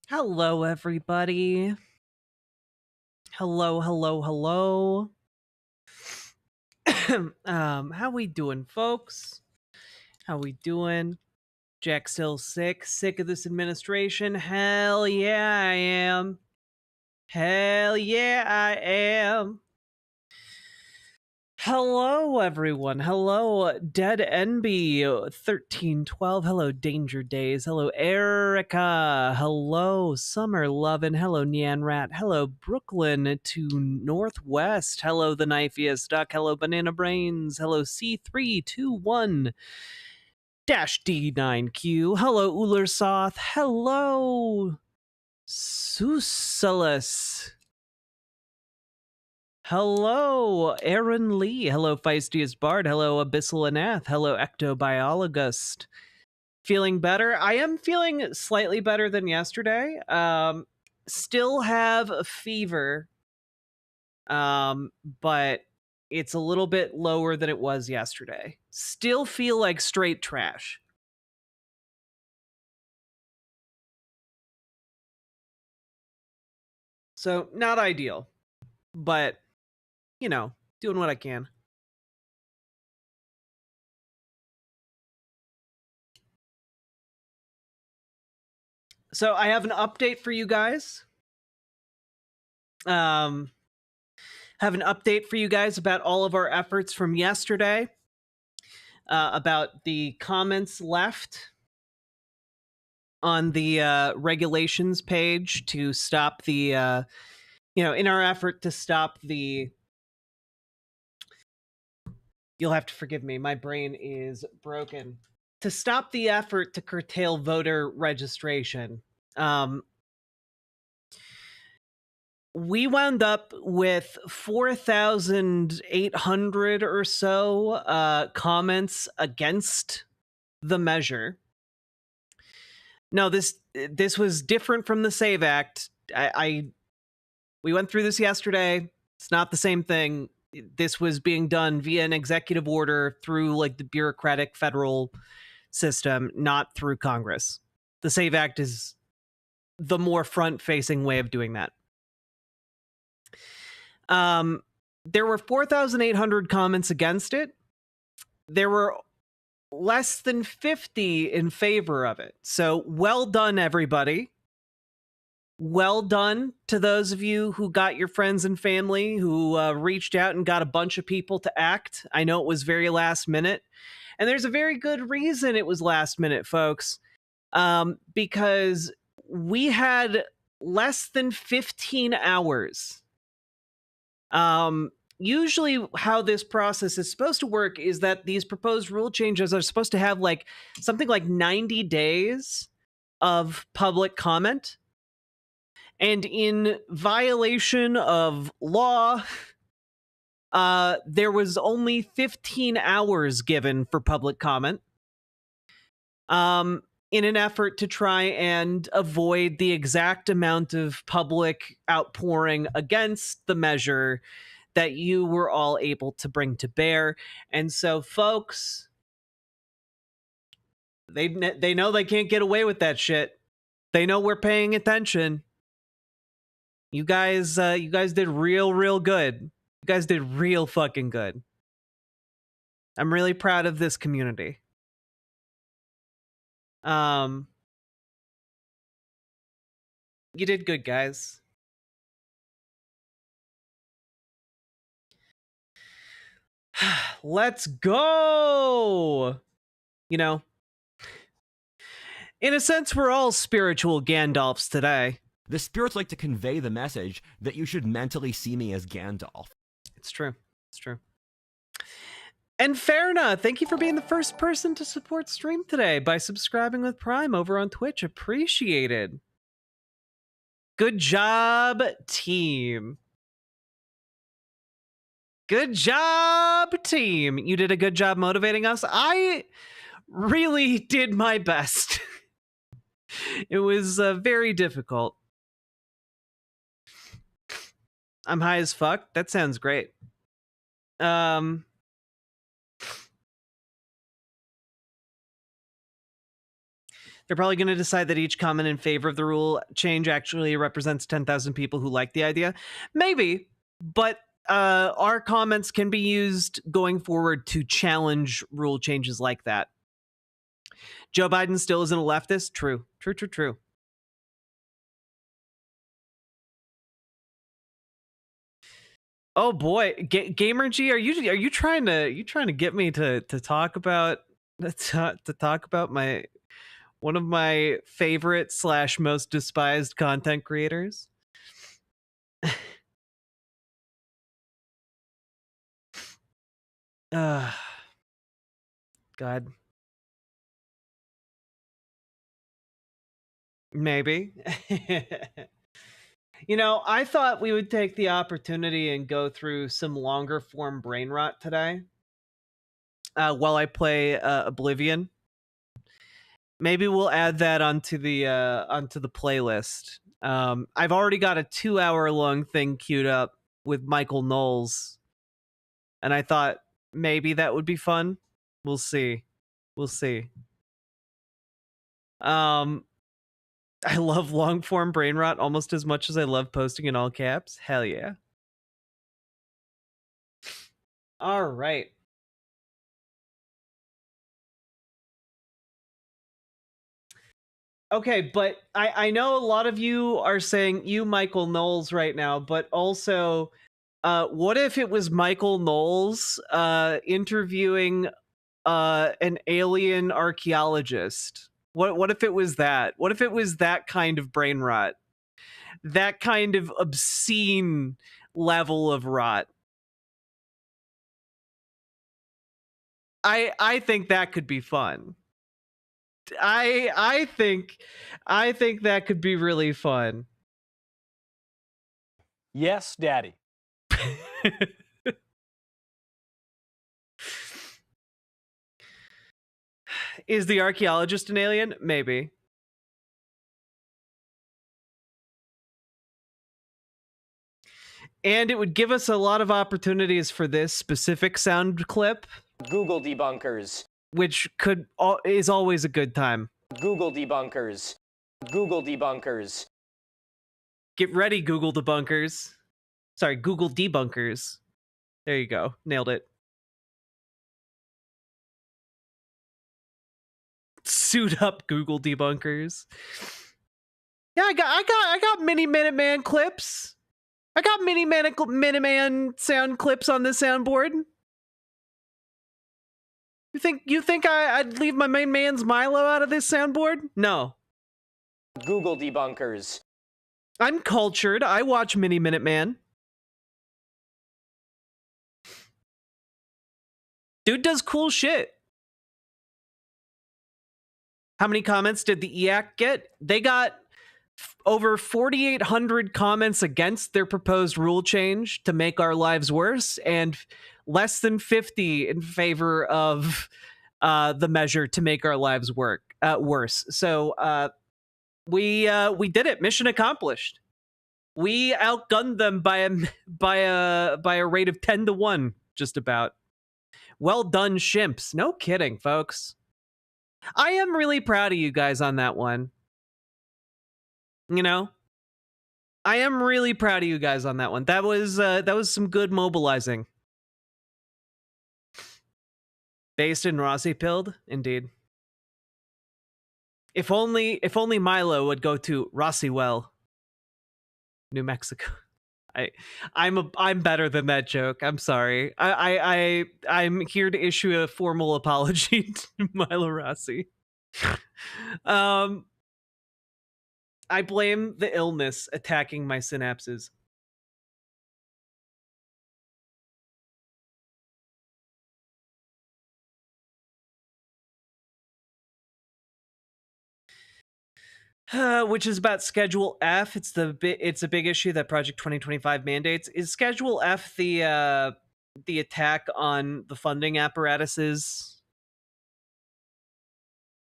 Hello, everybody. Hello, hello, hello. How we doing, folks? How we doing? Jack still sick? Sick of this administration? Hell yeah, I am. Hell yeah, I am. Hello, everyone. Hello, Dead NB 1312. Hello, Danger Days. Hello, Erica. Hello, Summer Lovin'. Hello, Nyan Rat. Hello, Brooklyn to Northwest. Hello, The Knifeiest Duck. Hello, Banana Brains. Hello, C321 D9Q. Hello, Ulersoth. Hello, Susalus. Hello, Aaron Lee. Hello, Feistiest Bard. Hello, Abyssal Anath. Hello, Ectobiologist. Feeling better? I am feeling slightly better than yesterday. Still have a fever, but it's a little bit lower than it was yesterday. Still feel like straight trash. So, not ideal, but, you know, doing what I can. So, I have an update for you guys. Have an update for you guys about all of our efforts from yesterday, about the comments left on the regulations page to stop the, in our effort to stop the. You'll have to forgive me, my brain is broken. To stop the effort to curtail voter registration. We wound up with 4,800 or so comments against the measure. No, this was different from the SAVE Act. We went through this yesterday. It's not the same thing. This was being done via an executive order through like the bureaucratic federal system, not through Congress. The SAVE Act is the more front-facing way of doing that. There were 4,800 comments against it. There were less than 50 in favor of it. So well done, everybody. Well done to those of you who got your friends and family, who reached out and got a bunch of people to act. I know it was very last minute. And there's a very good reason it was last minute, folks. Because we had less than 15 hours. Usually how this process is supposed to work is that these proposed rule changes are supposed to have like something like 90 days of public comment. And in violation of law, there was only 15 hours given for public comment. In an effort to try and avoid the exact amount of public outpouring against the measure that you were all able to bring to bear. And so, folks, they know they can't get away with that shit. They know we're paying attention. You guys did real good. You guys did real fucking good. I'm really proud of this community. You did good, guys. Let's go. You know, in a sense, we're all spiritual Gandalfs today. The spirits like to convey the message that you should mentally see me as Gandalf. It's true. It's true. And Fairna, thank you for being the first person to support stream today by subscribing with Prime over on Twitch. Appreciated. Good job, team. Good job, team. You did a good job motivating us. I really did my best. It was very difficult. I'm high as fuck. That sounds great. They're probably going to decide that each comment in favor of the rule change actually represents 10,000 people who like the idea. Maybe, but our comments can be used going forward to challenge rule changes like that. Joe Biden still isn't a leftist? True. True. Oh boy, Gamer G, are you trying to get me to talk about my one of my favorite / most despised content creators? God. Maybe. You know, I thought we would take the opportunity and go through some longer form brain rot today while I play Oblivion. Maybe we'll add that onto the playlist. I've already got a 2-hour long thing queued up with Michael Knowles, and I thought maybe that would be fun. We'll see. I love long form brain rot almost as much as I love posting in all caps. Hell yeah. All right. Okay, but I know a lot of you are saying you Michael Knowles right now, but also what if it was Michael Knowles interviewing an alien archaeologist? What if it was that? What if it was that kind of brain rot? That kind of obscene level of rot. I think that could be fun. I think that could be really fun. Yes, Daddy. Is the archaeologist an alien? Maybe. And it would give us a lot of opportunities for this specific sound clip. Google debunkers. Which is always a good time. Google debunkers. Google debunkers. Get ready, Google debunkers. Sorry, Google debunkers. There you go. Nailed it. Suit up, Google debunkers. Yeah, I got mini Minuteman clips. I got mini Minuteman sound clips on this soundboard. You think I'd leave my main man's Milo out of this soundboard? No. Google debunkers. I'm cultured. I watch Mini Minuteman. Dude does cool shit. How many comments did the EAC get? They got over 4,800 comments against their proposed rule change to make our lives worse, and less than 50 in favor of the measure to make our lives worse. So we did it. Mission accomplished. We outgunned them by a rate of 10-1, just about. Well done, chimps. No kidding, folks. I am really proud of you guys on that one. You know, I am really proud of you guys on that one. That was some good mobilizing. Based in Rossi Pilled, indeed. If only Milo would go to Roswell, New Mexico. I'm better than that joke. I'm sorry. I'm here to issue a formal apology to Milo Rossi. I blame the illness attacking my synapses. Which is about Schedule F. It's a big issue that Project 2025 mandates. Is Schedule F the attack on the funding apparatuses?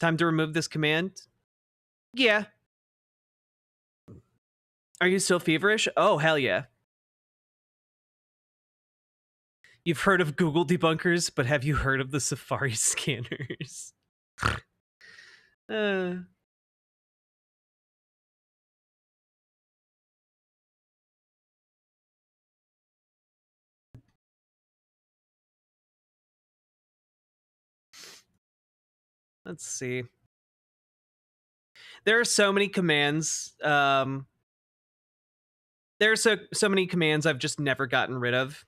Time to remove this command? Yeah. Are you still feverish? Oh, hell yeah. You've heard of Google debunkers, but have you heard of the Safari scanners? Let's see. There are so many commands. There are so many commands I've just never gotten rid of.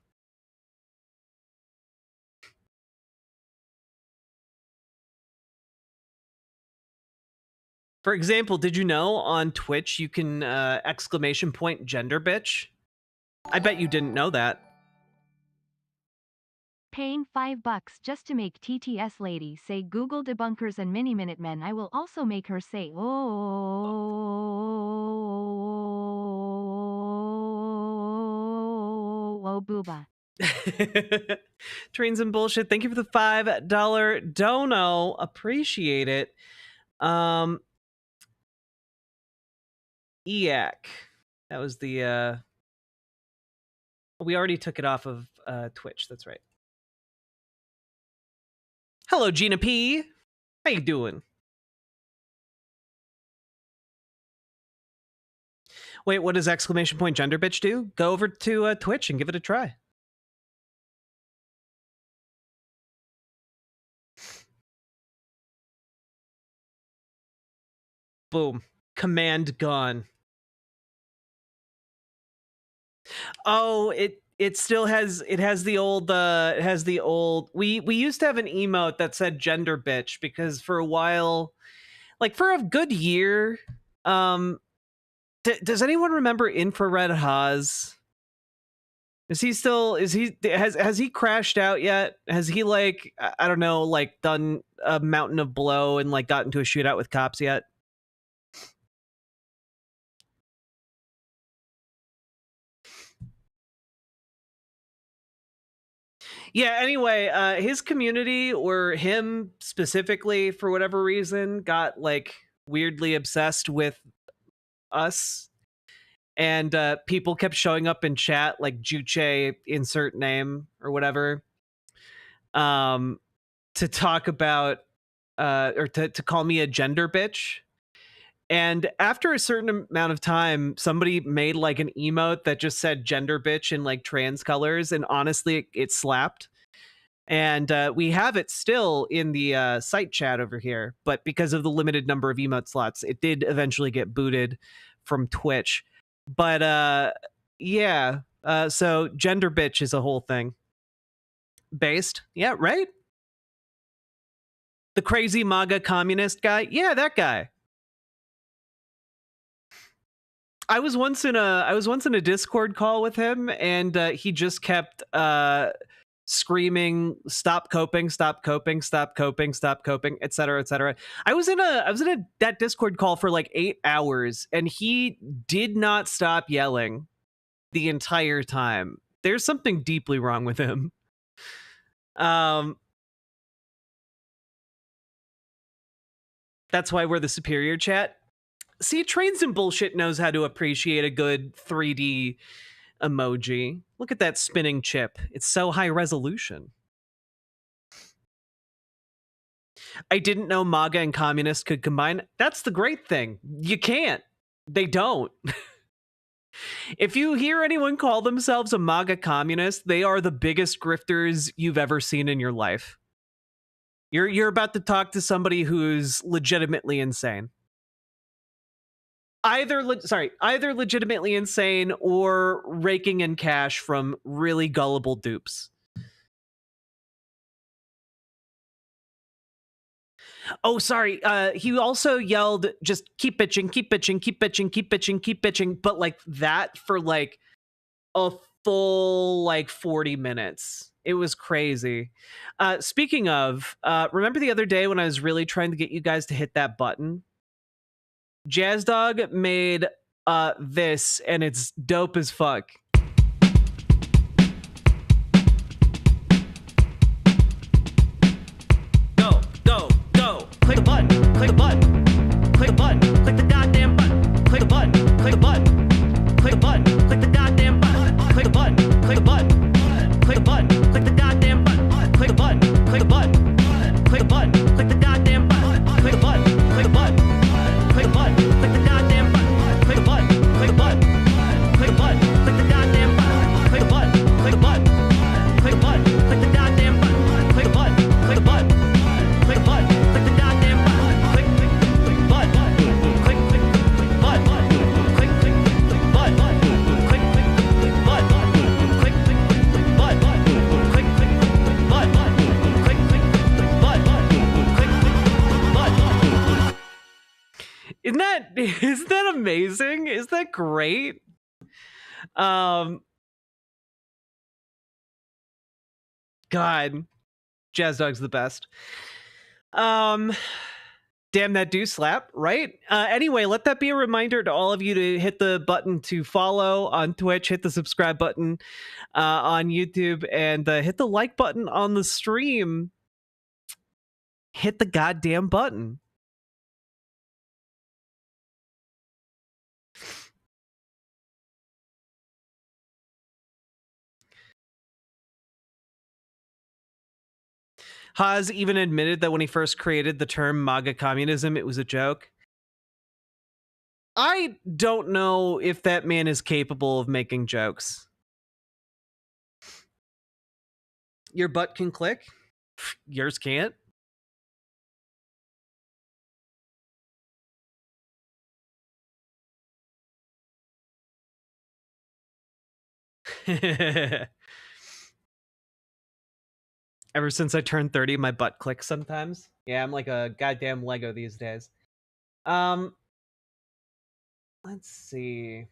For example, did you know on Twitch you can exclamation point gender bitch? I bet you didn't know that. Paying $5 just to make TTS lady say Google debunkers and mini Minutemen. I will also make her say oh booba. Trains and bullshit. Thank you for the $5 dono. Appreciate it. EAC. That was the we already took it off of Twitch. That's right. Hello, Gina P. How you doing? Wait, what does exclamation point gender bitch do? Go over to Twitch and give it a try. Boom. Command gone. Oh, it still has the old we used to have an emote that said gender bitch because for a while, like for a good year, does anyone remember Infrared Haas? Has he crashed out yet? Has he like I don't know, like done a mountain of blow and like got into a shootout with cops yet? Yeah, anyway, his community, or him specifically, for whatever reason, got like weirdly obsessed with us. And people kept showing up in chat like Juche insert name or whatever to talk about or to call me a gender bitch. And after a certain amount of time, somebody made like an emote that just said gender bitch in like trans colors. And honestly, it slapped. And we have it still in the site chat over here. But because of the limited number of emote slots, it did eventually get booted from Twitch. But yeah, so gender bitch is a whole thing. Based. Yeah, right? The crazy MAGA communist guy? Yeah, that guy. I was once in a Discord call with him, and he just kept screaming, "Stop coping! Stop coping! Stop coping! Stop coping!" etc., etc. I was in that Discord call for like 8 hours, and he did not stop yelling the entire time. There's something deeply wrong with him. That's why we're the superior chat. See, Trains and Bullshit knows how to appreciate a good 3D emoji. Look at that spinning chip. It's so high resolution. I didn't know MAGA and communist could combine. That's the great thing. You can't. They don't. If you hear anyone call themselves a MAGA communist, they are the biggest grifters you've ever seen in your life. You're about to talk to somebody who's legitimately insane. Either legitimately insane or raking in cash from really gullible dupes. Oh, sorry. He also yelled, just keep bitching, keep bitching, keep bitching, keep bitching, keep bitching. But like that for like a full like 40 minutes. It was crazy. Speaking of, remember the other day when I was really trying to get you guys to hit that button? Jazz Dog made this, and it's dope as fuck. Go, go, go. Click the button, click the button, click the button, click the goddamn button, click the button, click the button, click the button, click the goddamn button, click the button, click the button, click the button, click the goddamn button, click the button, click the button, click the button, click the goddamn button, click the button, click the button. Click the button, click the goddamn button, click the button, click the button, click the button, click the goddamn button, click the button, click the button, click the button, click the goddamn button, click the button, click the button, click the button, click the goddamn that amazing? Is that great? God, Jazz Dog's the best. Damn, that do slap, right? Anyway, let that be a reminder to all of you to hit the button to follow on Twitch, hit the subscribe button on YouTube, and hit the like button on the stream. Hit the goddamn button. Haas even admitted that when he first created the term MAGA communism, it was a joke. I don't know if that man is capable of making jokes. Your butt can click. Yours can't. Ever since I turned 30, my butt clicks sometimes. Yeah, I'm like a goddamn Lego these days. Let's see.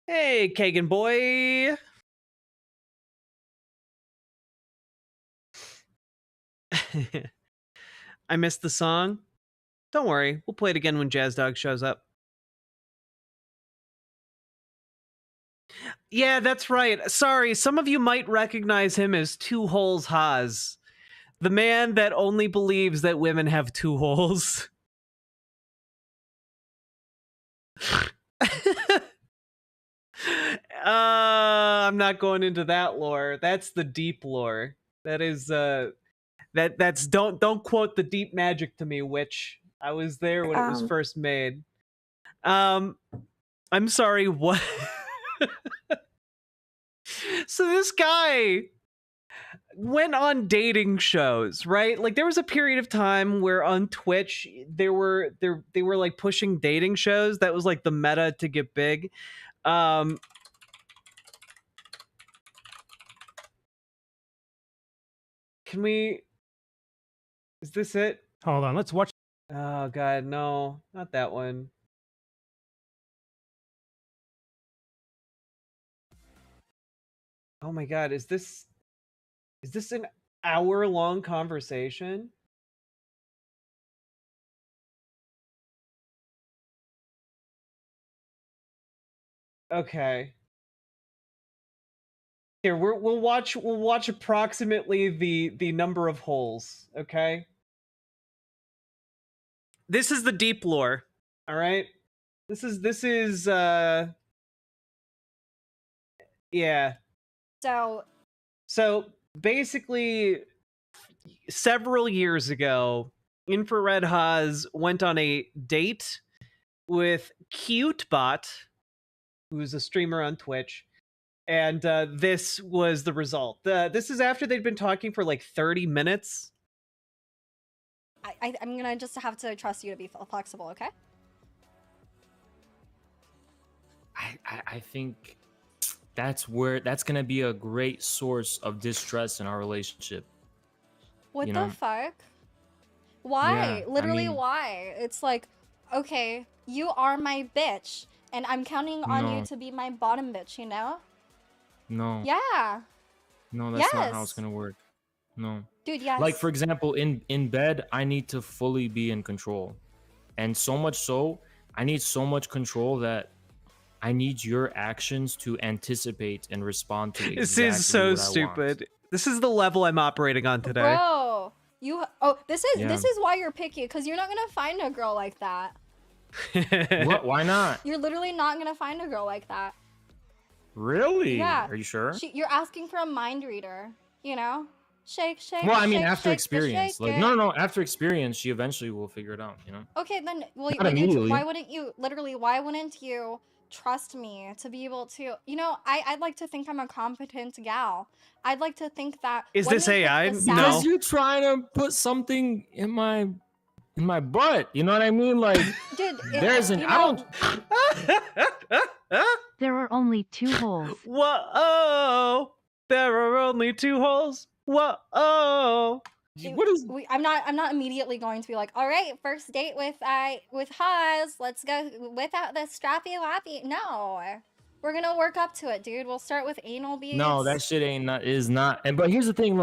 Hey, Kagan boy. I missed the song. Don't worry, we'll play it again when Jazz Dog shows up. Yeah, that's right. Sorry, some of you might recognize him as Two Holes Haas, the man that only believes that women have two holes. I'm not going into that lore. That's the deep lore. That is that's don't quote the deep magic to me, witch. I was there when it was first made. I'm sorry, what? So this guy went on dating shows, right? Like there was a period of time where on Twitch they were like pushing dating shows. That was like the meta to get big. Can we? Is this it? Hold on, let's watch. Oh god, no, not that one. Oh my god, is this an hour-long conversation? Okay. Here, we'll watch approximately the number of holes, okay? This is the deep lore, all right? This is yeah. So basically several years ago, Infrared Haas went on a date with CuteBot, who's a streamer on Twitch. And this was the result. This is after they'd been talking for like 30 minutes. I'm gonna just have to trust you to be flexible, okay? I think that's gonna be a great source of distress in our relationship. What the fuck? Why? Yeah, Literally, I mean, why? It's like, okay, you are my bitch, and I'm counting on you to be my bottom bitch, you know? No. Yeah. No, that's not how it's gonna work. No. Dude, yes. Like, for example, in bed, I need to fully be in control. And so much so, I need so much control that I need your actions to anticipate and respond to exactly This is so what stupid. This is the level I'm operating on today. Bro, this is why you're picky, because you're not gonna find a girl like that. What? Why not? You're literally not gonna find a girl like that. Really? Yeah. Are you sure? You're asking for a mind reader, you know? Shake, shake. Well, I mean, shake, after shake, experience. shake Like, it. no. After experience, she eventually will figure it out, you know? Okay, then, well, Not immediately. why wouldn't you trust me to be able to, you know, I'd like to think I'm a competent gal. I'd like to think that. Is this AI? No. Because you're trying to put something in my butt. You know what I mean? Like, dude, there's an, I don't. There are only two holes. Whoa! There are only two holes. Whoa. Oh. What is? I'm not immediately going to be like, all right, first date with Haas. Let's go whip out the strappy lappy. No, we're gonna work up to it, dude. We'll start with anal beads. No, that shit is not. And but here's the thing,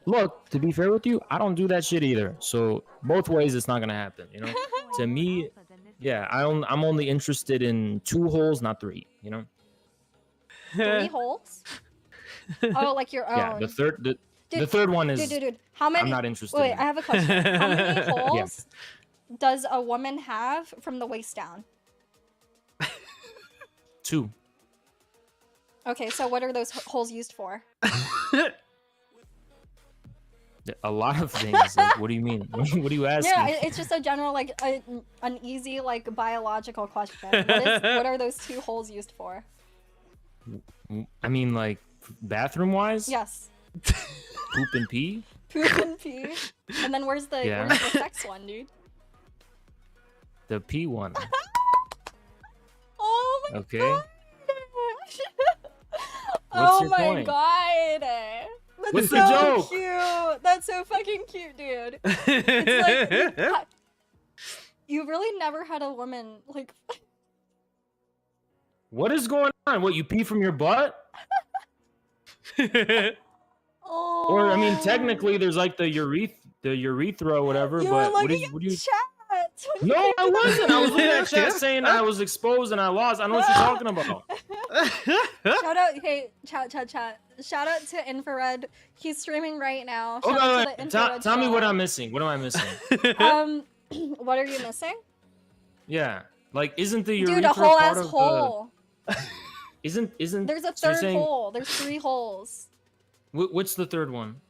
look. To be fair with you, I don't do that shit either. So both ways, it's not gonna happen. You know, to me, yeah, I'm only interested in 2 holes, not 3. You know. 3 holes. Oh, like your own. Yeah, the third one is. Dude. How many? I'm not interested. Wait, in I have a question. How many holes does a woman have from the waist down? 2. Okay, so what are those holes used for? A lot of things. Like, what do you mean? What do you ask Yeah, me? it's just a general, like, an easy, like, biological question. What are those 2 holes used for? I mean, like, bathroom-wise? Yes. Poop and pee? Poop and pee. And then where's the sex one, dude? The pee one. Oh my Okay. god. What's Oh your my point? god. That's What's so the joke? cute. That's so fucking cute, dude. It's like you really never had a woman like. What is going on? What, you pee from your butt? Oh. Or I mean, technically, there's like the urethra, or whatever. You But were what do looking you? at chat. No, I wasn't. I was looking at chat saying I was exposed and I lost. I know what you're talking about. Shout out, hey, chat. Shout out to Infrared. He's streaming right now. Shout out to the Infrared Tell me what chat. I'm missing. What am I missing? What are you missing? Yeah, like isn't the urethra Dude, a whole part ass of hole. Isn't? There's a so you're third saying- hole. There's 3 holes. What's the third one?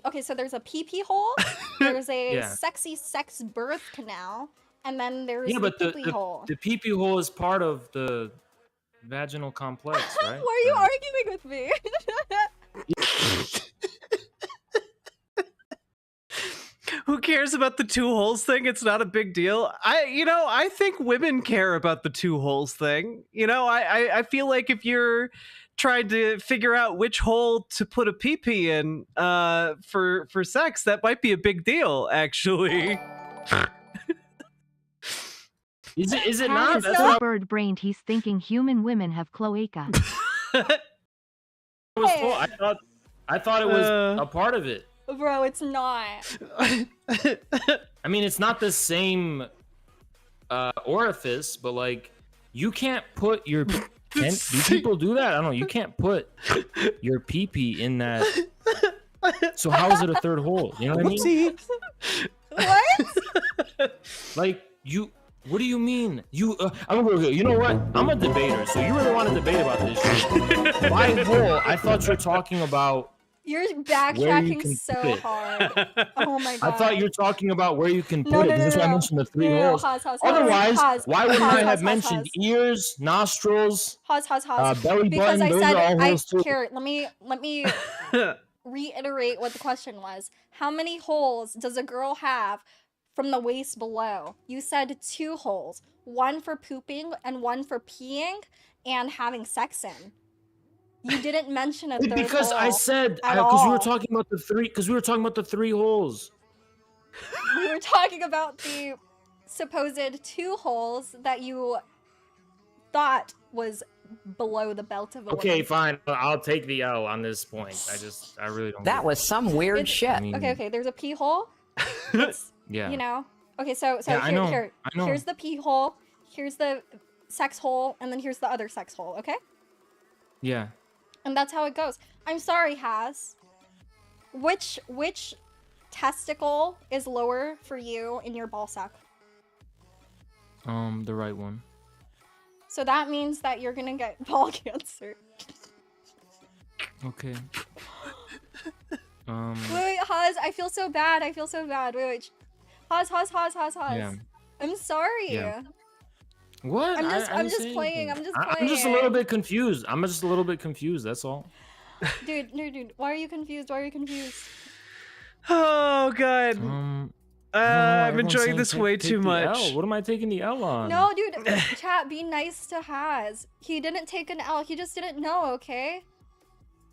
Okay, so there's a pee hole. There's a Yeah. sexy sex birth canal, and then there's Yeah, but the pee hole. the pee hole is part of the vaginal complex, right? Why are you arguing with me? Who cares about the 2 holes thing? It's not a big deal. I think women care about the 2 holes thing. I feel like if you're trying to figure out which hole to put a pee in for sex, that might be a big deal, actually. Is it Cat not? is That's so what bird-brained he's thinking human women have cloaca. I was told. I thought it was a part of it. Bro, it's not. I mean, it's not the same orifice, but like, you can't put your. Do people do that? I don't know. You can't put your pee in that. So how is it a third hole? You know what I mean? What? Like you. What do you mean? You know what? I'm a debater, so you really want to debate about this shit. By hole, I thought you were talking about. You're Where you backtracking can so put it. hard. Oh my god. I thought you were talking about where you can put No, it. no, That's no, why I no. mentioned the 3 No, holes. Haas. Otherwise, why wouldn't I have Haas, mentioned ears, nostrils, Haas. belly Because button? I Those said, are all holes too. here, let me reiterate what the question was. How many holes does a girl have from the waist below? You said 2 holes. 1 for pooping and 1 for peeing and having sex in. You didn't mention a third Because hole I said at because we were all. talking about the 3. Because we were talking about the 3 holes. We were talking about the supposed 2 holes that you thought was below the belt of a Okay, woman. fine. I'll take the L on this point. I really don't. That get was some weird It's- shit. I mean, Okay. There's a pee hole. It's, Yeah. you know. Okay, so Yeah, I know, here, I know. here's the pee hole. Here's the sex hole, and then here's the other sex hole. Okay. Yeah. And that's how it goes. I'm sorry, Has. Which testicle is lower for you in your ball sack? The right one. So that means that you're gonna get ball cancer. Okay. Wait, Has, I feel so bad. Wait. Has. Yeah. I'm sorry. Yeah. What? I'm I just didn't say playing. anything. I'm just I'm just a little bit confused. That's all. Dude. Why are you confused? Oh god. I'm Everyone's enjoying saying this take- way take too the much. L. What am I taking the L on? No, dude. Chat, be nice to Has. He didn't take an L. He just didn't know, okay?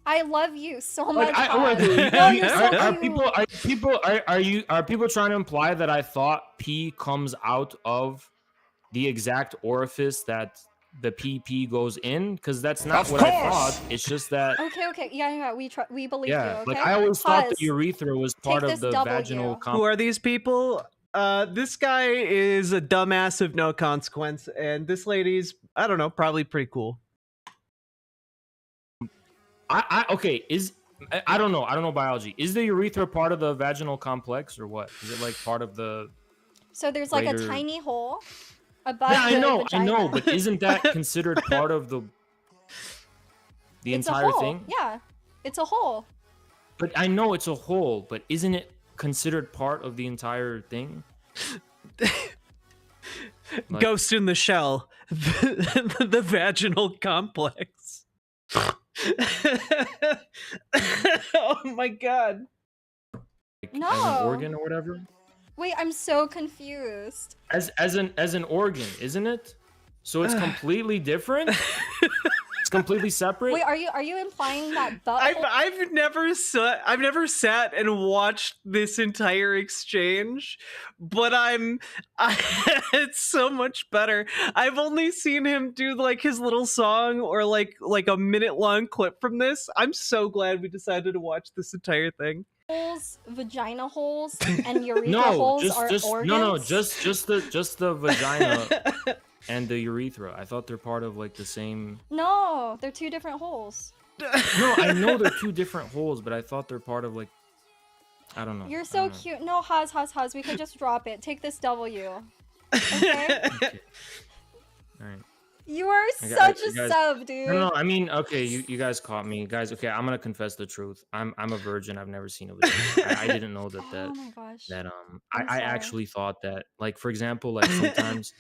I love you so Like, much. wait, No, you're so are people trying to imply that I thought pee comes out of the exact orifice that the PP goes in? Because that's not what I thought. It's just that. Okay. Yeah. We believe you. Yeah, Okay. like I always thought the Pause. urethra was part Take of this the W. vaginal. Who are these people? This guy is a dumbass of no consequence, and this lady's, I don't know, probably pretty cool. Okay, I don't know biology. Is the urethra part of the vaginal complex or what? Is it like part of the? So there's like a greater- tiny hole above Yeah, the I know, vagina. but isn't that considered part of the It's entire a hole. thing? Yeah, it's a hole. But I know it's a hole, but isn't it considered part of the entire thing? Like- Ghost in the Shell, the vaginal complex. Oh my god. Like, No. as an organ or whatever? Wait, I'm so confused. As an organ, isn't it? So it's completely different? It's completely separate? Wait, are you implying that butt? I've never sat and watched this entire exchange, but it's so much better. I've only seen him do like his little song or like a minute-long clip from this. I'm so glad we decided to watch this entire thing. Holes, vagina holes, and urethra No, holes just are organs? no, just the vagina and the urethra. I thought they're part of like the same. No, they're two different holes. No, I know they're two different holes, but I thought they're part of like. I don't know. You're I so don't know. cute. No, Haz. We could just drop it. Take this W. Okay? Okay. All right. You are I such you a guys- sub, dude. No, I mean, okay, you guys caught me, guys. Okay, I'm gonna confess the truth. I'm a virgin. I've never seen a vagina. I didn't know that Oh my gosh. I I'm sorry. actually thought that, like, for example, like sometimes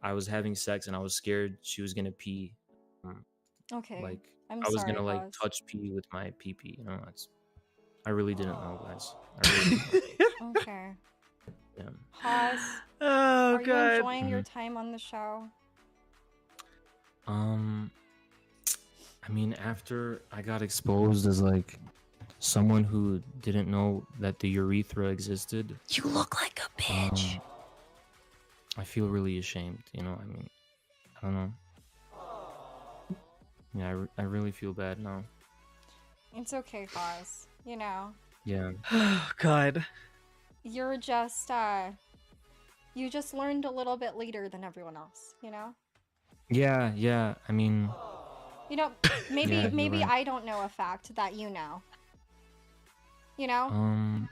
I was having sex and I was scared she was gonna pee. Okay. Like I'm I was sorry, gonna like Haz. touch pee with my pee pee. You know, I really didn't know, guys. I really didn't know. Okay. Yeah. Haz, Oh are you god. enjoying your time on the show? I mean, after I got exposed as like someone who didn't know that the urethra existed, You look like a bitch. I feel really ashamed. You know, I mean, I don't know. Yeah, I really feel bad now. It's okay, Haz. You know, Yeah. Oh god. you're just you just learned a little bit later than everyone else, you know? Yeah. I mean, You know, maybe Yeah, you're maybe right. I don't know a fact that you know. You know?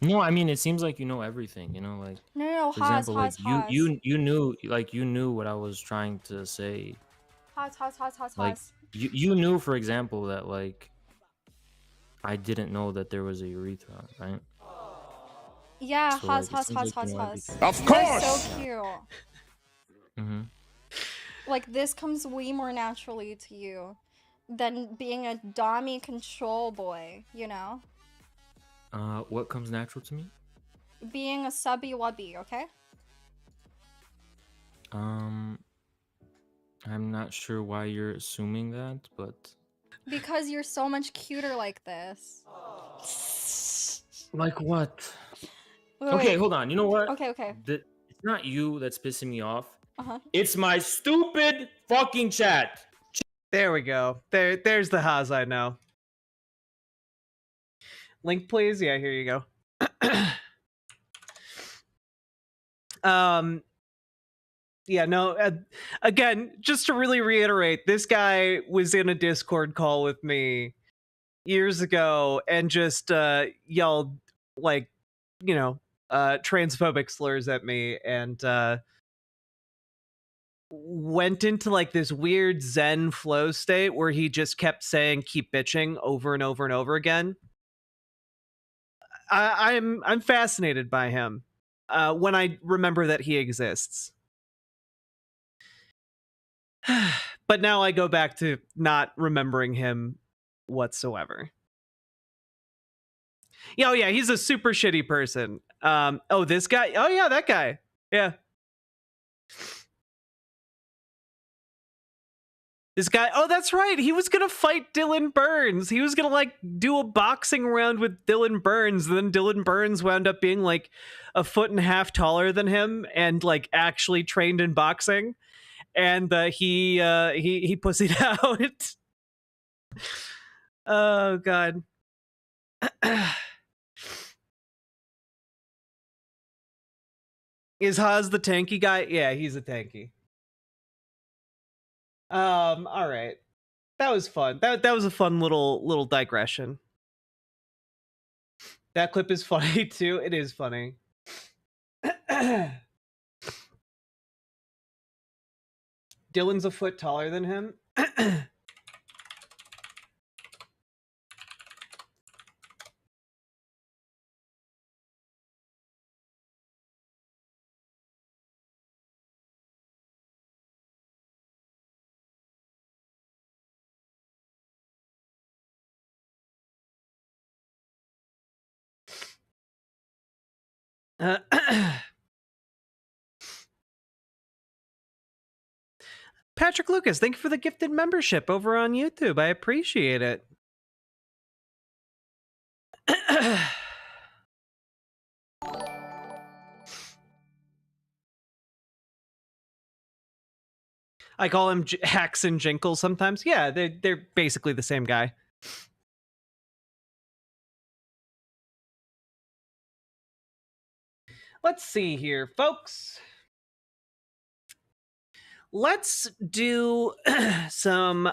no, I mean, it seems like you know everything. You know, like No, for Haz, example, like Haz. you knew what I was trying to say. Haz. Like you knew, for example, that like I didn't know that there was a urethra, right? Yeah, So, Haz. like, it seems like you know Haz. everything. Of You're so course! cute. Mm-hmm. Like, this comes way more naturally to you than being a dommy control boy, you know? What comes natural to me? Being a subby wubby, okay? I'm not sure why you're assuming that, but Because you're so much cuter like this. like what? Wait, Okay, wait. hold on. You know what? Okay. It's not you that's pissing me off. Uh-huh. It's my stupid fucking chat. There we go. There's the Haz I know. Link, please. Yeah, here you go. Yeah, no, again, just to really reiterate, this guy was in a Discord call with me years ago and just yelled like, you know, transphobic slurs at me and went into like this weird zen flow state where he just kept saying keep bitching over and over and over again. I'm fascinated by him when I remember that he exists. But now I go back to not remembering him whatsoever. Yeah, oh yeah, he's a super shitty person. Oh, this guy. Oh yeah, that guy. Yeah. This guy, oh, that's right. He was going to fight Dylan Burns. He was going to like do a boxing round with Dylan Burns. And then Dylan Burns wound up being like a foot and a half taller than him and like actually trained in boxing. And he pussied out. Oh, God. Is Haas the tanky guy? Yeah, he's a tanky. All right. That was fun. That was a fun little digression. That clip is funny too. It is funny. Dylan's a foot taller than him. Patrick Lucas, thank you for the gifted membership over on YouTube. I appreciate it. I call him Hacks and Jinkle sometimes. Yeah, they're basically the same guy. Let's see here, folks. Let's do some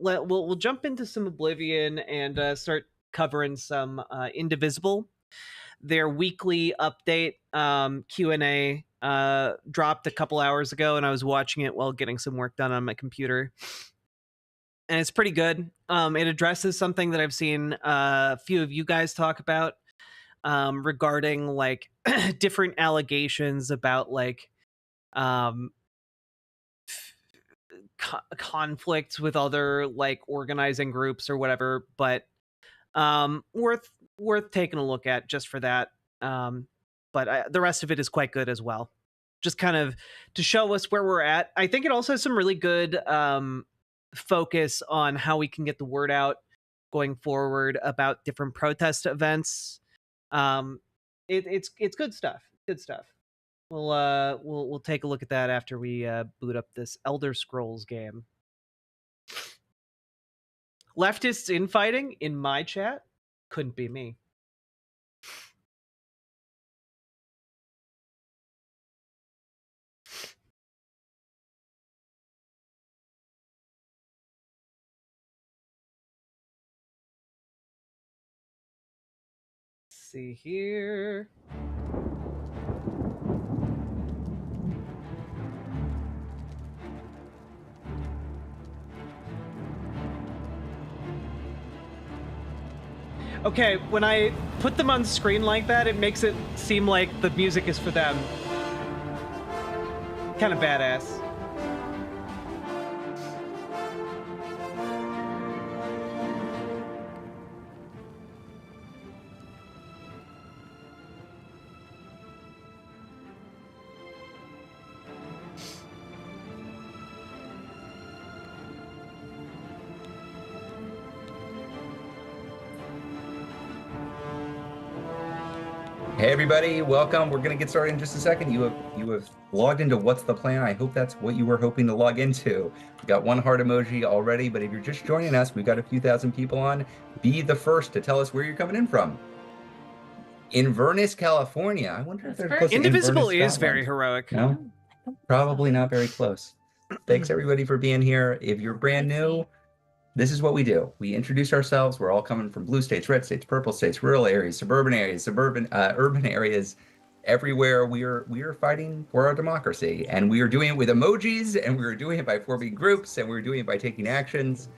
we'll jump into some Oblivion and start covering some Indivisible. Their weekly update Q&A dropped a couple hours ago, and I was watching it while getting some work done on my computer. And it's pretty good. It addresses something that I've seen a few of you guys talk about regarding like different allegations about like conflicts with other like organizing groups or whatever, but worth taking a look at just for that. But the rest of it is quite good as well, just kind of to show us where we're at. I think it also has some really good focus on how we can get the word out going forward about different protest events. It's good stuff. Good stuff. We'll take a look at that after we boot up this Elder Scrolls game. Leftists infighting in my chat couldn't be me. Let's see here. Okay, when I put them on screen like that, it makes it seem like the music is for them. Kind of badass. Hey everybody, welcome. We're going to get started in just a second. You have logged into What's the Plan? I hope that's what you were hoping to log into. We got one heart emoji already, but if you're just joining us, we've got a few thousand people on. Be the first to tell us where you're coming in from. Inverness, California. I wonder if they're close to Indivisible Inverness, is very heroic. No, probably not very close. Thanks everybody for being here. If you're brand new, this is what we do. We introduce ourselves. We're all coming from blue states, red states, purple states, rural areas, urban areas. Everywhere we are fighting for our democracy, and we are doing it with emojis, and we are doing it by forming groups, and we're doing it by taking actions.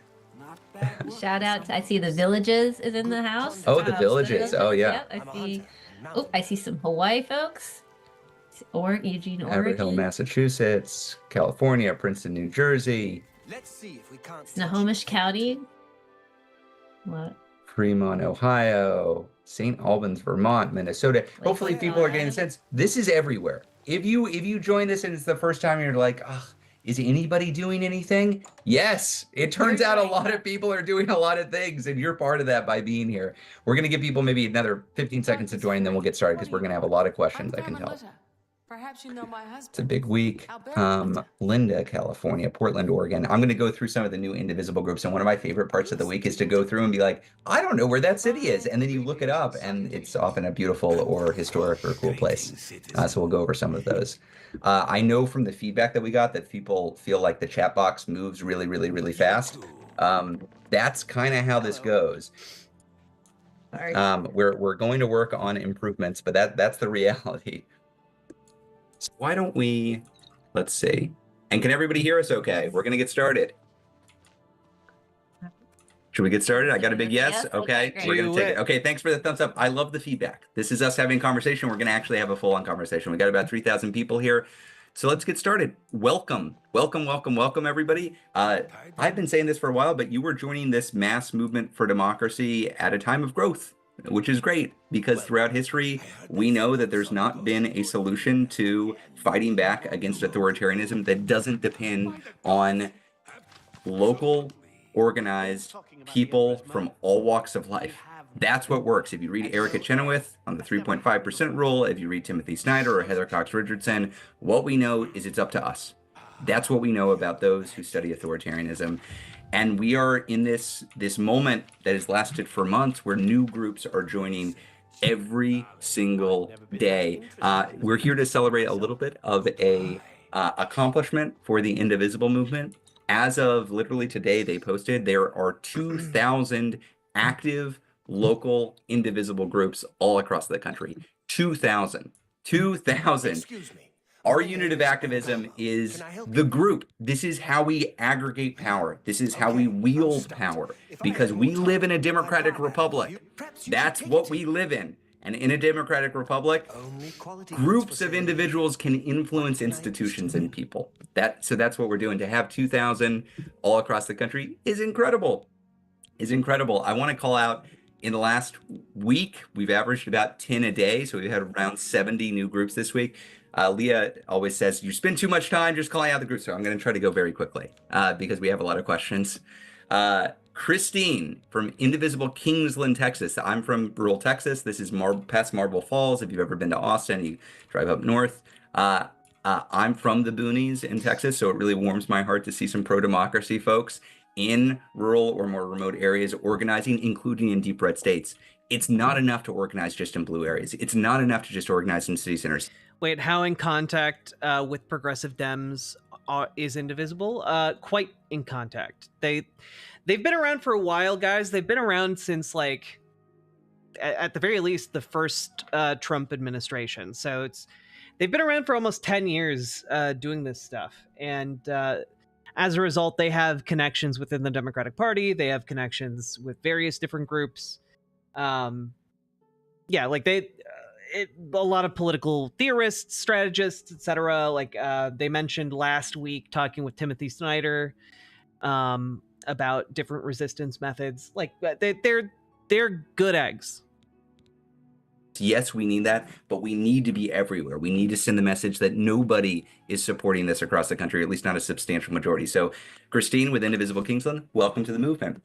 Shout out to, I see the Villages is in the house. Oh, the Villages. Oh yeah. Yep, I see some Hawaii folks. Eugene, Oregon. Haverhill, Massachusetts, California, Princeton, New Jersey. Let's see if we can't. Snohomish County. What? Fremont, Ohio, St. Albans, Vermont, Minnesota. Hopefully people are getting the sense this is everywhere. If you join this and it's the first time, you're like, oh, Is anybody doing anything? Yes. It turns out a lot of people are doing a lot of things, and you're part of that by being here. We're going to give people maybe another 15 seconds to join, and then we'll get started because we're going to have a lot of questions, I can tell. Perhaps you know my husband. It's a big week. Linda, California, Portland, Oregon. I'm going to go through some of the new Indivisible groups, and one of my favorite parts of the week is to go through and be like, I don't know where that city is, and then you look it up, and it's often a beautiful or historic or cool place. So we'll go over some of those. I know from the feedback that we got that people feel like the chat box moves really, really, really fast. That's kind of how this goes. We're going to work on improvements, but that's the reality. So why don't we, let's see. And can everybody hear us okay? We're going to get started. Should we get started? I got a big yes. Okay, we're going to take it. Okay, thanks for the thumbs up. I love the feedback. This is us having a conversation. We're going to actually have a full-on conversation. We got about 3,000 people here. So let's get started. Welcome, welcome, welcome, welcome, everybody. I've been saying this for a while, but you were joining this mass movement for democracy at a time of growth, which is great because throughout history, we know that there's not been a solution to fighting back against authoritarianism that doesn't depend on local, organized people from all walks of life. That's what works. If you read Erica Chenoweth on the 3.5% rule, if you read Timothy Snyder or Heather Cox Richardson, what we know is it's up to us. That's what we know about those who study authoritarianism. And we are in this moment that has lasted for months where new groups are joining every single day. We're here to celebrate a little bit of a accomplishment for the Indivisible movement. As of literally today, they posted there are 2,000 active local Indivisible groups all across the country. 2,000. 2,000. Excuse me. Our unit of activism is the group. This is how we aggregate power. This is how we wield power. Because we live in a democratic republic. That's what we live in. And in a democratic republic, groups of individuals can influence institutions and people. So that's what we're doing. To have 2,000 all across the country is incredible. Is incredible. I want to call out, in the last week, we've averaged about 10 a day. So we've had around 70 new groups this week. Leah always says, you spend too much time just calling out the groups. So I'm going to try to go very quickly because we have a lot of questions. Christine from Indivisible Kingsland, Texas. I'm from rural Texas. This is past Marble Falls. If you've ever been to Austin, you drive up north. I'm from the boonies in Texas, so it really warms my heart to see some pro-democracy folks in rural or more remote areas organizing, including in deep red states. It's not enough to organize just in blue areas. It's not enough to just organize in city centers. Wait, how in contact with progressive Dems is Indivisible? Quite in contact. They've been around for a while, guys. They've been around since, like, at the very least, the first Trump administration. So they've been around for almost 10 years doing this stuff. And as a result, they have connections within the Democratic Party. They have connections with various different groups. Yeah, like a lot of political theorists, strategists, etc. Like they mentioned last week, talking with Timothy Snyder about different resistance methods. Like they're good eggs. Yes, we need that, but we need to be everywhere. We need to send the message that nobody is supporting this across the country, at least not a substantial majority. So Christine with Indivisible Kingsland, welcome to the movement.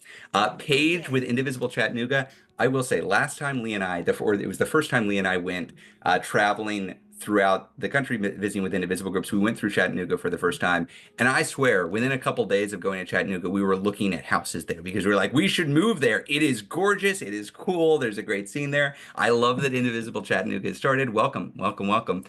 Paige with Indivisible Chattanooga. I will say, last time Lee and I, it was the first time Lee and I went traveling throughout the country visiting with Indivisible groups. We went through Chattanooga for the first time. And I swear, within a couple days of going to Chattanooga, we were looking at houses there because we were like, we should move there. It is gorgeous. It is cool. There's a great scene there. I love that Indivisible Chattanooga has started. Welcome, welcome, welcome.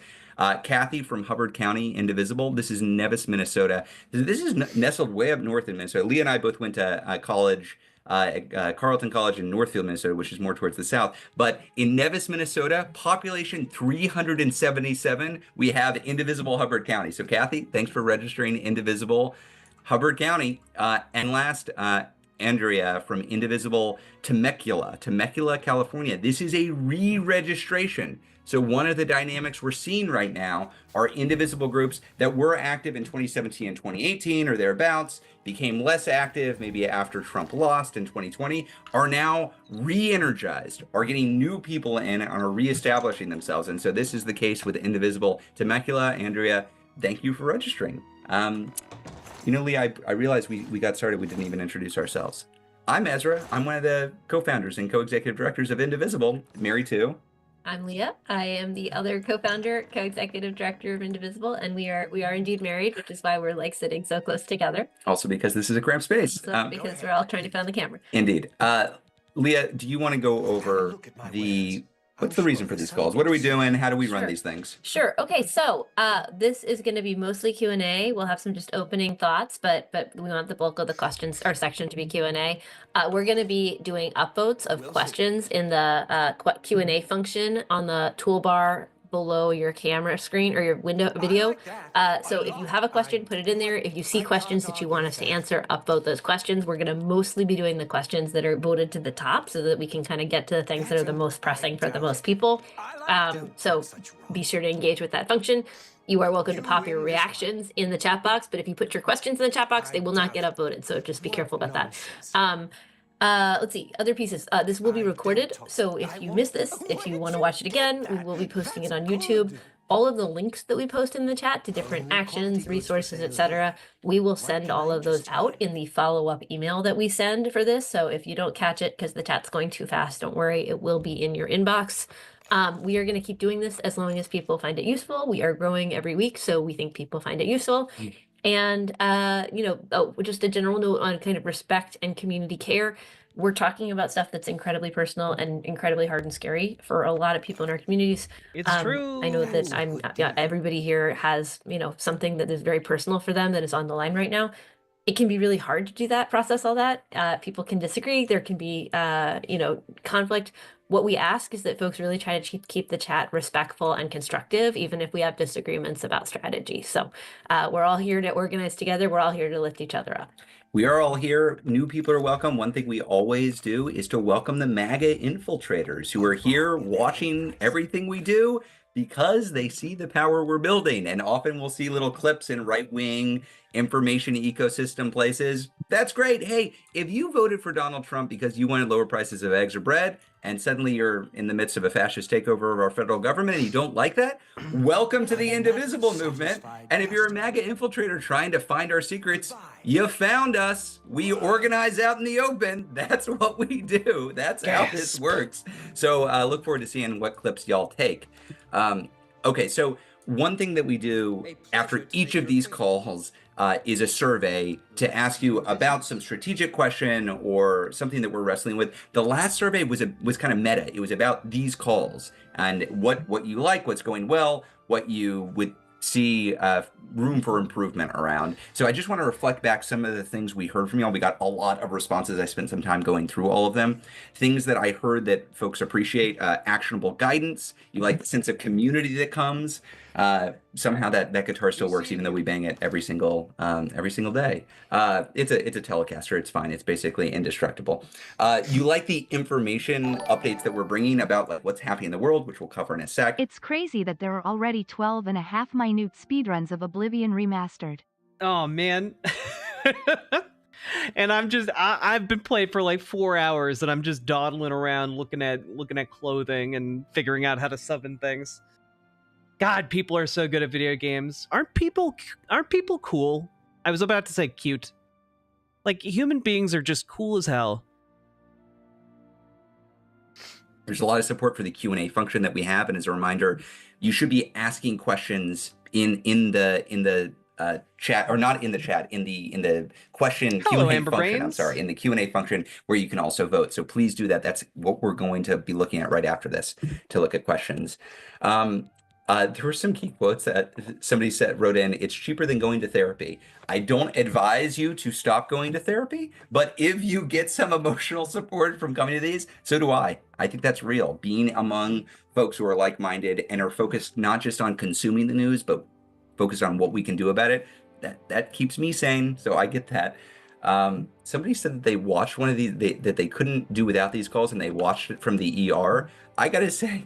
Kathy from Hubbard County, Indivisible. This is Nevis, Minnesota. This is nestled way up north in Minnesota. Lee and I both went to college at Carleton College in Northfield, Minnesota, which is more towards the south. But in Nevis, Minnesota, population 377, we have Indivisible Hubbard County. So Kathy, thanks for registering Indivisible Hubbard County. And last, Andrea from Indivisible Temecula, California. This is a re-registration. So one of the dynamics we're seeing right now are Indivisible groups that were active in 2017 and 2018 or thereabouts, became less active maybe after Trump lost in 2020, are now re-energized, are getting new people in and are re-establishing themselves. And so this is the case with Indivisible Temecula. Andrea, thank you for registering. Lee, I realized we got started, we didn't even introduce ourselves. I'm Ezra. I'm one of the co-founders and co-executive directors of Indivisible, married to... I'm Leah. I am the other co-founder, co-executive director of Indivisible, and we are indeed married, which is why we're like sitting so close together. Also because this is a cramped space. So because we're all trying to find the camera. Indeed. Leah, do you want to go over what's the reason for these calls? What are we doing? How do we run these things? Sure. Okay. So this is going to be mostly Q&A. We'll have some just opening thoughts, but we want the bulk of the questions or section to be Q&A. We're going to be doing upvotes of questions in the Q&A function on the toolbar below your camera screen or your window video. So if you have a question, put it in there. If you see questions that you want us to answer, upvote those questions. We're going to mostly be doing the questions that are voted to the top so that we can kind of get to the things that are the most pressing for the most people. So be sure to engage with that function. You are welcome to pop your reactions in the chat box, but if you put your questions in the chat box, they will not get upvoted. So just be careful about that. Let's see, other pieces. This will be recorded, so if you missed this, if you want to watch it again, we will be posting it on YouTube. All of the links that we post in the chat to different actions, resources, etc., we will send all of those out in the follow-up email that we send for this. So if you don't catch it because the chat's going too fast, don't worry, it will be in your inbox. We are going to keep doing this as long as people find it useful. We are growing every week, so we think people find it useful. And, just a general note on kind of respect and community care. We're talking about stuff that's incredibly personal and incredibly hard and scary for a lot of people in our communities. It's true. I know that everybody here has, something that is very personal for them that is on the line right now. It can be really hard to do that, process all that. People can disagree. There can be, conflict. What we ask is that folks really try to keep the chat respectful and constructive, even if we have disagreements about strategy. So we're all here to organize together. We're all here to lift each other up. We are all here. New people are welcome. One thing we always do is to welcome the MAGA infiltrators who are here watching everything we do because they see the power we're building. And often we'll see little clips in right-wing information ecosystem places. That's great. Hey, if you voted for Donald Trump because you wanted lower prices of eggs or bread, and suddenly you're in the midst of a fascist takeover of our federal government and you don't like that, welcome to the Indivisible movement. And if you're a MAGA infiltrator trying to find our secrets, you found us. We organize out in the open. That's what we do. That's how this works. So look forward to seeing what clips y'all take. Okay, so one thing that we do after each of these calls is a survey to ask you about some strategic question or something that we're wrestling with. The last survey was kind of meta. It was about these calls and what you like, what's going well, what you would see room for improvement around. So I just want to reflect back some of the things we heard from y'all. We got a lot of responses. I spent some time going through all of them. Things that I heard that folks appreciate, actionable guidance. You like the sense of community that comes. Somehow that guitar still works even though we bang it every single day. It's a Telecaster. It's fine. It's basically indestructible. You like the information updates that we're bringing about like what's happening in the world, which we'll cover in a sec. It's crazy that there are already 12.5 minute speedruns of Oblivion Remastered. Oh, man. And I've been playing for like 4 hours and I'm just dawdling around looking at clothing and figuring out how to summon things. God, people are so good at video games. Aren't people cool? I was about to say cute. Like, human beings are just cool as hell. There's a lot of support for the Q&A function that we have, and as a reminder, you should be asking questions in the chat, or not in the chat, in the question Q&A Amber function. Brains. I'm sorry, in the Q&A function where you can also vote. So please do that. That's what we're going to be looking at right after this to look at questions. There were some key quotes that somebody wrote in. It's cheaper than going to therapy. I don't advise you to stop going to therapy, but if you get some emotional support from coming to these, so do I. I think that's real. Being among folks who are like-minded and are focused not just on consuming the news, but focused on what we can do about it, that keeps me sane. So I get that. Somebody said that they watched one of these, that they couldn't do without these calls, and they watched it from the ER. I gotta say,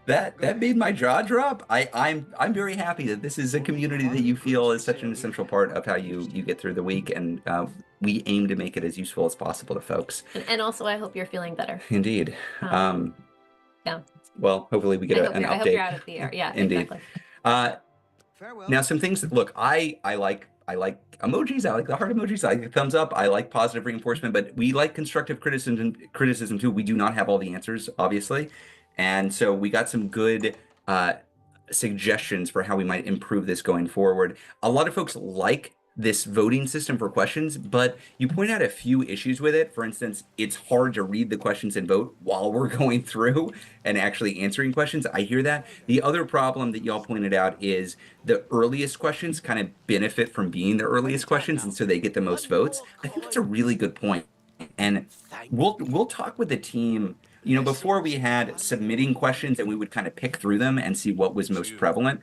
that made my jaw drop. I'm very happy that this is a community that you feel is such an essential part of how you get through the week, and we aim to make it as useful as possible to folks. And also, I hope you're feeling better. Indeed. Yeah. Well, hopefully we get an update. I hope you're out of the air. Yeah. Indeed. Exactly. Now, some things that, look, I like like emojis. I like the heart emojis. I like the thumbs up. I like positive reinforcement, but we like constructive criticism too. We do not have all the answers, obviously. And so we got some good suggestions for how we might improve this going forward. A lot of folks like this voting system for questions, but you point out a few issues with it. For instance, it's hard to read the questions and vote while we're going through and actually answering questions. I hear that. The other problem that y'all pointed out is the earliest questions kind of benefit from being the earliest questions, and so they get the most votes. I think that's a really good point. And we'll talk with the team. You know, before we had submitting questions and we would kind of pick through them and see what was most prevalent.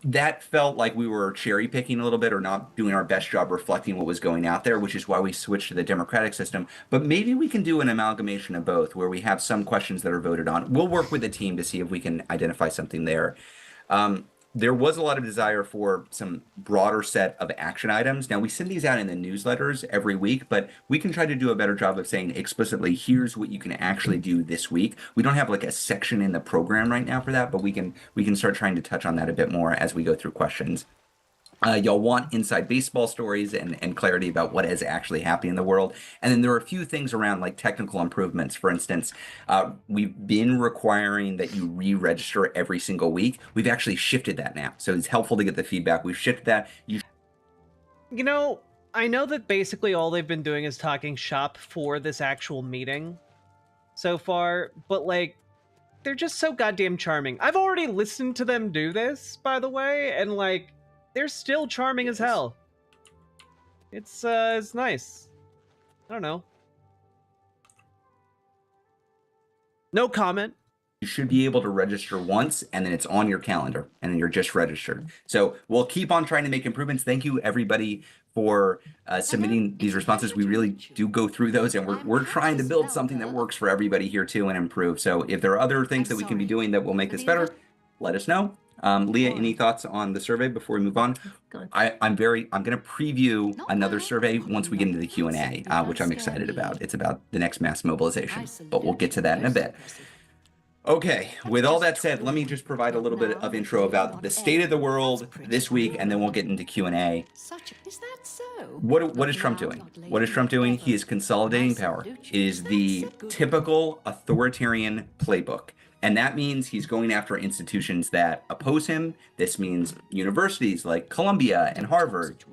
That felt like we were cherry picking a little bit or not doing our best job reflecting what was going out there, which is why we switched to the democratic system. But maybe we can do an amalgamation of both where we have some questions that are voted on. We'll work with the team to see if we can identify something there. There was a lot of desire for some broader set of action items. Now, we send these out in the newsletters every week, but we can try to do a better job of saying explicitly, here's what you can actually do this week. We don't have like a section in the program right now for that, but we can start trying to touch on that a bit more as we go through questions. Y'all want inside baseball stories and clarity about what is actually happening in the world. And then there are a few things around like technical improvements. For instance, we've been requiring that you re-register every single week. We've actually shifted that now. So it's helpful to get the feedback. We've shifted that. You know, I know that basically all they've been doing is talking shop for this actual meeting so far, but like, they're just so goddamn charming. I've already listened to them do this, by the way, and like, they're still charming as hell. It's nice. I don't know. No comment. You should be able to register once and then it's on your calendar and then you're just registered. So we'll keep on trying to make improvements. Thank you everybody for submitting these responses. We really do go through those and we're trying to build something that works for everybody here too and improve. So if there are other things that we can be doing that will make this better, let us know. Leah, any thoughts on the survey before we move on? I'm going to preview another survey once we get into the Q&A, which I'm excited about. It's about the next mass mobilization, but we'll get to that in a bit. Okay, with all that said, let me just provide a little bit of intro about the state of the world this week, and then we'll get into Q&A. What is Trump doing? What is Trump doing? He is consolidating power. It is the typical authoritarian playbook. And that means he's going after institutions that oppose him. This means universities like Columbia and Harvard.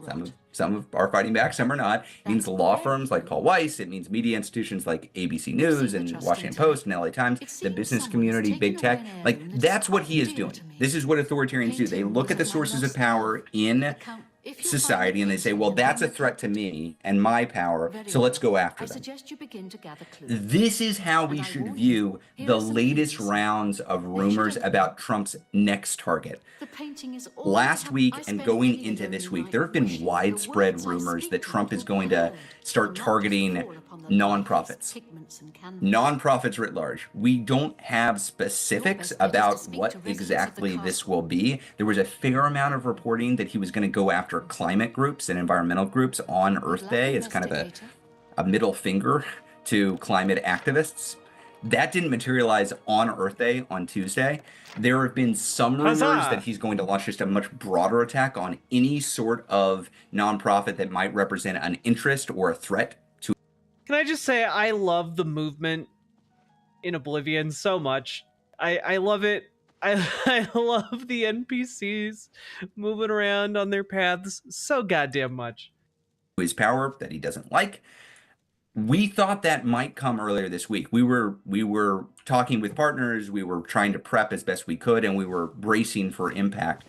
Some are fighting back, some are not. It means law firms like Paul Weiss. It means media institutions like ABC News and Washington Post and LA Times, the business community, big tech. Like, that's what he is doing. This is what authoritarians do. They look at the sources of power in society and they say, well, that's a threat to me and my power, so let's go after them. This is how we should view the latest rounds of rumors about Trump's next target. Last week and going into this week, there have been widespread rumors that Trump is going to start targeting nonprofits. Nonprofits writ large. We don't have specifics about what exactly this will be. There was a fair amount of reporting that he was going to go after climate groups and environmental groups on Earth Day as kind of a middle finger to climate activists. That didn't materialize on Earth Day on Tuesday. There have been some rumors that he's going to launch just a much broader attack on any sort of nonprofit that might represent an interest or a threat to. Can I just say, I love the movement in Oblivion so much. I love it. I love the NPCs moving around on their paths so goddamn much. His power that he doesn't like. We thought that might come earlier this week. We were talking with partners, we were trying to prep as best we could, and we were bracing for impact.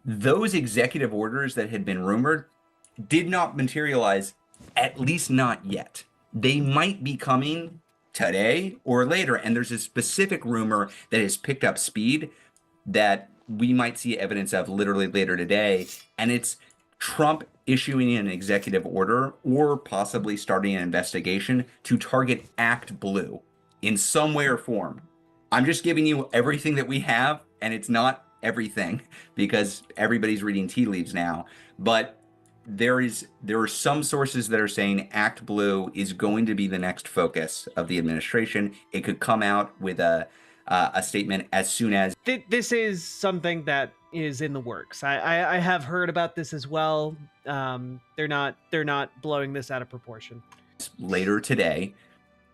Those executive orders that had been rumored did not materialize, at least not yet. They might be coming today or later, and there's a specific rumor that has picked up speed that we might see evidence of literally later today, and it's Trump issuing an executive order or possibly starting an investigation to target Act Blue in some way or form. I'm just giving you everything that we have, and it's not everything because everybody's reading tea leaves now, but there are some sources that are saying Act Blue is going to be the next focus of the administration. It could come out with a a statement as soon as This is something that is in the works. I have heard about this as well. They're not blowing this out of proportion. later today.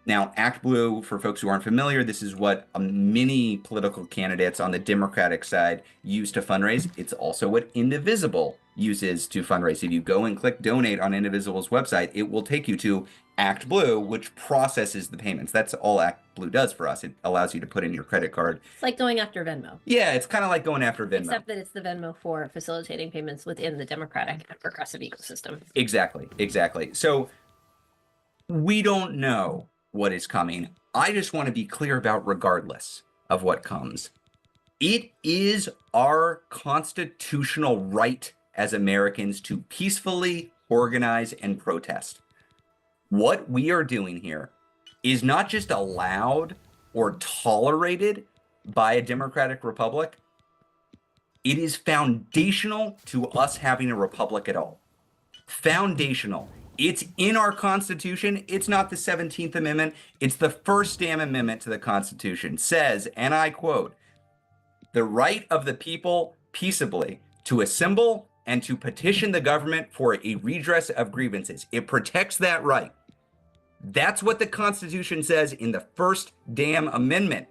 Now, Act Blue, for folks who aren't familiar, this is what many political candidates on the Democratic side use to fundraise. It's also what Indivisible uses to fundraise. If you go and click donate on Indivisible's website, it will take you to Act Blue, which processes the payments. That's all Act Blue does for us. It allows you to put in your credit card. It's like going after Venmo. Yeah, it's kind of like going after Venmo. Except that it's the Venmo for facilitating payments within the democratic and progressive ecosystem. Exactly. So we don't know what is coming. I just want to be clear about, regardless of what comes, it is our constitutional right as Americans to peacefully organize and protest. What we are doing here is not just allowed or tolerated by a democratic republic. It is foundational to us having a republic at all. Foundational. It's in our Constitution. It's not the 17th Amendment. It's the first damn amendment to the Constitution. Says, and I quote, "The right of the people peaceably to assemble and to petition the government for a redress of grievances." It protects that right. That's what the Constitution says in the first damn amendment.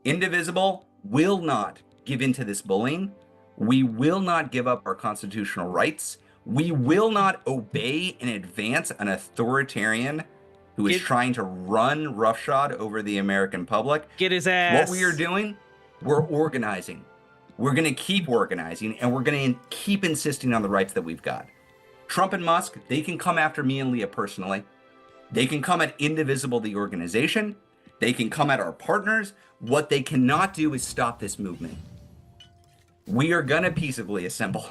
Indivisible will not give in to this bullying. We will not give up our constitutional rights. We will not obey and advance an authoritarian who is trying to run roughshod over the American public. Get his ass. What we are doing, we're organizing. We're going to keep organizing, and we're going to keep insisting on the rights that we've got. Trump and Musk, they can come after me and Leah personally. They can come at Indivisible, the organization. They can come at our partners. What they cannot do is stop this movement. We are going to peaceably assemble.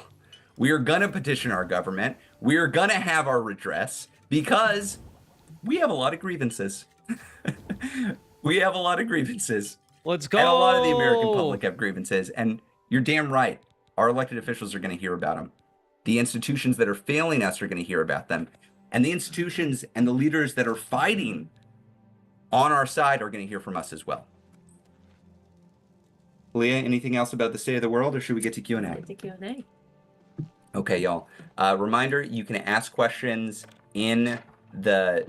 We are going to petition our government. We are going to have our redress because we have a lot of grievances. We have a lot of grievances. Let's go. And a lot of the American public have grievances. And you're damn right. Our elected officials are going to hear about them. The institutions that are failing us are going to hear about them. And the institutions and the leaders that are fighting on our side are going to hear from us as well. Leah, anything else about the state of the world, or should we get to Q&A? Get to Q&A. Okay, y'all. Reminder: you can ask questions in the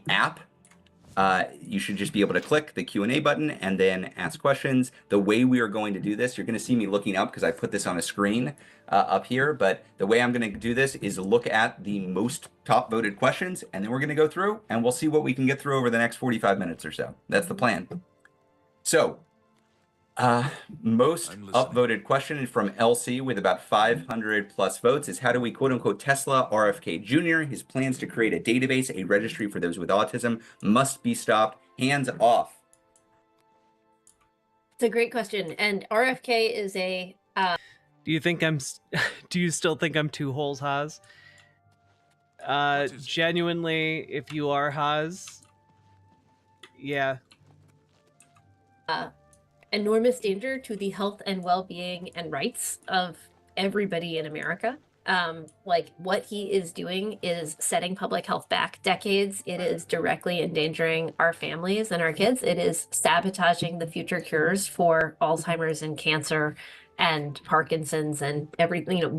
app. You should just be able to click the Q&A button and then ask questions. The way we are going to do this, you're going to see me looking up because I put this on a screen up here. But the way I'm going to do this is look at the most top voted questions, and then we're going to go through and we'll see what we can get through over the next 45 minutes or so. That's the plan. So. Most upvoted question from LC with about 500 plus votes is: how do we quote unquote Tesla RFK Jr.? His plans to create a database, a registry for those with autism must be stopped. Hands off. It's a great question. And RFK is a... Do you still think I'm two holes, Haas? Genuinely, if you are Haas, yeah. Enormous danger to the health and well-being and rights of everybody in America. Like what he is doing is setting public health back decades. It is directly endangering our families and our kids. It is sabotaging the future cures for Alzheimer's and cancer and Parkinson's and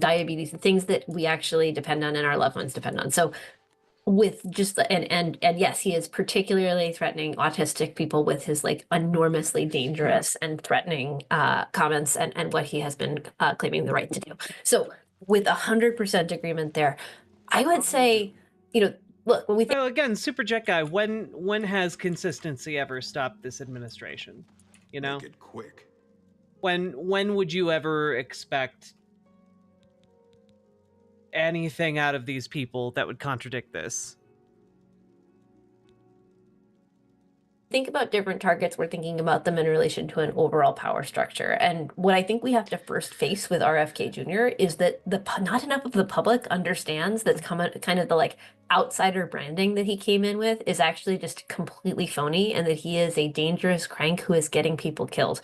diabetes, things that we actually depend on and our loved ones depend on. So with just and yes, he is particularly threatening autistic people with his like enormously dangerous and threatening comments and what he has been claiming the right to do. So with 100% agreement there, I would say, look, when we think, well, again, Superjet guy, when has consistency ever stopped this administration? Make it quick. When would you ever expect anything out of these people that would contradict this? think about different targets, we're thinking about them in relation to an overall power structure. And what I think we have to first face with RFK Jr. is that not enough of the public understands that kind of the like outsider branding that he came in with is actually just completely phony, and that he is a dangerous crank who is getting people killed.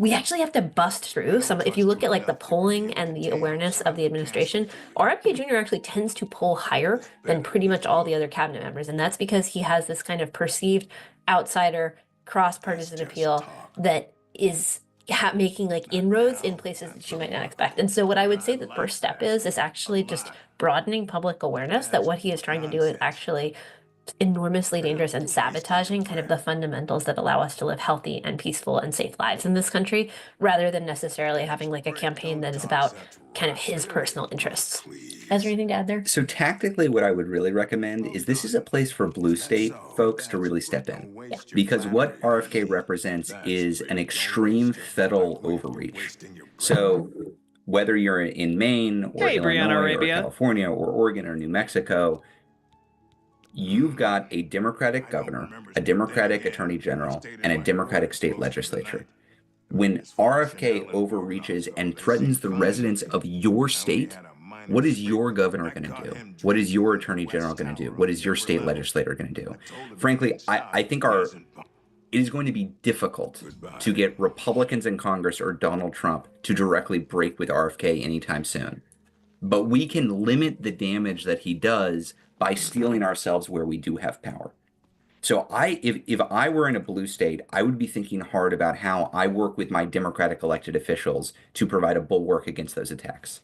We actually have to bust through some. If you look at like the polling and the awareness of the administration, RFK Jr. actually tends to poll higher than pretty much all the other cabinet members. And that's because he has this kind of perceived outsider, cross-partisan appeal that is making like inroads in places that you might not expect. And so what I would say the first step is actually just broadening public awareness that what he is trying to do is actually enormously dangerous and sabotaging kind of the fundamentals that allow us to live healthy and peaceful and safe lives in this country, rather than necessarily having like a campaign that is about kind of his personal interests. Is there anything to add there? So tactically, what I would really recommend is this is a place for blue state folks to really step in. Yeah. Because what RFK represents is an extreme federal overreach. So whether you're in Maine or Illinois or California or Oregon or New Mexico, you've got a Democratic governor, a Democratic attorney general, and a Democratic state legislature. When RFK overreaches and threatens the residents of your state, what is your governor going to do? What is your attorney general going to do? What is your state legislator going to do? Frankly, I think it is going to be difficult to get Republicans in Congress or Donald Trump to directly break with RFK anytime soon. But we can limit the damage that he does by steeling ourselves where we do have power. So if I were in a blue state, I would be thinking hard about how I work with my Democratic elected officials to provide a bulwark against those attacks.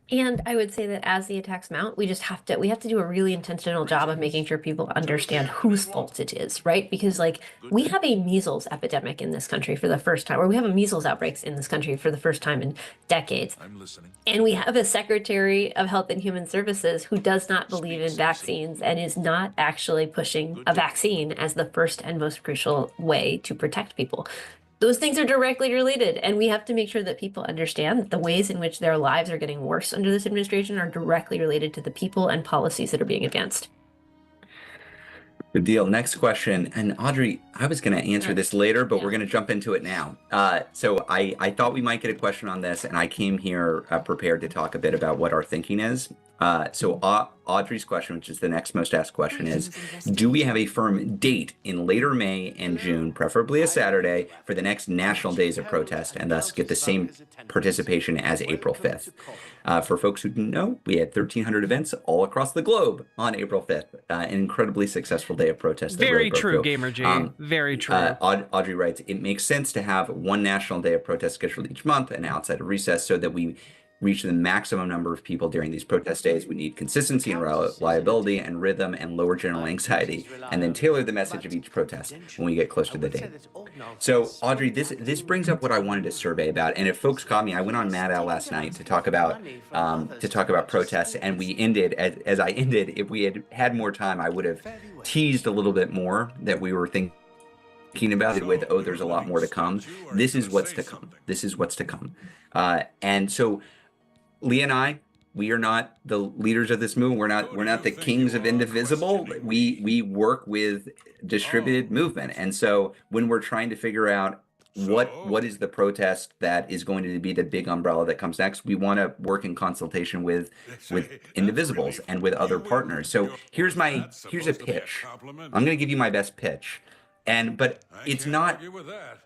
And I would say that as the attacks mount, we have to do a really intentional job of making sure people understand whose fault it is, right? Because like we have a measles epidemic in this country for the first time, or we have a measles outbreaks in this country for the first time in decades. I'm listening. And we have a Secretary of Health and Human Services who does not believe in vaccines and is not actually pushing a vaccine as the first and most crucial way to protect people. Those things are directly related, and we have to make sure that people understand that the ways in which their lives are getting worse under this administration are directly related to the people and policies that are being advanced. Good deal. Next question. And Audrey, I was going to answer this later, but we're going to jump into it now. So I thought we might get a question on this, and I came here prepared to talk a bit about what our thinking is. So Audrey's question, which is the next most asked question, is, do we have a firm date in later May and June, preferably a Saturday, for the next national days of protest, and thus get the same participation as April 5th? For folks who didn't know, we had 1,300 events all across the globe on April 5th. An incredibly successful day of protest. Very true, Gamer G. Very true. Audrey writes, it makes sense to have one national day of protest scheduled each month and outside of recess so that we reach the maximum number of people during these protest days. We need consistency and reliability and rhythm and lower general anxiety, and then tailor the message of each protest when we get close to the date. So, Audrey, this brings up what I wanted to survey about. And if folks caught me, I went on Mad Al last night to talk about protests, and we ended as I ended. If we had more time, I would have teased a little bit more that we were thinking about it with, oh, there's a lot more to come. This is what's to come. This is what's to come. And so Lee and I, we are not the leaders of this movement. We're not the kings of Indivisible. We work with distributed movement. And so when we're trying to figure out what is the protest that is going to be the big umbrella that comes next, we want to work in consultation with Indivisibles and with other partners. So here's a pitch. I'm going to give you my best pitch. But it's not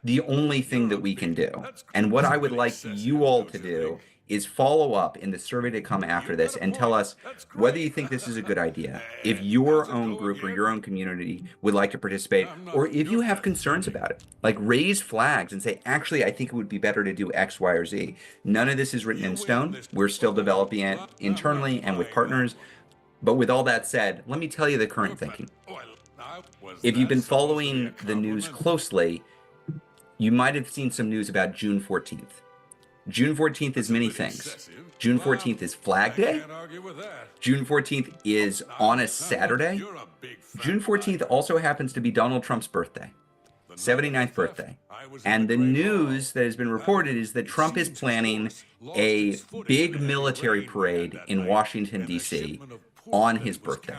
the only thing that we can do. And what I would like you all to do is follow up in the survey to come after this and tell us whether you think this is a good idea, if your own group or your own community would like to participate, or if you have concerns about it. Like, raise flags and say, actually, I think it would be better to do X, Y, or Z. None of this is written in stone. We're still developing it internally and with partners. But with all that said, let me tell you the current thinking. If you've been following the news closely, you might have seen some news about June 14th. June 14th is many things. June 14th is Flag Day. June 14th is on a Saturday. June 14th also happens to be Donald Trump's birthday, 79th birthday. And the news that has been reported is that Trump is planning a big military parade in Washington, D.C. on his birthday.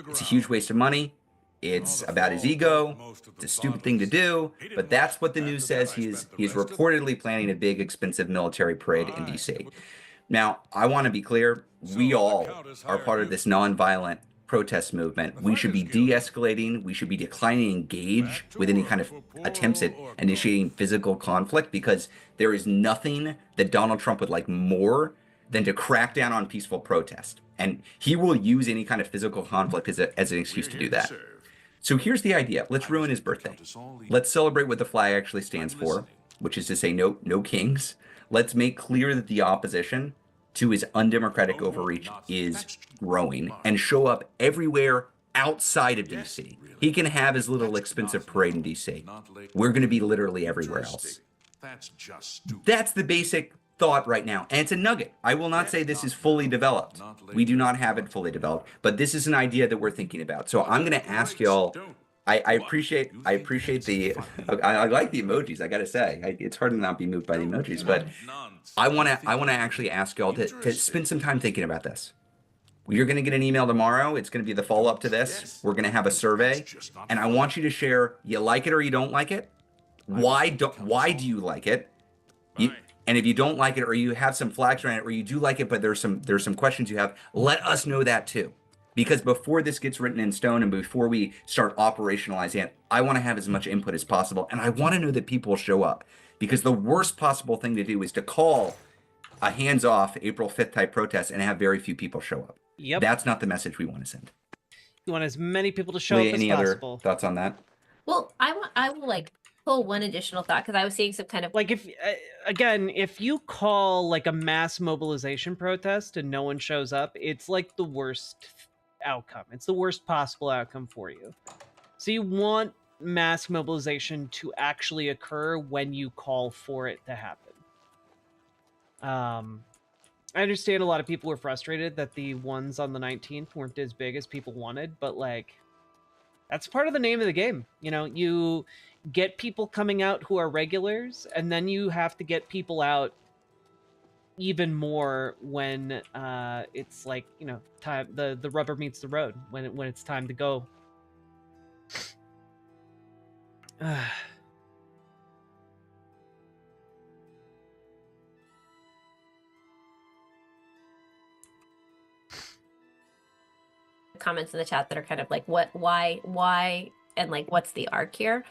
It's a huge waste of money. It's about his ego. It's a stupid thing to do, but that's what the news says. He's reportedly planning a big, expensive military parade in D.C. Now, I want to be clear. We all are part of this nonviolent protest movement. We should be de-escalating. We should be declining to engage with any kind of attempts at initiating physical conflict, because there is nothing that Donald Trump would like more than to crack down on peaceful protest. And he will use any kind of physical conflict as an excuse to do that. So here's the idea. Let's ruin his birthday. Let's celebrate what the flag actually stands for, which is to say no kings. Let's make clear that the opposition to his undemocratic overreach is growing and show up everywhere outside of DC. He can have his little expensive parade in DC. We're going to be literally everywhere else. That's the basic thought right now. And it's a nugget. I will not say this is fully developed. We do not have it fully developed, but this is an idea that we're thinking about. So I'm going to ask y'all, I appreciate the, I like the emojis, I got to say. It's hard to not be moved by the emojis, but I want to actually ask y'all to spend some time thinking about this. You're going to get an email tomorrow. It's going to be the follow-up to this. We're going to have a survey, and I want you to share, you like it or you don't like it. Why do you like it? And if you don't like it, or you have some flags around it, or you do like it, but there's some questions you have, let us know that too. Because before this gets written in stone and before we start operationalizing it, I want to have as much input as possible. And I want to know that people show up. Because the worst possible thing to do is to call a hands-off April 5th type protest and have very few people show up. Yep. That's not the message we want to send. You want as many people to show up as any possible. Other thoughts on that? Well, I will like pull one additional thought because I was seeing some kind of like if you call like a mass mobilization protest and no one shows up, it's like the worst outcome. It's the worst possible outcome for you. So you want mass mobilization to actually occur when you call for it to happen. I understand a lot of people were frustrated that the ones on the 19th weren't as big as people wanted, but like that's part of the name of the game. You know, you get people coming out who are regulars, and then you have to get people out even more when it's like, you know, time the rubber meets the road, when it's time to go. comments in the chat that are kind of like why and like what's the arc here.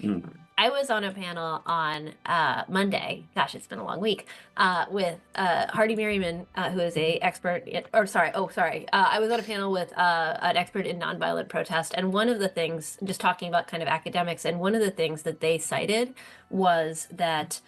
I was on a panel on Monday, gosh, it's been a long week, with Hardy Merriman, who is a expert I was on a panel with an expert in nonviolent protest, and one of the things, just talking about kind of academics, and one of the things that they cited was that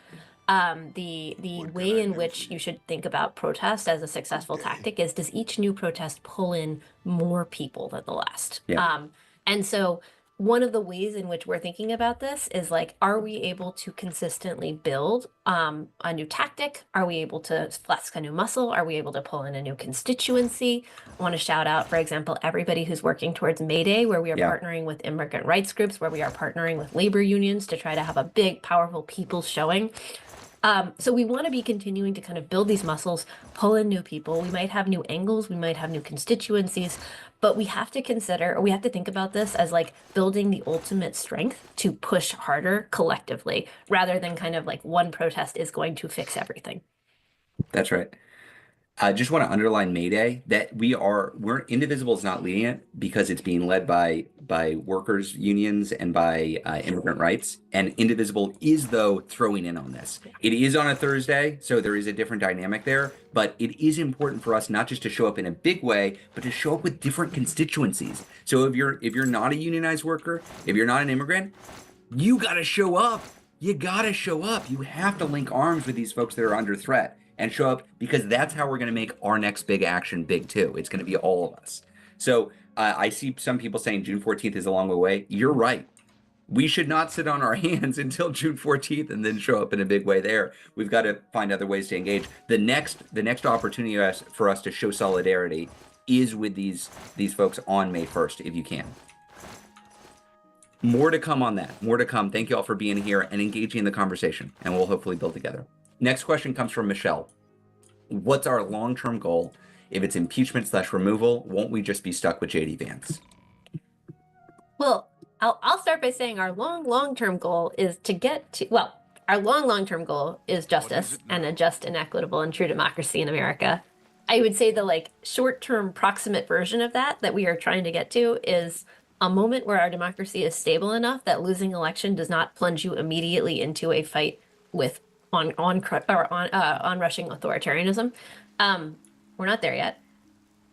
the way in which you should think about protest as a successful tactic is, does each new protest pull in more people than the last? Yeah. And so one of the ways in which we're thinking about this is like, are we able to consistently build a new tactic? Are we able to flex a new muscle? Are we able to pull in a new constituency? I want to shout out, for example, everybody who's working towards May Day, where we are partnering with immigrant rights groups, where we are partnering with labor unions to try to have a big, powerful people's showing. So we want to be continuing to kind of build these muscles, pull in new people. We might have new angles, we might have new constituencies, but we have to consider, or we have to think about this as like building the ultimate strength to push harder collectively, rather than kind of like one protest is going to fix everything. That's right. I just want to underline May Day, that we're Indivisible is not leading it because it's being led by workers unions and by immigrant rights, and Indivisible is though throwing in on this. It is on a Thursday, so there is a different dynamic there, but it is important for us not just to show up in a big way, but to show up with different constituencies. So if you're not a unionized worker, if you're not an immigrant, you got to show up. You got to show up. You have to link arms with these folks that are under threat and show up, because that's how we're going to make our next big action big too. It's going to be all of us. So I see some people saying June 14th is a long way away. You're right. We should not sit on our hands until June 14th and then show up in a big way there. We've got to find other ways to engage. The next opportunity for us to show solidarity is with these folks on May 1st, if you can. More to come on that. More to come. Thank you all for being here and engaging in the conversation, and we'll hopefully build together. Next question comes from Michelle. What's our long-term goal? If it's impeachment/removal, won't we just be stuck with JD Vance? Well, I'll start by saying our long-term goal is to get to, well, our long-term goal is justice and a just and equitable and true democracy in America. I would say the like short-term proximate version of that we are trying to get to is a moment where our democracy is stable enough that losing election does not plunge you immediately into a fight with onrushing authoritarianism. We're not there yet.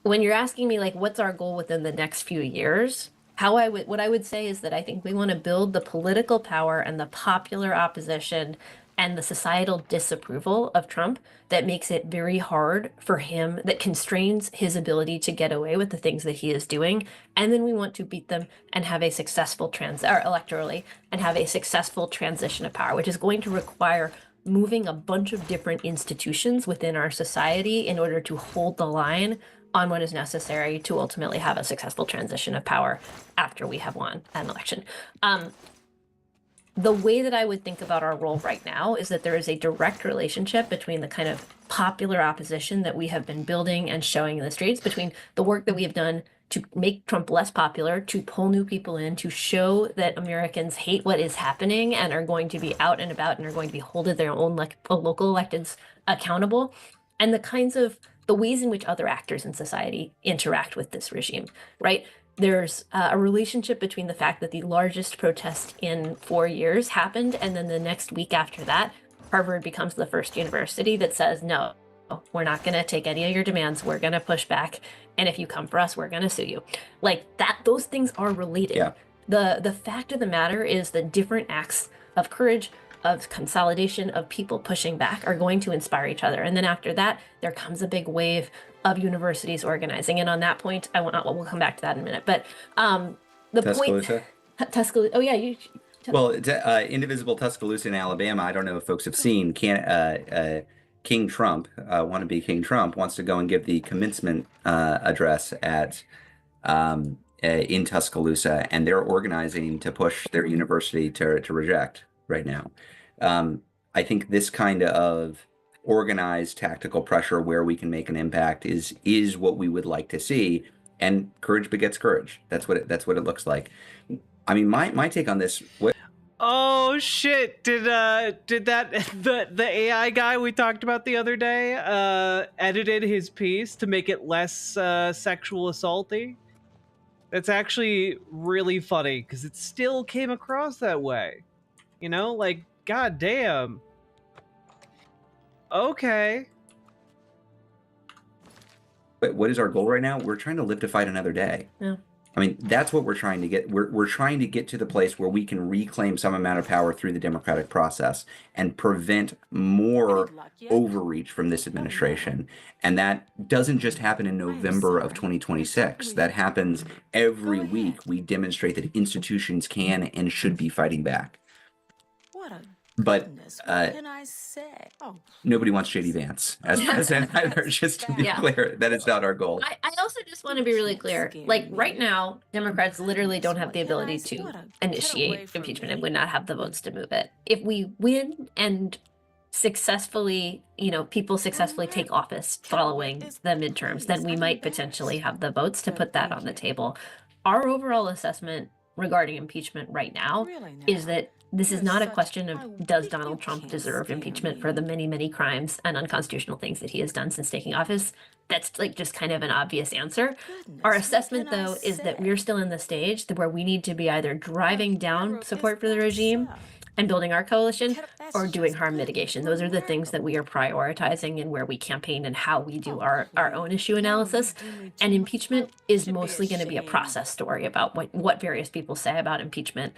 When you're asking me like, what's our goal within the next few years? what I would say is that I think we want to build the political power and the popular opposition and the societal disapproval of Trump that makes it very hard for him, that constrains his ability to get away with the things that he is doing. And then we want to beat them and have a successful electorally and have a successful transition of power, which is going to require moving a bunch of different institutions within our society in order to hold the line on what is necessary to ultimately have a successful transition of power after we have won an election. The way that I would think about our role right now is that there is a direct relationship between the kind of popular opposition that we have been building and showing in the streets, between the work that we have done to make Trump less popular, to pull new people in, to show that Americans hate what is happening and are going to be out and about and are going to be holding their own local electeds accountable, and the ways in which other actors in society interact with this regime, right? There's a relationship between the fact that the largest protest in 4 years happened, and then the next week after that, Harvard becomes the first university that says, no, we're not going to take any of your demands. We're going to push back. And if you come for us, we're going to sue you. Like that, those things are related. Yeah. The fact of the matter is that different acts of courage, of consolidation, of people pushing back are going to inspire each other. And then after that, there comes a big wave of universities organizing. And on that point, we'll come back to that in a minute. But the Tuscaloosa? Tuscaloosa. Oh yeah, Well, it's, Indivisible Tuscaloosa in Alabama. I don't know if folks have seen. King Trump, wannabe King Trump, wants to go and give the commencement address at in Tuscaloosa, and they're organizing to push their university to reject right now. I think this kind of organized tactical pressure where we can make an impact is what we would like to see, and courage begets courage. That's what it looks like. I mean, my take on this. Oh shit! Did the AI guy we talked about the other day edited his piece to make it less sexual assaulty? That's actually really funny because it still came across that way. You know, like, god damn. Okay. But what is our goal right now? We're trying to live to fight another day. Yeah. I mean, that's what we're trying to get. We're trying to get to the place where we can reclaim some amount of power through the democratic process and prevent more overreach from this administration. And that doesn't just happen in November of 2026. That happens every week. We demonstrate that institutions can and should be fighting back. But what can I say? nobody wants JD Vance as president either, just to be clear. That is not our goal. I also just want to be really clear. Like right now, Democrats literally don't have the ability to initiate impeachment and would not have the votes to move it. If we win and successfully, people successfully take office following the midterms, then we might potentially have the votes to put that on the table. Our overall assessment regarding impeachment right now is that this is not a question of does Donald Trump deserve impeachment for the many, many crimes and unconstitutional things that he has done since taking office. That's like just kind of an obvious answer. Our assessment, though, is that we're still in the stage where we need to be either driving down support for the regime and building our coalition or doing harm mitigation. Those are the things that we are prioritizing and where we campaign and how we do our own issue analysis. And impeachment is mostly going to be a process story about what various people say about impeachment,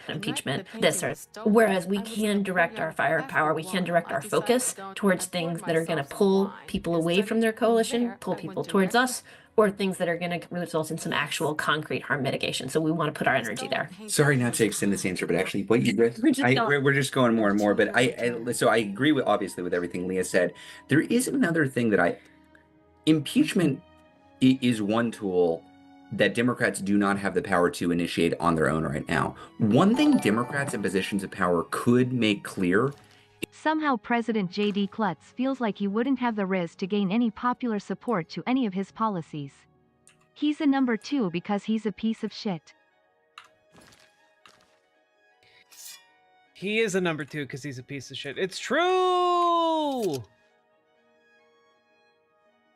this or whereas we can direct our firepower, we can direct our focus towards things that are going to pull people away from their coalition, pull people towards us, or things that are going to result in some actual concrete harm mitigation. So we want to put our energy there. Sorry not to extend this answer, but actually what you read, we're just going more and more. But so I agree with everything Leah said. There is another thing that impeachment is one tool that Democrats do not have the power to initiate on their own right now. One thing Democrats in positions of power could make clear. Somehow President J.D. Klutz feels like he wouldn't have the riz to gain any popular support to any of his policies. He's a number 2 because he's a piece of shit. He is a number 2 because he's a piece of shit. It's true!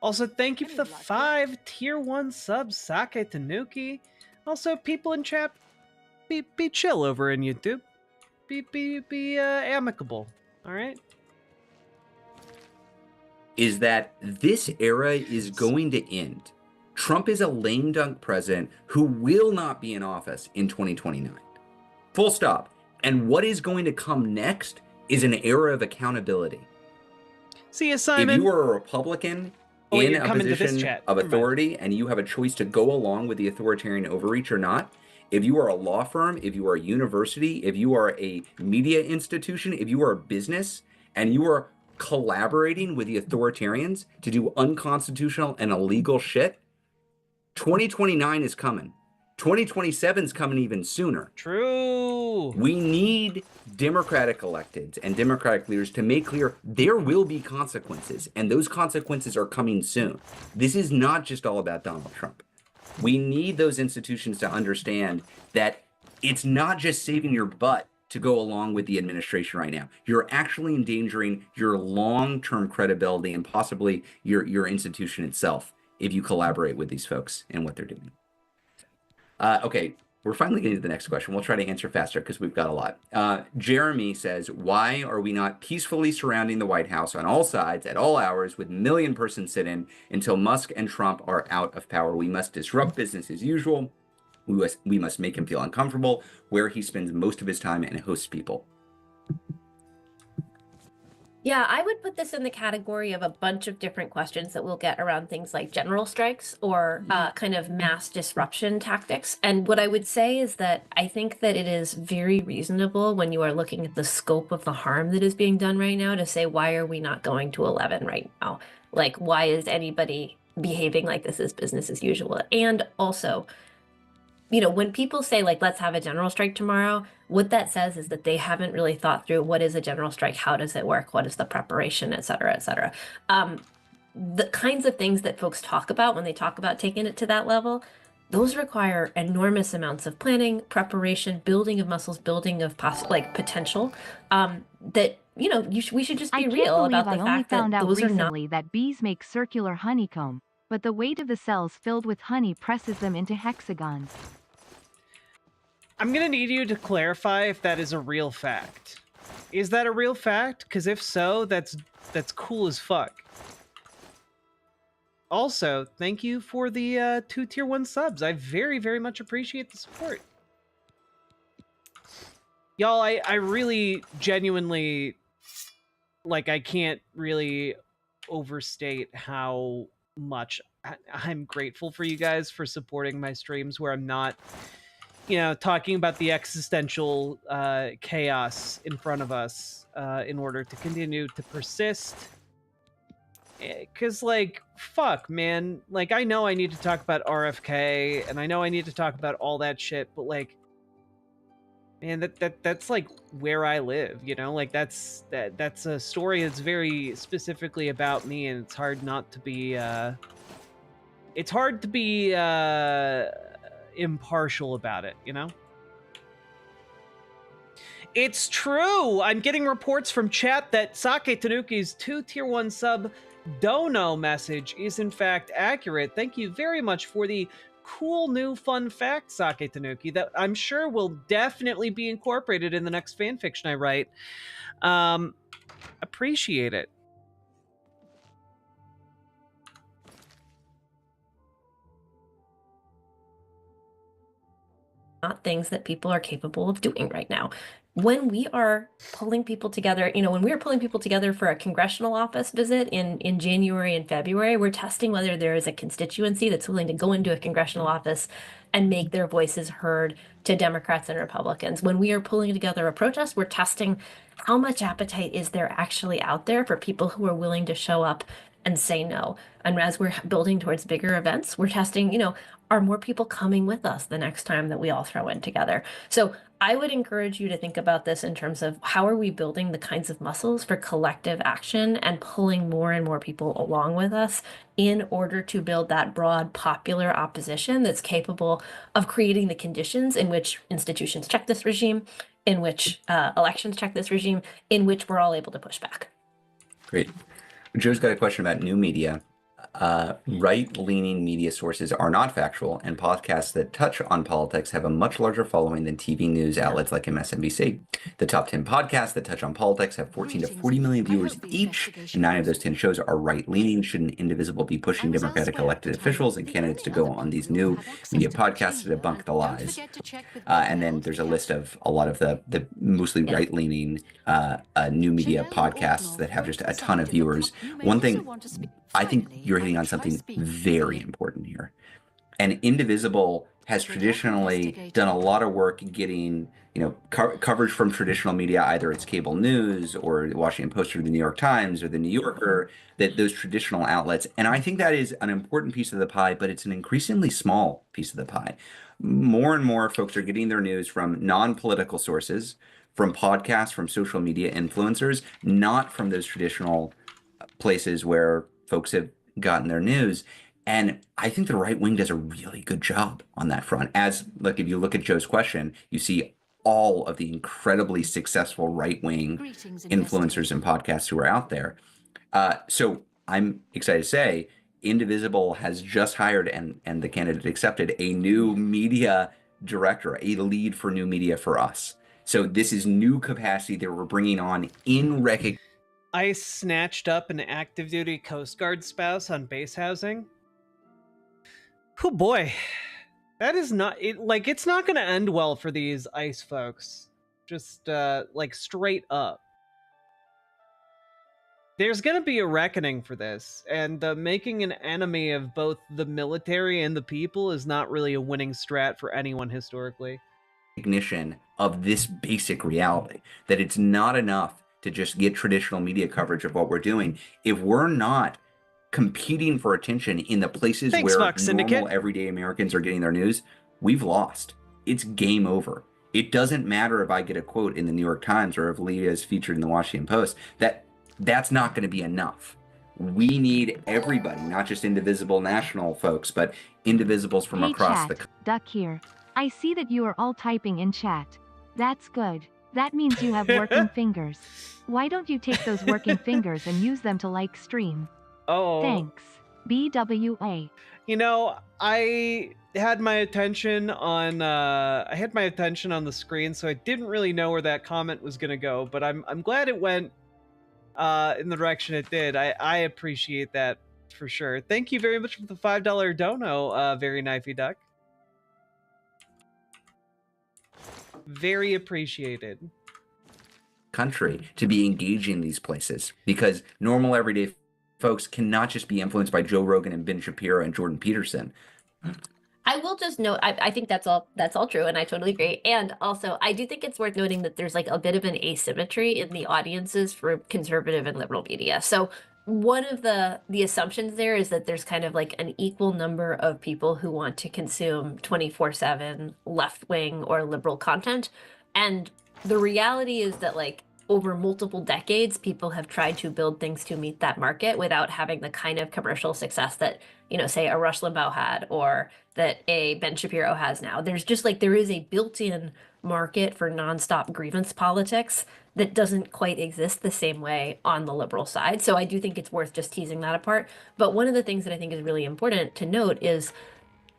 Also, thank you for the 5 tier 1 subs, Sake Tanuki. Also, people in chat, be chill over in YouTube. Be amicable. All right. Is that this era is going to end Trump is a lame dunk president who will not be in office in 2029. Full stop. And what is going to come next is an era of accountability. See you, Simon. If you are a Republican in a position of authority and you have a choice to go along with the authoritarian overreach or not, if you are a law firm, if you are a university, if you are a media institution, if you are a business, and you are collaborating with the authoritarians to do unconstitutional and illegal shit, 2029 is coming. 2027 is coming even sooner. True. We need Democratic electeds and Democratic leaders to make clear there will be consequences, and those consequences are coming soon. This is not just all about Donald Trump. We need those institutions to understand that it's not just saving your butt to go along with the administration right now. You're actually endangering your long-term credibility and possibly your institution itself if you collaborate with these folks and what they're doing. Okay, we're finally getting to the next question. We'll try to answer faster because we've got a lot. Jeremy says, why are we not peacefully surrounding the White House on all sides at all hours with million-person sit-in until Musk and Trump are out of power? We must disrupt business as usual. We must make him feel uncomfortable where he spends most of his time and hosts people. Yeah, I would put this in the category of a bunch of different questions that we'll get around things like general strikes or kind of mass disruption tactics. And what I would say is that I think that it is very reasonable when you are looking at the scope of the harm that is being done right now to say, why are we not going to 11 right now? Like, why is anybody behaving like this is business as usual? And also, you know, when people say, like, let's have a general strike tomorrow, what that says is that they haven't really thought through what is a general strike, how does it work, what is the preparation, et cetera, et cetera. The kinds of things that folks talk about when they talk about taking it to that level, those require enormous amounts of planning, preparation, building of muscles, building of potential. That, you know, we should just be real about the fact that those are not. I only found out recently that bees make circular honeycomb, but the weight of the cells filled with honey presses them into hexagons. I'm gonna need you to clarify if that is a real fact. Is that a real fact? Because if so, that's cool as fuck. Also, thank you for the 2 tier 1 subs. I very, very much appreciate the support. Y'all, I really genuinely, like, I can't really overstate how much I'm grateful for you guys for supporting my streams where I'm not, you know, talking about the existential chaos in front of us in order to continue to persist. Because, like, fuck, man. Like, I know I need to talk about RFK, and I know I need to talk about all that shit, but, like, man, that's like where I live, you know? Like, that's a story that's very specifically about me, and it's hard not to be it's hard to be impartial about it, you know? It's true! I'm getting reports from chat that Sake Tanuki's 2 tier 1 sub dono message is in fact accurate. Thank you very much for the cool new fun fact, Sake Tanuki, that I'm sure will definitely be incorporated in the next fanfiction I write. Appreciate it. Not things that people are capable of doing right now. When we are pulling people together, you know, when we were pulling people together for a congressional office visit in January and February, we're testing whether there is a constituency that's willing to go into a congressional office and make their voices heard to Democrats and Republicans. When we are pulling together a protest, we're testing how much appetite is there actually out there for people who are willing to show up and say no. And as we're building towards bigger events, we're testing, you know, are more people coming with us the next time that we all throw in together? So I would encourage you to think about this in terms of how are we building the kinds of muscles for collective action and pulling more and more people along with us in order to build that broad popular opposition that's capable of creating the conditions in which institutions check this regime, in which elections check this regime, in which we're all able to push back. Great. Joe's got a question about new media. right-leaning media sources are not factual, and podcasts that touch on politics have a much larger following than TV news outlets like MSNBC. The top 10 podcasts that touch on politics have 14 to 40 million viewers each, and 9 of those 10 shows are right-leaning. Shouldn't Indivisible be pushing Democratic elected officials and candidates to go on these new media podcasts to debunk the lies? And then there's a list of a lot of the mostly right-leaning new media podcasts that have just a ton of viewers. One thing, I think you're hitting on something very important here. And Indivisible has traditionally done a lot of work getting, coverage from traditional media, either it's cable news or the Washington Post or the New York Times or the New Yorker, those traditional outlets. And I think that is an important piece of the pie, but it's an increasingly small piece of the pie. More and more folks are getting their news from non-political sources, from podcasts, from social media influencers, not from those traditional places where folks have gotten their news. And I think the right wing does a really good job on that front. As, like, if you look at Joe's question, you see all of the incredibly successful right wing influencers and podcasts who are out there. So I'm excited to say Indivisible has just hired, and the candidate accepted, a new media director, a lead for new media for us. So this is new capacity that we're bringing on in recognition. I snatched up an active duty Coast Guard spouse on base housing. Oh boy, that is not it. Like, it's not going to end well for these ICE folks. Just like straight up. There's going to be a reckoning for this, and making an enemy of both the military and the people is not really a winning strat for anyone historically. Recognition of this basic reality, that it's not enough to just get traditional media coverage of what we're doing. If we're not competing for attention in the places where normal everyday Americans are getting their news, we've lost. It's game over. It doesn't matter if I get a quote in the New York Times or if Leah is featured in the Washington Post. That's not going to be enough. We need everybody, not just Indivisible national folks, but Indivisibles from across the country. Duck here. I see that you are all typing in chat. That's good. That means you have working fingers. Why don't you take those working fingers and use them to like stream? Oh. Thanks. BWA. I had my attention on the screen, so I didn't really know where that comment was gonna go, but I'm glad it went in the direction it did. I appreciate that for sure. Thank you very much for the $5 dono, very knifey duck. Very appreciated. Country to be engaging in these places, because normal everyday folks cannot just be influenced by Joe Rogan and Ben Shapiro and Jordan Peterson. I will just note, I think that's all true, and I totally agree. And also, I do think it's worth noting that there's like a bit of an asymmetry in the audiences for conservative and liberal media. So one of the assumptions there is that there's kind of like an equal number of people who want to consume 24/7 left-wing or liberal content. And the reality is that, like, over multiple decades, people have tried to build things to meet that market without having the kind of commercial success that, say a Rush Limbaugh had or that a Ben Shapiro has now. There's just like, there is a built-in market for nonstop grievance politics that doesn't quite exist the same way on the liberal side. So I do think it's worth just teasing that apart. But one of the things that I think is really important to note is,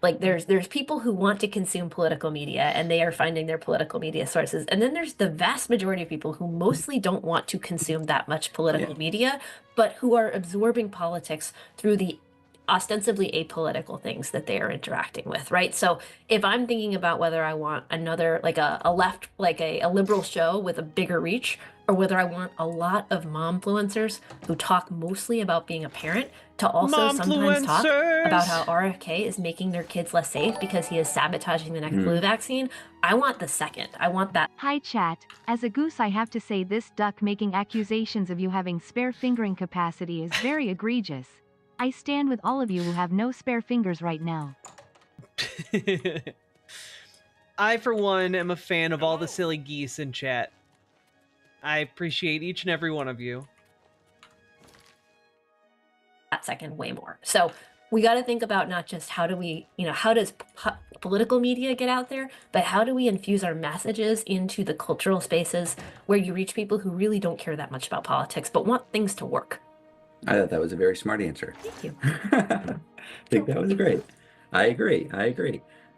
like, there's people who want to consume political media and they are finding their political media sources. And then there's the vast majority of people who mostly don't want to consume that much political media, but who are absorbing politics through the ostensibly apolitical things that they are interacting with, right? So if I'm thinking about whether I want another, like a left, like a liberal show with a bigger reach, or whether I want a lot of momfluencers who talk mostly about being a parent to also sometimes talk about how RFK is making their kids less safe because he is sabotaging the next flu vaccine, I want the second. I want that. Hi chat. As a goose, I have to say this duck making accusations of you having spare fingering capacity is very egregious. I stand with all of you who have no spare fingers right now. I, for one, am a fan of all the silly geese in chat. I appreciate each and every one of you. That second way more. So we got to think about not just how do we, how does political media get out there, but how do we infuse our messages into the cultural spaces where you reach people who really don't care that much about politics, but want things to work. I thought that was a very smart answer. Thank you. I think that was great. I agree.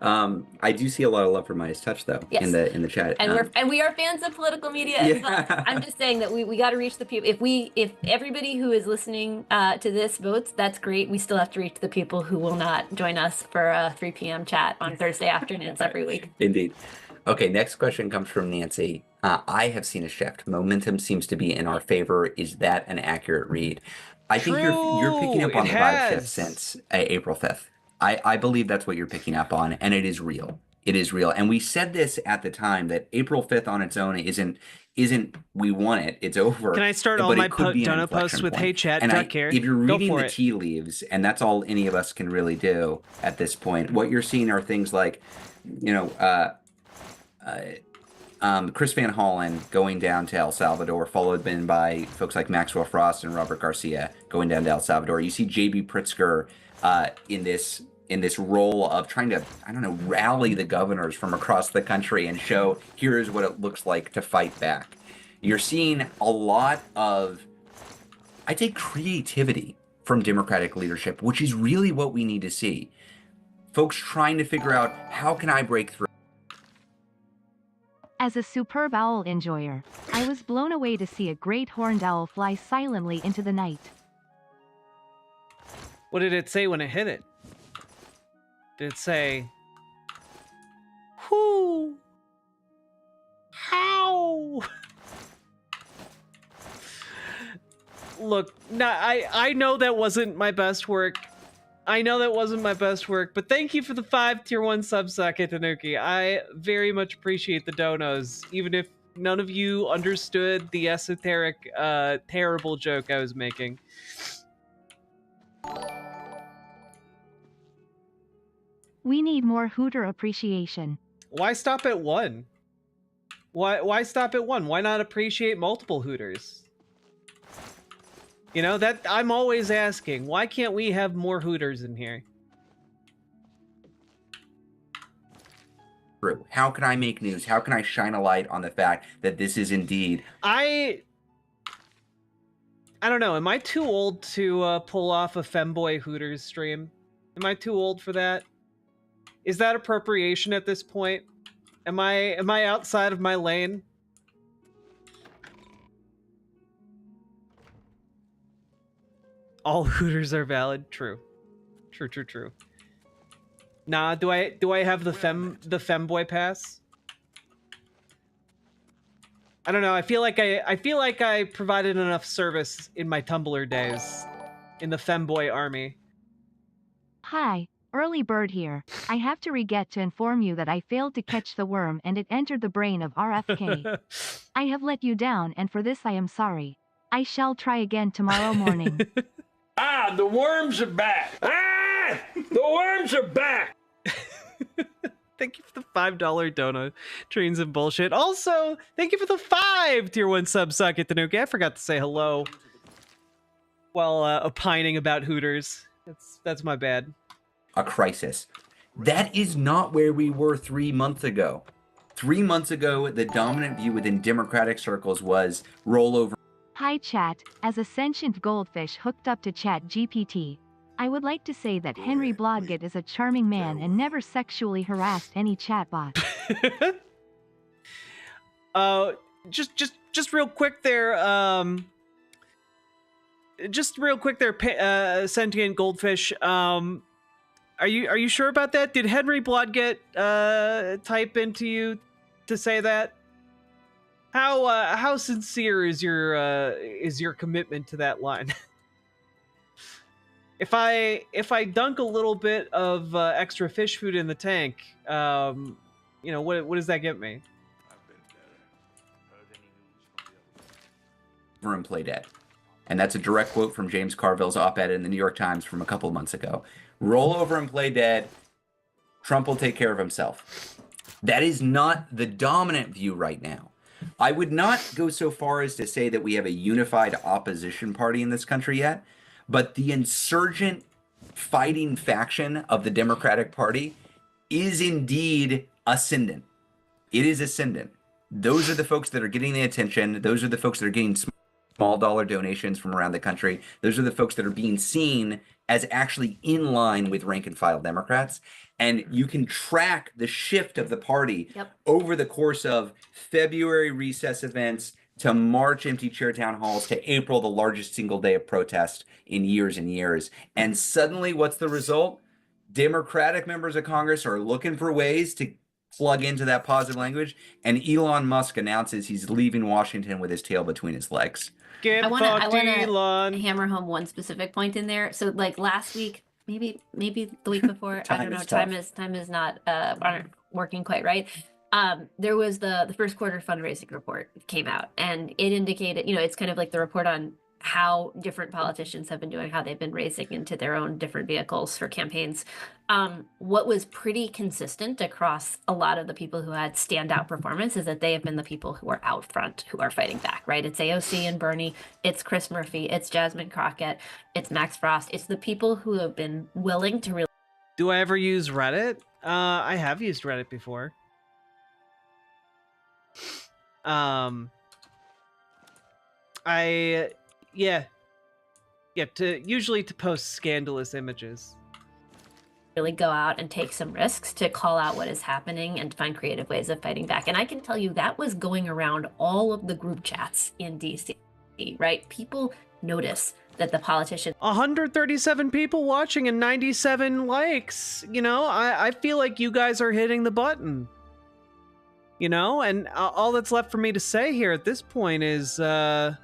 I do see a lot of love for Midas Touch though in the chat. And we are fans of political media as well. I'm just saying that we got to reach the people. If everybody who is listening to this votes, that's great. We still have to reach the people who will not join us for a 3 p.m. chat on Thursday afternoons every week. Indeed. Okay, next question comes from Nancy. I have seen a shift. Momentum seems to be in our favor. Is that an accurate read? I think you're picking up on the vibe shift since April 5th. I believe that's what you're picking up on, and it is real. It is real. And we said this at the time that April 5th on its own isn't we want it. It's over. Can I start all my donut posts with "Hey chat, Duck here"? If you're reading the tea leaves, and that's all any of us can really do at this point, what you're seeing are things like, Chris Van Hollen going down to El Salvador, followed by folks like Maxwell Frost and Robert Garcia going down to El Salvador. You see J.B. Pritzker in this role of trying to, rally the governors from across the country and show here's what it looks like to fight back. You're seeing a lot of, I'd say, creativity from Democratic leadership, which is really what we need to see. Folks trying to figure out, how can I break through? As a superb owl enjoyer, I was blown away to see a great horned owl fly silently into the night. What did it say when it hit it? Did it say, whoo, how? Look, I know that wasn't my best work. But thank you for the 5 tier 1 subsocket, Tanuki. I very much appreciate the donos, even if none of you understood the esoteric, terrible joke I was making. We need more Hooter appreciation. Why stop at 1? Why stop at 1? Why not appreciate multiple Hooters? That I'm always asking, why can't we have more Hooters in here? How can I make news? How can I shine a light on the fact that this is indeed... I don't know. Am I too old to pull off a Femboy Hooters stream? Am I too old for that? Is that appropriation at this point? Am I outside of my lane? All Hooters are valid. True. Nah, do I have the femboy pass? I don't know. I feel like I provided enough service in my Tumblr days in the femboy army. Hi, early bird here. I have to re-get to inform you that I failed to catch the worm and it entered the brain of RFK. I have let you down, and for this I am sorry. I shall try again tomorrow morning. The worms are back. The worms are back. Thank you for the $5 dono. Trains and bullshit. Also, thank you for the 5 tier 1 subsocket, Tanuki. I forgot to say hello while opining about Hooters. That's my bad. A crisis. That is not where we were 3 months ago. 3 months ago, the dominant view within Democratic circles was rollover. Hi chat, as a sentient goldfish hooked up to Chat GPT, I would like to say that Henry Blodgett is a charming man and never sexually harassed any chatbot. Just real quick there, sentient goldfish, are you sure about that? Did Henry Blodgett type into you to say that? How sincere is your commitment to that line? If I dunk a little bit of extra fish food in the tank, what does that get me? And play dead. And that's a direct quote from James Carville's op-ed in the New York Times from a couple of months ago. Roll over and play dead. Trump will take care of himself. That is not the dominant view right now. I would not go so far as to say that we have a unified opposition party in this country yet, but the insurgent fighting faction of the Democratic Party is indeed ascendant. It is ascendant. Those are the folks that are getting the attention. Those are the folks that are getting small dollar donations from around the country. Those are the folks that are being seen as actually in line with rank and file Democrats. And you can track the shift of the party over the course of February recess events to March empty chair town halls to April, the largest single day of protest in years and years. And suddenly, what's the result? Democratic members of Congress are looking for ways to plug into that positive language, and Elon Musk announces he's leaving Washington with his tail between his legs. I want to hammer home one specific point in there. So like last week, maybe the week before, I don't know. Time is not aren't working quite right. There was the first quarter fundraising report came out, and it indicated, it's kind of like the report on how different politicians have been doing, how they've been raising into their own different vehicles for campaigns. What was pretty consistent across a lot of the people who had standout performance is that they have been the people who are out front, who are fighting back, right? It's AOC and Bernie, it's Chris Murphy, it's Jasmine Crockett, it's Max Frost. It's the people who have been willing to really. Do I ever use Reddit? I have used Reddit before. Usually to post scandalous images. Really go out and take some risks to call out what is happening and find creative ways of fighting back. And I can tell you that was going around all of the group chats in DC, right? People notice that the politicians. 137 people watching and 97 likes. I feel like you guys are hitting the button. And all that's left for me to say here at this point is, just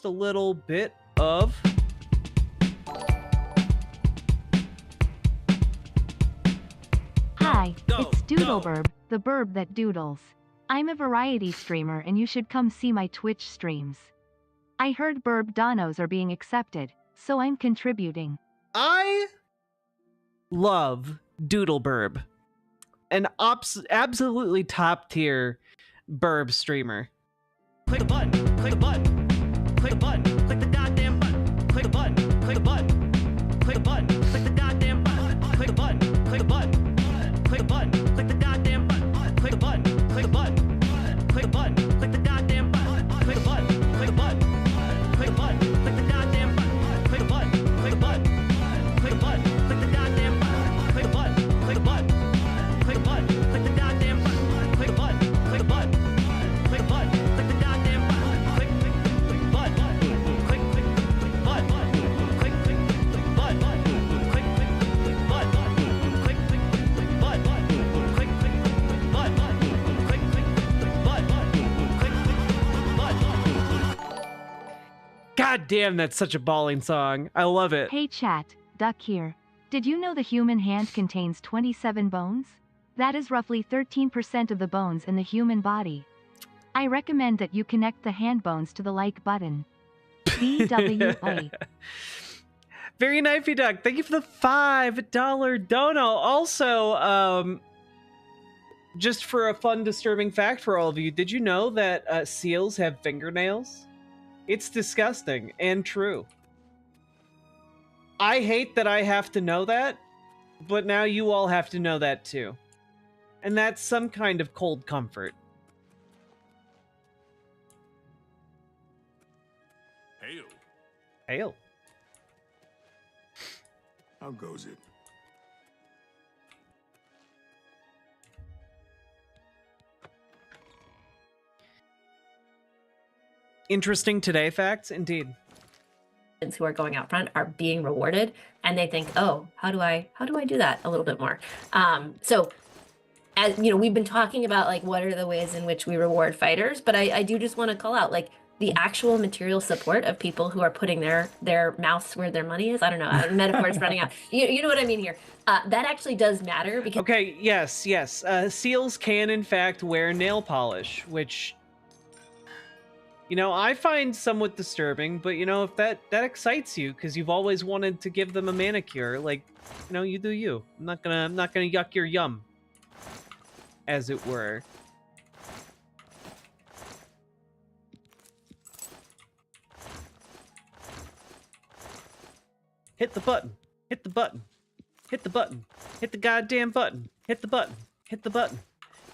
a little bit of. Hi, it's Doodleburb, the burb that doodles. I'm a variety streamer and you should come see my Twitch streams. I heard burb donos are being accepted, so I'm contributing. I love Doodleburb, an absolutely top tier burb streamer. Click the button, click the button, click the button, click the goddamn button, click the button, click the button, click the button, click the goddamn button, click the button, click the button, click the button, click the goddamn button, click the button, click the button, click the button, click the goddamn button, click the button, click the button, click the button, click the goddamn button, click the button, click the button, click the button, click the goddamn button, click the button, click the button, click the button, click the goddamn button, click the button, click the button, click the button, click the goddamn button, click button, click button, click button, click God damn, that's such a balling song. I love it. Hey chat, Duck here. Did you know the human hand contains 27 bones? That is roughly 13% of the bones in the human body. I recommend that you connect the hand bones to the like button. BWA. Very knifey Duck. Thank you for the $5 dono. Also, just for a fun, disturbing fact for all of you, did you know that seals have fingernails? It's disgusting and true. I hate that I have to know that, but now you all have to know that too. And that's some kind of cold comfort. Hail. Hail. How goes it? Interesting today facts, indeed. Who are going out front are being rewarded, and they think, oh, how do I do that a little bit more? So as you know, we've been talking about like what are the ways in which we reward fighters, but I do just want to call out like the actual material support of people who are putting their mouths where their money is. I don't know, metaphors running out. You know what I mean here. That actually does matter because okay, yes. Seals can in fact wear nail polish, which I find somewhat disturbing, but if that excites you because you've always wanted to give them a manicure, like, you do you. I'm not gonna yuck your yum, as it were. Hit the button. Hit the button. Hit the button. Hit the goddamn button. Hit the button. Hit the button.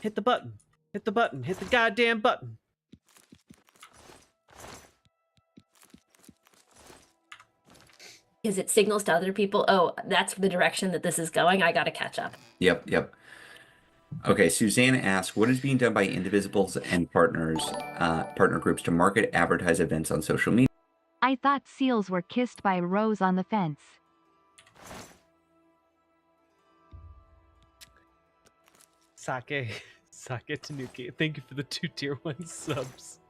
Hit the button. Hit the button. Hit the goddamn button. Because it signals to other people, oh, that's the direction that this is going. I got to catch up. Yep. Okay, Susanna asks, what is being done by Indivisibles and partners, partner groups to market, advertise events on social media? I thought seals were kissed by a rose on the fence. Sake Tanuki, thank you for the 2 tier 1 subs.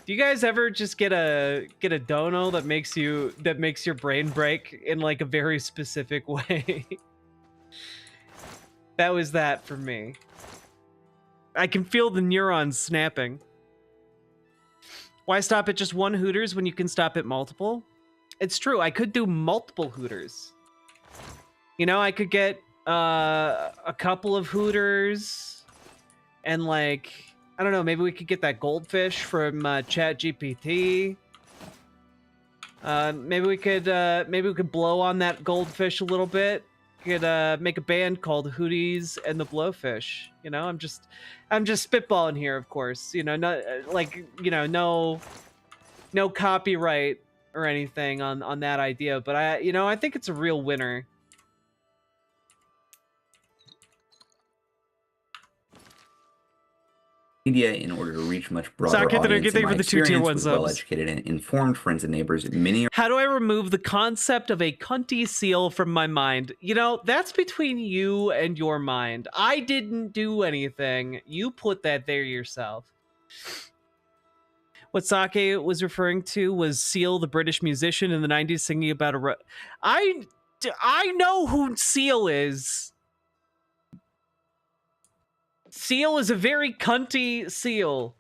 Do you guys ever just get a dono that makes your brain break in like a very specific way? That was that for me. I can feel the neurons snapping. Why stop at just one Hooters when you can stop at multiple? It's true, I could do multiple Hooters. You know, I could get a couple of Hooters and like, I don't know, maybe we could get that goldfish from ChatGPT. Maybe we could blow on that goldfish a little bit. Could make a band called Hooties and the Blowfish. You know, I'm just spitballing here, of course. You know, not like, you know, no copyright or anything on that idea, but I think it's a real winner. Media in order to reach much broader audience. In my experience with well-educated and informed friends and neighbors, many are... How do I remove the concept of a cunty seal from my mind? You know, that's between you and your mind. I didn't do anything. You put that there yourself. What Sake was referring to was Seal, the British musician in the 90s, singing about a... I know who Seal is. Seal is a very cunty seal.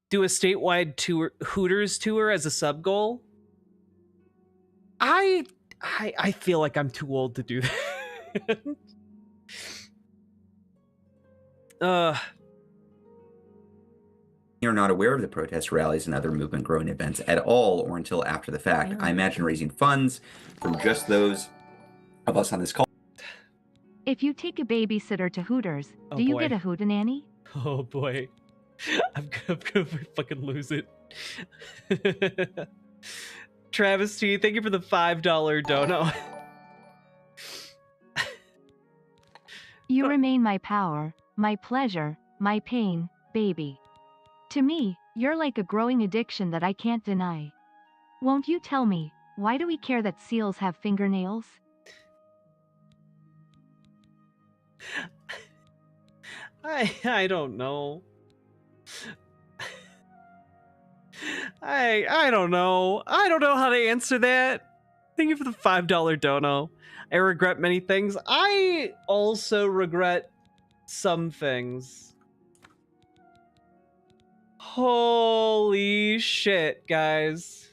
Do a statewide tour, Hooters tour as a sub goal. I feel like I'm too old to do that. You're not aware of the protest rallies and other movement growing events at all or until after the fact. I imagine raising funds from just those of us on this call. If you take a babysitter to Hooters, do you get a hootenanny? Oh boy. I'm gonna fucking lose it. Travis T, thank you for the $5 dono. You remain my power, my pleasure, my pain, baby. To me, you're like a growing addiction that I can't deny. Won't you tell me, why do we care that seals have fingernails? I don't know. I don't know. I don't know how to answer that. Thank you for the $5 dono. I regret many things. I also regret some things. Holy shit, guys.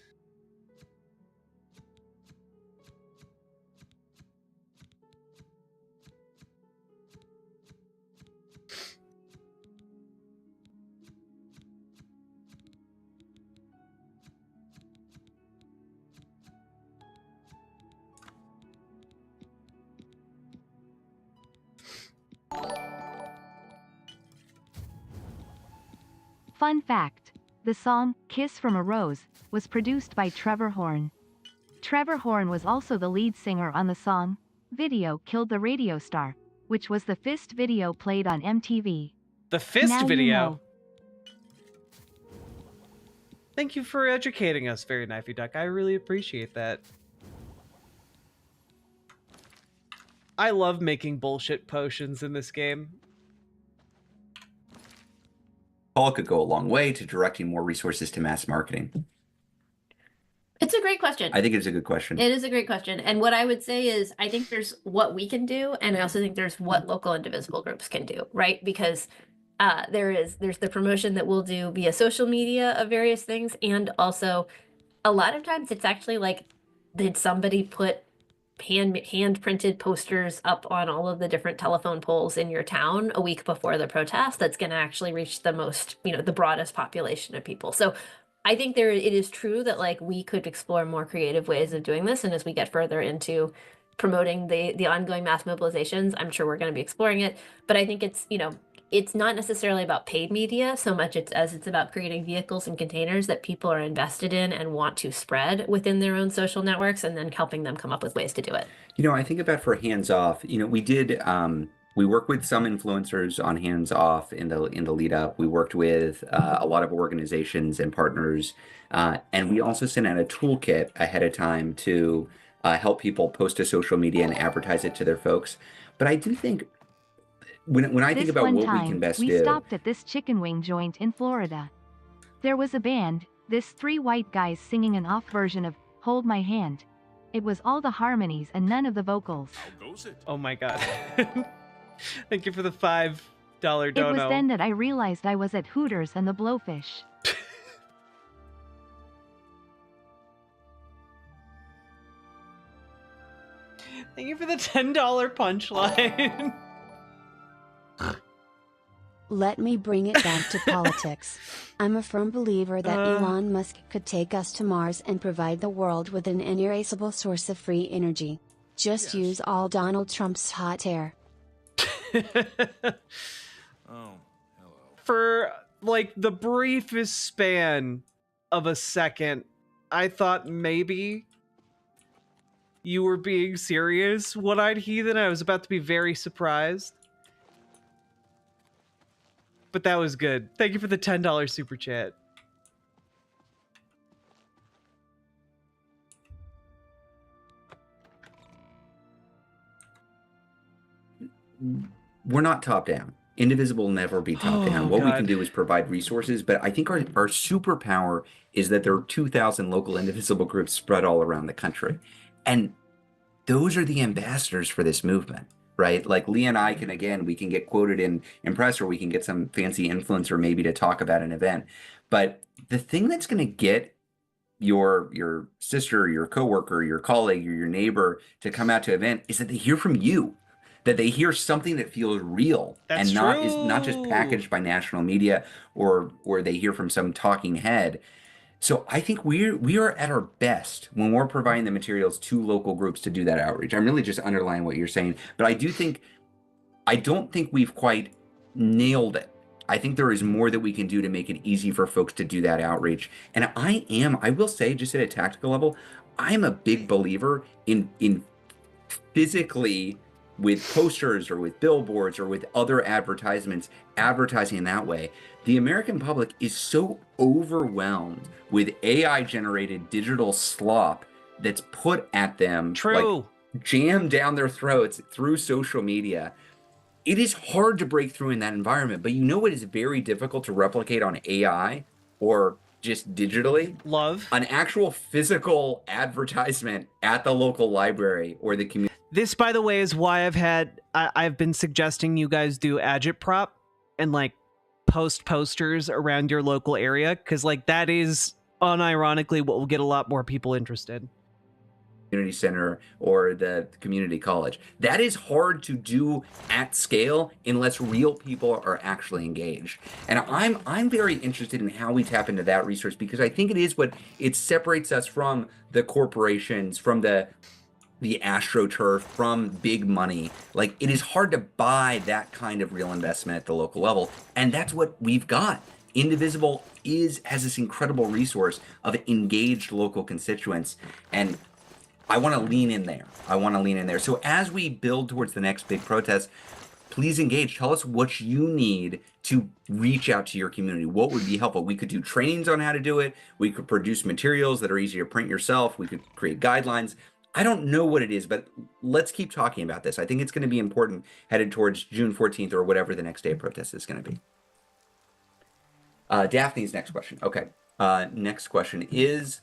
Fun fact, the song Kiss from a Rose was produced by Trevor Horn. Trevor Horn was also the lead singer on the song Video Killed the Radio Star, which was the Fist video played on MTV. The Fist Now video? you know. Thank you for educating us, Very Knifey Duck. I really appreciate that. I love making bullshit potions in this game. Call could go a long way to directing more resources to mass marketing. It's a great question. I think it's a good question. It is a great question. And what I would say is, I think there's what we can do, and I also think there's what local indivisible groups can do, right? Because there's the promotion that we'll do via social media of various things, and also a lot of times it's actually like, did somebody put hand printed posters up on all of the different telephone poles in your town a week before the protest that's going to actually reach the most, the broadest population of people. So I think it is true that like we could explore more creative ways of doing this, and as we get further into promoting the ongoing mass mobilizations. I'm sure we're going to be exploring it, but I think it's, you know, it's not necessarily about paid media so much as it's about creating vehicles and containers that people are invested in and want to spread within their own social networks, and then helping them come up with ways to do it. You know, I think about for hands off, you know, we work with some influencers on hands off in the lead up. We worked with a lot of organizations and partners, and we also sent out a toolkit ahead of time to help people post to social media and advertise it to their folks. But I do think when I think about what we can best do. We stopped at this chicken wing joint in Florida. There was a band, this 3 white guys singing an off version of Hold My Hand. It was all the harmonies and none of the vocals. How goes it? Oh my god. Thank you for the $5 dono. It was then that I realized I was at Hooters and the Blowfish. Thank you for the $10 punchline. Let me bring it back to politics. I'm a firm believer that Elon Musk could take us to Mars and provide the world with an inerasable source of free energy. Just use all Donald Trump's hot air. Oh, hello. For like the briefest span of a second, I thought maybe you were being serious, One-Eyed Heathen. I was about to be very surprised. But that was good. Thank you for the $10 super chat. We're not top down. Indivisible will never be top down. What we can God. do is provide resources, but I think our superpower is that there are 2,000 local Indivisible groups spread all around the country. And those are the ambassadors for this movement, right? Like Lee and I can, again, we can get quoted in press, or we can get some fancy influencer maybe to talk about an event. But the thing that's going to get your sister, your coworker, your colleague, or your neighbor to come out to an event is that they hear from you. That they hear something that feels real. That's and is not just true. packaged by national media, or they hear from some talking head. So I think we are at our best when we're providing the materials to local groups to do that outreach. I'm really just underlining what you're saying, but I don't think we've quite nailed it. I think there is more that we can do to make it easy for folks to do that outreach. And I will say, just at a tactical level, I'm a big believer in physically, with posters or with billboards or with other advertisements, advertising in that way. The American public is so overwhelmed with AI-generated digital slop that's put at them, like jammed down their throats through social media. It is hard to break through in that environment, but you know what is very difficult to replicate on AI or just digitally? Love. An actual physical advertisement at the local library or the community. This, by the way, is why I've been suggesting you guys do agitprop and like post posters around your local area, because like that is unironically what will get a lot more people interested. Community center or the community college. That is hard to do at scale unless real people are actually engaged. And I'm very interested in how we tap into that resource, because I think it separates us from the corporations, from the AstroTurf, from big money. Like, it is hard to buy that kind of real investment at the local level, and that's what we've got. Indivisible has this incredible resource of engaged local constituents, and I want to lean in there. So as we build towards the next big protest, please engage. Tell us what you need to reach out to your community. What would be helpful? We could do trainings on how to do it. We could produce materials that are easy to print yourself. We could create guidelines. I don't know what it is, but let's keep talking about this. I think it's going to be important headed towards June 14th or whatever the next day of protest is going to be. Daphne's next question. Okay. Next question is,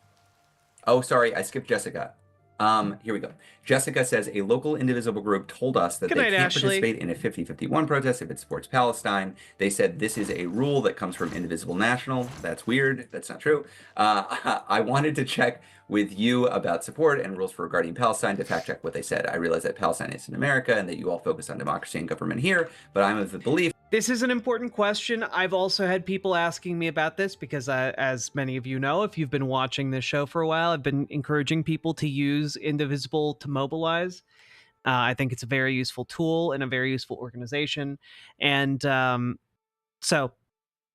oh, sorry, I skipped Jessica. Here we go. Jessica says, a local Indivisible group told us that they can't participate in a 50-51 protest if it supports Palestine. They said this is a rule that comes from Indivisible National. That's weird. That's not true. I wanted to check with you about support and rules for regarding Palestine to fact check what they said. I realize that Palestine is in America and that you all focus on democracy and government here, but I'm of the belief. This is an important question. I've also had people asking me about this because, as many of you know, if you've been watching this show for a while, I've been encouraging people to use Indivisible to mobilize. I think it's a very useful tool and a very useful organization. And so,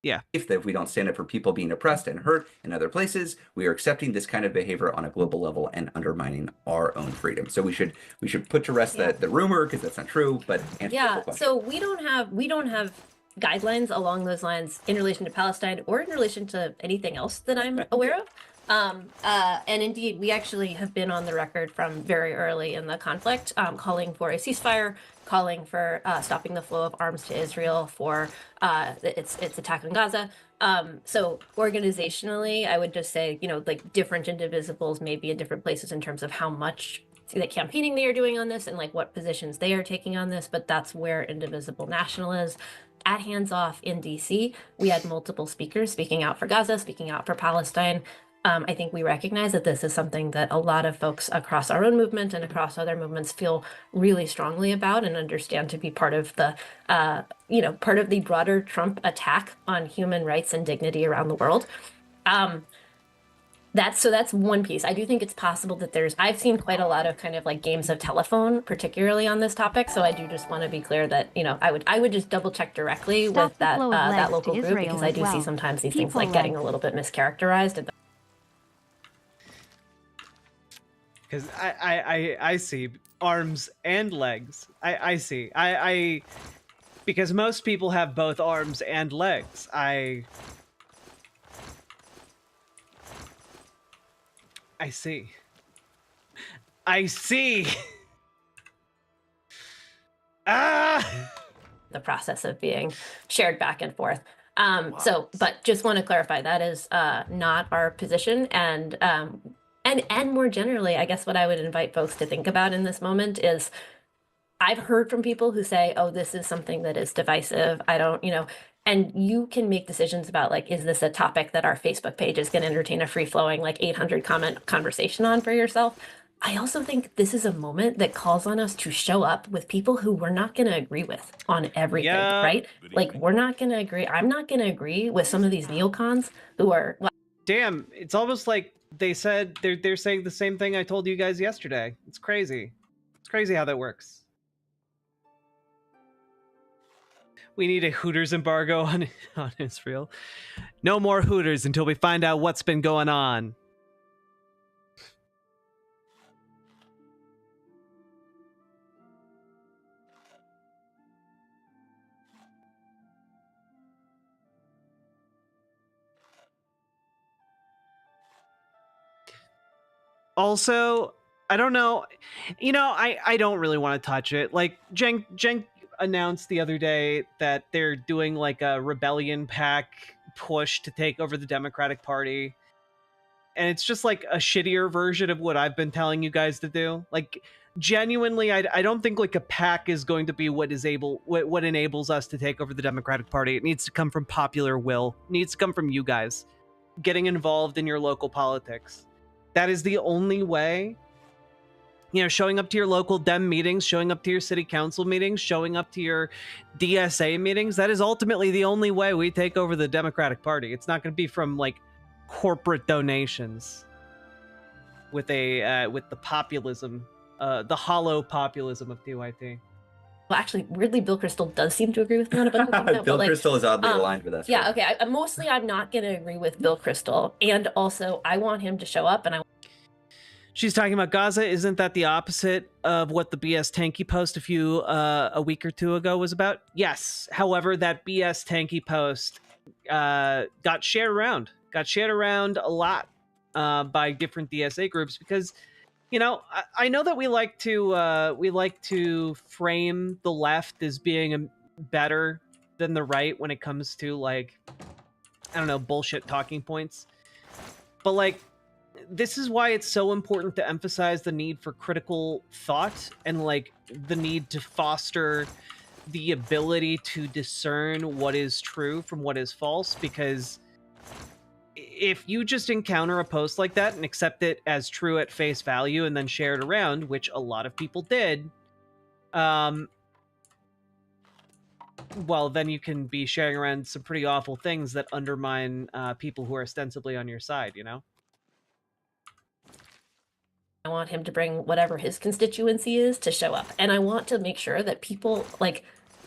yeah. If we don't stand up for people being oppressed and hurt in other places, we are accepting this kind of behavior on a global level and undermining our own freedom. So we should put to rest the rumor, because that's not true. But so we don't have guidelines along those lines in relation to Palestine or in relation to anything else that I'm aware of. And indeed, we actually have been on the record from very early in the conflict, calling for a ceasefire, calling for stopping the flow of arms to Israel for its attack on Gaza. So organizationally, I would just say, like different Indivisibles may be in different places in terms of how much the campaigning they are doing on this and like what positions they are taking on this, but that's where Indivisible National is. At Hands Off in DC, we had multiple speakers speaking out for Gaza, speaking out for Palestine. I think we recognize that this is something that a lot of folks across our own movement and across other movements feel really strongly about and understand to be part of the, part of the broader Trump attack on human rights and dignity around the world. That's one piece. I do think it's possible that I've seen quite a lot of kind of like games of telephone, particularly on this topic. So I do just want to be clear that, I would just double check directly with that local group, because I do see sometimes these things like getting a little bit mischaracterized. Because I see arms and legs. I see. Because most people have both arms and legs. I see. I see. The process of being shared back and forth. But just want to clarify, that is not our position. And more generally, I guess what I would invite folks to think about in this moment is, I've heard from people who say, oh, this is something that is divisive. I don't, and you can make decisions about like, is this a topic that our Facebook page is going to entertain a free-flowing like 800 comment conversation on for yourself? I also think this is a moment that calls on us to show up with people who we're not going to agree with on everything, right? Like, we're not going to agree. I'm not going to agree with some of these neocons who are... Damn, it's almost like they said they're saying the same thing I told you guys yesterday. It's crazy. It's crazy how that works. We need a Hooters embargo on Israel. No more Hooters until we find out what's been going on. Also, I don't know. I don't really want to touch it. Like, Jen announced the other day that they're doing like a rebellion pack push to take over the Democratic Party. And it's just like a shittier version of what I've been telling you guys to do. Like, genuinely, I don't think like a pack is going to be what enables us to take over the Democratic Party. It needs to come from popular will. It needs to come from you guys getting involved in your local politics. That is the only way. Showing up to your local Dem meetings, showing up to your city council meetings, showing up to your DSA meetings. That is ultimately the only way we take over the Democratic Party. It's not going to be from like corporate donations with the populism, the hollow populism of TYT. Well, actually, weirdly, Bill Crystal does seem to agree with me on a bunch of things. Bill Crystal is oddly aligned with us. Yeah, okay. I'm not going to agree with Bill Crystal. And also, I want him to show up. And she's talking about Gaza. Isn't that the opposite of what the BS Tanky post a week or two ago was about? Yes. However, that BS Tanky post got shared around a lot by different DSA groups because... I know that we like to frame the left as being better than the right when it comes to like, I don't know, bullshit talking points. But like, this is why it's so important to emphasize the need for critical thought and like the need to foster the ability to discern what is true from what is false, because if you just encounter a post like that and accept it as true at face value and then share it around, which a lot of people did, well, then you can be sharing around some pretty awful things that undermine people who are ostensibly on your side, I want him to bring whatever his constituency is to show up. And I want to make sure that people like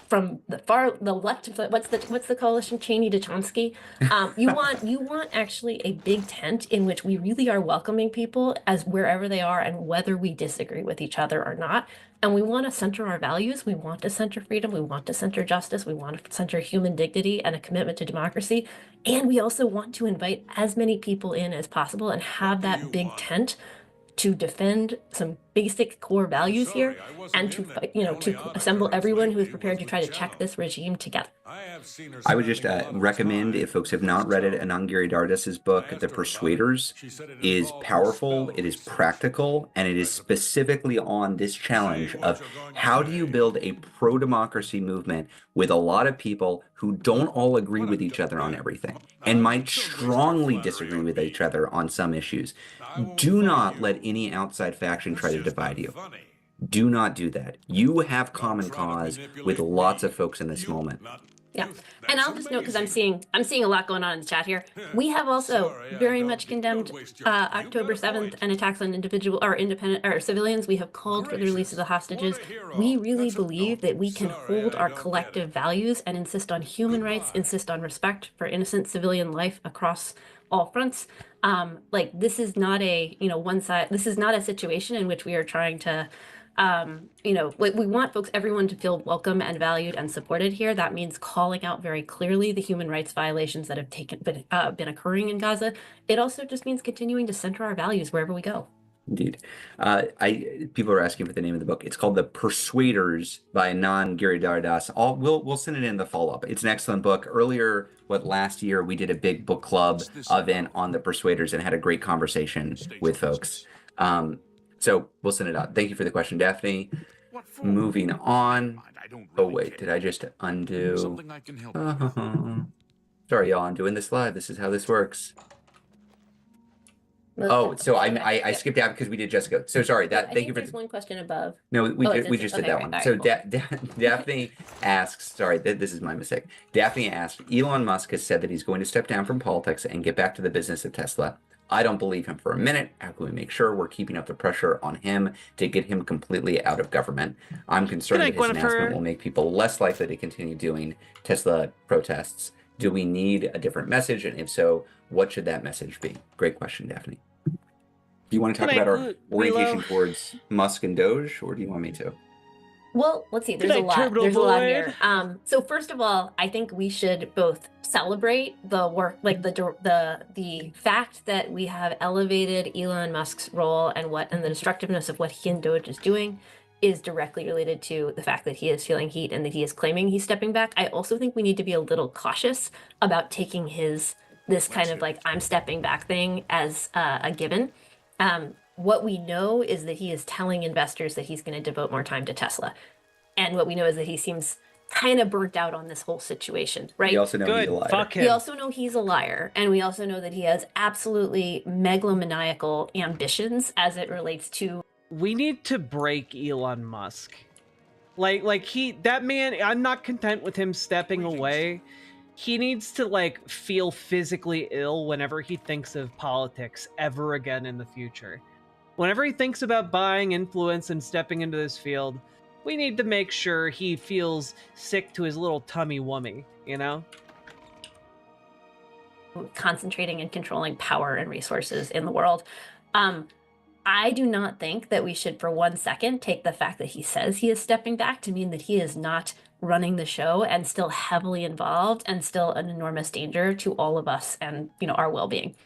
from the left, what's the coalition, Cheney to Chomsky? You want actually a big tent in which we really are welcoming people as wherever they are and whether we disagree with each other or not. And we want to center our values. We want to center freedom. We want to center justice. We want to center human dignity and a commitment to democracy. And we also want to invite as many people in as possible and have that big tent to defend some basic core values here and to to assemble everyone who is prepared to try to check this regime together. I would just recommend, if folks have not read it, Anand Giridharadas' book, The Persuaders, is powerful, it is practical, and it is specifically on this challenge of how do you build a pro-democracy movement with a lot of people who don't all agree with each other on everything and might strongly disagree with each other on some issues. Do not let any outside faction try to divide you. Do not do that. You have common cause with lots of folks in this moment. Yeah, and I'll just note, because I'm seeing a lot going on in the chat here. We have also very much condemned October 7th and attacks on civilians. We have called for the release of the hostages. We really believe that we can hold our collective values and insist on human rights, insist on respect for innocent civilian life across all fronts. This is not a this is not a situation in which we are trying to we want everyone to feel welcome and valued and supported here. That means calling out very clearly the human rights violations that have been occurring in Gaza. It also just means continuing to center our values wherever we go. Indeed. People are asking for the name of the book. It's called The Persuaders by Anand Giridharadas. We'll send it in the follow-up. It's an excellent book. Earlier, last year, we did a big book club event on The Persuaders and had a great conversation with folks. So we'll send it out. Thank you for the question, Daphne. Moving on. Oh, wait, did I just undo? Sorry, y'all, I'm doing this live. This is how this works. Oh, so I skipped out because we did Jessica. So sorry. Thank you for. There's one question above. No, we just did that one. So Daphne asks. Sorry, this is my mistake. Daphne asked. Elon Musk has said that he's going to step down from politics and get back to the business of Tesla. I don't believe him for a minute. How can we make sure we're keeping up the pressure on him to get him completely out of government? I'm concerned that his announcement will make people less likely to continue doing Tesla protests. Do we need a different message? And if so, what should that message be? Great question, Daphne. Do you want to talk about our orientation towards Musk and Doge, or do you want me to? Well, let's see. There's a lot here. So first of all, I think we should both celebrate the work, like the fact that we have elevated Elon Musk's role and the destructiveness of what he and Doge is doing is directly related to the fact that he is feeling heat and that he is claiming he's stepping back. I also think we need to be a little cautious about taking this kind of I'm stepping back thing as a given. What we know is that he is telling investors that he's going to devote more time to Tesla. And what we know is that he seems kind of burnt out on this whole situation, right? We also know he's a liar. Fuck him. We also know he's a liar. And we also know that he has absolutely megalomaniacal ambitions as it relates to. We need to break Elon Musk. That man, I'm not content with him stepping away. He needs to feel physically ill whenever he thinks of politics ever again in the future. Whenever he thinks about buying influence and stepping into this field, we need to make sure he feels sick to his little tummy wummy, you know? Concentrating and controlling power and resources in the world. I do not think that we should for 1 second take the fact that he says he is stepping back to mean that he is not running the show and still heavily involved and still an enormous danger to all of us and our well-being.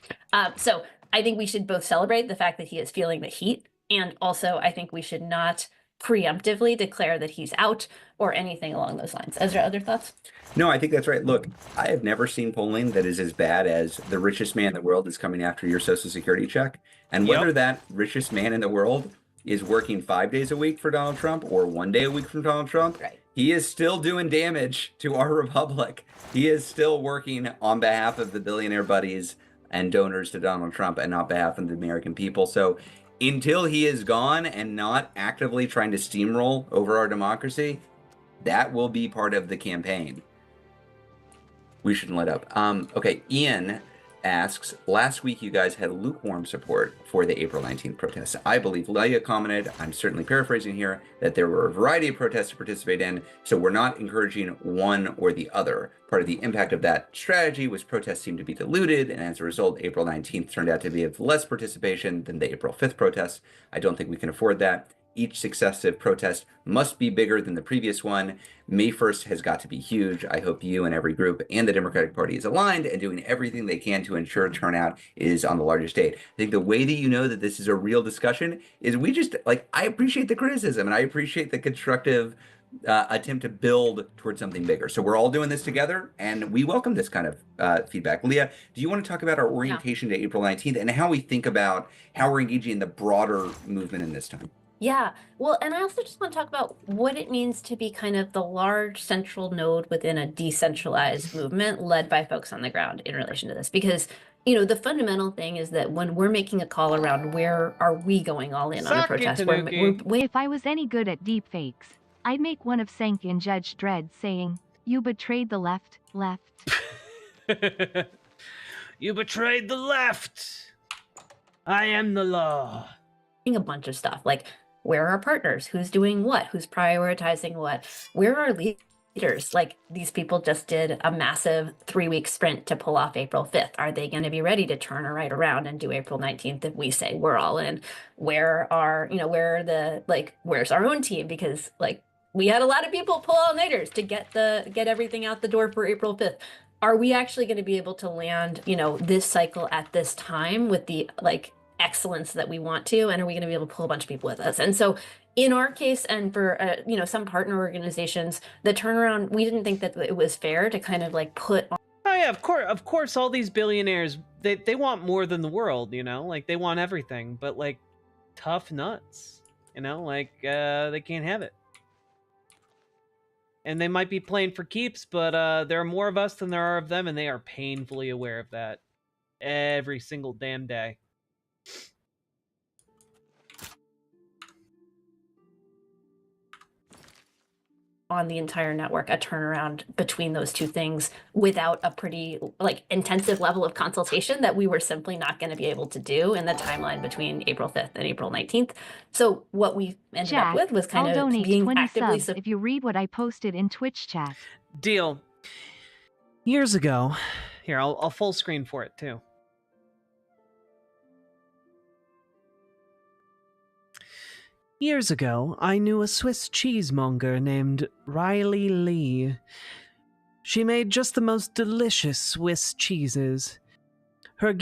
So I think we should both celebrate the fact that he is feeling the heat, and also I think we should not preemptively declare that he's out or anything along those lines. Ezra, other thoughts? No, I think that's right. Look, I have never seen polling that is as bad as the richest man in the world is coming after your Social Security check. And whether that richest man in the world is working 5 days a week for Donald Trump or 1 day a week for Donald Trump, right, he is still doing damage to our republic. He is still working on behalf of the billionaire buddies and donors to Donald Trump and not behalf of the American people. So until he is gone and not actively trying to steamroll over our democracy, that will be part of the campaign. We shouldn't let up. Okay, Ian asks, last week you guys had lukewarm support for the April 19th protests. I believe Leia commented, I'm certainly paraphrasing here, that there were a variety of protests to participate in, so we're not encouraging one or the other. Part of the impact of that strategy was protests seemed to be diluted, and as a result, April 19th turned out to be of less participation than the April 5th protests. I don't think we can afford that. Each successive protest must be bigger than the previous one. May 1st has got to be huge. I hope you and every group and the Democratic Party is aligned and doing everything they can to ensure turnout is on the largest date. I think the way that you know that this is a real discussion is we just, like, I appreciate the criticism and I appreciate the constructive attempt to build towards something bigger. So we're all doing this together and we welcome this kind of feedback. Leah, do you want to talk about our orientation to April 19th and how we think about how we're engaging in the broader movement in this time? Yeah, well, and I also just want to talk about what it means to be kind of the large central node within a decentralized movement led by folks on the ground in relation to this. Because, you know, the fundamental thing is that when we're making a call around where are we going all in on a protest, if I was any good at deepfakes, I'd make one of Senk and Judge Dredd saying, "You betrayed the left." You betrayed the left. I am the law. A bunch of stuff like, where are our partners? Who's doing what? Who's prioritizing what? Where are leaders? Like, these people just did a massive 3-week sprint to pull off April 5th. Are they going to be ready to turn right around and do April 19th if we say we're all in? Where are, you know, where are the, like, where's our own team? Because, like, we had a lot of people pull all-nighters to get everything out the door for April 5th. Are we actually going to be able to land, you know, this cycle at this time with the, like, excellence that we want to, and are we going to be able to pull a bunch of people with us? And so in our case, and for you know, some partner organizations, the turnaround, we didn't think that it was fair to kind of like put on. Oh yeah, of course all these billionaires, they want more than the world, you know, like they want everything, but like tough nuts, you know, like they can't have it. And they might be playing for keeps, but there are more of us than there are of them, and they are painfully aware of that every single damn day. On the entire network, a turnaround between those two things without a pretty like intensive level of consultation that we were simply not going to be able to do in the timeline between April 5th and April 19th. So what we ended up with was kind I'll of donate being 20 actively subs if you read what I posted in Twitch chat. Deal. Years ago, here, I'll full screen for it too. Years ago, I knew a Swiss cheesemonger named Riley Lee. She made just the most delicious Swiss cheeses. Her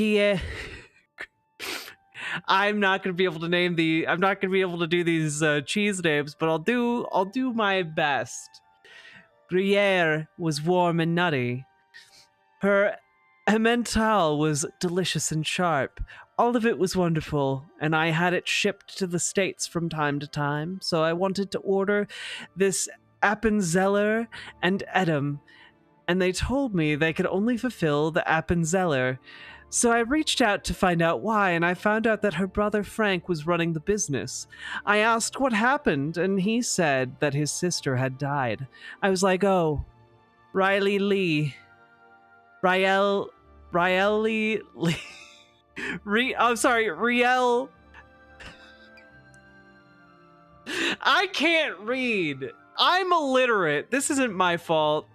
I'm not going to be able to name I'm not going to be able to do these cheese names, but I'll do my best. Gruyere was warm and nutty. Her Emmental was delicious and sharp. All of it was wonderful, and I had it shipped to the States from time to time, so I wanted to order this Appenzeller and Edam, and they told me they could only fulfill the Appenzeller. So I reached out to find out why, and I found out that her brother Frank was running the business. I asked what happened, and he said that his sister had died. I was like, oh, Riley Lee. Riley Lee. I'm sorry, Riel. I can't read. I'm illiterate. This isn't my fault.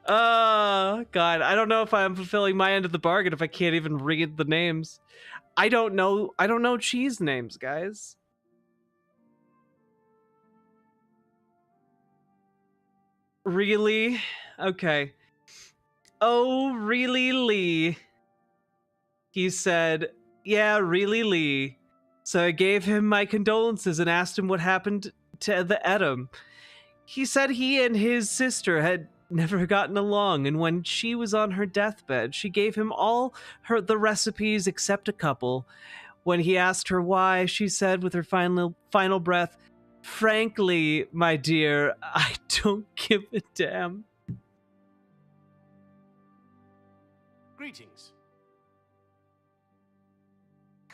God, I don't know if I'm fulfilling my end of the bargain if I can't even read the names. I don't know cheese names, guys. Really? Okay. Oh, really, Lee? He said, yeah, really, Lee. So I gave him my condolences and asked him what happened to the Edam. He said he and his sister had never gotten along, and when she was on her deathbed, she gave him all the recipes except a couple. When he asked her why, she said with her final breath, frankly, my dear, I don't give a damn. Greetings.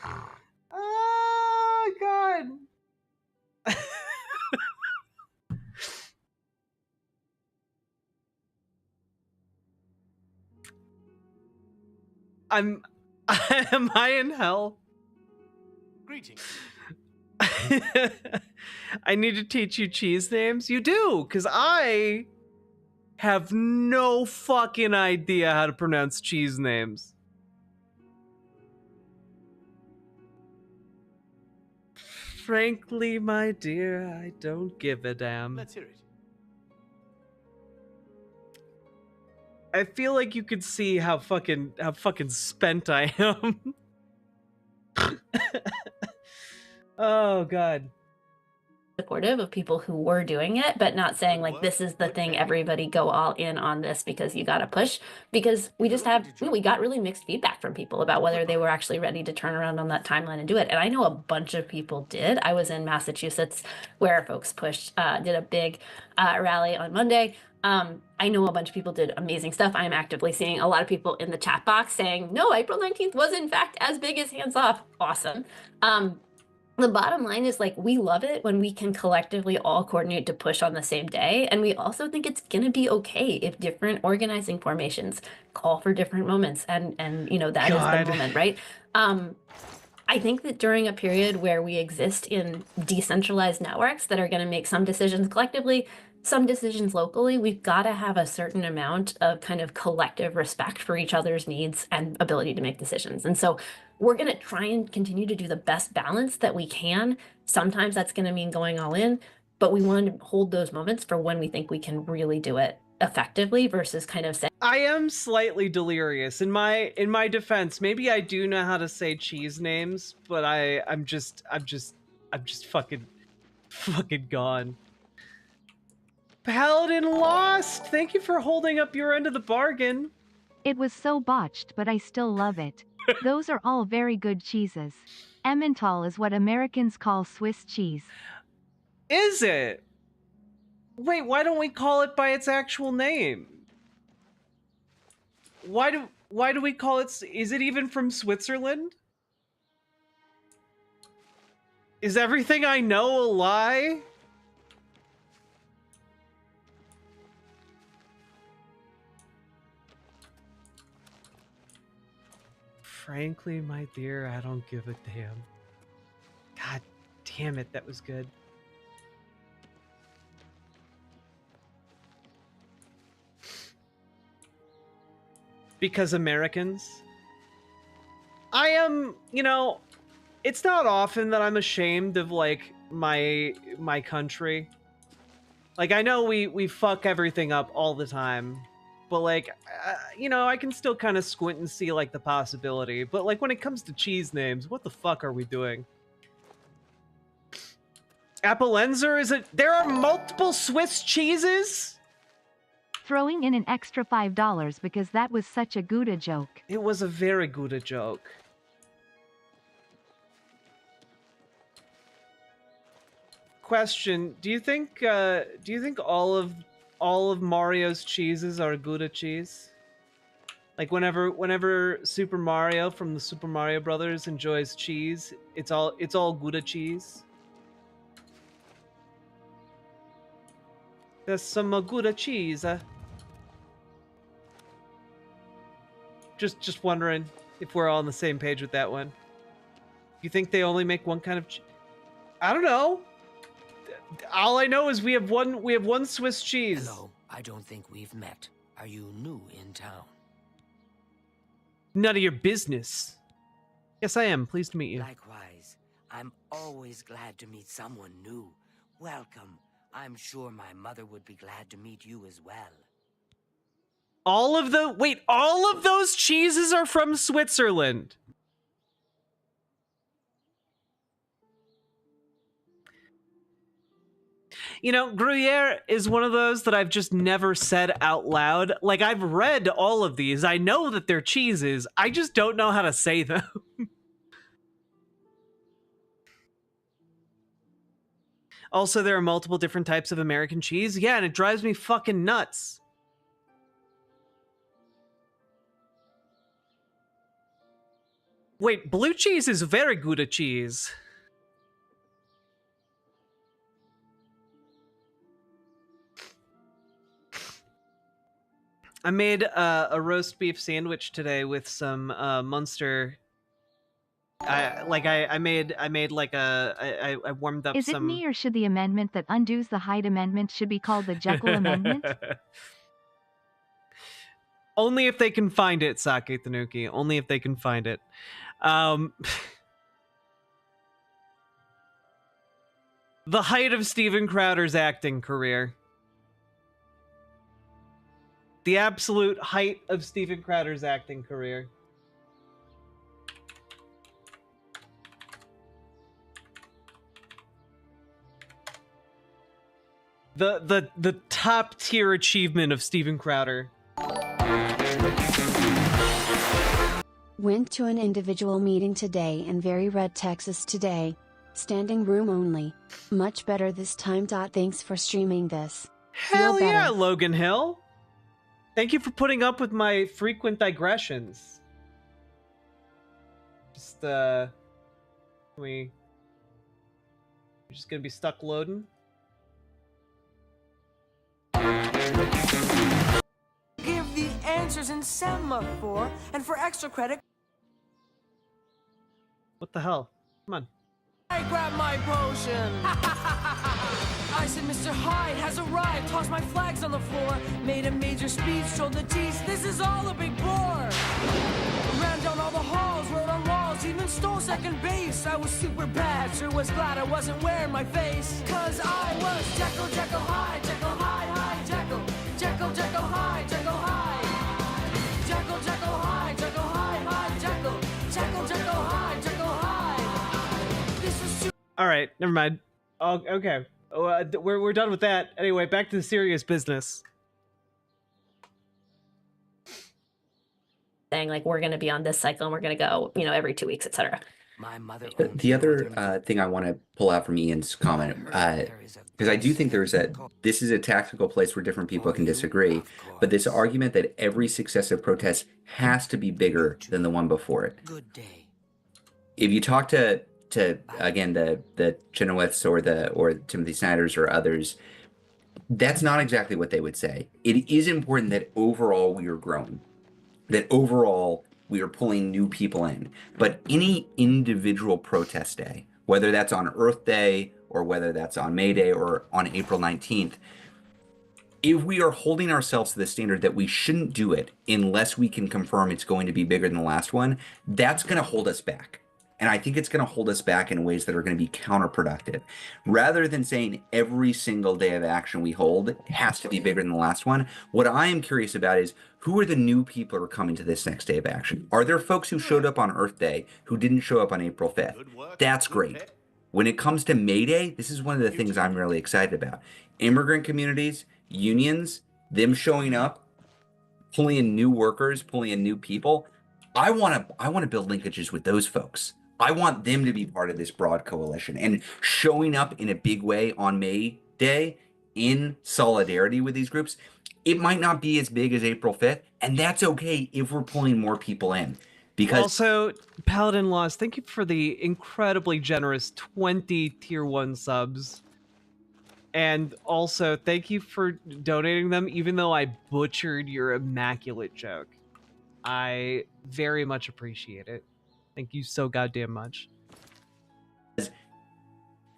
Oh, God. Am I in hell? Greetings. I need to teach you cheese names? You do, because I have no fucking idea how to pronounce cheese names. Frankly, my dear, I don't give a damn. Let's hear it. I feel like you could see how fucking spent I am. Oh god. Supportive of people who were doing it, but not saying like this is the thing, everybody go all in on this because you got to push, because we got really mixed feedback from people about whether they were actually ready to turn around on that timeline and do it. And I know a bunch of people did. I was in Massachusetts where folks pushed, did a big rally on Monday. I know a bunch of people did amazing stuff. I'm actively seeing a lot of people in the chat box saying, no, April 19th was in fact as big as Hands Off. Awesome. The bottom line is, like, we love it when we can collectively all coordinate to push on the same day. And we also think it's going to be okay if different organizing formations call for different moments. And you know, that is the moment, right? I think that during a period where we exist in decentralized networks that are going to make some decisions collectively, some decisions locally, we've got to have a certain amount of kind of collective respect for each other's needs and ability to make decisions. And so we're going to try and continue to do the best balance that we can. Sometimes that's going to mean going all in, but we want to hold those moments for when we think we can really do it effectively versus kind of saying. I am slightly delirious. In my defense, maybe I do know how to say cheese names, but I'm just fucking gone. Paladin lost. Thank you for holding up your end of the bargain. It was so botched, but I still love it. Those are all very good cheeses. Emmental is what Americans call Swiss cheese. Is it? Wait, why don't we call it by its actual name? Why do we call it? Is it even from Switzerland? Is everything I know a lie? Frankly, my dear, I don't give a damn. God damn it, that was good. Because Americans? I am, you know, it's not often that I'm ashamed of, like, my country. Like, I know we fuck everything up all the time. But, like, you know, I can still kind of squint and see, like, the possibility. But, like, when it comes to cheese names, what the fuck are we doing? Appellenzer is it? There are multiple Swiss cheeses? Throwing in an extra $5 because that was such a Gouda joke. It was a very Gouda joke. Question: do you think all of Mario's cheeses are Gouda cheese? Like whenever Super Mario from the Super Mario Brothers enjoys cheese, it's all Gouda cheese. There's some Gouda cheese. Just wondering if we're all on the same page with that one. You think they only make one kind of I don't know. All I know is we have one Swiss cheese. Hello, I don't think we've met. Are you new in town? None of your business. Yes, I am. Pleased to meet you. Likewise. I'm always glad to meet someone new. Welcome. I'm sure my mother would be glad to meet you as well. All of those cheeses are from Switzerland. You know, Gruyere is one of those that I've just never said out loud. Like, I've read all of these. I know that they're cheeses. I just don't know how to say them. Also, there are multiple different types of American cheese. Yeah, and it drives me fucking nuts. Wait, blue cheese is very Gouda cheese. I made a roast beef sandwich today with some Munster. I warmed up Is some. it me, or should the amendment that undoes the Hyde Amendment should be called the Jekyll Amendment? Only if they can find it, Sake Tanuki. Only if they can find it. The height of Steven Crowder's acting career. The absolute height of Steven Crowder's acting career. The top tier achievement of Steven Crowder. Went to an individual meeting today in Very Red, Texas today. Standing room only. Much better this time. Thanks for streaming this. Hell yeah, Logan Hill. Thank you for putting up with my frequent digressions. Just we're just gonna be stuck loading. Give the answers in semaphore, and for extra credit. What the hell? Come on. I grabbed my potion. I said, Mr. Hyde has arrived. Tossed my flags on the floor. Made a major speech, told the tease. This is all a big bore. Ran down all the halls, wrote on walls, even stole second base. I was super bad, sure was glad I wasn't wearing my face. Cause I was Jekyll, Jekyll Hyde, Jekyll Hyde, Hyde, Jekyll. Jekyll, Jekyll Hyde, Jekyll Hyde. Jekyll, Jekyll Hyde, Jekyll Hyde, Hyde, Jekyll. Jekyll, Jekyll Hyde, Jekyll Hyde. This was too. All right, never mind. Oh, okay. We're done with that. Anyway, back to the serious business. Saying like we're going to be on this cycle and we're going to go, every 2 weeks, etc. My mother. The other thing I want to pull out from Ian's comment, because I do think this is a tactical place where different people can disagree, but this argument that every successive protest has to be bigger than the one before it. Good day. If you talk to again the Chenoweths or Timothy Snyders or others, that's not exactly what they would say. It is important that overall we are growing, that overall we are pulling new people in. But any individual protest day, whether that's on Earth Day or whether that's on May Day or on April 19th, if we are holding ourselves to the standard that we shouldn't do it unless we can confirm it's going to be bigger than the last one, that's going to hold us back. And I think it's going to hold us back in ways that are going to be counterproductive. Rather than saying every single day of action we hold has to be bigger than the last one, what I am curious about is who are the new people who are coming to this next day of action? Are there folks who showed up on Earth Day who didn't show up on April 5th? That's great. When it comes to May Day, this is one of the things I'm really excited about. Immigrant communities, unions, them showing up, pulling in new workers, pulling in new people. I want to build linkages with those folks. I want them to be part of this broad coalition and showing up in a big way on May Day in solidarity with these groups. It might not be as big as April 5th, and that's okay if we're pulling more people in. Because also, Paladin Laws, thank you for the incredibly generous 20 tier 1 subs. And also, thank you for donating them, even though I butchered your immaculate joke. I very much appreciate it. Thank you so goddamn much.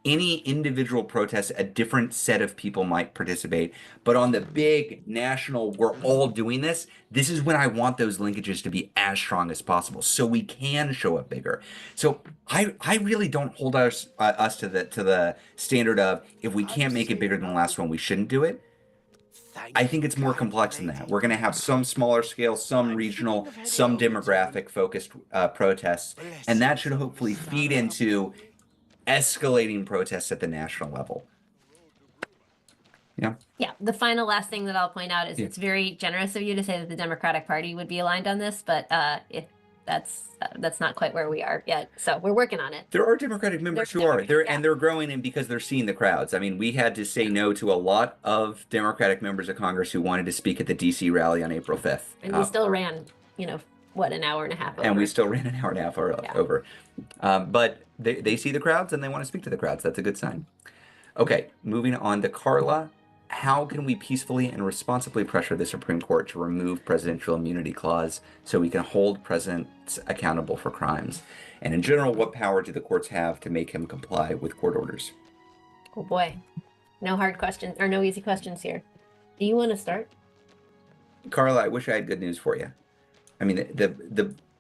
Any individual protest, a different set of people might participate. But on the big national, we're all doing this, this is when I want those linkages to be as strong as possible so we can show up bigger. So I really don't hold us to the standard of if we can't make it bigger than the last one, we shouldn't do it. I think it's more complex than that. We're going to have some smaller scale, some regional, some demographic focused protests, and that should hopefully feed into escalating protests at the national level. Yeah. Yeah. The last thing that I'll point out is it's very generous of you to say that the Democratic Party would be aligned on this, but that's not quite where we are yet. So we're working on it. There are Democratic members who are there, and they're growing in because they're seeing the crowds. I mean, we had to say no to a lot of Democratic members of Congress who wanted to speak at the DC rally on April 5th. And we still ran, an hour and a half over. And we still ran an hour and a half over. But they see the crowds and they want to speak to the crowds. That's a good sign. Okay, moving on to Carla. how can we peacefully and responsibly pressure the Supreme Court to remove presidential immunity clause so we can hold presidents accountable for crimes? And in general, what power do the courts have to make him comply with court orders? Oh boy. No hard questions, or no easy questions here. Do you want to start? Carla, I wish I had good news for you. I mean,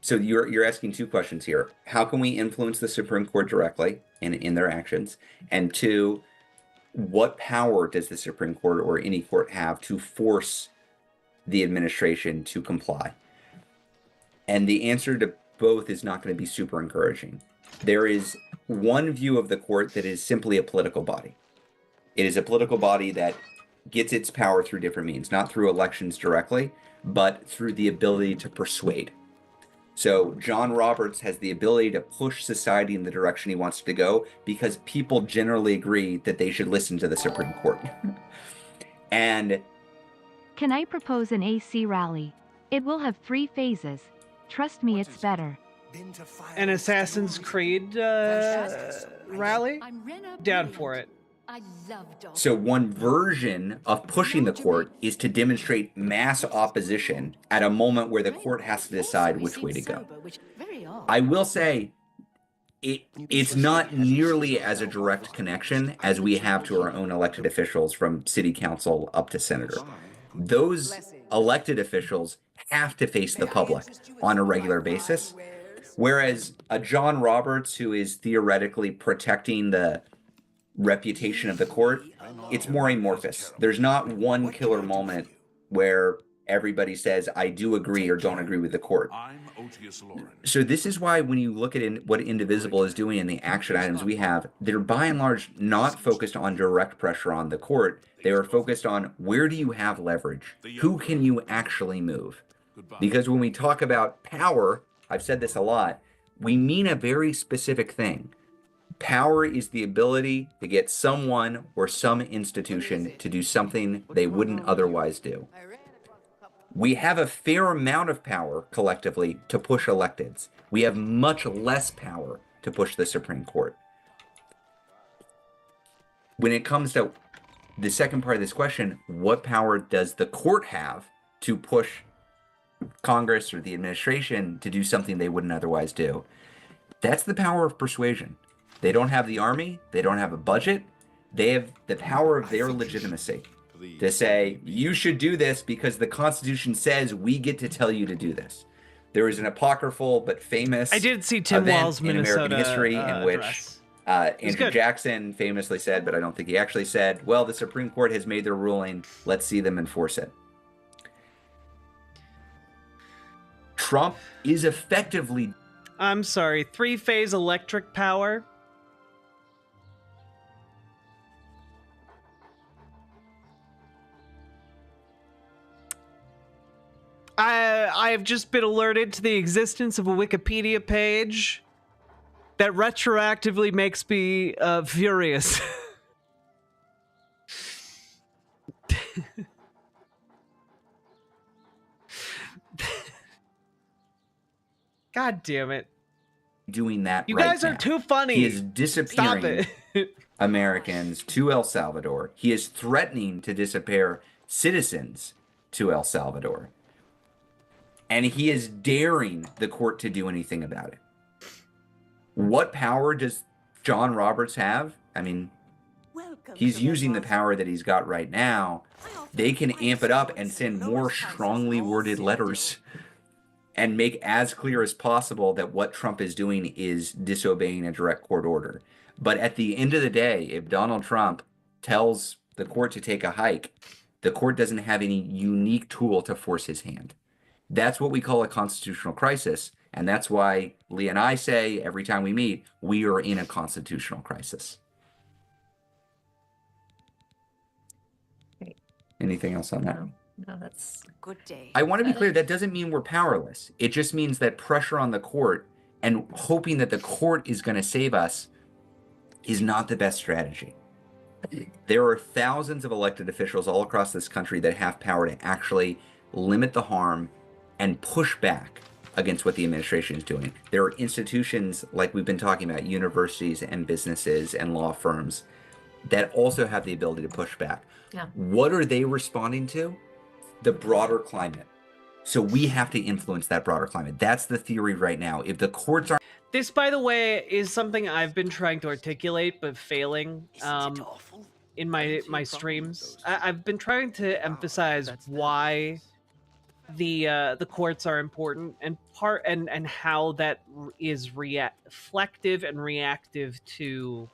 so you're asking two questions here. How can we influence the Supreme Court directly in their actions? And two, what power does the Supreme Court or any court have to force the administration to comply? And the answer to both is not going to be super encouraging. There is one view of the court that is simply a political body. It is a political body that gets its power through different means, not through elections directly, but through the ability to persuade. So John Roberts has the ability to push society in the direction he wants to go because people generally agree that they should listen to the Supreme Court. And Can I propose an AC rally? It will have 3 phases. Trust me, it's better. An Assassin's Creed rally? Down for it. so one version of pushing the court is to demonstrate mass opposition at a moment where the court has to decide which way to go. I will say it's not nearly as a direct connection as we have to our own elected officials from city council up to senator. Those elected officials have to face the public on a regular basis, whereas a John Roberts who is theoretically protecting the reputation of the court, it's more amorphous. There's not one killer moment where everybody says, I do agree or don't agree with the court. So this is why when you look at what Indivisible is doing in the action items we have, they're by and large not focused on direct pressure on the court. They are focused on where do you have leverage? Who can you actually move? Because when we talk about power, I've said this a lot, we mean a very specific thing. Power is the ability to get someone or some institution to do something they wouldn't otherwise do. We have a fair amount of power collectively to push electeds. We have much less power to push the Supreme Court. When it comes to the second part of this question, what power does the court have to push Congress or the administration to do something they wouldn't otherwise do? That's the power of persuasion. They don't have the army. They don't have a budget. They have the power of their legitimacy to say, you should do this because the Constitution says we get to tell you to do this. There is an apocryphal but famous I did see Tim event Wall's in Minnesota American history in which Andrew Jackson famously said, but I don't think he actually said, well, the Supreme Court has made their ruling. Let's see them enforce it. Trump is effectively... I'm sorry, 3-phase electric power? I have just been alerted to the existence of a Wikipedia page that retroactively makes me furious. God damn it. Doing that You right guys are now. too funny. He is disappearing Stop it. Americans to El Salvador. He is threatening to disappear citizens to El Salvador. And he is daring the court to do anything about it. What power does John Roberts have? I mean, he's using the power that he's got right now. They can amp it up and send more strongly worded letters and make as clear as possible that what Trump is doing is disobeying a direct court order. But at the end of the day, if Donald Trump tells the court to take a hike, the court doesn't have any unique tool to force his hand. That's what we call a constitutional crisis. And that's why Lee and I say every time we meet, we are in a constitutional crisis. Anything else on that? No, that's a good day. I want to be clear, that doesn't mean we're powerless. It just means that pressure on the court and hoping that the court is going to save us is not the best strategy. There are thousands of elected officials all across this country that have power to actually limit the harm and push back against what the administration is doing. There are institutions like we've been talking about, universities and businesses and law firms that also have the ability to push back. Yeah. What are they responding to? The broader climate. So we have to influence that broader climate. That's the theory right now. If the courts are... This, by the way, is something I've been trying to articulate, but failing in my streams. I've been trying to emphasize why the courts are important, and how that is reflective and reactive to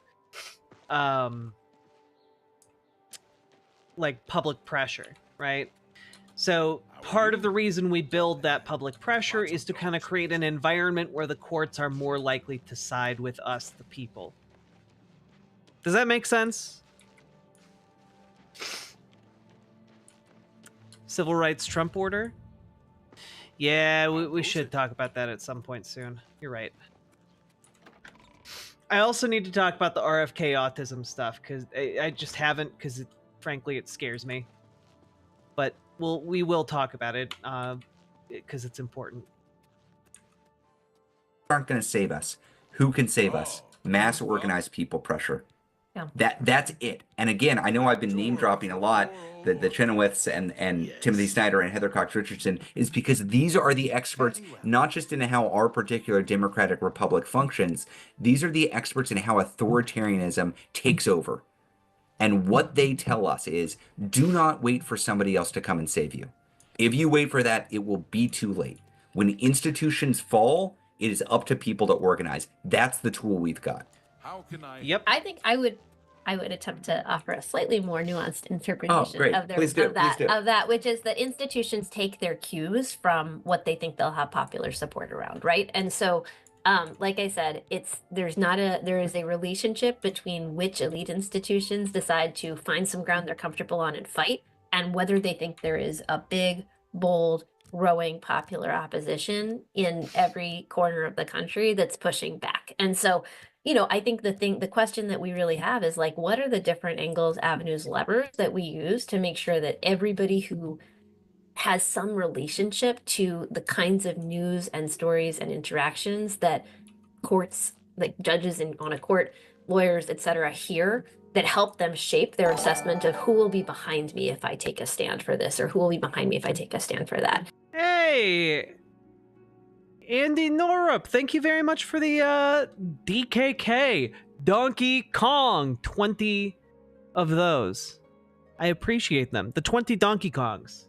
like public pressure, right? So part of the reason we build that public pressure is to kind of create an environment where the courts are more likely to side with us, the people. Does that make sense? Civil rights Trump order? Yeah, we should talk about that at some point soon. You're right. I also need to talk about the RFK autism stuff, because I just haven't, because frankly it scares me. But we will talk about it because it's important. Aren't going to save us. Who can save us? Mass organized people pressure. Yeah. That's it. And again, I know I've been name dropping a lot, the Chenoweths and Timothy Snyder and Heather Cox Richardson, is because these are the experts not just in how our particular democratic republic functions. These are the experts in how authoritarianism takes over. And what they tell us is, do not wait for somebody else to come and save you. If you wait for that, it will be too late. When institutions fall, it is up to people to organize. That's the tool we've got. How can I? Yep. I think I would attempt to offer a slightly more nuanced interpretation of that, which is that institutions take their cues from what they think they'll have popular support around, right? And so, like I said, there is a relationship between which elite institutions decide to find some ground they're comfortable on and fight, and whether they think there is a big, bold, growing popular opposition in every corner of the country that's pushing back. And so, I think the question that we really have is like, what are the different angles, avenues, levers that we use to make sure that everybody who has some relationship to the kinds of news and stories and interactions that courts, like judges on a court, lawyers, etc., hear, that help them shape their assessment of who will be behind me if I take a stand for this, or who will be behind me if I take a stand for that. Hey, Andy Norup, thank you very much for the DKK Donkey Kong, 20 of those. I appreciate them. The 20 Donkey Kongs.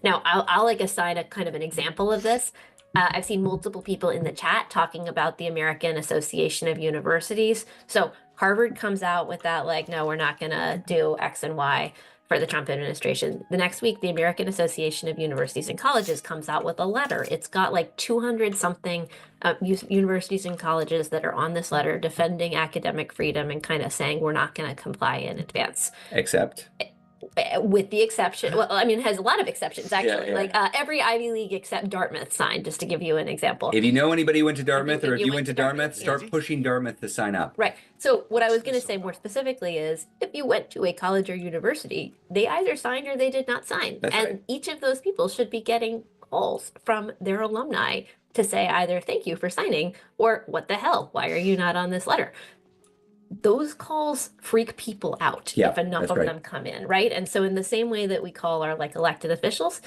Now, I'll like assign a kind of an example of this. I've seen multiple people in the chat talking about the American Association of Universities. So Harvard comes out with that, like, no, we're not going to do X and Y for the Trump administration. The next week, the American Association of Universities and Colleges comes out with a letter. It's got like 200 something universities and colleges that are on this letter defending academic freedom and kind of saying we're not going to comply in advance. Except... with the exception, well, I mean, it has a lot of exceptions, actually. Yeah. Like every Ivy League except Dartmouth signed, just to give you an example. If you know anybody who went to Dartmouth, or if you went to Dartmouth, start pushing Dartmouth to sign up. Right. So what I was going to say more specifically is, if you went to a college or university, they either signed or they did not sign. That's and right. Each of those people should be getting calls from their alumni to say either thank you for signing or what the hell, why are you not on this letter? Those calls freak people out if enough of them come in, right? And so in the same way that we call our like elected officials,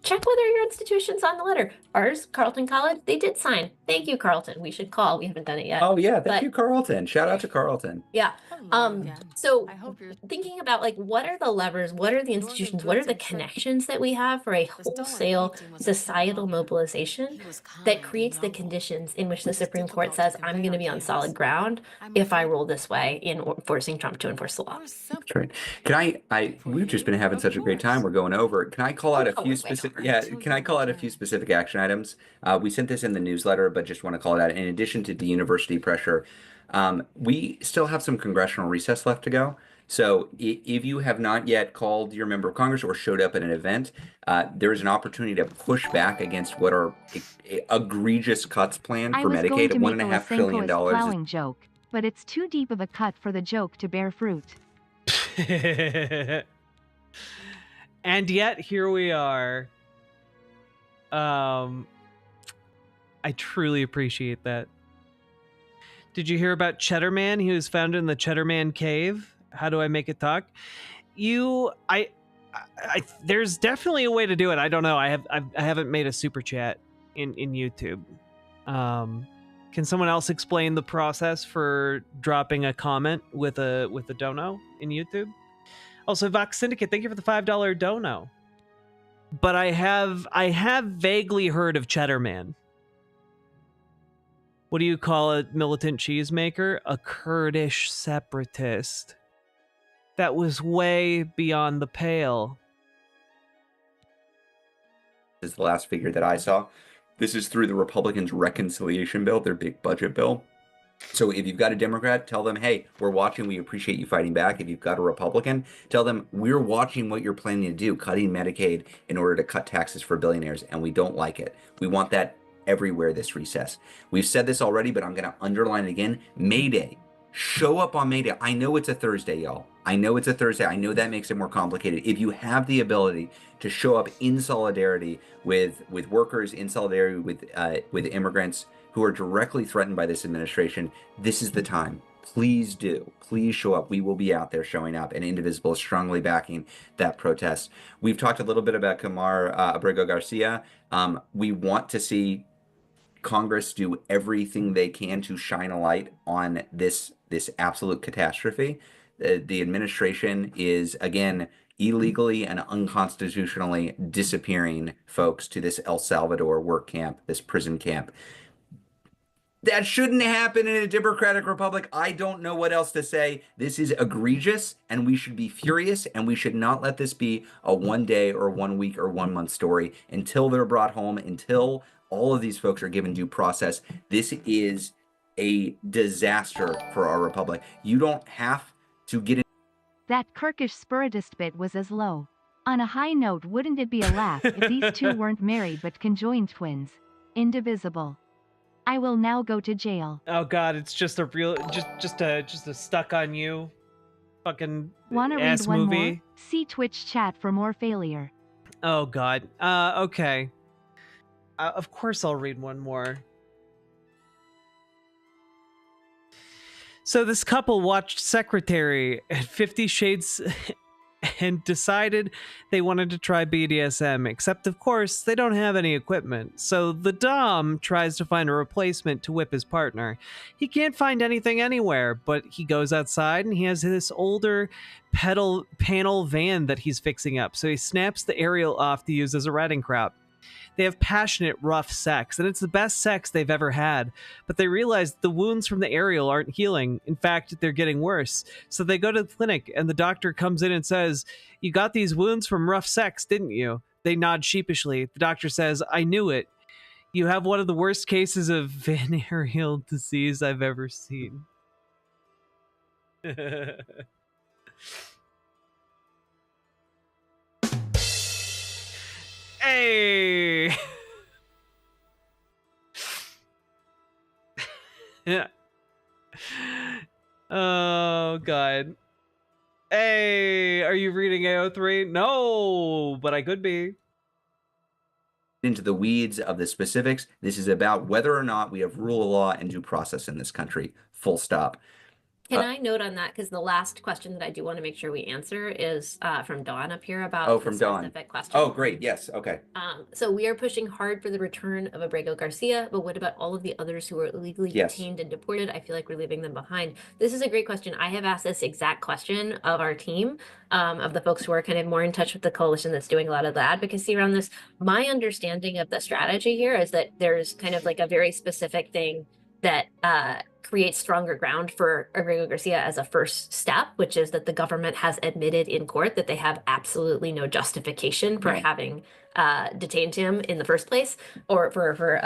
check whether your institution's on the letter. Ours, Carleton College, they did sign. Thank you, Carleton. We should call. We haven't done it yet. Oh yeah, thank you, Carleton. Shout out to Carleton. Yeah. So thinking about like, what are the levers, what are the institutions, what are the connections that we have for a wholesale societal mobilization that creates the conditions in which the Supreme Court says, I'm going to be on solid ground if I roll this way in forcing Trump to enforce the law. That's right. Can we've just been having such a great time. We're going over. Can I call out a few specific, can I call out a few specific action items? We sent this in the newsletter, but just want to call it out. In addition to the university pressure, we still have some congressional recess left to go. So if you have not yet called your member of Congress or showed up at an event, there is an opportunity to push back against what are egregious cuts planned for Medicaid. $1.5 trillion. Plowing joke, but it's too deep of a cut for the joke to bear fruit. And yet here we are. I truly appreciate that. Did you hear about Cheddar Man? He was found in the Cheddar Man cave. How do I make it talk? There's definitely a way to do it. I don't know. I haven't made a super chat in YouTube. Can someone else explain the process for dropping a comment with a dono in YouTube? Also, Vox Syndicate, thank you for the $5 dono. But I have vaguely heard of Cheddar Man. What do you call a militant cheesemaker? A Kurdish separatist. That was way beyond the pale. This is the last figure that I saw. This is through the Republicans' reconciliation bill, their big budget bill. So if you've got a Democrat, tell them, hey, we're watching. We appreciate you fighting back. If you've got a Republican, tell them we're watching what you're planning to do, cutting Medicaid in order to cut taxes for billionaires, and we don't like it. We want that everywhere this recess. We've said this already, but I'm going to underline it again. May Day. Show up on May Day. I know it's a Thursday, y'all. I know it's a Thursday. I know that makes it more complicated. If you have the ability to show up in solidarity with workers, in solidarity with immigrants who are directly threatened by this administration, this is the time. Please do. Please show up. We will be out there showing up, and Indivisible is strongly backing that protest. We've talked a little bit about Kamar Abrego Garcia. We want to see Congress do everything they can to shine a light on this absolute catastrophe. The administration is, again, illegally and unconstitutionally disappearing folks to this El Salvador work camp, this prison camp. That shouldn't happen in a democratic republic. I don't know what else to say. This is egregious, and we should be furious, and we should not let this be a 1 day or 1 week or 1 month story until they're brought home, until all of these folks are given due process. This is a disaster for our republic. You don't have to get in. That Kirkish spiritist bit was as low. On a high note, wouldn't it be a laugh if these two weren't married but conjoined twins? Indivisible. I will now go to jail. Oh God, it's just a real, just a stuck on you, fucking Wanna ass read one movie. more? See Twitch chat for more failure. Oh God. Okay. Of course I'll read one more. So this couple watched Secretary and 50 Shades and decided they wanted to try BDSM, except of course they don't have any equipment. So the Dom tries to find a replacement to whip his partner. He can't find anything anywhere, but he goes outside and he has this older panel van that he's fixing up. So he snaps the aerial off to use as a riding crop. They have passionate, rough sex, and it's the best sex they've ever had. But they realize the wounds from the aerial aren't healing. In fact, they're getting worse. So they go to the clinic, and the doctor comes in and says, "You got these wounds from rough sex, didn't you?" They nod sheepishly. The doctor says, "I knew it. You have one of the worst cases of venereal disease I've ever seen." Hey! Yeah. Oh, God. Hey, are you reading AO3? No, but I could be. Into the weeds of the specifics. This is about whether or not we have rule of law and due process in this country. Full stop. Can I note on that, because the last question that I do want to make sure we answer is from Dawn up here about from the Dawn. specific question. Oh, great. Yes. Okay. So we are pushing hard for the return of Abrego Garcia, but what about all of the others who are illegally detained and deported? I feel like we're leaving them behind. This is a great question. I have asked this exact question of our team, of the folks who are kind of more in touch with the coalition that's doing a lot of the advocacy around this. My understanding of the strategy here is that there's kind of like a very specific thing that creates stronger ground for Abrego Garcia as a first step, which is that the government has admitted in court that they have absolutely no justification for having detained him in the first place, or for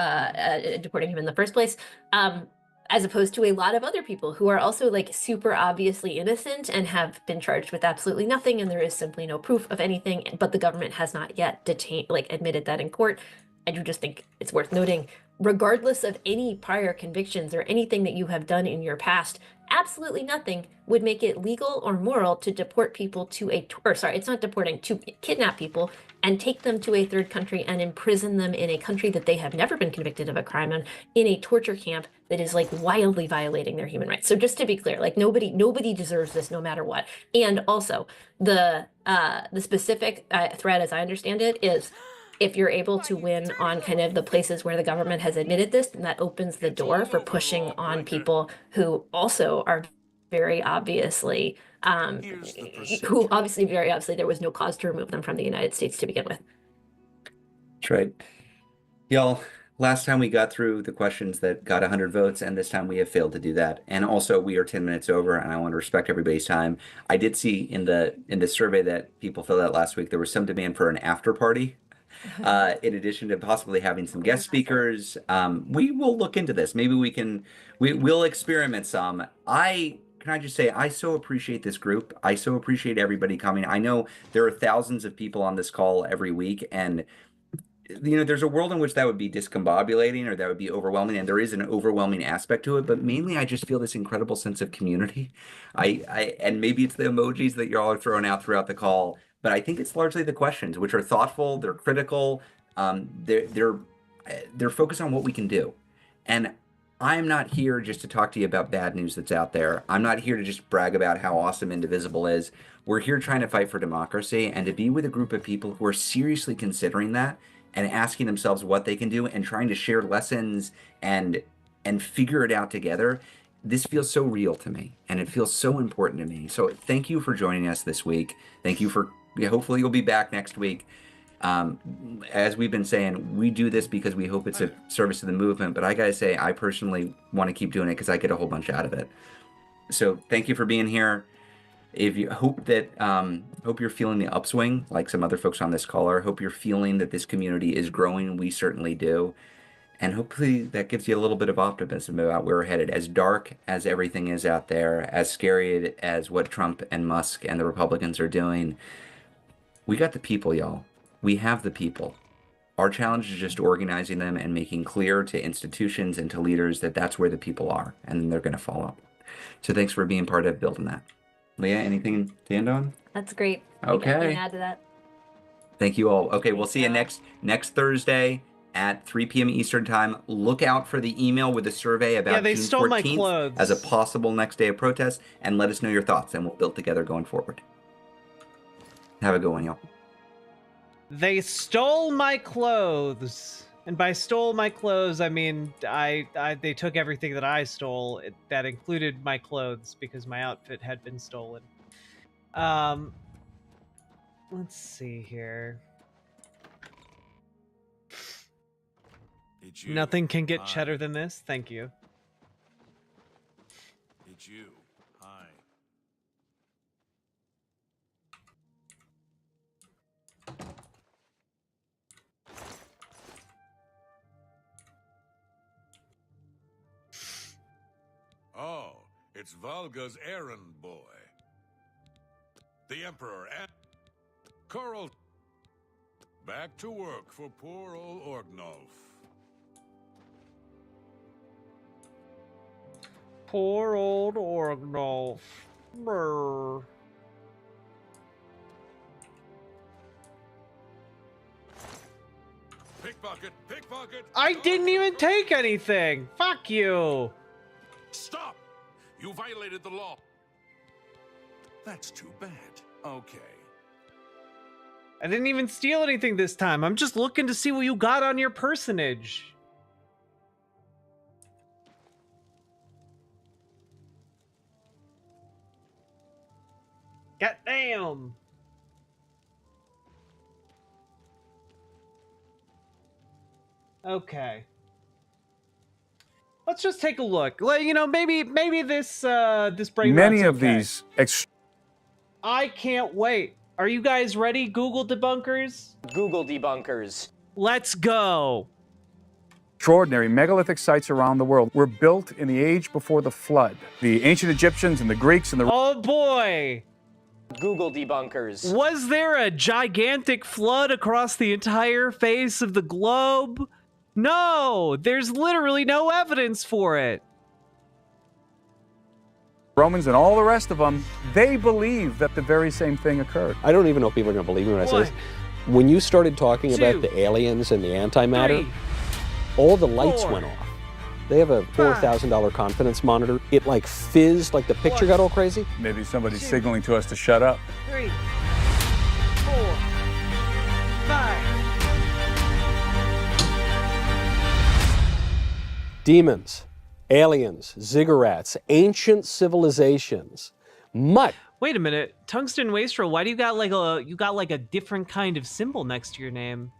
deporting him in the first place, as opposed to a lot of other people who are also like super obviously innocent and have been charged with absolutely nothing, and there is simply no proof of anything, but the government has not yet admitted that in court. I do just think it's worth noting, regardless of any prior convictions or anything that you have done in your past, absolutely nothing would make it legal or moral to deport people to it's not deporting, to kidnap people and take them to a third country and imprison them in a country that they have never been convicted of a crime in a torture camp that is like wildly violating their human rights. So just to be clear, like nobody deserves this no matter what. And also the specific thread, as I understand it, is if you're able to win on kind of the places where the government has admitted this, then that opens the door for pushing on people who also are very obviously, very obviously there was no cause to remove them from the United States to begin with. That's right. Y'all, last time we got through the questions that got 100 votes, and this time we have failed to do that. And also, we are 10 minutes over, and I want to respect everybody's time. I did see in the survey that people filled out last week, there was some demand for an after party. In addition to possibly having some guest speakers. We will look into this. Maybe we'll experiment some. Can I just say, I so appreciate this group. I so appreciate everybody coming. I know there are thousands of people on this call every week, and there's a world in which that would be discombobulating or that would be overwhelming, and there is an overwhelming aspect to it, but mainly I just feel this incredible sense of community. And maybe it's the emojis that y'all are throwing out throughout the call, but I think it's largely the questions, which are thoughtful, they're critical, they're focused on what we can do. And I'm not here just to talk to you about bad news that's out there. I'm not here to just brag about how awesome Indivisible is. We're here trying to fight for democracy and to be with a group of people who are seriously considering that and asking themselves what they can do and trying to share lessons and figure it out together. This feels so real to me, and it feels so important to me. So thank you for joining us this week. Thank you for, hopefully you'll be back next week. As we've been saying, we do this because we hope it's a service to the movement, but I gotta say, I personally want to keep doing it because I get a whole bunch out of it. So thank you for being here. If you hope you're feeling the upswing, like some other folks on this call are. Hope you're feeling that this community is growing. We certainly do. And hopefully that gives you a little bit of optimism about where we're headed. As dark as everything is out there, as scary as what Trump and Musk and the Republicans are doing, we got the people, y'all. We have the people. Our challenge is just organizing them and making clear to institutions and to leaders that that's where the people are, and then they're going to follow. So thanks for being part of building that. Leah, anything to end on? That's great. Okay. I can add to that. Thank you all. Okay, we'll see you next Thursday at 3 p.m. Eastern Time. Look out for the email with the survey about they June stole 14th my clothes as a possible next day of protest, and let us know your thoughts, and we'll build together going forward. Have a good one, y'all. They stole my clothes. And by stole my clothes, I mean they took everything that I stole. That included my clothes because my outfit had been stolen. Let's see here. Nothing can get cheddar than this. Thank you. It's you. Hi. Oh, it's Volga's errand boy. The Emperor and Coral. Back to work for poor old Orgnolf. Poor old Orgnolf. Brr. Pickpocket! Pickpocket! I didn't even take anything! Fuck you! Stop! You violated the law. That's too bad. Okay. I didn't even steal anything this time. I'm just looking to see what you got on your personage. Goddamn. Okay. Let's just take a look. You know, maybe this brain Many rot's of okay. these I can't wait. Are you guys ready, Google debunkers? Google debunkers. Let's go. extraordinary megalithic sites around the world were built in the age before the flood. The ancient Egyptians and the Greeks and the... Oh boy! Google debunkers. Was there a gigantic flood across the entire face of the globe? No! There's literally no evidence for it. Romans and all the rest of them, they believe that the very same thing occurred. I don't even know if people are going to believe me when I say this. When you started talking 2, about the aliens and the antimatter, 3, all the lights 4, went off. They have a $4,000 confidence monitor. It like fizzed, like the picture got all crazy. Maybe somebody's signaling to us to shut up. 3, 4, 5. Demons, aliens, ziggurats, ancient civilizations. Wait a minute, Tungsten Wastrel, why do you got like a different kind of symbol next to your name?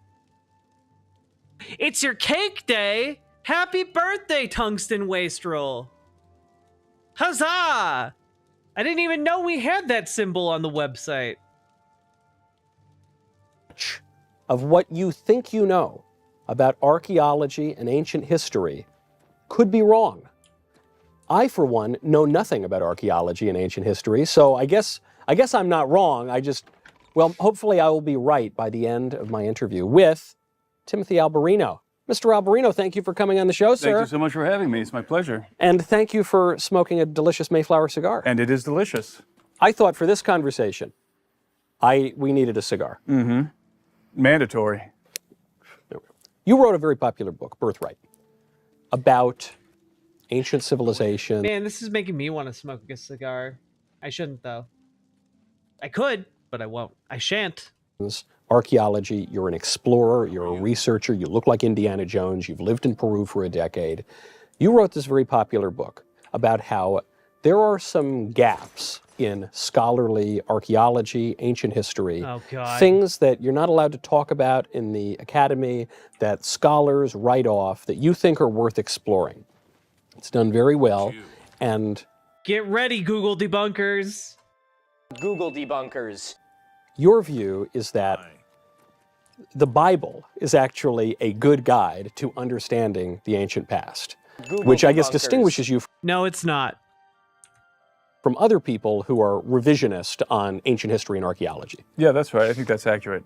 It's your cake day! Happy birthday, Tungsten Wastrel! Huzzah! I didn't even know we had that symbol on the website. Of what you think you know about archaeology and ancient history could be wrong. I, for one, know nothing about archaeology and ancient history, so I guess I'm not wrong. Well, hopefully I will be right by the end of my interview with Timothy Alberino. Mr. Alberino, thank you for coming on the show, sir. Thank you so much for having me. It's my pleasure. And thank you for smoking a delicious Mayflower cigar. And it is delicious. I thought for this conversation, we needed a cigar. Mm-hmm. Mandatory. You wrote a very popular book, Birthright, about ancient civilization. Man, this is making me want to smoke a cigar. I shouldn't, though. I could, but I won't. I shan't. Archaeology, you're an explorer, you're a researcher, you look like Indiana Jones, you've lived in Peru for a decade. You wrote this very popular book about how there are some gaps in scholarly archaeology, ancient history, things that you're not allowed to talk about in the academy, that scholars write off, that you think are worth exploring. It's done very well, and... Get ready, Google debunkers! Google debunkers. Your view is that the Bible is actually a good guide to understanding the ancient past, which I guess distinguishes you No, it's not. From other people who are revisionist on ancient history and archaeology. Yeah, that's right. I think that's accurate.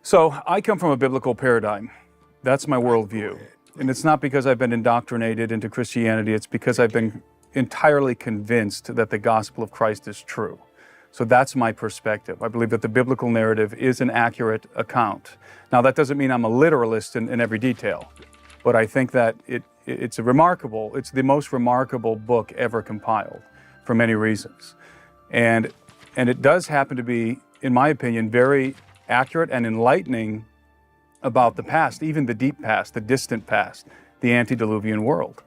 So I come from a biblical paradigm. That's my worldview. And it's not because I've been indoctrinated into Christianity. It's because I've been entirely convinced that the gospel of Christ is true. So that's my perspective. I believe that the biblical narrative is an accurate account. Now, that doesn't mean I'm a literalist in every detail, but I think that it's the most remarkable book ever compiled for many reasons. And it does happen to be, in my opinion, very accurate and enlightening about the past, even the deep past, the distant past, the antediluvian world.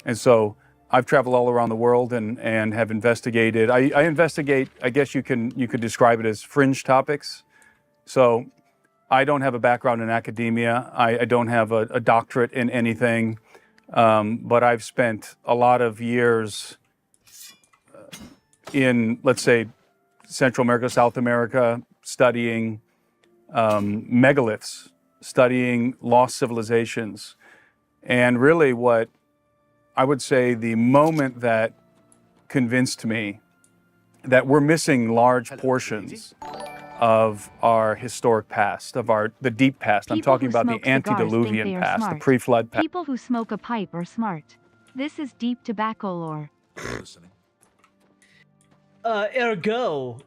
And so I've traveled all around the world and have investigated. I investigate, I guess you could describe it as fringe topics. So I don't have a background in academia. I don't have a doctorate in anything, but I've spent a lot of years in, let's say, Central America, South America, studying megaliths, studying lost civilizations. And really what I would say the moment that convinced me that we're missing large portions of our historic past, of the deep past. I'm talking about the antediluvian past, the pre-flood past. People who smoke a pipe are smart. This is deep tobacco lore. Ergo,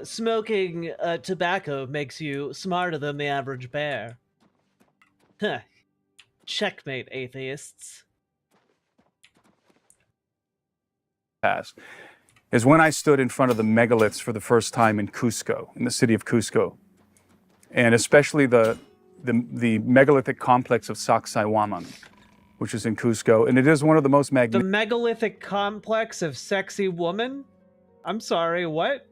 smoking tobacco makes you smarter than the average bear. Huh. Checkmate, atheists. Past is when I stood in front of the megaliths for the first time in Cusco, in the city of Cusco, and especially the megalithic complex of Sacsayhuaman, which is in Cusco, and it is one of the most The megalithic complex of sexy woman? I'm sorry, what?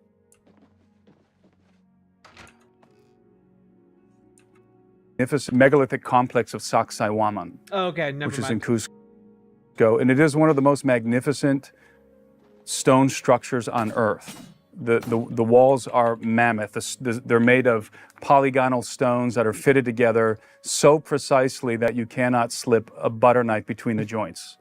megalithic complex of Sacsayhuaman, Okay, never which is mind. in Cusco, and it is one of the most magnificent stone structures on Earth. The walls are mammoth. They're made of polygonal stones that are fitted together so precisely that you cannot slip a butter knife between the joints.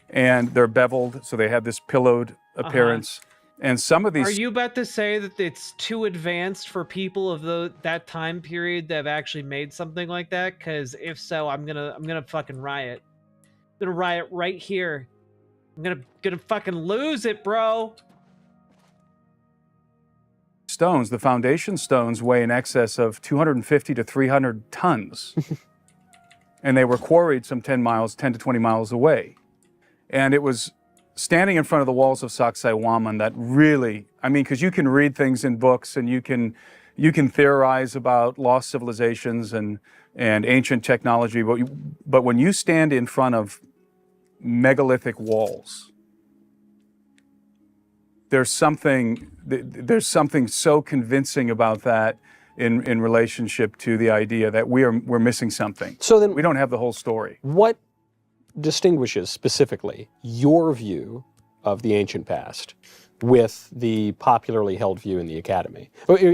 And they're beveled, so they have this pillowed appearance. And some of these... Are you about to say that it's too advanced for people of that time period that have actually made something like that? Because if so, I'm gonna fucking riot. I'm gonna riot right here. I'm gonna fucking lose it, bro. stones, the foundation stones weigh in excess of 250 to 300 tons. And they were quarried some 10 to 20 miles away. And it was standing in front of the walls of Sacsayhuaman that really, I mean, because you can read things in books and you can theorize about lost civilizations and ancient technology, but when you stand in front of megalithic walls, there's something so convincing about that in relationship to the idea that we're missing something. So then we don't have the whole story. What distinguishes specifically your view of the ancient past with the popularly held view in the academy?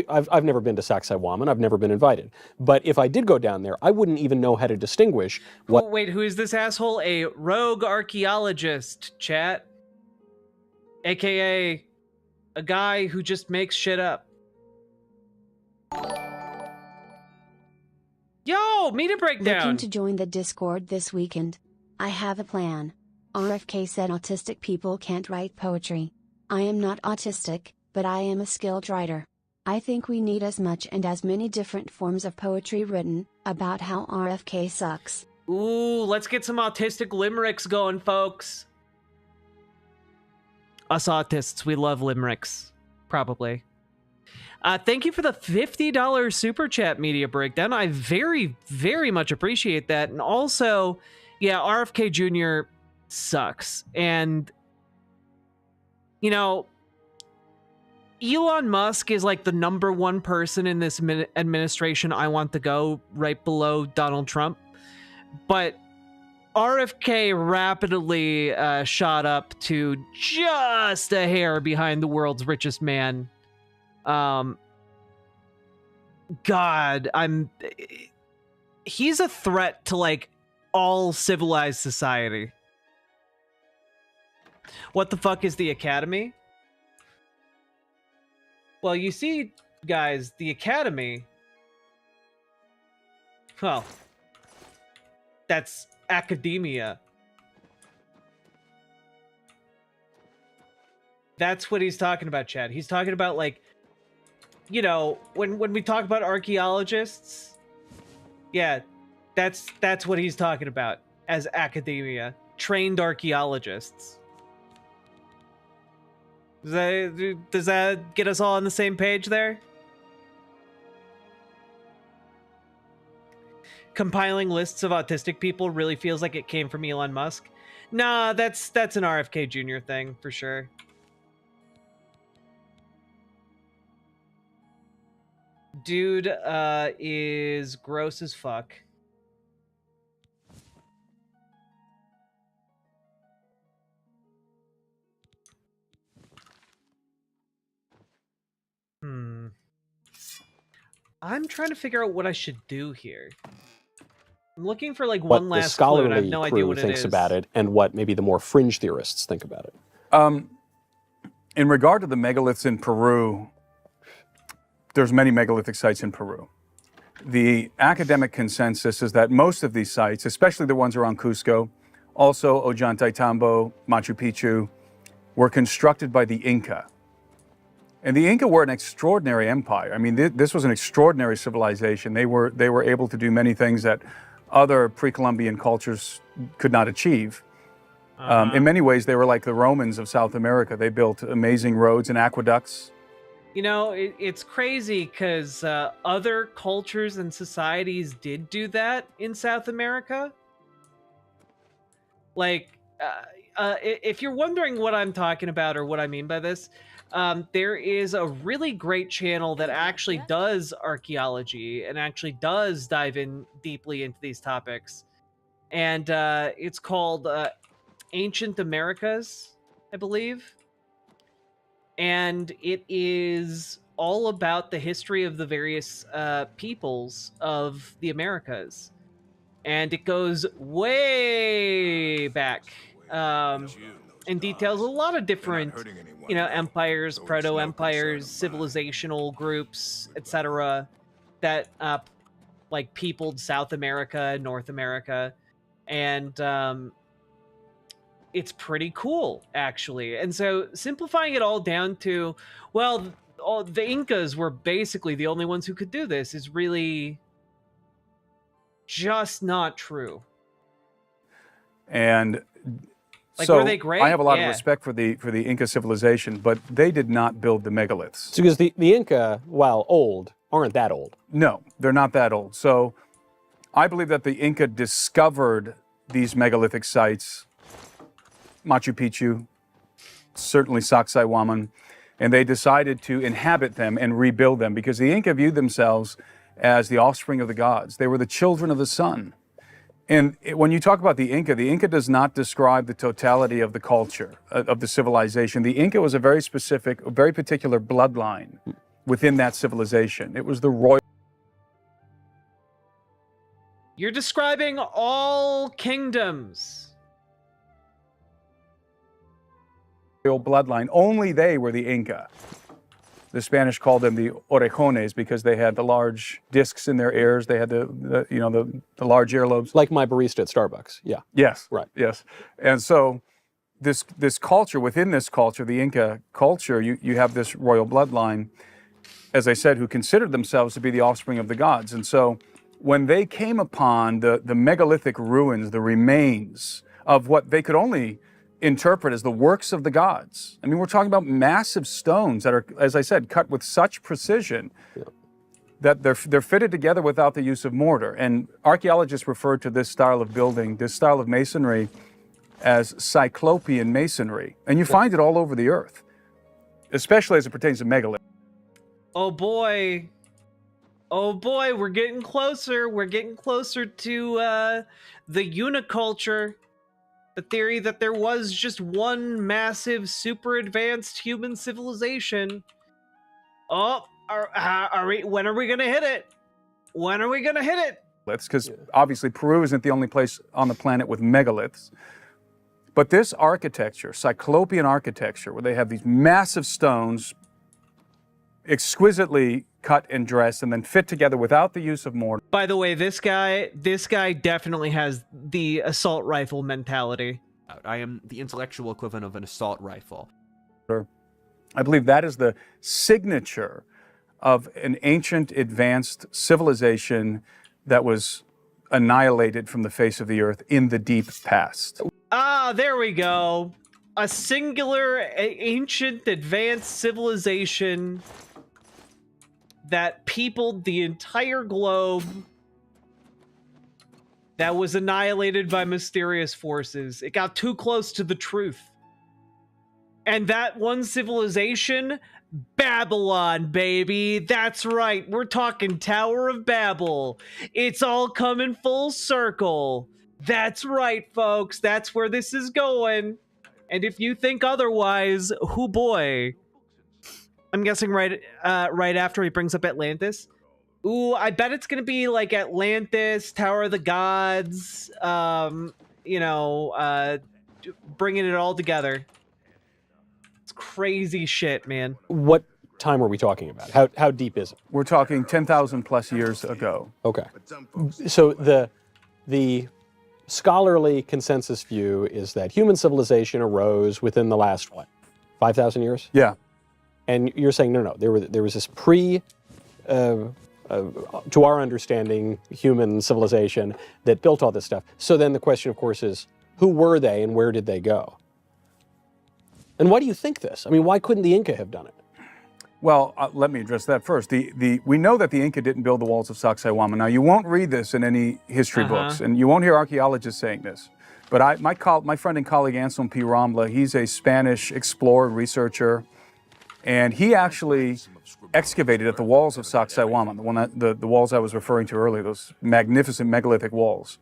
I've never been to Sacsayhuaman, I've never been invited. But if I did go down there, I wouldn't even know how to distinguish what... Oh, wait, who is this asshole? A rogue archaeologist, chat. AKA a guy who just makes shit up. Yo, media breakdown! Looking to join the Discord this weekend? I have a plan. RFK said autistic people can't write poetry. I am not autistic, but I am a skilled writer. I think we need as much and as many different forms of poetry written about how RFK sucks. Ooh, let's get some autistic limericks going, folks. Us autists, we love limericks. Probably. Thank you for the $50 super chat, media breakdown. I very, very much appreciate that. And also, yeah, RFK Jr. sucks. And, you know, Elon Musk is like the #1 person in this administration I want to go, right below Donald Trump. But RFK rapidly shot up to just a hair behind the world's richest man. God, he's a threat to like all civilized society. What the fuck is the Academy? Well, you see, guys, the Academy, well, that's academia. That's what he's talking about, Chad. He's talking about, like, you know, when we talk about archaeologists, yeah, that's what he's talking about as academia. Trained archaeologists. Does that get us all on the same page there? Compiling lists of autistic people really feels like it came from Elon Musk. Nah, that's an RFK Jr. thing for sure. Dude is gross as fuck. I'm trying to figure out what I should do here. I'm looking for like one last clue, and I have no idea what it is. Thinks about it, and what maybe the more fringe theorists think about it. In regard to the megaliths in Peru, there's many megalithic sites in Peru. The academic consensus is that most of these sites, especially the ones around Cusco, also Ollantaytambo, Machu Picchu, were constructed by the Inca. And the Inca were an extraordinary empire. I mean, this was an extraordinary civilization. They were able to do many things that other pre-Columbian cultures could not achieve. In many ways, they were like the Romans of South America. They built amazing roads and aqueducts. You know, it's crazy because other cultures and societies did do that in South America. Like, if you're wondering what I'm talking about or what I mean by this, there is a really great channel that actually does archaeology and actually does dive in deeply into these topics. And it's called Ancient Americas, I believe. And it is all about the history of the various peoples of the Americas. And it goes way back and details a lot of different, you know, empires, proto-empires, civilizational groups, etc. that like peopled South America, North America. And it's pretty cool, actually. And so simplifying it all down to, well, the Incas were basically the only ones who could do this is really just not true. And like, so were they great? I have a lot of respect for the Inca civilization, but they did not build the megaliths. It's because the Inca, while old, aren't that old. No, they're not that old. So I believe that the Inca discovered these megalithic sites, Machu Picchu, certainly Sacsayhuaman, and they decided to inhabit them and rebuild them because the Inca viewed themselves as the offspring of the gods. They were the children of the sun. And when you talk about the Inca does not describe the totality of the culture, of the civilization. The Inca was a very specific, a very particular bloodline within that civilization. It was the royal. You're describing all kingdoms. Royal bloodline. Only they were the Inca. The Spanish called them the orejones because they had the large discs in their ears. They had the large earlobes. Like my barista at Starbucks. Yeah. Yes. Right. Yes. And so this culture, within this culture, the Inca culture, you have this royal bloodline, as I said, who considered themselves to be the offspring of the gods. And so when they came upon the megalithic ruins, the remains of what they could only interpret as the works of the gods. I mean, we're talking about massive stones that are, as I said, cut with such precision that they're fitted together without the use of mortar. And archaeologists refer to this style of building, this style of masonry, as Cyclopean masonry. And you find it all over the earth, especially as it pertains to megaliths. Oh boy. Oh boy, we're getting closer. We're getting closer to the uniculture. The theory that there was just one massive, super advanced human civilization. Oh, when are we gonna hit it? When are we gonna hit it? Because obviously Peru isn't the only place on the planet with megaliths. But this architecture, Cyclopean architecture, where they have these massive stones, exquisitely cut and dressed and then fit together without the use of mortar. By the way, this guy definitely has the assault rifle mentality. I am the intellectual equivalent of an assault rifle. I believe that is the signature of an ancient, advanced civilization that was annihilated from the face of the earth in the deep past. Ah, there we go. A singular, ancient, advanced civilization that peopled the entire globe, that was annihilated by mysterious forces. It got too close to the truth. And that one civilization, Babylon, baby. That's right. We're talking Tower of Babel. It's all coming full circle. That's right, folks. That's where this is going. And if you think otherwise, hoo boy. I'm guessing right after he brings up Atlantis. Ooh, I bet it's gonna be like Atlantis, Tower of the Gods, bringing it all together. It's crazy shit, man. What time are we talking about? How deep is it? We're talking 10,000 plus years ago. Okay. So the scholarly consensus view is that human civilization arose within the last, 5,000 years? Yeah. And you're saying, no, there was this to our understanding, human civilization that built all this stuff. So then the question, of course, is who were they and where did they go? And why do you think this? I mean, why couldn't the Inca have done it? Well, let me address that first. We know that the Inca didn't build the walls of Sacsayhuaman. Now, you won't read this in any history books, and you won't hear archaeologists saying this. But my friend and colleague Anselm P. Rambla, he's a Spanish explorer, researcher, and he actually excavated at the walls of Sacsayhuaman, the walls I was referring to earlier, those magnificent megalithic walls.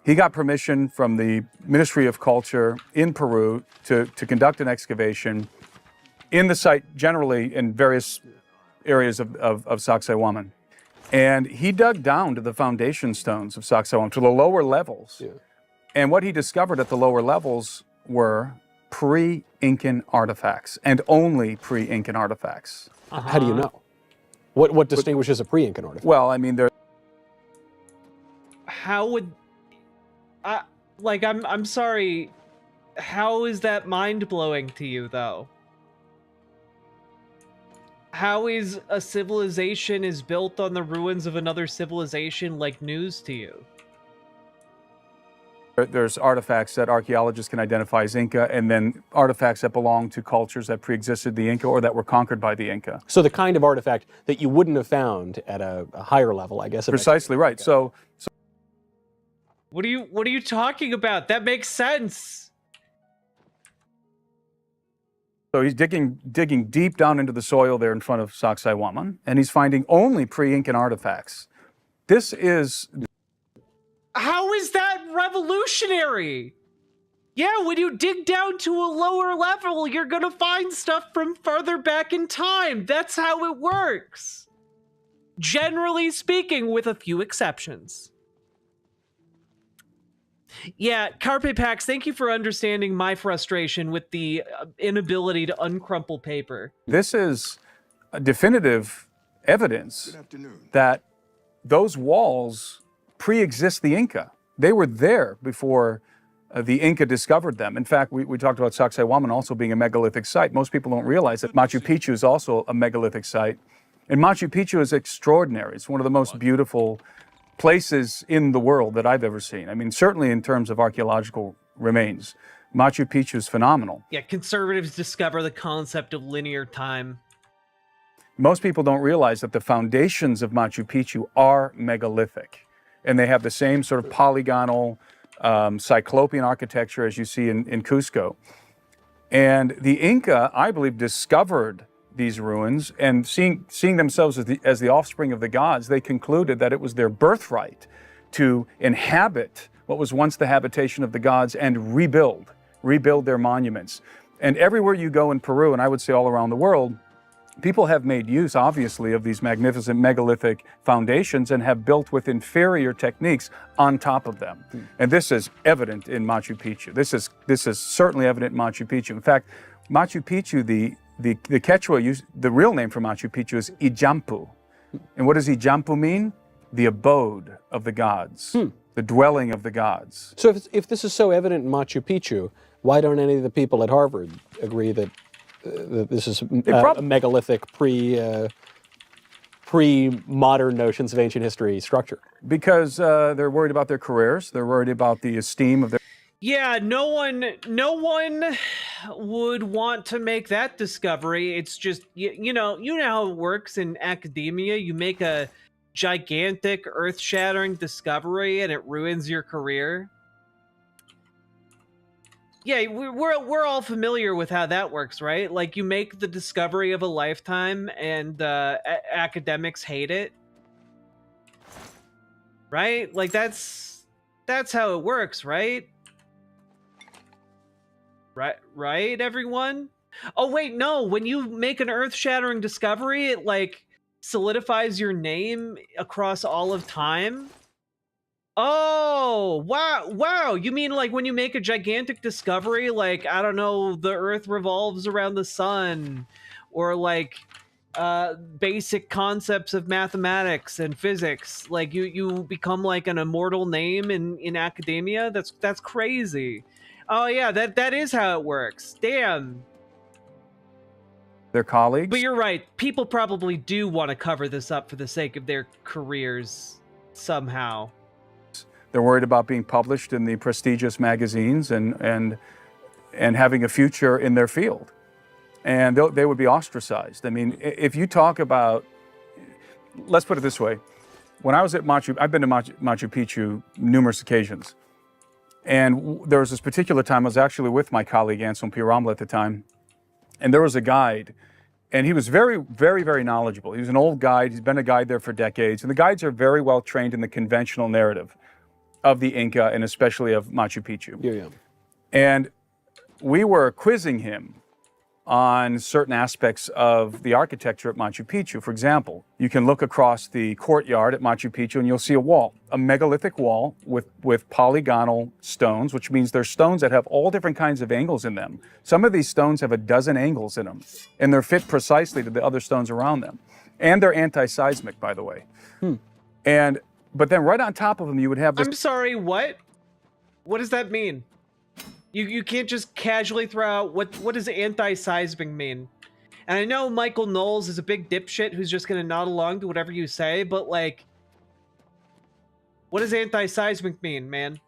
He got permission from the Ministry of Culture in Peru to conduct an excavation in the site, generally in various areas of Sacsayhuaman. And he dug down to the foundation stones of Sacsayhuaman, to the lower levels. Yeah. And what he discovered at the lower levels were pre-Incan artifacts, and only pre-Incan artifacts. How do you know? What distinguishes a pre-Incan artifact? Well, I mean, how would... I'm sorry, how is that mind-blowing to you, though? How is a civilization is built on the ruins of another civilization like news to you? There's artifacts that archaeologists can identify as Inca, and then artifacts that belong to cultures that pre-existed the Inca or that were conquered by the Inca. So the kind of artifact that you wouldn't have found at a higher level, I guess. Precisely right. So what are you talking about? That makes sense. So he's digging deep down into the soil there in front of Sacsayhuaman, and he's finding only pre-Incan artifacts. This is... How is that revolutionary? Yeah, when you dig down to a lower level, you're gonna find stuff from further back in time. That's how it works. Generally speaking, with a few exceptions. Yeah, Carpe Pax, thank you for understanding my frustration with the inability to uncrumple paper. This is a definitive evidence that those walls pre-exist the Inca. They were there before the Inca discovered them. In fact, we talked about Sacsayhuaman also being a megalithic site. Most people don't realize that Machu Picchu is also a megalithic site. And Machu Picchu is extraordinary. It's one of the most beautiful places in the world that I've ever seen. I mean, certainly in terms of archaeological remains, Machu Picchu is phenomenal. Yeah, conservatives discover the concept of linear time. Most people don't realize that the foundations of Machu Picchu are megalithic. And they have the same sort of polygonal, cyclopean architecture as you see in Cusco. And the Inca, I believe, discovered these ruins, and seeing themselves as the offspring of the gods, they concluded that it was their birthright to inhabit what was once the habitation of the gods and rebuild their monuments. And everywhere you go in Peru, and I would say all around the world, people have made use, obviously, of these magnificent megalithic foundations and have built with inferior techniques on top of them. And this is evident in Machu Picchu. This is certainly evident in Machu Picchu. In fact, Machu Picchu, the Quechua, the real name for Machu Picchu is Ijampu. And what does Ijampu mean? The abode of the gods, the dwelling of the gods. So if this is so evident in Machu Picchu, why don't any of the people at Harvard agree that this is a megalithic pre-modern notions of ancient history structure? Because they're worried about their careers. They're worried about the esteem of their... Yeah, no one would want to make that discovery. It's just, you know how it works in academia. You make a gigantic, earth-shattering discovery and it ruins your career. Yeah, we're all familiar with how that works, right? Like, you make the discovery of a lifetime and academics hate it. Right? Like, that's how it works, right? Right, everyone? Oh, wait, no. When you make an earth-shattering discovery, it, like, solidifies your name across all of time? Oh, wow. You mean, like, when you make a gigantic discovery, like, I don't know, the Earth revolves around the sun, or, like, basic concepts of mathematics and physics, like, you become, like, an immortal name in academia? That's crazy. Oh yeah, that is how it works. Damn. Their colleagues. But you're right. People probably do want to cover this up for the sake of their careers somehow. They're worried about being published in the prestigious magazines and having a future in their field. And they would be ostracized. I mean, if you talk about, let's put it this way. When I was at I've been to Machu Picchu numerous occasions. And there was this particular time, I was actually with my colleague Anselm P. Rommel at the time, and there was a guide, and he was very, very, very knowledgeable. He was an old guide. He's been a guide there for decades, and the guides are very well trained in the conventional narrative of the Inca and especially of Machu Picchu. Yeah. And we were quizzing him on certain aspects of the architecture at Machu Picchu. For example, you can look across the courtyard at Machu Picchu and you'll see a wall, a megalithic wall with polygonal stones, which means they're stones that have all different kinds of angles in them. Some of these stones have a dozen angles in them, and they're fit precisely to the other stones around them. And they're anti-seismic, by the way. But then right on top of them, you would have this... I'm sorry, what? What does that mean? You can't just casually throw out what does anti-seismic mean? And I know Michael Knowles is a big dipshit who's just going to nod along to whatever you say, but like, what does anti-seismic mean, man?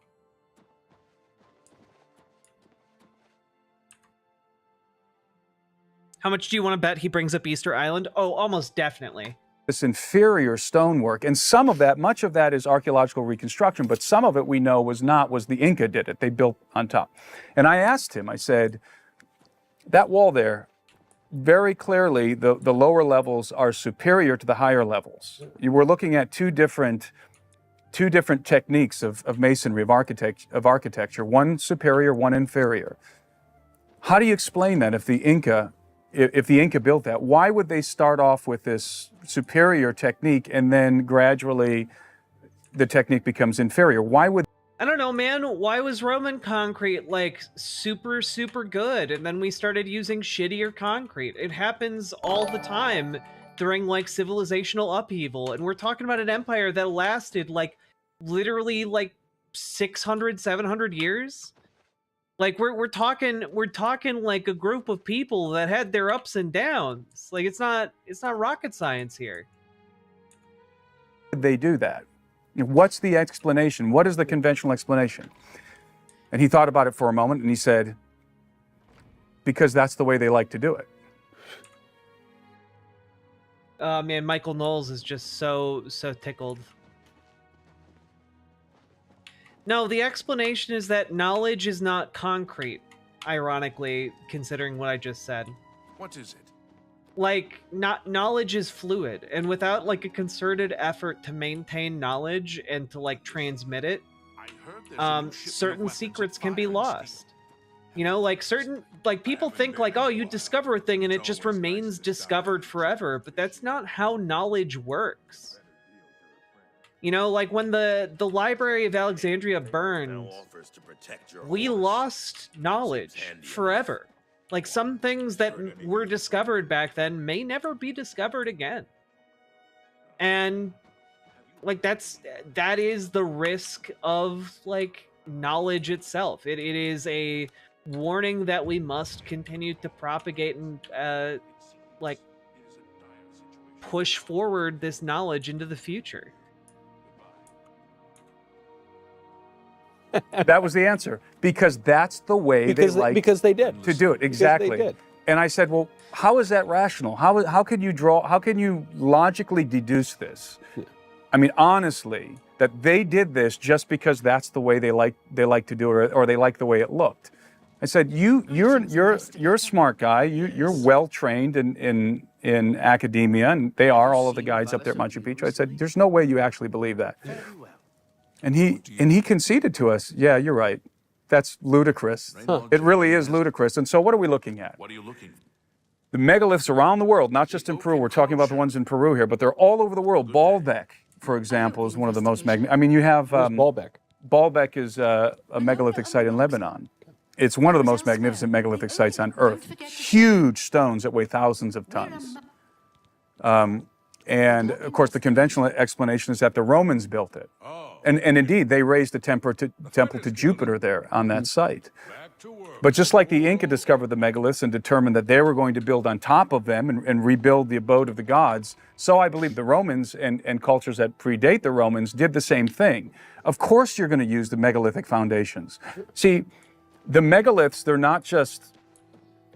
How much do you want to bet he brings up Easter Island? Oh, almost definitely. This inferior stonework, and some of that, much of that is archaeological reconstruction, but some of it we know was the Inca did it. They built on top. And I asked him, I said, that wall there, very clearly the lower levels are superior to the higher levels. You were looking at two different techniques of masonry, of architecture, one superior, one inferior. How do you explain that if the Inca built that? Why would they start off with this superior technique and then gradually the technique becomes inferior? Why would... I don't know, man. Why was Roman concrete like super, super good? And then we started using shittier concrete. It happens all the time during like civilizational upheaval. And we're talking about an empire that lasted like literally like 600, 700 years. Like we're talking like a group of people that had their ups and downs. Like it's not rocket science here. They do that? What's the explanation? What is the conventional explanation? And he thought about it for a moment and he said, because that's the way they like to do it. Man, Michael Knowles is just so tickled. No, the explanation is that knowledge is not concrete, ironically, considering what I just said. What is it? Like, knowledge is fluid, and without, like, a concerted effort to maintain knowledge and to, like, transmit it, certain secrets can be lost. You know, like, people think, like, oh, you discover a thing and it just remains discovered forever, but that's not how knowledge works. You know, like when the Library of Alexandria burned, we lost knowledge forever. Like some things that were discovered back then may never be discovered again. And like that is the risk of like knowledge itself. It is a warning that we must continue to propagate and like push forward this knowledge into the future. That was the answer, because that's the way because they did to do it. Exactly. Because they did. And I said, well, how is that rational? How can you logically deduce this? Yeah. I mean, honestly, that they did this just because that's the way they like to do it, or they like the way it looked. I said, you're a smart guy. You're well trained in academia, and they are, all of the guys up there at Machu Picchu. I said, there's no way you actually believe that. And he conceded to us, yeah, you're right. That's ludicrous. Huh. It really is ludicrous. And so what are we looking at? What are you looking for? The megaliths around the world, not just in Peru. We're talking about the ones in Peru here, but they're all over the world. Baalbek, for example, is one of the most magnificent. I mean, you have... Baalbek? Baalbek is a megalithic site in Lebanon. It's one of the most magnificent megalithic sites on Earth. Huge stones that weigh thousands of tons. And, of course, the conventional explanation is that the Romans built it. And indeed, they raised a temple to Jupiter there on that site. But just like the Inca discovered the megaliths and determined that they were going to build on top of them and rebuild the abode of the gods, so I believe the Romans and cultures that predate the Romans did the same thing. Of course you're going to use the megalithic foundations. See, the megaliths,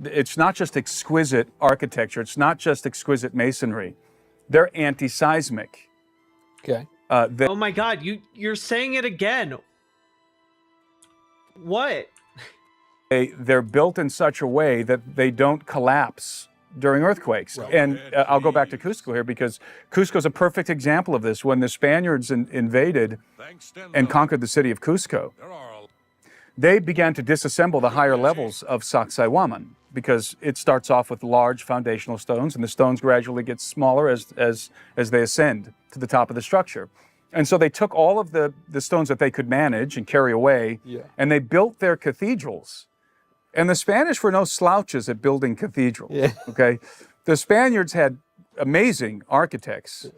it's not just exquisite architecture, it's not just exquisite masonry. They're anti-seismic. Okay. Oh my God, you're saying it again. What? They're built in such a way that they don't collapse during earthquakes. Right. And I'll go back to Cusco here, because Cusco's a perfect example of this. When the Spaniards invaded and conquered the city of Cusco, they began to disassemble the higher levels of Sacsayhuaman, because it starts off with large foundational stones, and the stones gradually get smaller as they ascend to the top of the structure. And so they took all of the stones that they could manage and carry away, and they built their cathedrals. And the Spanish were no slouches at building cathedrals, okay? The Spaniards had amazing architects,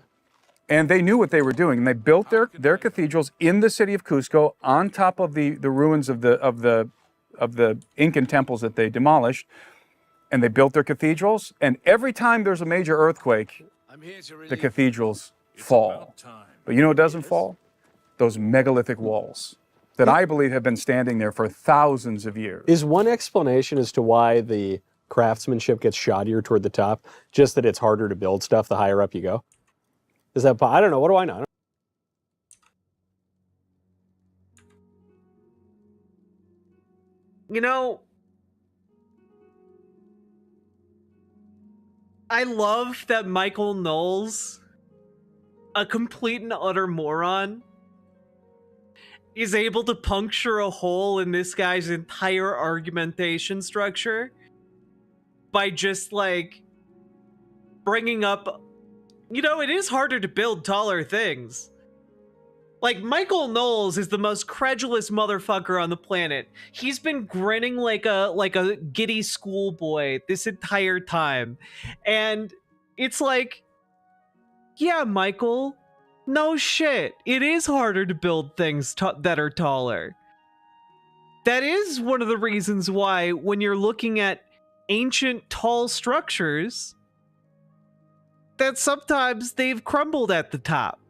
and they knew what they were doing. And they built their cathedrals in the city of Cusco on top of the ruins of the Incan temples that they demolished. and they built their cathedrals, and every time there's a major earthquake, the cathedrals fall. But you know what doesn't fall? Those megalithic walls that I believe have been standing there for thousands of years. Is one explanation as to why the craftsmanship gets shoddier toward the top just that it's harder to build stuff the higher up you go? Is that, I don't know, what do I know? You know, I love that Michael Knowles, a complete and utter moron, is able to puncture a hole in this guy's entire argumentation structure by just, like, bringing up, you know, it is harder to build taller things. Like, Michael Knowles is the most credulous motherfucker on the planet. He's been grinning like a giddy schoolboy this entire time. And it's like, yeah, Michael, no shit. It is harder to build things that are taller. That is one of the reasons why when you're looking at ancient tall structures, that sometimes they've crumbled at the top.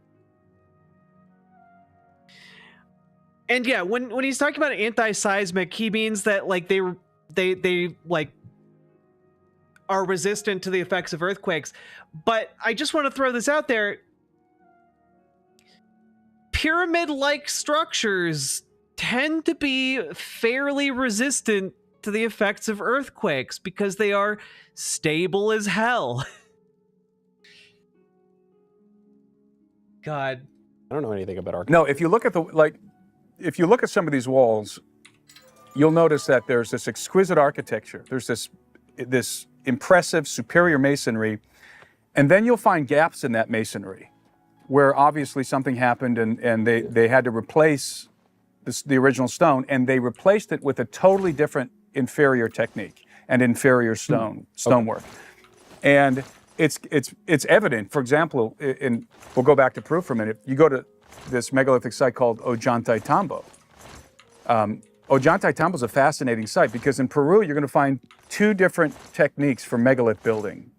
And yeah, when he's talking about anti-seismic, he means that like they like are resistant to the effects of earthquakes. But I just want to throw this out there. Pyramid-like structures tend to be fairly resistant to the effects of earthquakes because they are stable as hell. God. I don't know anything about architecture. No, if you look at if you look at some of these walls, you'll notice that there's this exquisite architecture. There's this impressive superior masonry, and then you'll find gaps in that masonry where obviously something happened and they had to replace the original stone, and they replaced it with a totally different inferior technique and inferior stonework. And it's evident. For example, we'll go back to Peru for a minute. You go to this megalithic site called Ollantaytambo. Ollantaytambo is a fascinating site because in Peru you're going to find two different techniques for megalith building.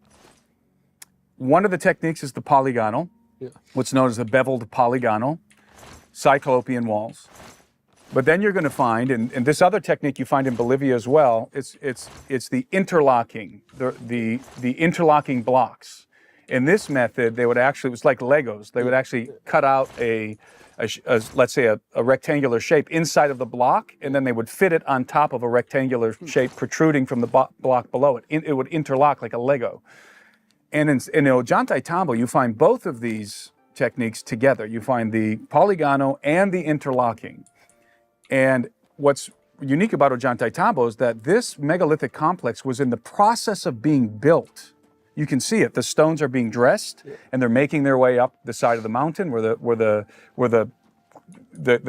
One of the techniques is the polygonal, what's known as the beveled polygonal, cyclopean walls. But then you're going to find, and this other technique you find in Bolivia as well, it's the interlocking, the interlocking blocks. In this method, they would actually, it was like Legos, they would actually cut out let's say a rectangular shape inside of the block, and then they would fit it on top of a rectangular shape protruding from the block below it. It would interlock like a Lego. And in Ollantaytambo, you find both of these techniques together. You find the polygonal and the interlocking. And what's unique about Ollantaytambo is that this megalithic complex was in the process of being built. You can see it. The stones are being dressed, and they're making their way up the side of the mountain where the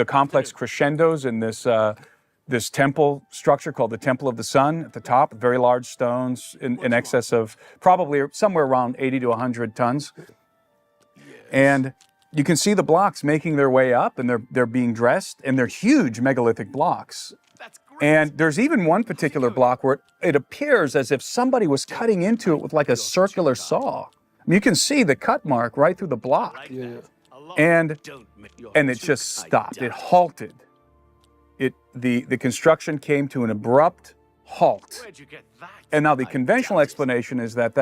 complex crescendos in this temple structure called the Temple of the Sun at the top. Very large stones in excess of probably somewhere around 80 to 100 tons. And you can see the blocks making their way up, and they're being dressed, and they're huge megalithic blocks. And there's even one particular block where it appears as if somebody was cutting into it with like a circular saw. I mean, you can see the cut mark right through the block. And it just stopped. It halted. The construction came to an abrupt halt. And now the conventional explanation is that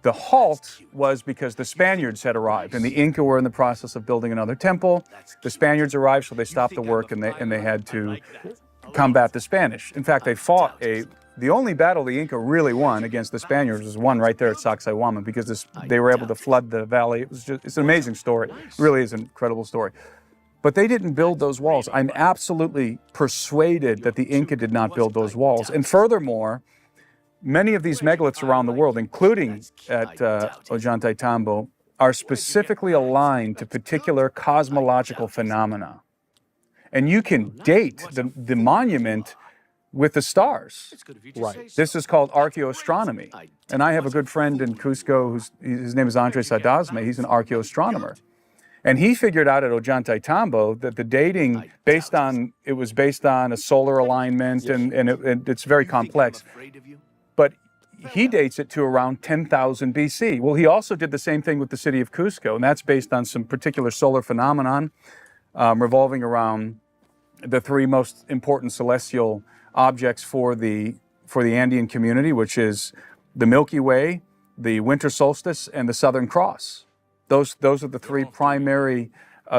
the halt was because the Spaniards had arrived, and the Inca were in the process of building another temple. The Spaniards arrived, so they stopped the work, and they had to combat the Spanish. In fact, they fought the only battle the Inca really won against the Spaniards was one right there at Sacsayhuaman, because they were able to flood the valley. It's an amazing story. It really is an incredible story. But they didn't build those walls. I'm absolutely persuaded that the Inca did not build those walls. And furthermore, many of these megaliths around the world, including at Ollantaytambo, are specifically aligned to particular cosmological phenomena. And you can date the monument with the stars. Right. This is called archaeoastronomy. And I have a good friend in Cusco, his name is Andres Adasme. He's an archaeoastronomer. And he figured out at Ollantaytambo that the dating it was based on a solar alignment, and it's very complex. But he dates it to around 10,000 BC. Well, he also did the same thing with the city of Cusco, and that's based on some particular solar phenomenon revolving around the three most important celestial objects for the Andean community, which is the Milky Way, the winter solstice, and the Southern Cross. Those are the three primary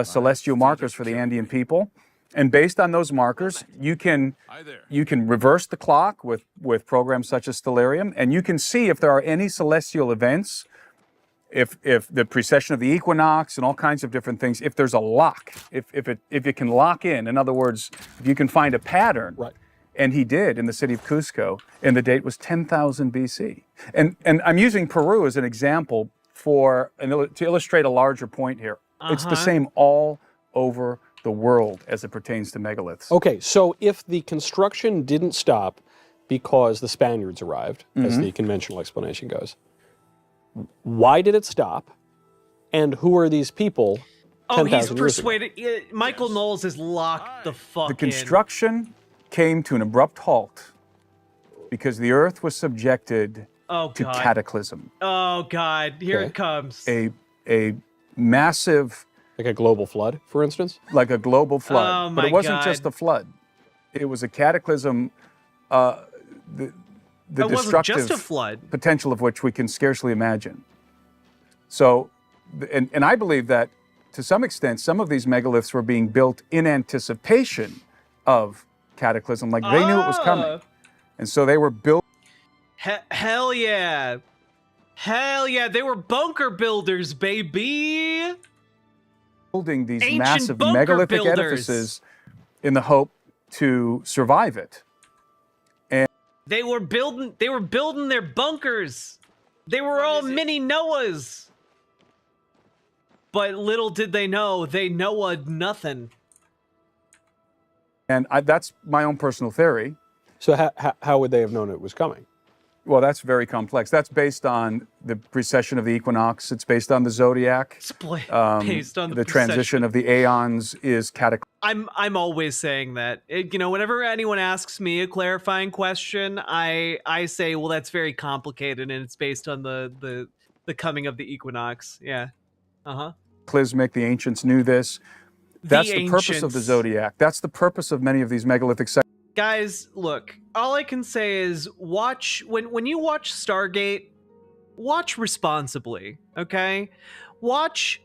celestial markers for the Andean people. And based on those markers, you can reverse the clock with programs such as Stellarium, and you can see if there are any celestial events, if the precession of the equinox and all kinds of different things, if there's a lock, if it can lock in other words, if you can find a pattern. Right. And he did in the city of Cusco, and the date was 10,000 BC. And I'm using Peru as an example to illustrate a larger point here. It's the same all over the world as it pertains to megaliths. Okay, so if the construction didn't stop because the Spaniards arrived, as the conventional explanation goes, why did it stop? And who are these people? Oh, he's persuaded. Michael Knowles is locked the fuck in. The construction came to an abrupt halt because the earth was subjected to cataclysm. Oh, God. Here it comes. A massive... Like a global flood, for instance? Like a global flood. Oh, but it wasn't just a flood. It was a cataclysm, the destructive just a flood. Potential of which we can scarcely imagine. So, and I believe that to some extent, some of these megaliths were being built in anticipation of cataclysm, like they knew it was coming. And so they were built. Hell yeah. Hell yeah. They were bunker builders, baby. Building these Ancient massive bunker megalithic builders. edifices in the hope to survive it. And They were building their bunkers. They were all mini Noahs. But little did they know, they Noah'd nothing. And that's my own personal theory. So how would they have known it was coming? Well, that's very complex. That's based on the precession of the equinox. It's based on the zodiac. Based on the transition of the aeons is cataclysmic. I'm always saying that. Whenever anyone asks me a clarifying question, I say, well, that's very complicated, and it's based on the coming of the equinox. Yeah. The ancients knew this. That's the purpose of the zodiac. That's the purpose of many of these megalithic sites. Guys, look, all I can say is watch, when you watch Stargate, watch responsibly, okay? Watch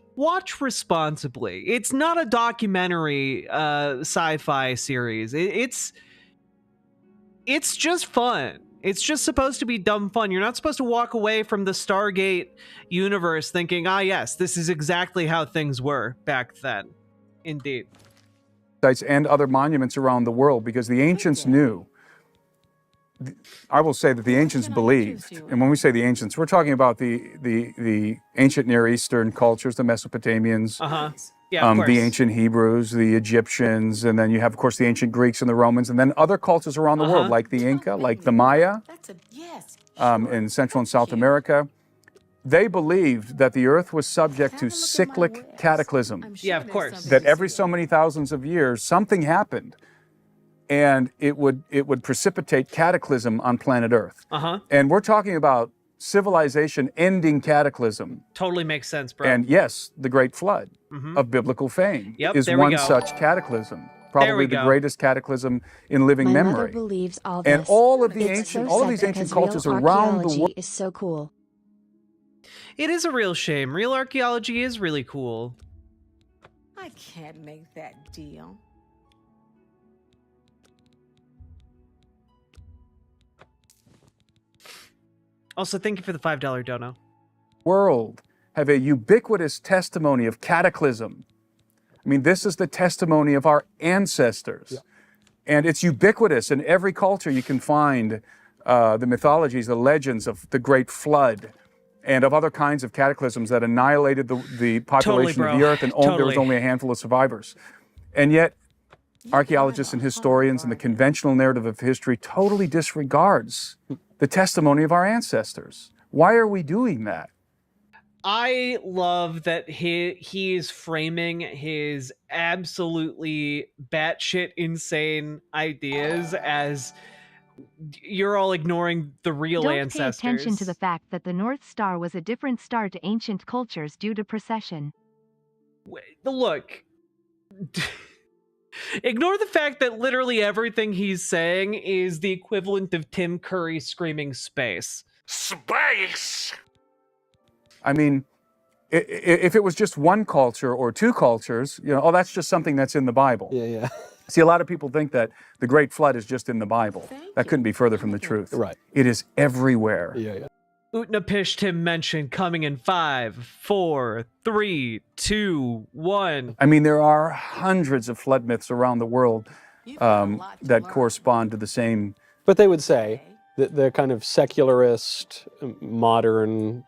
responsibly. It's not a documentary sci-fi series. It's just fun. It's just supposed to be dumb fun. You're not supposed to walk away from the Stargate universe thinking, yes, this is exactly how things were back then. Indeed. And other monuments around the world, because the ancients knew. I will say that the ancients believed, and when we say the ancients, we're talking about the ancient Near Eastern cultures, the Mesopotamians, Yeah, of course. the ancient Hebrews, the Egyptians, and then you have, of course, the ancient Greeks and the Romans, and then other cultures around the world, like the Inca, like the Maya, in Central and South America. They believed that the earth was subject to cyclic cataclysm. Yeah, of course. That every so many thousands of years, something happened, and it would precipitate cataclysm on planet Earth. And we're talking about civilization ending cataclysm. Totally makes sense, bro. And yes, the Great Flood of biblical fame is there we one go. such cataclysm. Probably the greatest cataclysm in living My memory. mother believes all this. And all of the It's ancient, so all of sad these ancient because cultures real around the archaeology world. is so cool. It is a real shame. Real archaeology is really cool. I can't make that deal. Also, thank you for the $5 dono. World have a ubiquitous testimony of cataclysm. I mean, this is the testimony of our ancestors. And it's ubiquitous in every culture. You can find the mythologies, the legends of the Great Flood and of other kinds of cataclysms that annihilated the population of the earth, and there was only a handful of survivors. And yet, archaeologists and historians and the conventional narrative of history totally disregards the testimony of our ancestors. Why are we doing that? I love that he is framing his absolutely batshit insane ideas as You're all ignoring the real Don't ancestors. pay attention to the fact that the North Star was a different star to ancient cultures due to precession. Look, ignore the fact that literally everything he's saying is the equivalent of Tim Curry screaming space. Space! I mean, if it was just one culture or two cultures, you know, oh, that's just something that's in the Bible. Yeah. See, a lot of people think that the Great Flood is just in the Bible. That couldn't be further from the truth. Right. It is everywhere. Yeah. Utnapishtim mentioned coming in 5, 4, 3, 2, 1. I mean, there are hundreds of flood myths around the world that correspond to the same. But they would say that the kind of secularist, modern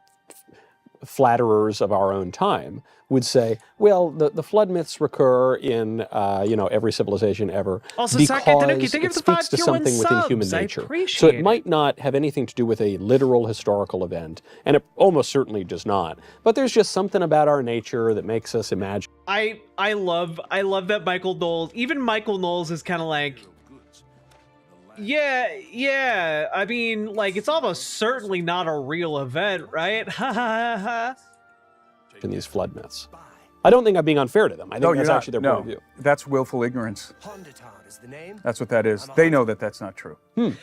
flatterers of our own time would say, well, the flood myths recur in every civilization ever Also, because Sakatanuki, thank you it for the speaks to 5 something within subs. human I nature. So appreciate it might not have anything to do with a literal historical event, and it almost certainly does not. But there's just something about our nature that makes us imagine. I love that Michael Knowles, even Michael Knowles is kind of like, yeah, I mean, like, it's almost certainly not a real event, right? Ha ha ha. In these flood myths. I don't think I'm being unfair to them. I think that's actually their point of view. That's willful ignorance. That's what that is. They know that that's not true. You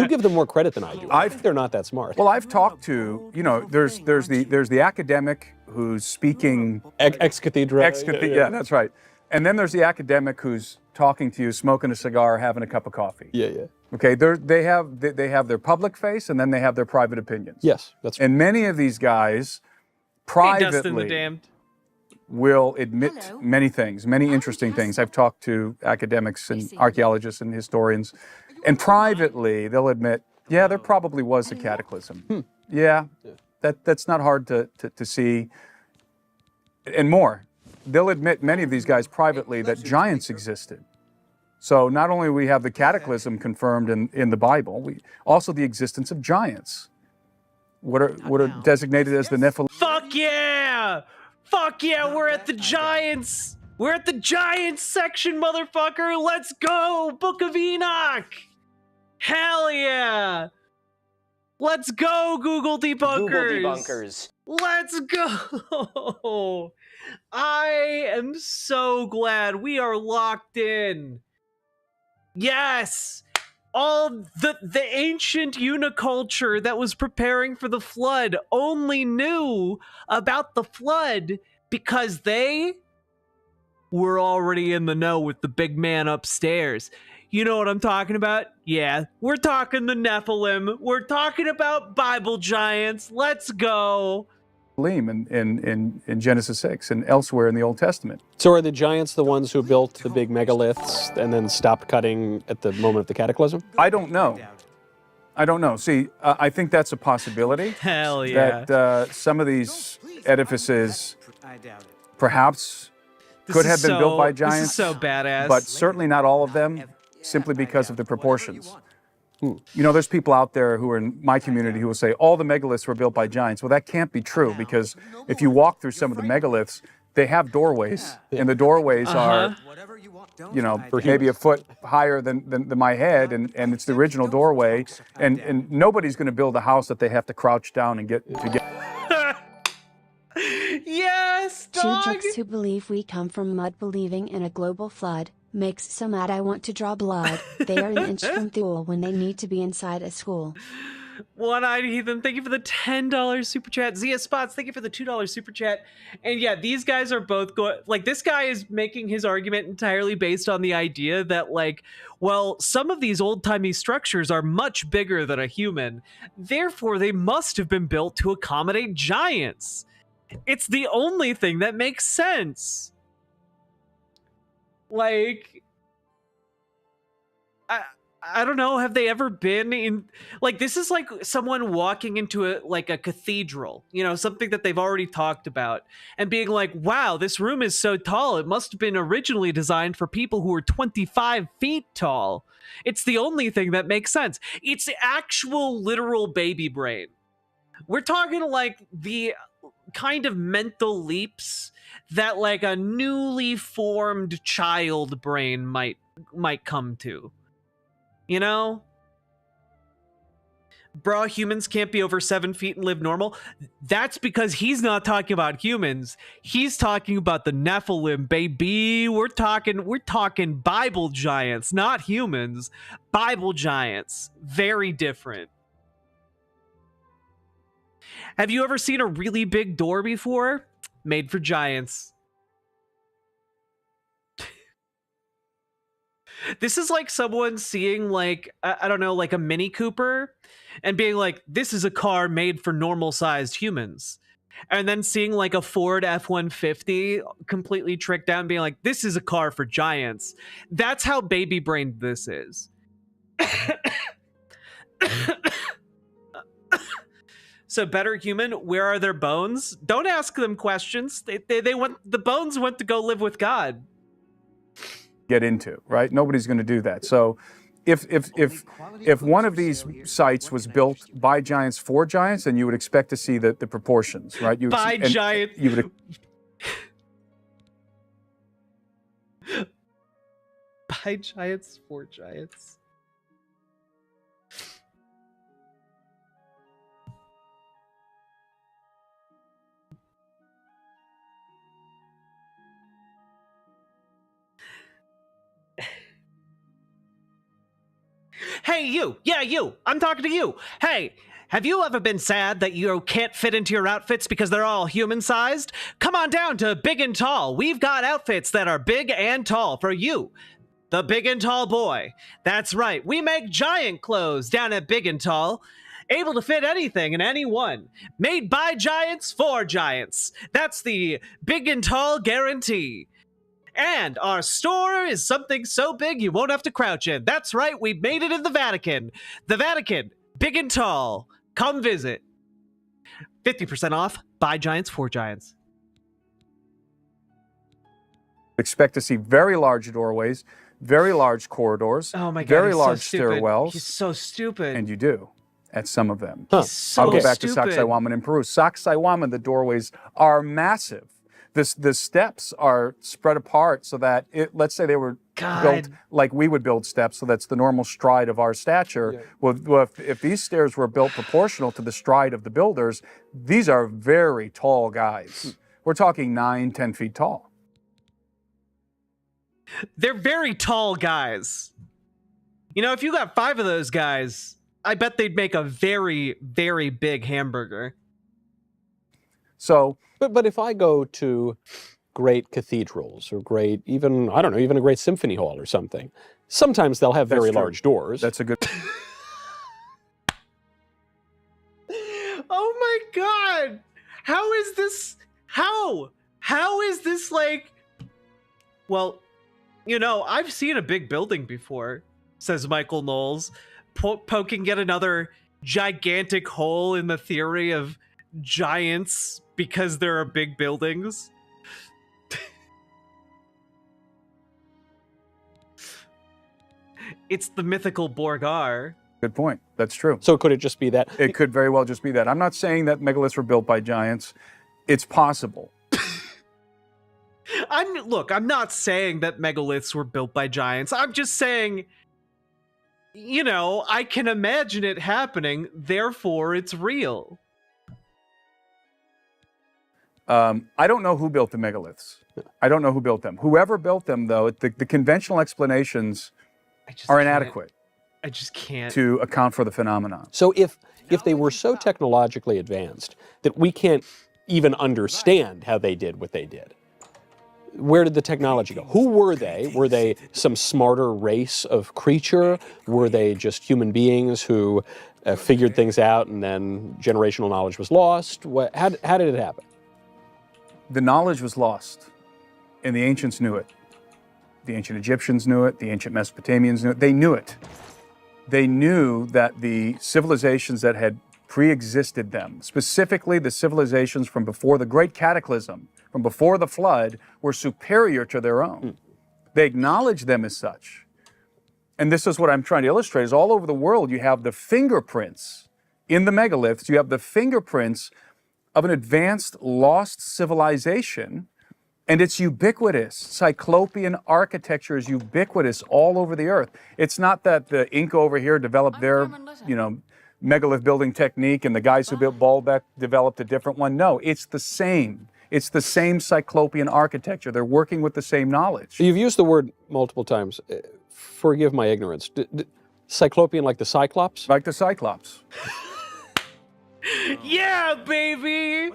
give them more credit than I do. I think they're not that smart. Well, I've talked to, there's the academic who's speaking ex cathedra. Yeah, that's right. And then there's the academic who's talking to you, smoking a cigar, having a cup of coffee. Yeah. Okay, they have their public face, and then they have their private opinions. Yes, that's right. And many of these guys privately will admit many things, many interesting things. I've talked to academics and archaeologists and historians, and privately they'll admit, yeah, there probably was a cataclysm. Yeah, that's not hard to see. And more, they'll admit, many of these guys privately, that giants existed. So not only we have the cataclysm confirmed in the Bible, we also the existence of giants. What are designated as the Nephilim? Fuck yeah! Fuck yeah, we're at the Giants! We're at the Giants section, motherfucker! Let's go! Book of Enoch! Hell yeah! Let's go, Google debunkers! Google debunkers. Let's go! I am so glad we are locked in. Yes! All the ancient uniculture that was preparing for the flood only knew about the flood because they were already in the know with the big man upstairs. You know what I'm talking about? Yeah, we're talking the Nephilim. We're talking about Bible giants. Let's go. In Genesis 6 and elsewhere in the Old Testament. So are the giants the ones who built the big megaliths and then stopped cutting at the moment of the cataclysm? I don't know. See, I think that's a possibility. Hell yeah. That some of these edifices perhaps could have been built by giants. This is so badass. But certainly not all of them, simply because of the proportions. There's people out there who are in my community who will say all the megaliths were built by giants. Well, that can't be true, because if you walk through some of the megaliths, they have doorways, and the doorways are, maybe a foot higher than my head, and it's the original doorway, and nobody's going to build a house that they have to crouch down and get to get. Yes, dog! Two jerks who believe we come from mud believing in a global flood makes so mad I want to draw blood. They are an inch from Thule when they need to be inside a school. One-eyed Heathen, thank you for the $10 super chat. Zia Spots, thank you for the $2 super chat. And yeah, these guys are both going, like, this guy is making his argument entirely based on the idea that, like, well, some of these old-timey structures are much bigger than a human. Therefore, they must have been built to accommodate giants. It's the only thing that makes sense. Like, I don't know, have they ever been in, like, this is like someone walking into a cathedral, something that they've already talked about, and being like, wow, this room is so tall, it must have been originally designed for people who are 25 feet tall. It's the only thing that makes sense. It's actual literal baby brain. We're talking like the kind of mental leaps that like a newly formed child brain might come to. You know? Bro, humans can't be over 7 feet and live normal. That's because he's not talking about humans. He's talking about the Nephilim, baby. We're talking Bible giants, not humans. Bible giants. Very different. Have you ever seen a really big door before? Made for giants. This is like someone seeing like, I don't know, like a Mini Cooper and being like, this is a car made for normal sized humans. And then seeing like a Ford F-150 completely tricked out and being like, this is a car for giants. That's how baby brained this is. So better human, where are their bones? Don't ask them questions. They want, the bones went to go live with God. Get into, right? Nobody's going to do that. So if one of these sites was built by giants for giants, then you would expect to see the proportions, right? By giants. You would. By giants for giants. Hey, you. Yeah, you. I'm talking to you. Hey, have you ever been sad that you can't fit into your outfits because they're all human-sized? Come on down to Big and Tall. We've got outfits that are big and tall for you, the big and tall boy. That's right. We make giant clothes down at Big and Tall, able to fit anything and anyone. Made by giants for giants. That's the Big and Tall guarantee. And our store is something so big you won't have to crouch in. That's right, we made it in the Vatican. The Vatican, Big and Tall. Come visit. 50% off, by giants for giants. Expect to see very large doorways, very large corridors, oh my God, very he's large so stupid. stairwells. He's so stupid. And you do at some of them. He's so I'll go back to stupid. Sacsayhuaman in Peru. Sacsayhuaman, the doorways are massive. The steps are spread apart so that, let's say they were built like we would build steps, so that's the normal stride of our stature. Yeah. Well, if these stairs were built proportional to the stride of the builders, these are very tall guys. We're talking 9, 10 feet tall. They're very tall guys. You know, if you got 5 of those guys, I bet they'd make a very, very big hamburger. So, but if I go to great cathedrals or great, even, I don't know, even a great symphony hall or something, sometimes they'll have very large doors. That's a good. Oh my God. How is this? How is this like, well, you know, I've seen a big building before, says Michael Knowles, poking yet another gigantic hole in the theory of giants because there are big buildings. It's the mythical Borgar. Good point. That's true. So could it just be that? It could very well just be that. I'm not saying that megaliths were built by giants. It's possible. I'm not saying that megaliths were built by giants. I'm just saying, you know, I can imagine it happening, therefore it's real. I don't know who built the megaliths. I don't know who built them. Whoever built them, though, the conventional explanations are inadequate. I just can't. To account for the phenomenon. So if they were so technologically advanced that we can't even understand how they did what they did, where did the technology go? Who were they? Were they some smarter race of creature? Were they just human beings who figured things out and then generational knowledge was lost? How did it happen? The knowledge was lost, and the ancients knew it. The ancient Egyptians knew it. The ancient Mesopotamians knew it. They knew it. They knew that the civilizations that had pre-existed them, specifically the civilizations from before the Great Cataclysm, from before the flood, were superior to their own. They acknowledged them as such. And this is what I'm trying to illustrate, is all over the world you have the fingerprints in the megaliths, you have the fingerprints of an advanced lost civilization And it's ubiquitous. Cyclopean architecture is ubiquitous all over the earth. It's not that the Inca over here developed their, megalith building technique and the guys who built Baalbek developed a different one. No, it's the same. It's the same Cyclopean architecture. They're working with the same knowledge. You've used the word multiple times. Forgive my ignorance. Cyclopean like the Cyclops? Like the Cyclops. Yeah, baby!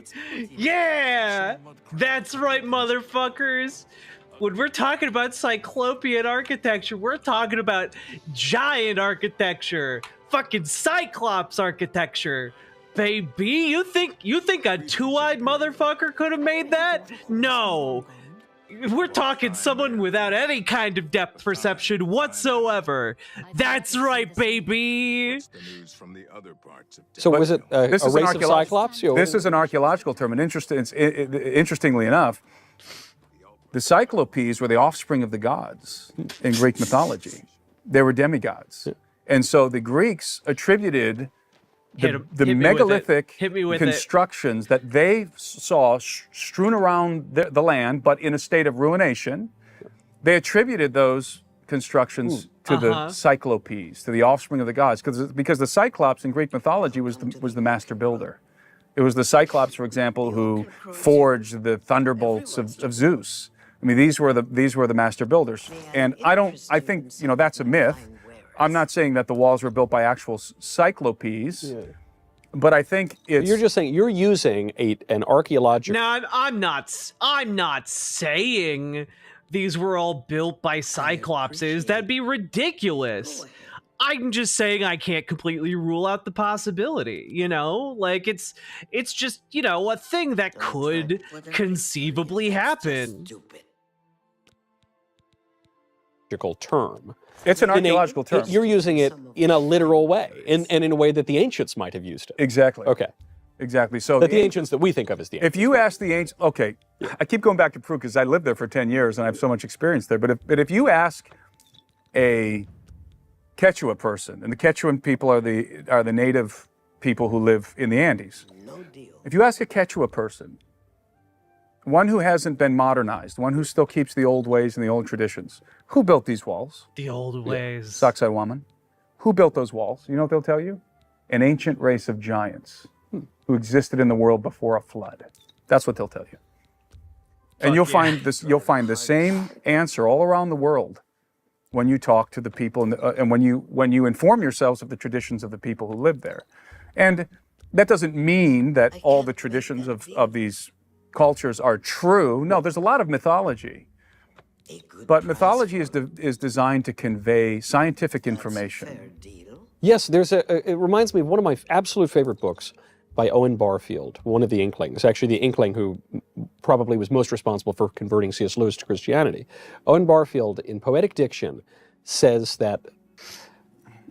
Yeah! That's right, motherfuckers! When we're talking about Cyclopean architecture, we're talking about giant architecture. Fucking Cyclops architecture. Baby, you think a two-eyed motherfucker could have made that? No. We're talking someone without any kind of depth perception whatsoever. That's right, baby. So was it a race of Cyclops? This is an archaeological term, and interestingly enough, the Cyclopes were the offspring of the gods in Greek mythology. They were demigods. And so the Greeks attributed the megalithic constructions that they saw strewn around the land, but in a state of ruination, they attributed those constructions to the Cyclopes, to the offspring of the gods, because the Cyclops in Greek mythology was the master builder. It was the Cyclops, for example, who forged the thunderbolts of Zeus. I mean, these were the master builders, and I think that's a myth. I'm not saying that the walls were built by actual Cyclopes, but I think it's... You're just saying, you're using an archaeological... No, I'm not saying these were all built by Cyclopses. That'd be ridiculous. I'm just saying I can't completely rule out the possibility, Like, it's just, a thing that could conceivably happen. Term. It's an archaeological term. You're using it in a literal way, and in a way that the ancients might have used it. Exactly. Okay. Exactly. So the ancients that we think of as the ancients. If you ask the ancients, okay, I keep going back to Peru because I lived there for 10 years and I have so much experience there. But if you ask a Quechua person, and the Quechuan people are the native people who live in the Andes. If you ask a Quechua person, one who hasn't been modernized, one who still keeps the old ways and the old traditions, who built these walls? The old ways. Sacsayhuaman. Who built those walls? You know what they'll tell you? An ancient race of giants who existed in the world before a flood. That's what they'll tell you. And you'll find the same answer all around the world when you talk to the people and when you inform yourselves of the traditions of the people who live there. And that doesn't mean that all the traditions of these cultures are true. No, there's a lot of mythology. But mythology is designed to convey scientific information. Yes, it reminds me of one of my absolute favorite books by Owen Barfield, one of the Inklings, actually the Inkling who probably was most responsible for converting C.S. Lewis to Christianity. Owen Barfield, in Poetic Diction, says that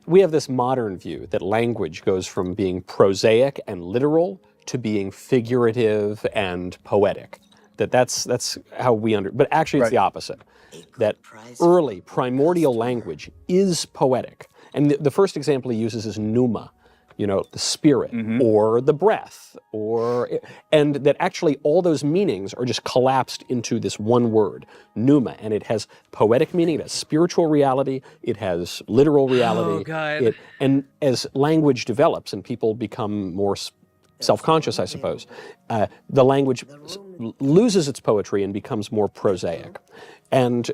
we have this modern view that language goes from being prosaic and literal to being figurative and poetic. That's how we but actually it's the opposite. That early primordial language is poetic. And the first example he uses is pneuma, the spirit or the breath, and that actually all those meanings are just collapsed into this one word, pneuma, and it has poetic meaning, it has spiritual reality, it has literal reality. Oh, God. And as language develops and people become more self-conscious, I suppose, the language loses its poetry and becomes more prosaic. And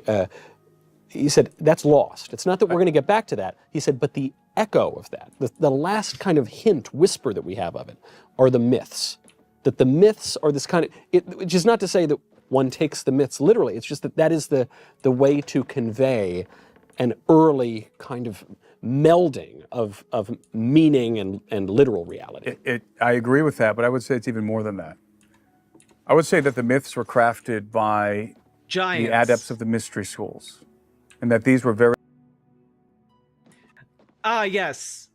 he said, that's lost. It's not that we're going to get back to that. He said, but the echo of that, the last kind of hint, whisper that we have of it, are the myths. That the myths are this kind of, which is not to say that one takes the myths literally, it's just that is the way to convey an early kind of melding of meaning and literal reality. I agree with that, but I would say it's even more than that. I would say that the myths were crafted by giants, the adepts of the mystery schools, and that these were very... Yes.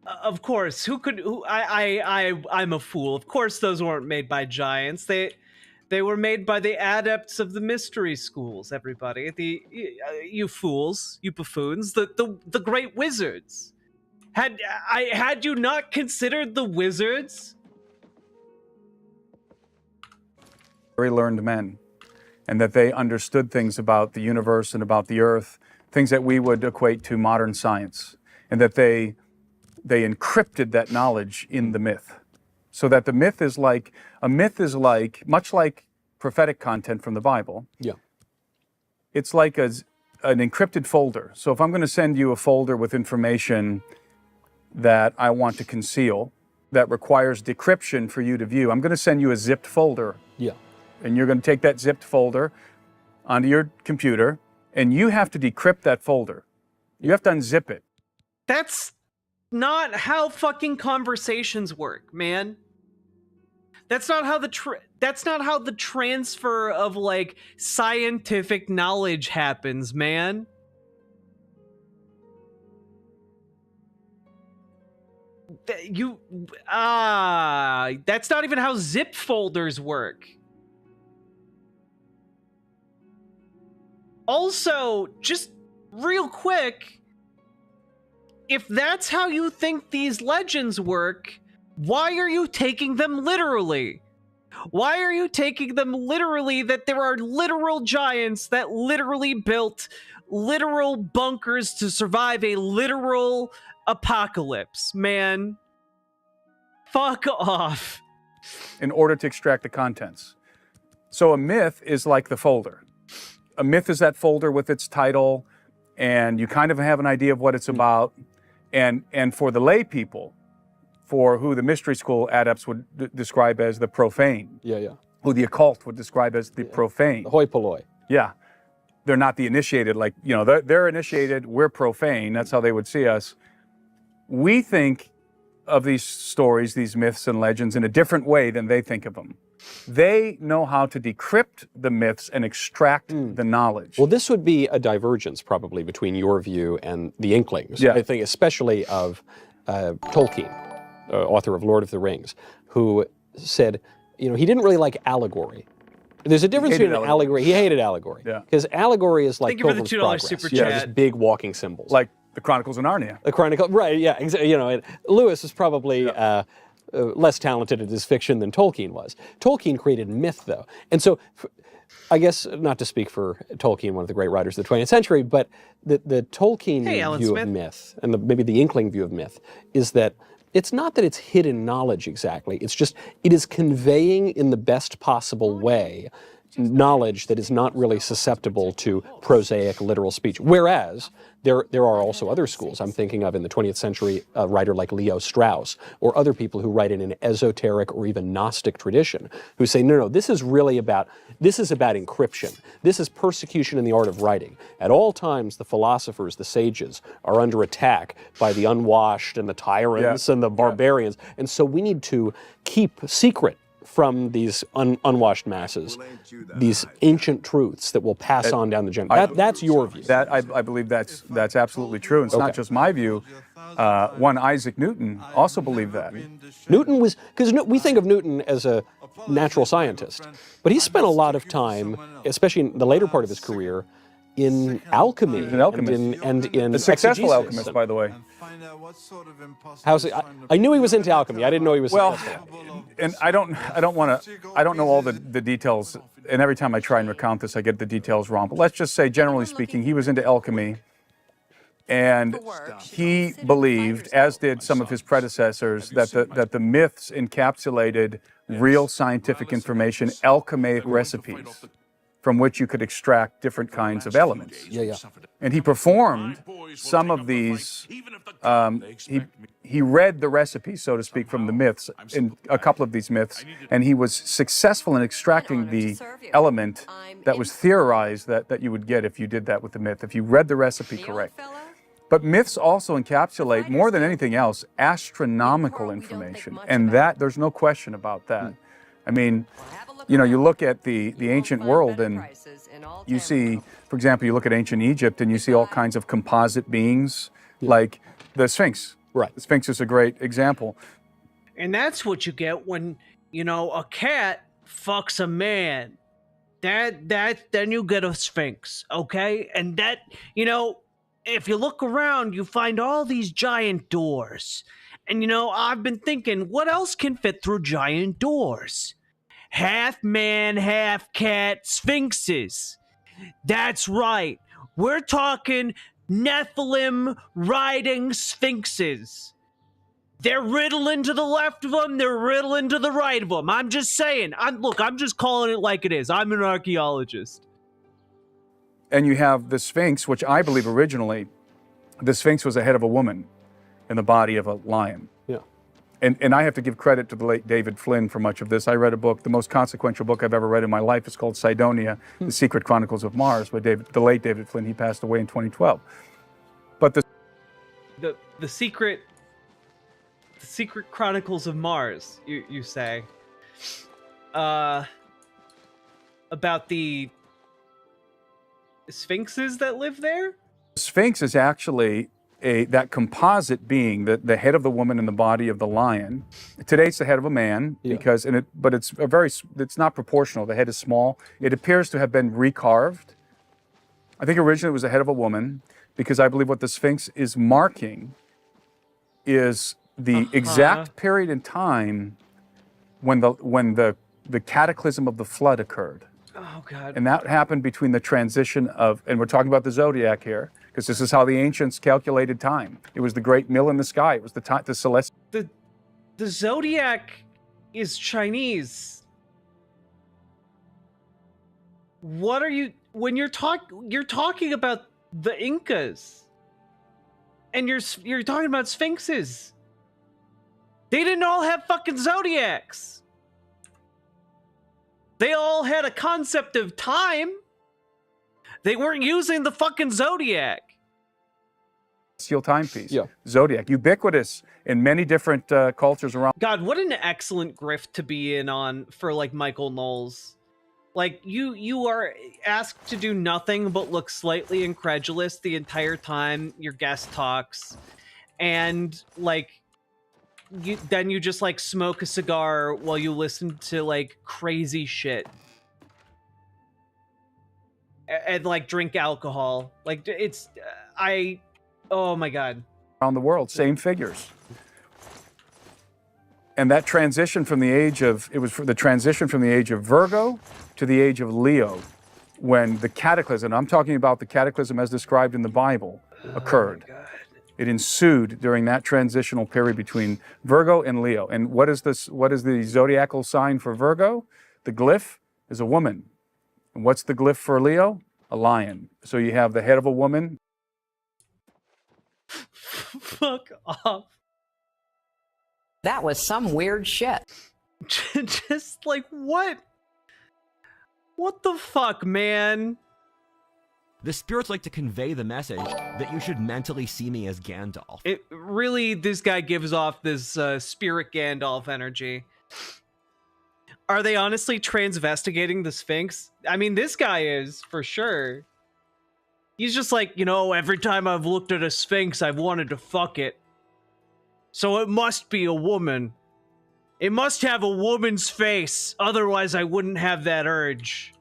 Of course. I'm a fool. Of course those weren't made by giants. They were made by the adepts of the mystery schools, everybody. You fools, you buffoons, the great wizards. Had you not considered the wizards? Very learned men. and that they understood things about the universe and about the earth, things that we would equate to modern science, and that they encrypted that knowledge in the myth. So that the myth is like, much like prophetic content from the Bible. Yeah. It's like an encrypted folder. So if I'm going to send you a folder with information that I want to conceal, that requires decryption for you to view, I'm going to send you a zipped folder. Yeah. And you're going to take that zipped folder onto your computer, and you have to decrypt that folder. You have to unzip it. That's not how fucking conversations work, man. That's not how the transfer of like scientific knowledge happens, man. That's not even how zip folders work. Also, just real quick, if that's how you think these legends work, why are you taking them literally? Why are you taking them literally that there are literal giants that literally built literal bunkers to survive a literal apocalypse, man? Fuck off. In order to extract the contents. So a myth is like the folder. A myth is that folder with its title, and you kind of have an idea of what it's about. And for the lay people, for who the mystery school adepts would describe as the profane. Yeah, yeah. Who the occult would describe as the profane. The hoi polloi. Yeah. They're not the initiated, like, you know, they're initiated, we're profane. That's how they would see us. We think of these stories, these myths and legends in a different way than they think of them. They know how to decrypt the myths and extract the knowledge. Well, this would be a divergence probably between your view and the Inklings. Yeah. I think especially of Tolkien, author of Lord of the Rings, who said, you know, he didn't really like allegory. There's a difference between an allegory. He hated allegory. Yeah. Because allegory is like Thank you for the Pilgrim's $2 Progress. super Yeah, chat. just big walking symbols. Like the Chronicles of Narnia. The Chronicle, right, yeah. You know, Lewis is probably less talented at his fiction than Tolkien was. Tolkien created myth, though. And so, I guess, not to speak for Tolkien, one of the great writers of the 20th century, but the Tolkien view of myth, and maybe the Inkling view of myth, is that it's not that it's hidden knowledge exactly. It's just, it is conveying in the best possible way knowledge that is not really susceptible to prosaic literal speech. Whereas there are also other schools. I'm thinking of in the 20th century a writer like Leo Strauss, or other people who write in an esoteric or even Gnostic tradition, who say, no, this is about encryption. This is persecution in the art of writing. At all times, the philosophers, the sages, are under attack by the unwashed and the tyrants and the barbarians. And so we need to keep secret from these unwashed masses, these ancient truths that will pass on down the generation. That's your view. That I believe that's absolutely true. And it's not just my view. One Isaac Newton also believed that. Newton was, because we think of Newton as a natural scientist, but he spent a lot of time, especially in the later part of his career, in alchemy. He's an alchemist. And in a successful exegesis. alchemist, by the way. I knew he was into alchemy. I didn't know he was successful. And I don't know all the details, and every time I try and recount this, I get the details wrong. But let's just say, generally speaking, he was into alchemy, and he believed, as did some of his predecessors, that the myths encapsulated real scientific information, alchemaic recipes, from which you could extract different kinds of elements. Yeah. And he performed some of these, he read the recipes, so to speak, from the myths, in a couple of these myths, and he was successful in extracting the element that was theorized that you would get if you did that with the myth, if you read the recipe correct. But myths also encapsulate, more than anything else, astronomical information, and that, there's no question about that. I mean, you know, you look at the ancient world and you see, for example, you look at ancient Egypt and you see all kinds of composite beings, like the Sphinx. Right. The Sphinx is a great example. And that's what you get when, you know, a cat fucks a man. Then you get a Sphinx, okay? And that, you know, if you look around, you find all these giant doors. And, you know, I've been thinking, what else can fit through giant doors? half man, half cat sphinxes. That's right. We're talking Nephilim riding sphinxes. They're riddling to the left of them. They're riddling to the right of them. I'm just saying. I'm just calling it like it is. I'm an archaeologist. And you have the Sphinx, which I believe originally, the Sphinx was the head of a woman in the body of a lion. Yeah. And I have to give credit to the late David Flynn for much of this. I read a book, the most consequential book I've ever read in my life. It's called Cydonia, The Secret Chronicles of Mars, by the late David Flynn. He passed away in 2012. But the secret Chronicles of Mars, you say, about the sphinxes that live there? Sphinx is actually that composite being, the head of the woman and the body of the lion. Today it's the head of a man, because but it's not proportional. The head is small. It appears to have been recarved. I think originally it was the head of a woman, because I believe what the Sphinx is marking is the exact period in time when the cataclysm of the flood occurred. Oh, God. And that happened between the transition of, and we're talking about the zodiac here, because this is how the ancients calculated time. It was the great mill in the sky. It was the celestial. The zodiac is Chinese. What are you, when you're talking about the Incas, and you're talking about sphinxes. They didn't all have fucking zodiacs. They all had a concept of time. They weren't using the fucking zodiac. Celestial timepiece. Yeah. Zodiac, ubiquitous in many different cultures around. God, what an excellent grift to be in on for like Michael Knowles. Like you are asked to do nothing but look slightly incredulous the entire time your guest talks, and like then you just like smoke a cigar while you listen to like crazy shit and like drink alcohol. Like it's oh my God. Around the world, same figures. And that transition from the age of, it was the transition from the age of Virgo to the age of Leo, when the cataclysm, I'm talking about the cataclysm as described in the Bible, occurred. It ensued during that transitional period between Virgo and Leo. And what is the zodiacal sign for Virgo? The glyph is a woman. And what's the glyph for Leo? A lion. So you have the head of a woman. Fuck off. That was some weird shit. Just like, what? What the fuck, man? The spirits like to convey the message that you should mentally see me as Gandalf. It really, this guy gives off this spirit Gandalf energy. Are they honestly transvestigating the Sphinx? I mean, this guy is, for sure. He's just like, you know, every time I've looked at a Sphinx, I've wanted to fuck it. So it must be a woman. It must have a woman's face. Otherwise, I wouldn't have that urge.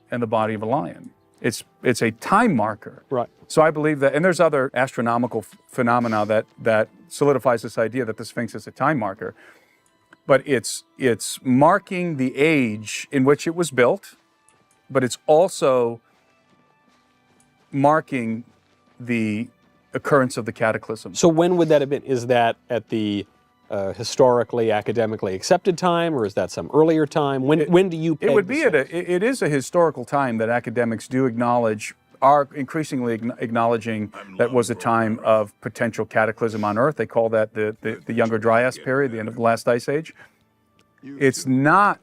And the body of a lion. It's a time marker. Right. So I believe that, and there's other astronomical phenomena that solidifies this idea that the Sphinx is a time marker. But it's marking the age in which it was built, but it's also marking the occurrence of the cataclysm. So when would that have been? Is that at the historically, academically accepted time, or is that some earlier time? When do you peg It would be the it is a historical time that academics do acknowledge, are increasingly acknowledging that was a time of potential cataclysm on Earth. They call that the Younger Dryas period, the end of the last ice age. It's not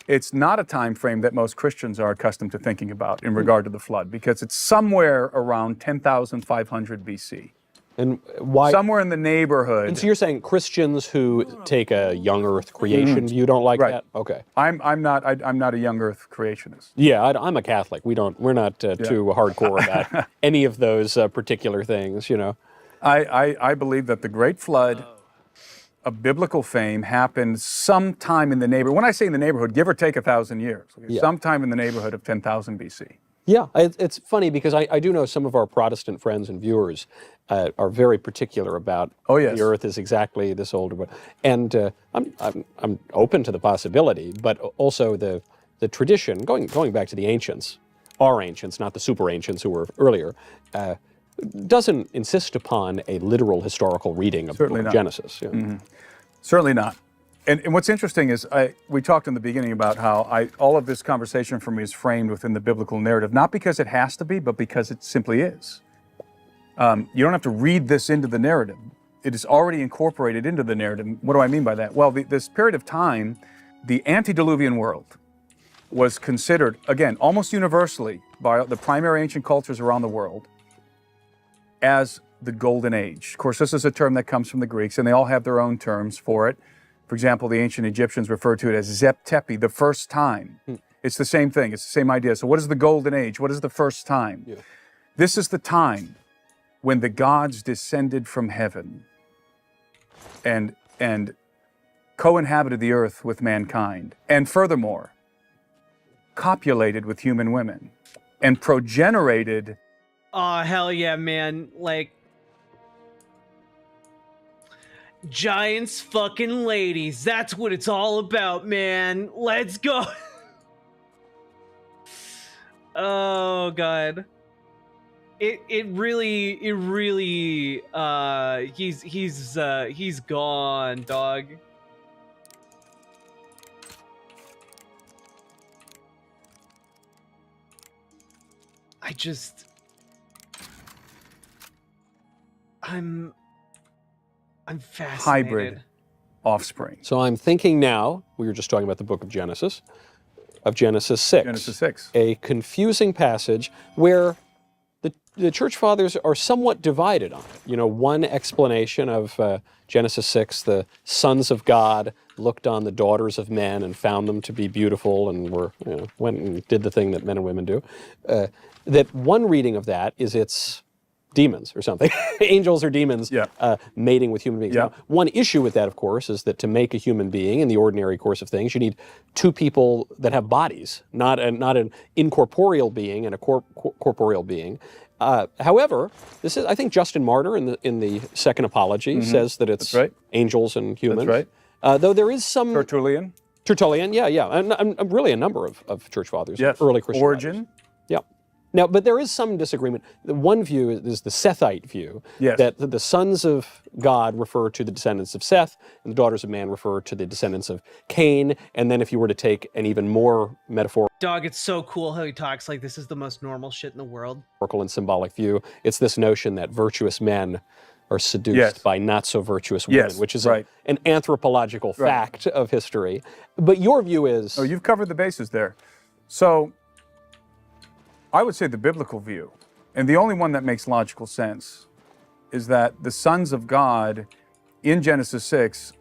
a time frame that most Christians are accustomed to thinking about in regard to the flood, because it's somewhere around 10,500 BC. And why? Somewhere in the neighborhood. And so you're saying Christians who take a young Earth creation view don't like that? Okay. I'm not a young Earth creationist. Yeah, I'm a Catholic. We're not too hardcore about any of those particular things, you know. I believe that the Great Flood of biblical fame happened sometime in the neighborhood. When I say in the neighborhood, give or take 1,000 years. Sometime in the neighborhood of 10,000 BC. Yeah, it's funny because I do know some of our Protestant friends and viewers are very particular about the Earth is exactly this old, and I'm open to the possibility, but also the tradition going back to the ancients, our ancients, not the super ancients who were earlier, doesn't insist upon a literal historical reading of the book of Genesis. Yeah. Certainly not. And what's interesting is we talked in the beginning about how all of this conversation for me is framed within the biblical narrative, not because it has to be, but because it simply is. You don't have to read this into the narrative. It is already incorporated into the narrative. What do I mean by that? Well, this period of time, the antediluvian world was considered, again, almost universally by the primary ancient cultures around the world as the Golden Age. Of course, this is a term that comes from the Greeks, and they all have their own terms for it. For example, the ancient Egyptians referred to it as Zep-Tepi, the first time. It's the same thing. It's the same idea. So what is the Golden Age? What is the first time? Yeah. This is the time when the gods descended from heaven and co-inhabited the earth with mankind. And furthermore, copulated with human women and progenerated. Oh, hell yeah, man. Like, giants fucking ladies. That's what it's all about, man. Let's go. Oh god. It really he's gone, dog. I'm fascinated. Hybrid offspring. So I'm thinking now, we were just talking about the book of Genesis 6. Genesis 6. A confusing passage where the church fathers are somewhat divided on it. You know, one explanation of Genesis 6, the sons of God looked on the daughters of men and found them to be beautiful and went and did the thing that men and women do. That one reading of that is it's demons or something. Angels or demons mating with human beings. Yeah. Now, one issue with that, of course, is that to make a human being in the ordinary course of things, you need two people that have bodies, not an incorporeal being and a corporeal being. However, this is, I think, Justin Martyr in the Second Apology says that it's angels and humans. That's right. Though there is some Tertullian, yeah, and really a number of church fathers, early Christian Origin. fathers. Yeah. Now, but there is some disagreement. The one view is the Sethite view, that the sons of God refer to the descendants of Seth, and the daughters of man refer to the descendants of Cain. And then if you were to take an even more metaphorical Dog, it's so cool how he talks like this is the most normal shit in the world. And symbolic view, it's this notion that virtuous men are seduced by not so virtuous women, which is an anthropological fact of history. But your view is... Oh, you've covered the bases there. So I would say the biblical view, and the only one that makes logical sense, is that the sons of God in Genesis 6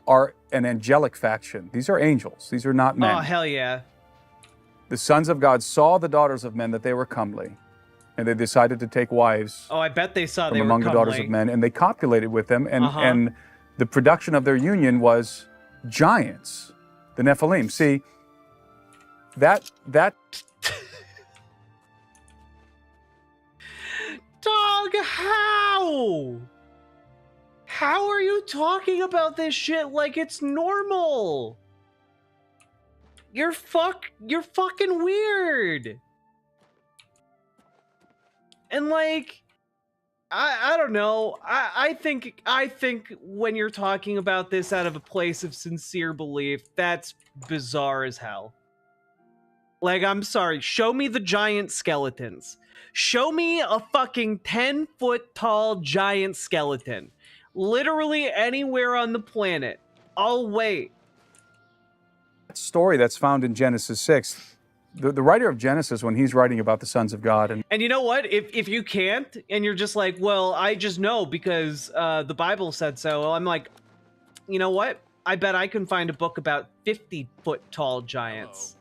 are an angelic faction. These are angels. These are not men. Oh, hell yeah. The sons of God saw the daughters of men that they were comely, and they decided to take wives Oh, I bet they saw from they were among the daughters comely. of men, and they copulated with them, and the production of their union was giants, the Nephilim. See, that Dog, how? How are you talking about this shit like it's normal? You're fucking weird. And like, I don't know. I think when you're talking about this out of a place of sincere belief, that's bizarre as hell. Like, I'm sorry. Show me the giant skeletons. Show me a fucking 10-foot tall giant skeleton. Literally anywhere on the planet. I'll wait. story that's found in Genesis 6, the writer of Genesis, when he's writing about the sons of God, and you know what, if you can't and you're just like, well, I just know because the Bible said so, well, I'm like, you know what, I bet I can find a book about 50-foot tall giants.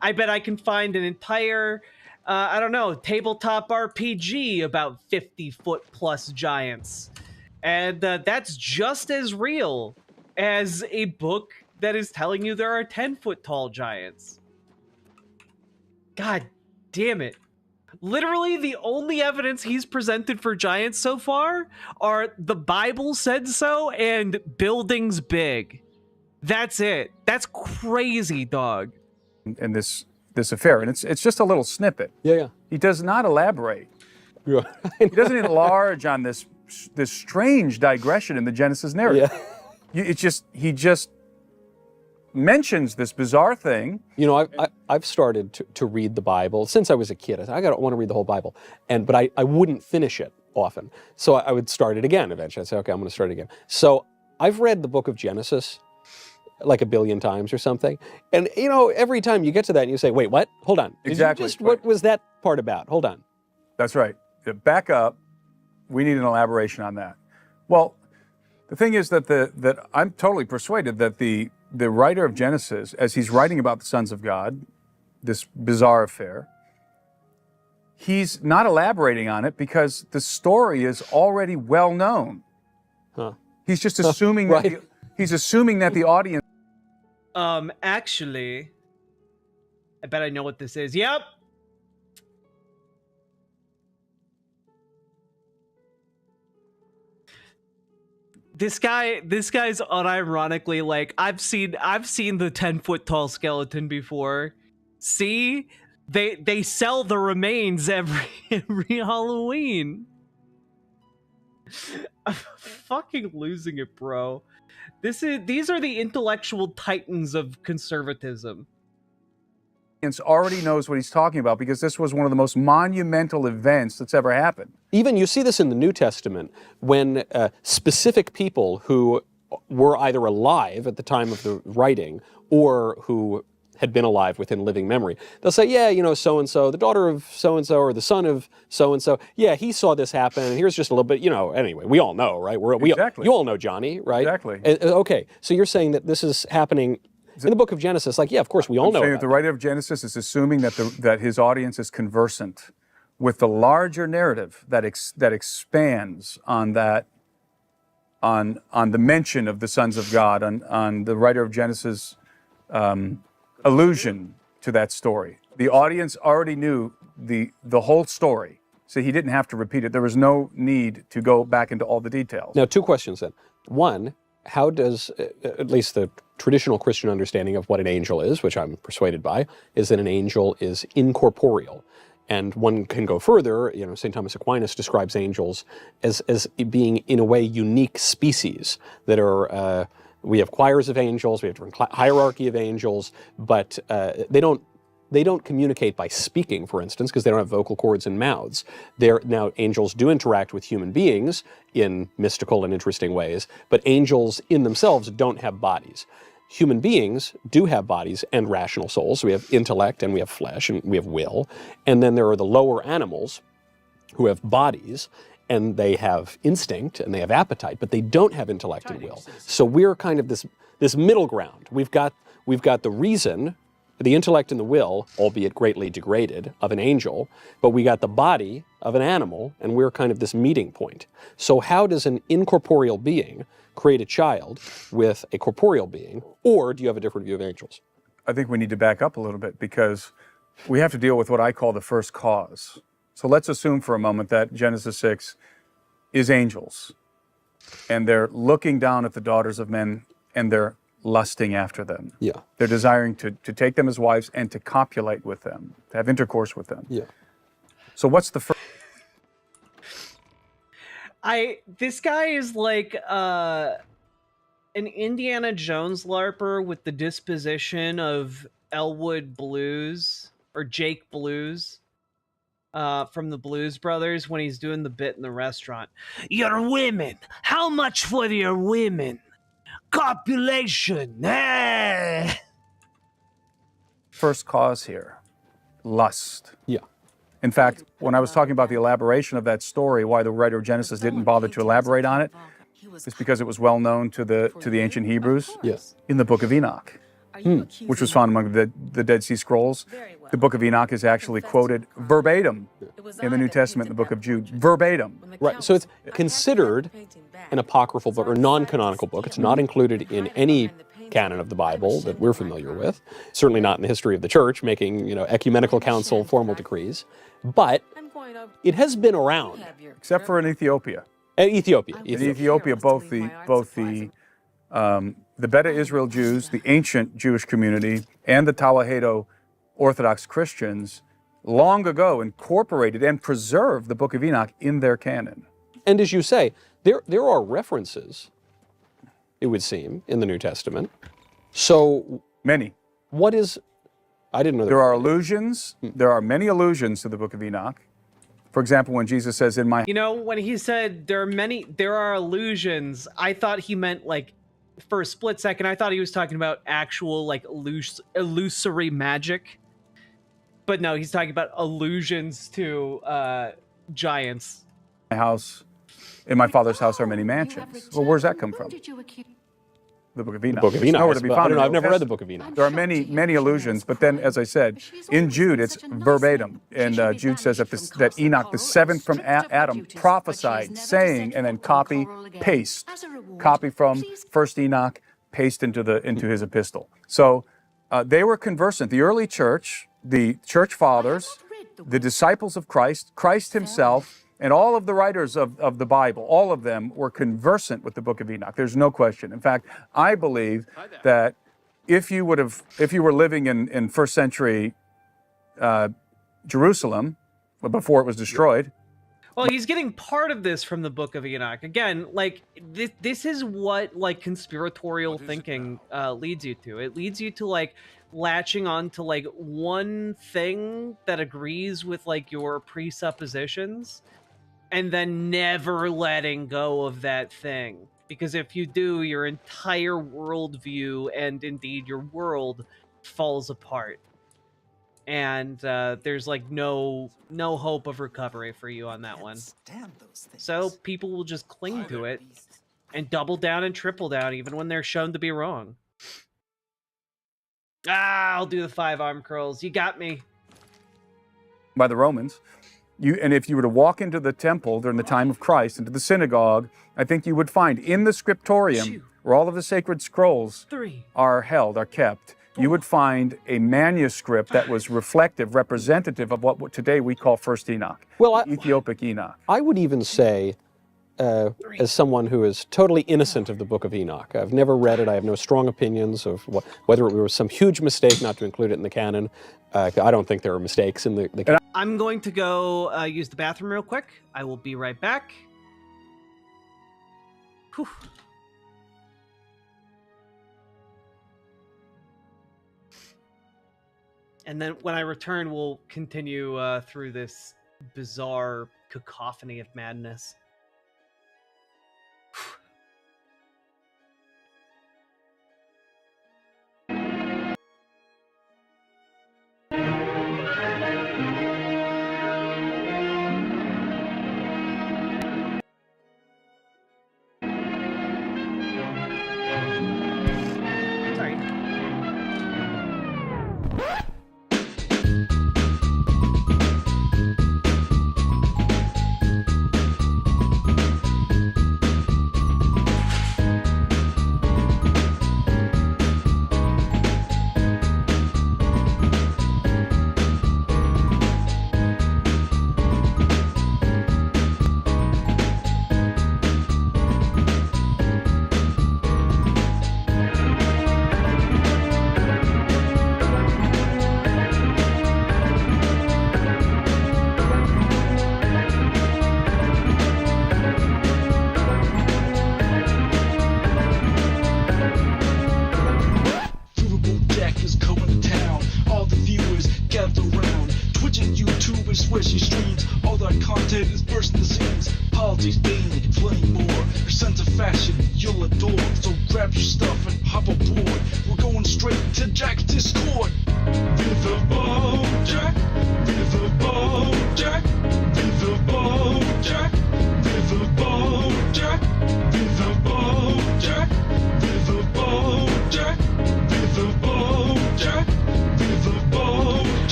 I bet I can find an entire I don't know, tabletop RPG about 50-foot plus giants, and that's just as real as a book that is telling you there are 10-foot tall giants. God damn it. Literally, the only evidence he's presented for giants so far are the Bible said so and buildings big. That's it. That's crazy, dog. And this affair, and it's just a little snippet. Yeah. He does not elaborate. He doesn't enlarge on this strange digression in the Genesis narrative. Yeah. He just mentions this bizarre thing. You know, I've started to read the Bible since I was a kid. I want to read the whole Bible, but I wouldn't finish it often. So I would start it again eventually. I'd say, okay, I'm going to start it again. So I've read the book of Genesis like 1 billion times or something. And, you know, every time you get to that and you say, wait, what? Hold on. Exactly. What was that part about? Hold on. That's right. Back up. We need an elaboration on that. Well, the thing is that I'm totally persuaded that the writer of Genesis, as he's writing about the sons of God, this bizarre affair, he's not elaborating on it because the story is already well known. Huh. He's just assuming right. He's assuming that the audience. Actually, I bet I know what this is. Yep. This guy's unironically like, I've seen the 10-foot tall skeleton before. See, they sell the remains every Halloween. I'm fucking losing it, bro. These are the intellectual titans of conservatism. Already knows what he's talking about because this was one of the most monumental events that's ever happened. Even you see this in the New Testament when specific people who were either alive at the time of the writing or who had been alive within living memory. They'll say, yeah, you know, so-and-so, the daughter of so-and-so or the son of so-and-so, yeah, he saw this happen, and here's just a little bit, you know, anyway, we all know, right? Exactly. You all know Johnny, right? Exactly. Okay, so you're saying that this is happening in the book of Genesis, like, yeah, of course, we all know saying about that the writer of Genesis is assuming that his audience is conversant with the larger narrative that expands on that, on the mention of the sons of God, on the writer of Genesis' allusion to that story. The audience already knew the whole story, so he didn't have to repeat it. There was no need to go back into all the details. Now, 2 questions then. One, how does, at least the traditional Christian understanding of what an angel is, which I'm persuaded by, is that an angel is incorporeal. And one can go further, you know, St. Thomas Aquinas describes angels as being, in a way, unique species that are, we have choirs of angels, we have different hierarchy of angels, but they don't communicate by speaking, for instance, because they don't have vocal cords and mouths. Now, angels do interact with human beings in mystical and interesting ways, but angels in themselves don't have bodies. Human beings do have bodies and rational souls. So we have intellect and we have flesh and we have will. And then there are the lower animals who have bodies and they have instinct and they have appetite, but they don't have intellect and will. So we're kind of this middle ground. We've got the reason, the intellect and the will, albeit greatly degraded, of an angel, but we got the body of an animal, and we're kind of this meeting point. So how does an incorporeal being create a child with a corporeal being, or do you have a different view of angels? I think we need to back up a little bit because we have to deal with what I call the first cause. So let's assume for a moment that Genesis 6 is angels, and they're looking down at the daughters of men, and they're lusting after them. Yeah. They're desiring to take them as wives and to copulate with them, to have intercourse with them. Yeah. So what's the first? This guy is like an Indiana Jones LARPer with the disposition of Elwood Blues or Jake Blues from the Blues Brothers when he's doing the bit in the restaurant. Your women, how much for your women? Copulation. Eh. First cause here, lust. Yeah. In fact, when I was talking about the elaboration of that story, why the writer of Genesis didn't bother to elaborate on it, is because it was well known to the ancient Hebrews. Yes. In the Book of Enoch, which was found among the Dead Sea Scrolls. The Book of Enoch is actually quoted verbatim in the New Testament, in the Book of Jude, verbatim. Right, so it's considered an apocryphal book or non-canonical book. It's not included in any canon of the Bible that we're familiar with. Certainly not in the history of the church, making, ecumenical council formal decrees. But it has been around. Except for in Ethiopia. Ethiopia. In Ethiopia, both the Beta Israel Jews, the ancient Jewish community, and the Tawahedo Orthodox Christians long ago incorporated and preserved the Book of Enoch in their canon. And as you say, there are references, it would seem, in the New Testament. So many. I didn't know there are allusions. There are many allusions to the Book of Enoch. For example, when Jesus says, "In my..." When he said there are allusions, I thought he meant for a split second, I thought he was talking about actual illusory magic. But no, he's talking about allusions to giants. In my Father's house are many mansions. Well, where's that come from? The Book of Enoch. The Book of Enoch. Nowhere to be found. I've never read the Book of Enoch. There are many allusions, but then, as I said, in Jude it's verbatim, and Jude says that Enoch, the seventh from Adam, prophesied, saying, and then copy from First Enoch, paste into his epistle. So they were conversant. The early church, the church fathers, the disciples of Christ, Christ himself, and all of the writers of the Bible, all of them were conversant with the Book of Enoch. There's no question. In fact, I believe that if you were living in first century Jerusalem, before it was destroyed. Well, he's getting part of this from the Book of Enoch. Again, this is what conspiratorial thinking leads you to. It leads you to latching on to one thing that agrees with your presuppositions, and then never letting go of that thing. Because if you do, your entire worldview and indeed your world falls apart. And there's no hope of recovery for you on that one. So people will just cling to it and double down and triple down even when they're shown to be wrong. I'll do the 5 arm curls. You got me. By the Romans. And if you were to walk into the temple during the time of Christ, into the synagogue, I think you would find in the scriptorium, where all of the sacred scrolls are kept, you would find a manuscript that was representative of what today we call First Enoch, Ethiopic Enoch. I would even say, as someone who is totally innocent of the Book of Enoch, I've never read it, I have no strong opinions of whether it was some huge mistake not to include it in the canon. I don't think there are mistakes in the canon. I'm going to go use the bathroom real quick. I will be right back. Whew. And then when I return, we'll continue through this bizarre cacophony of madness.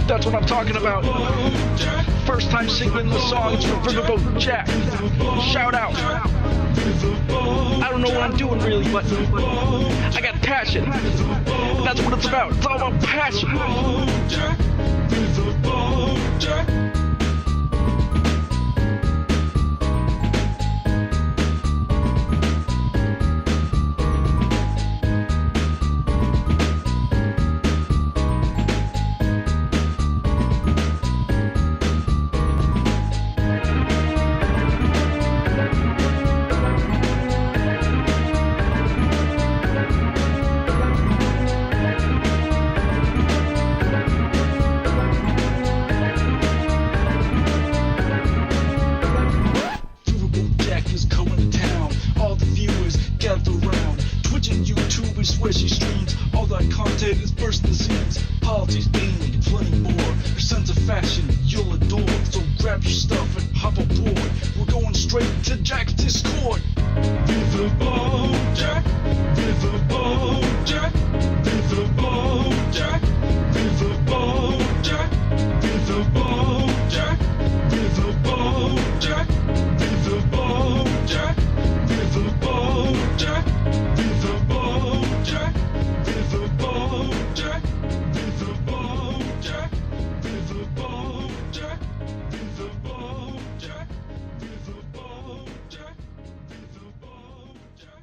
That's what I'm talking about. First time singing the songs for Riverboat Jack. Shout out. I don't know what I'm doing really, but I got passion. That's what it's about. It's all about passion. Swishy streams, all that content is bursting the seams. Politics, gaming, and plenty more. Your sense of fashion, you'll adore. So grab your stuff and hop aboard. We're going straight to Jack's Discord. Riverboat Jack, Riverboat Jack, Riverboat Jack, Riverboat Jack, Riverboat Jack, Riverboat Jack, Riverboat Jack, Riverboat Jack, Riverboat Jack, Riverboat Jack, Riverboat Jack, Riverboat Jack, Riverboat Jack, Riverboat Jack, Riverboat Jack.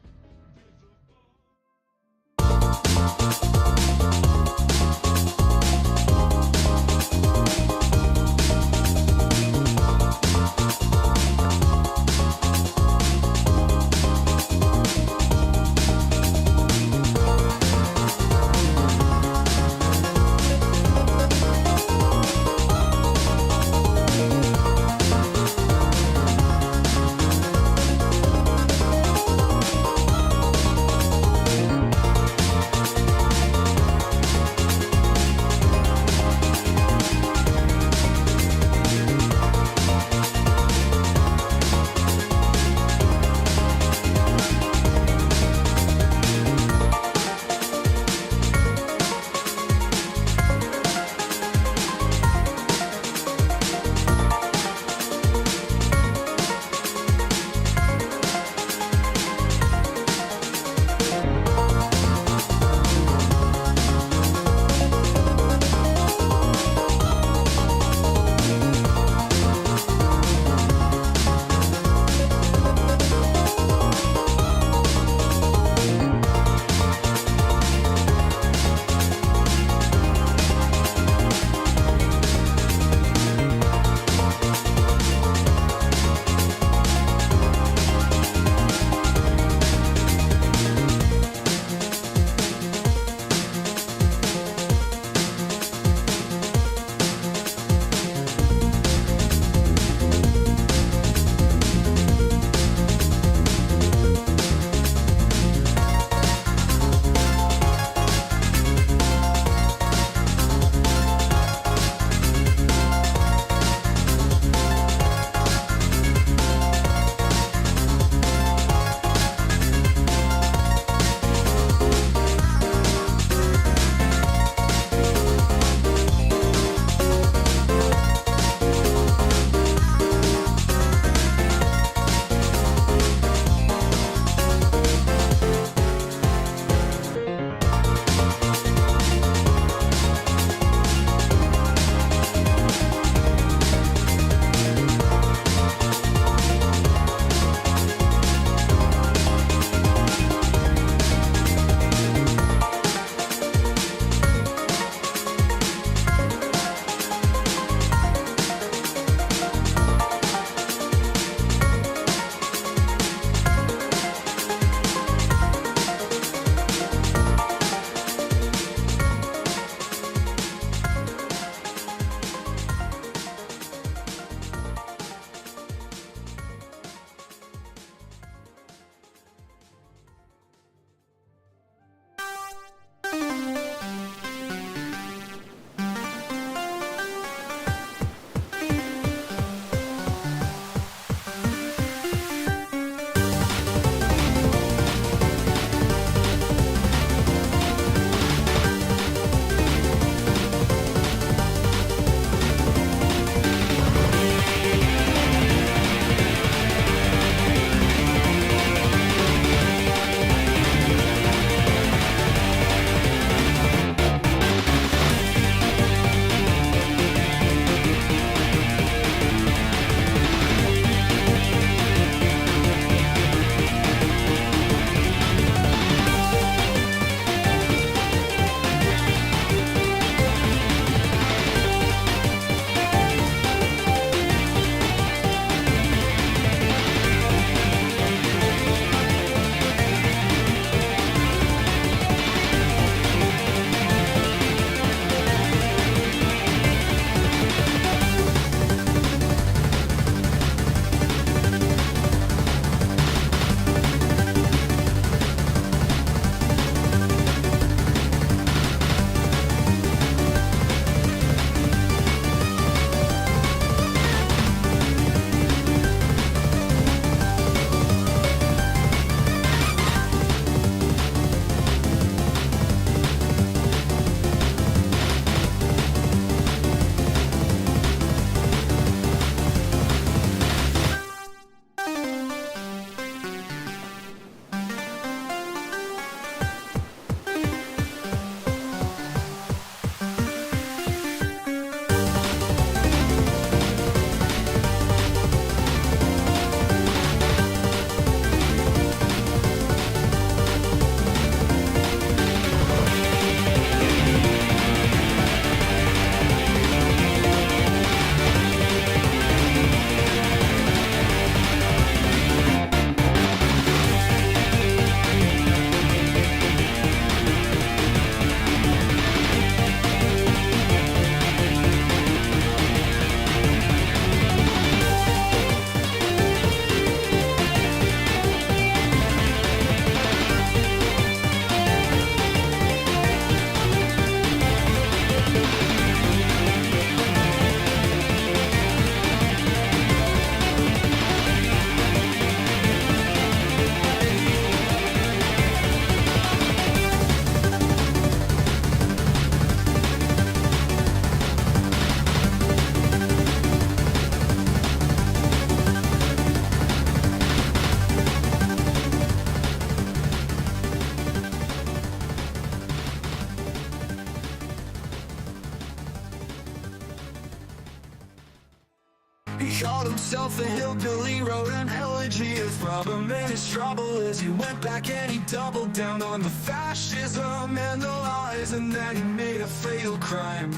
called himself a hillbilly, wrote an elegy of problem and his trouble as he went back and he doubled down on the fascism and the lies, and then he made a fatal crime.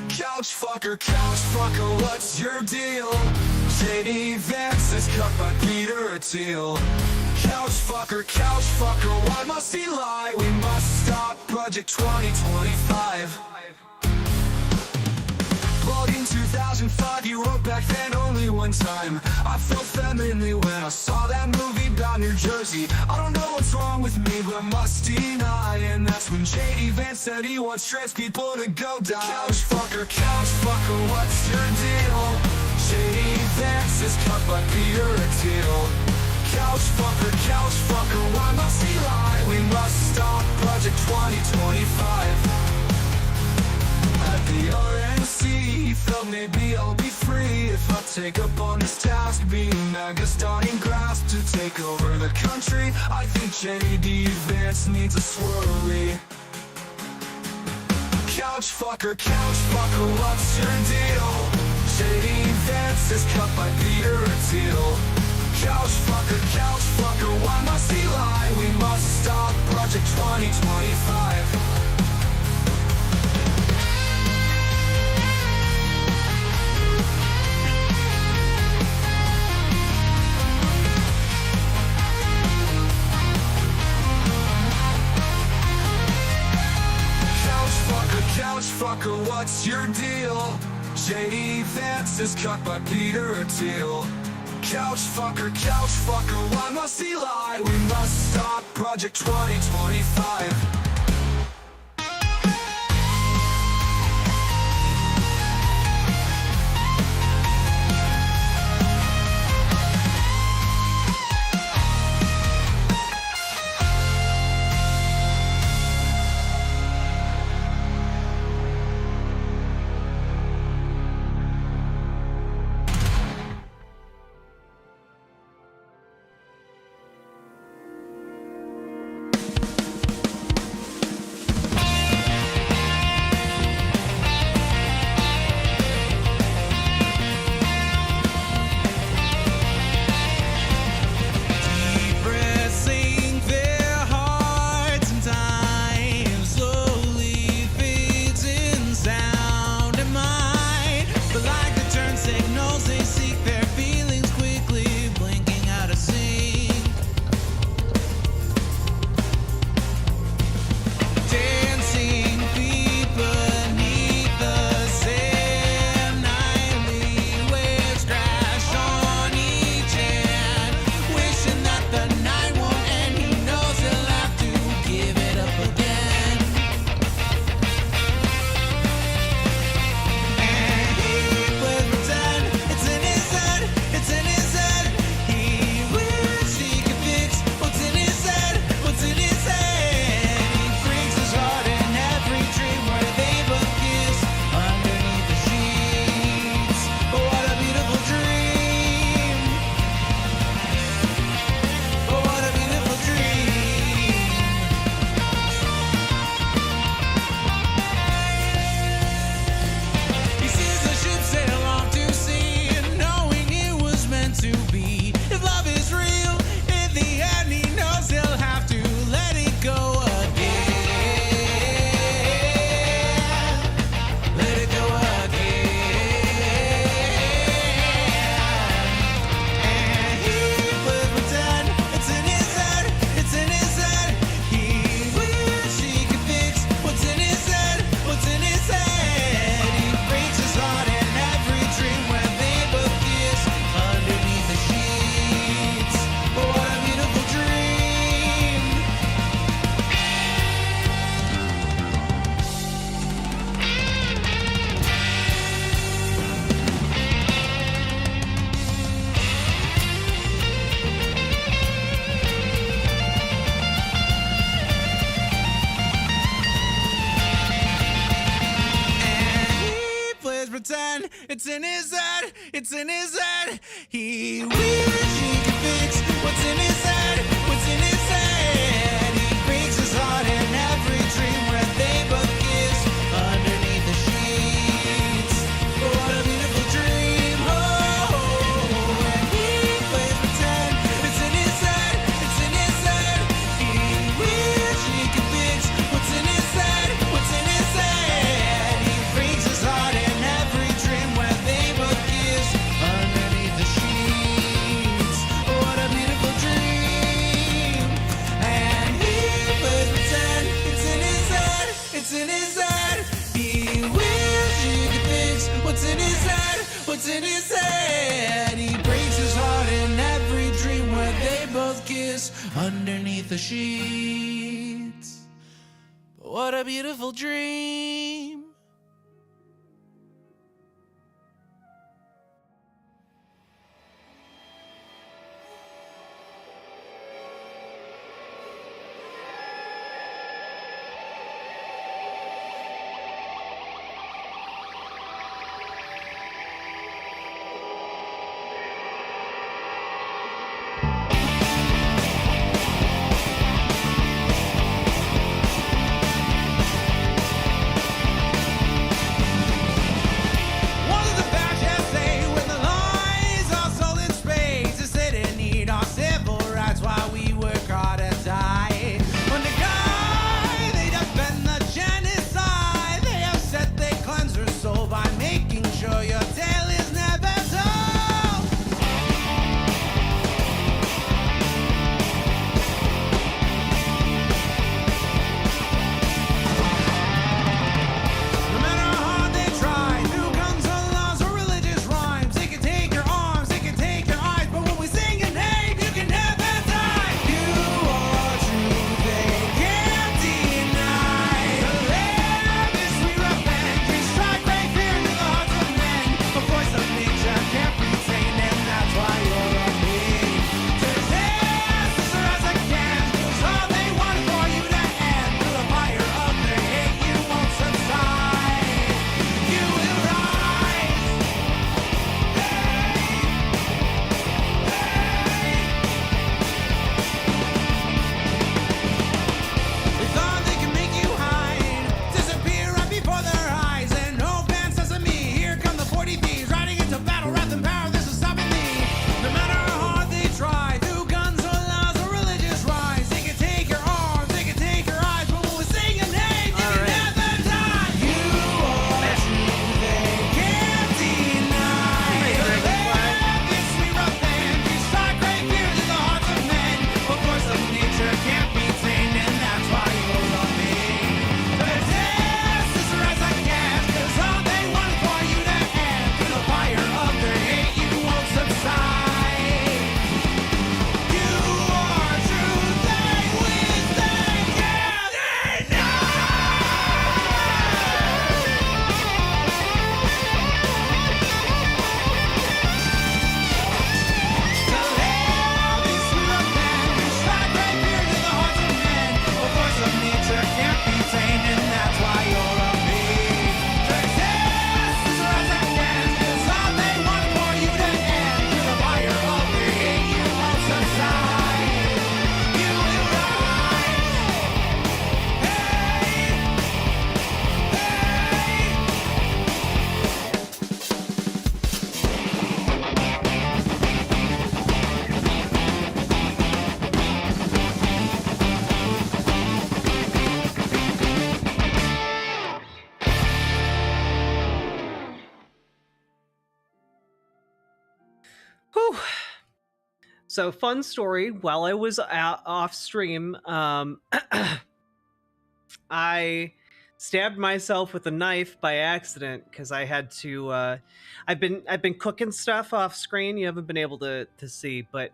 Couch fucker, what's your deal? J.D. Vance is cut by Peter Thiel. Couch fucker, why must he lie? We must stop Project 2025. But in 2005 you wrote back then only one time. I felt femininely when I saw that movie about New Jersey. I don't know what's wrong with me, but I must deny. And that's when J.D. Vance said he wants trans people to go die. Couch fucker, what's your deal? J.D. Vance is cut by Peter Thiel. Couch fucker, why must he lie? We must stop Project 2025. At the RNC, he felt maybe I'll be free if I take up on this task, being MAGA's dying grasp to take over the country. I think J.D. Vance needs a swirly. Couch fucker, what's your deal? J.D. Vance is cut by Peter Thiel. Couch fucker, why must he lie? We must stop Project 2025. Couch fucker, what's your deal? J.D. Vance is cut by Peter Thiel. Couch fucker, why must he lie? We must stop Project 2025. It's in his head, it's in his head. He wishes he could fix what's in his head, what's in his head. He breaks his heart in every dream where they both kiss underneath the sheets. What a beautiful dream. worse underneath the sheets. What a beautiful dream. So, fun story. While I was off stream, I stabbed myself with a knife by accident because I had to. I've been cooking stuff off screen. You haven't been able to see, but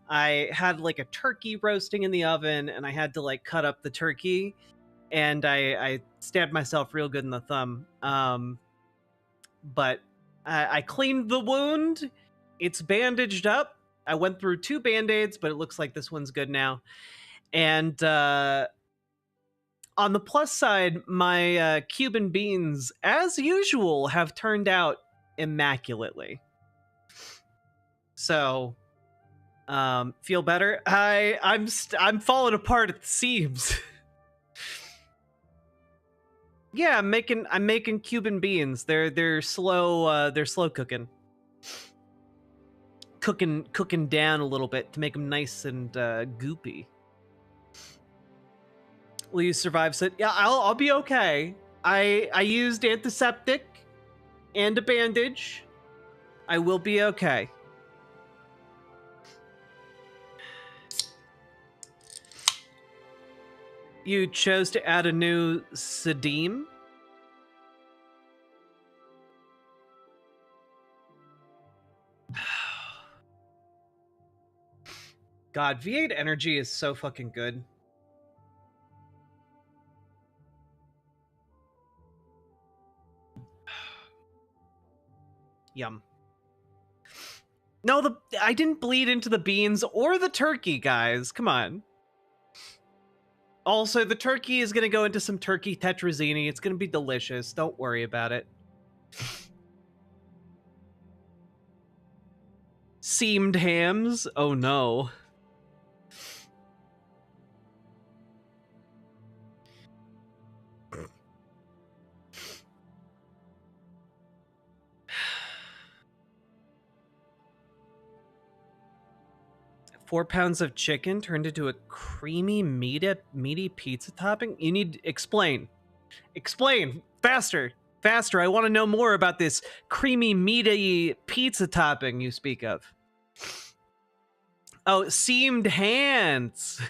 I had like a turkey roasting in the oven, and I had to like cut up the turkey, and I stabbed myself real good in the thumb. But I cleaned the wound. It's bandaged up. I went through 2 band-aids, but it looks like this one's good now. And on the plus side, my Cuban beans, as usual, have turned out immaculately. So, feel better. I'm falling apart at the seams. Yeah, I'm making Cuban beans. They're slow cooking. Cooking down a little bit to make them nice and goopy. Will you survive? So yeah, I'll be okay. I used antiseptic and a bandage. I will be okay. You chose to add a new Sadim. God, V8 Energy is so fucking good. Yum. No, I didn't bleed into the beans or the turkey, guys. Come on. Also, the turkey is going to go into some turkey tetrazzini. It's going to be delicious. Don't worry about it. Seamed hams? Oh no. Four pounds of chicken turned into a creamy, meaty pizza topping? You need explain. Explain faster, faster. I want to know more about this creamy, meaty pizza topping you speak of. Oh, seamed hands.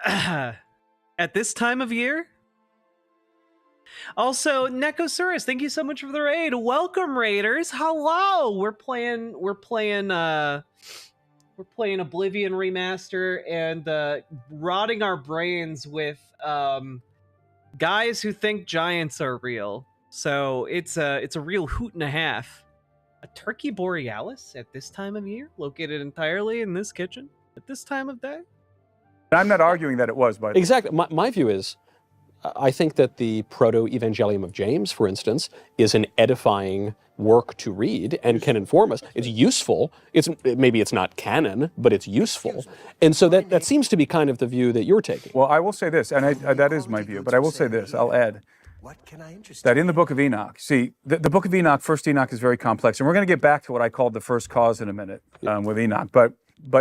At this time of year? Also, Nekosaurus, thank you so much for the raid. Welcome, raiders. Hello. We're playing Oblivion Remaster and rotting our brains with guys who think giants are real. So it's a real hoot and a half. A turkey borealis at this time of year, located entirely in this kitchen at this time of day. I'm not arguing that it was, but exactly. My view is, I think that the Proto-Evangelium of James, for instance, is an edifying work to read and can inform us. It's useful. Maybe it's not canon, but it's useful. And so that seems to be kind of the view that you're taking. Well, I will say this, and that is my view, but I will say this, I'll add that in the Book of Enoch, see, the Book of Enoch, First Enoch is very complex, and we're going to get back to what I called the first cause in a minute with Enoch, but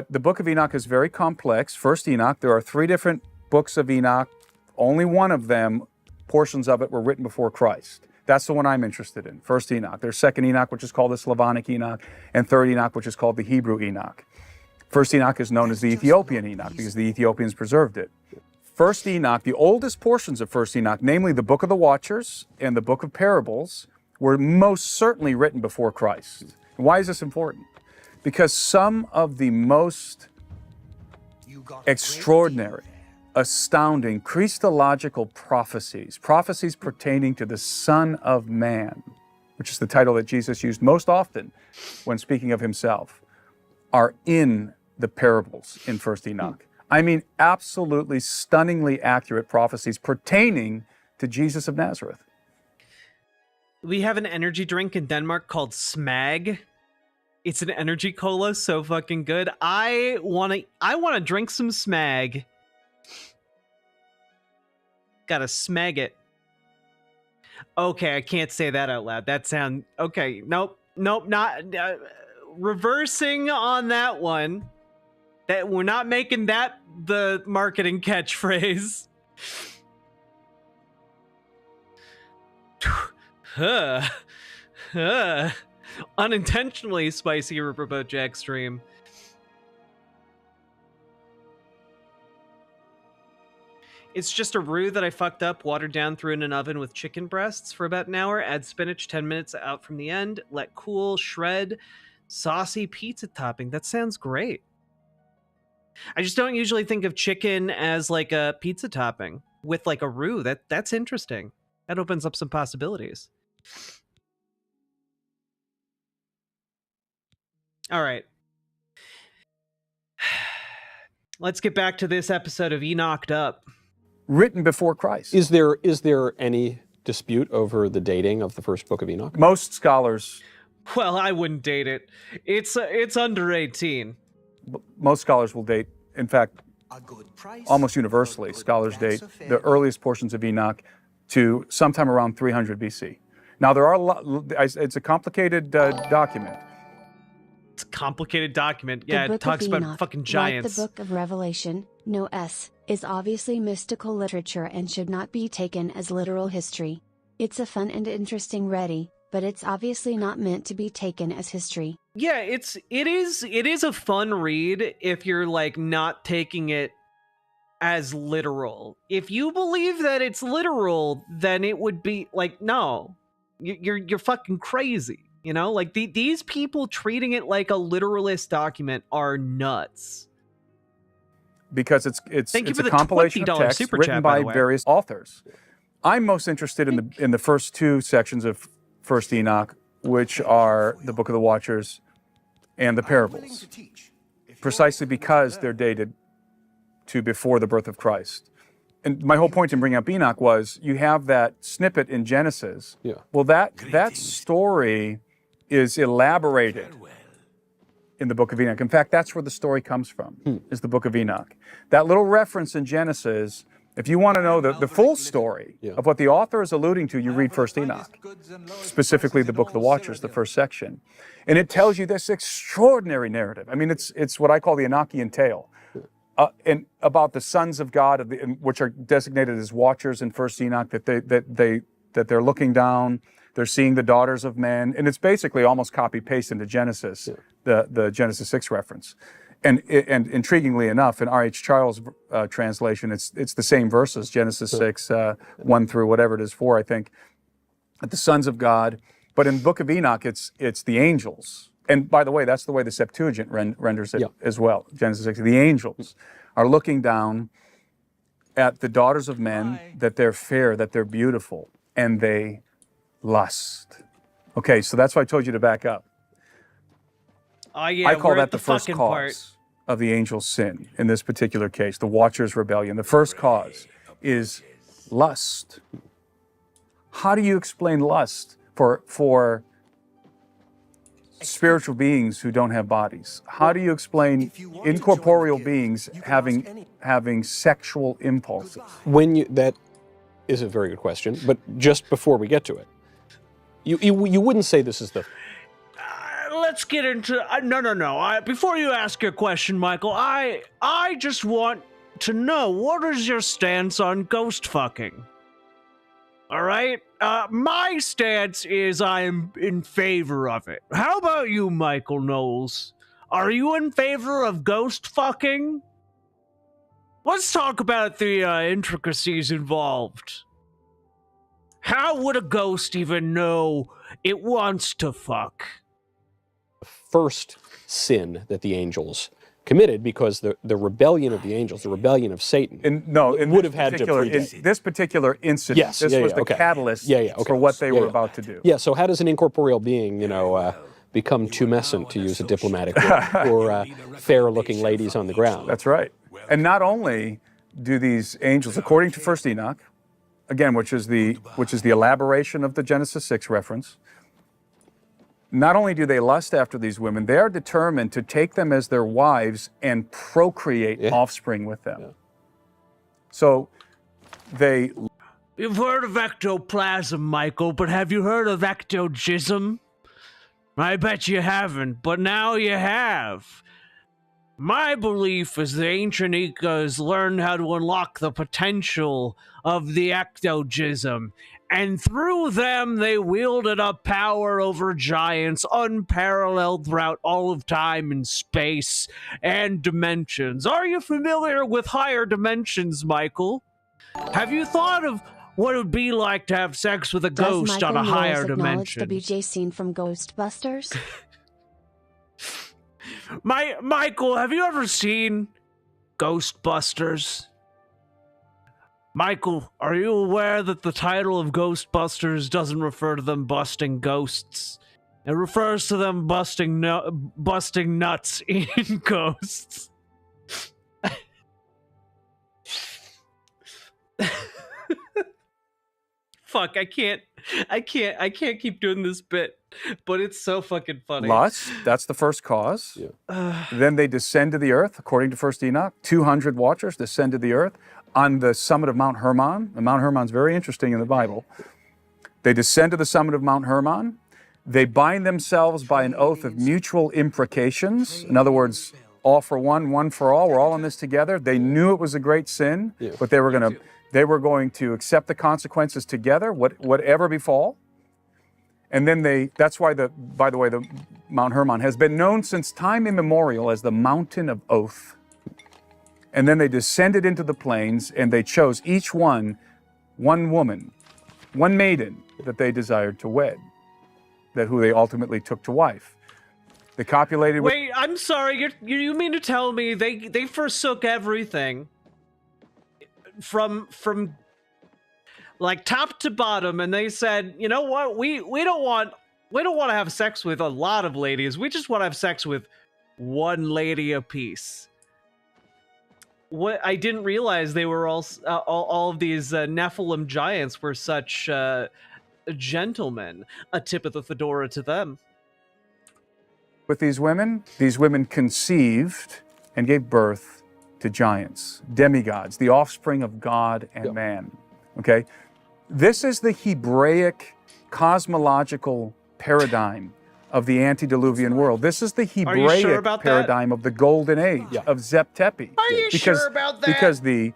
the Book of Enoch is very complex. First Enoch, there are 3 different books of Enoch. Only one of them, portions of it, were written before Christ. That's the one I'm interested in, First Enoch. There's Second Enoch, which is called the Slavonic Enoch, and Third Enoch, which is called the Hebrew Enoch. First Enoch is known as the Ethiopian Enoch because the Ethiopians preserved it. First Enoch, the oldest portions of First Enoch, namely the Book of the Watchers and the Book of Parables, were most certainly written before Christ. Why is this important? Because some of the most extraordinary, astounding Christological prophecies pertaining to the Son of Man, which is the title that Jesus used most often when speaking of himself, are in the parables in First Enoch. I mean, absolutely stunningly accurate prophecies pertaining to Jesus of Nazareth. We have an energy drink in Denmark called Smag. It's an energy cola, so fucking good. I wanna drink some Smag. Gotta smag it. Okay, I can't say that out loud. That sound okay. Nope, not reversing on that one. That we're not making that the marketing catchphrase. Unintentionally spicy Riverboat Jack stream. It's just a roux that I fucked up, watered down, threw in an oven with chicken breasts for about an hour, add spinach 10 minutes out from the end, let cool, shred, saucy pizza topping. That sounds great. I just don't usually think of chicken as like a pizza topping with like a roux. That's interesting. That opens up some possibilities. All right. Let's get back to this episode of Enocked Up. Written before Christ. Is there any dispute over the dating of the first book of Enoch? Most scholars. Well, I wouldn't date it. It's under 18. Most scholars will date, in fact, almost universally, scholars date the earliest portions of Enoch to sometime around 300 BC. Now, there are it's a complicated document. It's a complicated document. Yeah, it talks about fucking giants. Like the Book of Revelation, is obviously mystical literature and should not be taken as literal history. It's a fun and interesting read, but it's obviously not meant to be taken as history. Yeah, it is a fun read if you're like not taking it as literal. If you believe that it's literal, then it would be like, no, you're fucking crazy. You know, like these people treating it like a literalist document are nuts. Because it's Thank you it's for a the compilation of $20 texts super written chat, by by the way. various authors. I'm most interested in the first two sections of First Enoch, which are the Book of the Watchers and the parables, precisely because they're dated to before the birth of Christ. And my whole point in bringing up Enoch was you have that snippet in Genesis. Yeah. Well, that story is elaborated in the Book of Enoch. In fact, that's where the story comes from, is the Book of Enoch. That little reference in Genesis, if you want to know the full story of what the author is alluding to, you read First Enoch, specifically the Book of the Watchers, the first section. And it tells you this extraordinary narrative. I mean, it's what I call the Enochian tale. And about the sons of God, which are designated as watchers in First Enoch, that they're looking down, they're seeing the daughters of men, and it's basically almost copy paste into Genesis, the Genesis 6 reference. And intriguingly enough, in R.H. Charles' translation, it's the same verses, Genesis 6, 1 through whatever it is, 4, I think, at the sons of God. But in the Book of Enoch, it's the angels. And by the way, that's the way the Septuagint renders it as well. Genesis 6, the angels are looking down at the daughters of men, that they're fair, that they're beautiful, and they lust. Okay, so that's why I told you to back up. Yeah, I call we're that at the first fucking cause part. of the angel's sin in this particular case, the Watcher's rebellion. The first cause is lust. How do you explain lust for spiritual beings who don't have bodies? How do you explain incorporeal beings having sexual impulses? That is a very good question, but just before we get to it, you wouldn't say this is the... Let's get into... No. Before you ask your question, Michael, I just want to know, what is your stance on ghost fucking? All right? My stance is I am in favor of it. How about you, Michael Knowles? Are you in favor of ghost fucking? Let's talk about the intricacies involved. How would a ghost even know it wants to fuck? First sin that the angels committed, because the rebellion of the angels, the rebellion of Satan, would have had to predate. In this particular incident, Yes, this was the catalyst for what they were about to do. Yeah, so how does an incorporeal being, become tumescent, to use a diplomatic word, or fair-looking ladies on the ground? That's right. And not only do these angels, according to First Enoch, again, which is the elaboration of the Genesis 6 reference, not only do they lust after these women, they are determined to take them as their wives and procreate offspring with them. So they... You've heard of ectoplasm, Michael, but have you heard of ectogism? I bet you haven't, but now you have. My belief is the ancient Incas learned how to unlock the potential of the ectogism, and through them they wielded a power over giants unparalleled throughout all of time and space and dimensions. Are you familiar with higher dimensions, Michael? Have you thought of what it would be like to have sex with a ghost on a higher dimension? Does Michael the BJ scene from Ghostbusters? Michael, have you ever seen Ghostbusters? Michael, are you aware that the title of Ghostbusters doesn't refer to them busting ghosts? It refers to them busting nuts in ghosts. Fuck, I can't keep doing this bit, but it's so fucking funny. Lust, that's the first cause. Then they descend to the earth, according to First Enoch. 200 watchers descend to the earth on the summit of Mount Hermon. And Mount Hermon's very interesting in the Bible. They descend to the summit of Mount Hermon. They bind themselves by an oath of mutual imprecations. In other words, all for one, one for all. We're all in this together. They knew it was a great sin, but they were going to accept the consequences together, whatever befall. And then that's why, by the way, the Mount Hermon has been known since time immemorial as the Mountain of Oath. And then they descended into the plains, and they chose each one woman, one maiden that they desired to wed. who they ultimately took to wife. They copulated with... Wait, I'm sorry. You mean to tell me they forsook everything from like top to bottom, and they said, you know what, we don't want to have sex with a lot of ladies. We just want to have sex with one lady apiece. What I didn't realize they were all of these Nephilim giants were such gentlemen. A tip of the fedora to them. With these women conceived and gave birth to giants, demigods, the offspring of God and man. Okay, this is the Hebraic cosmological paradigm of the antediluvian world. This is the Hebraic paradigm of the golden age of Zep Tepi. Are you sure about that? Because the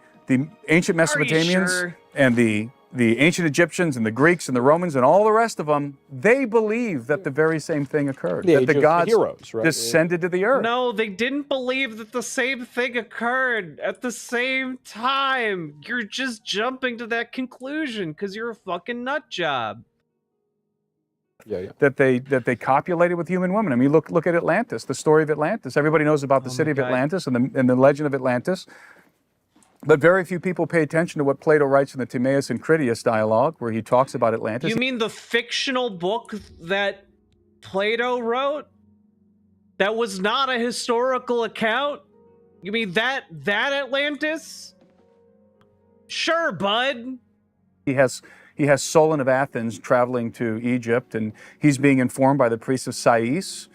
ancient Mesopotamians and the ancient Egyptians and the Greeks and the Romans and all the rest of them, they believe that the very same thing occurred. That the gods descended to the earth. No, they didn't believe that the same thing occurred at the same time. You're just jumping to that conclusion because you're a fucking nut job. That they copulated with human women. I mean, look at Atlantis, the story of Atlantis. Everybody knows about the city of Atlantis and the legend of Atlantis. But very few people pay attention to what Plato writes in the Timaeus and Critias dialogue, where he talks about Atlantis. You mean the fictional book that Plato wrote? That was not a historical account? You mean that Atlantis? Sure, bud. He has Solon of Athens traveling to Egypt, and he's being informed by the priest of Sais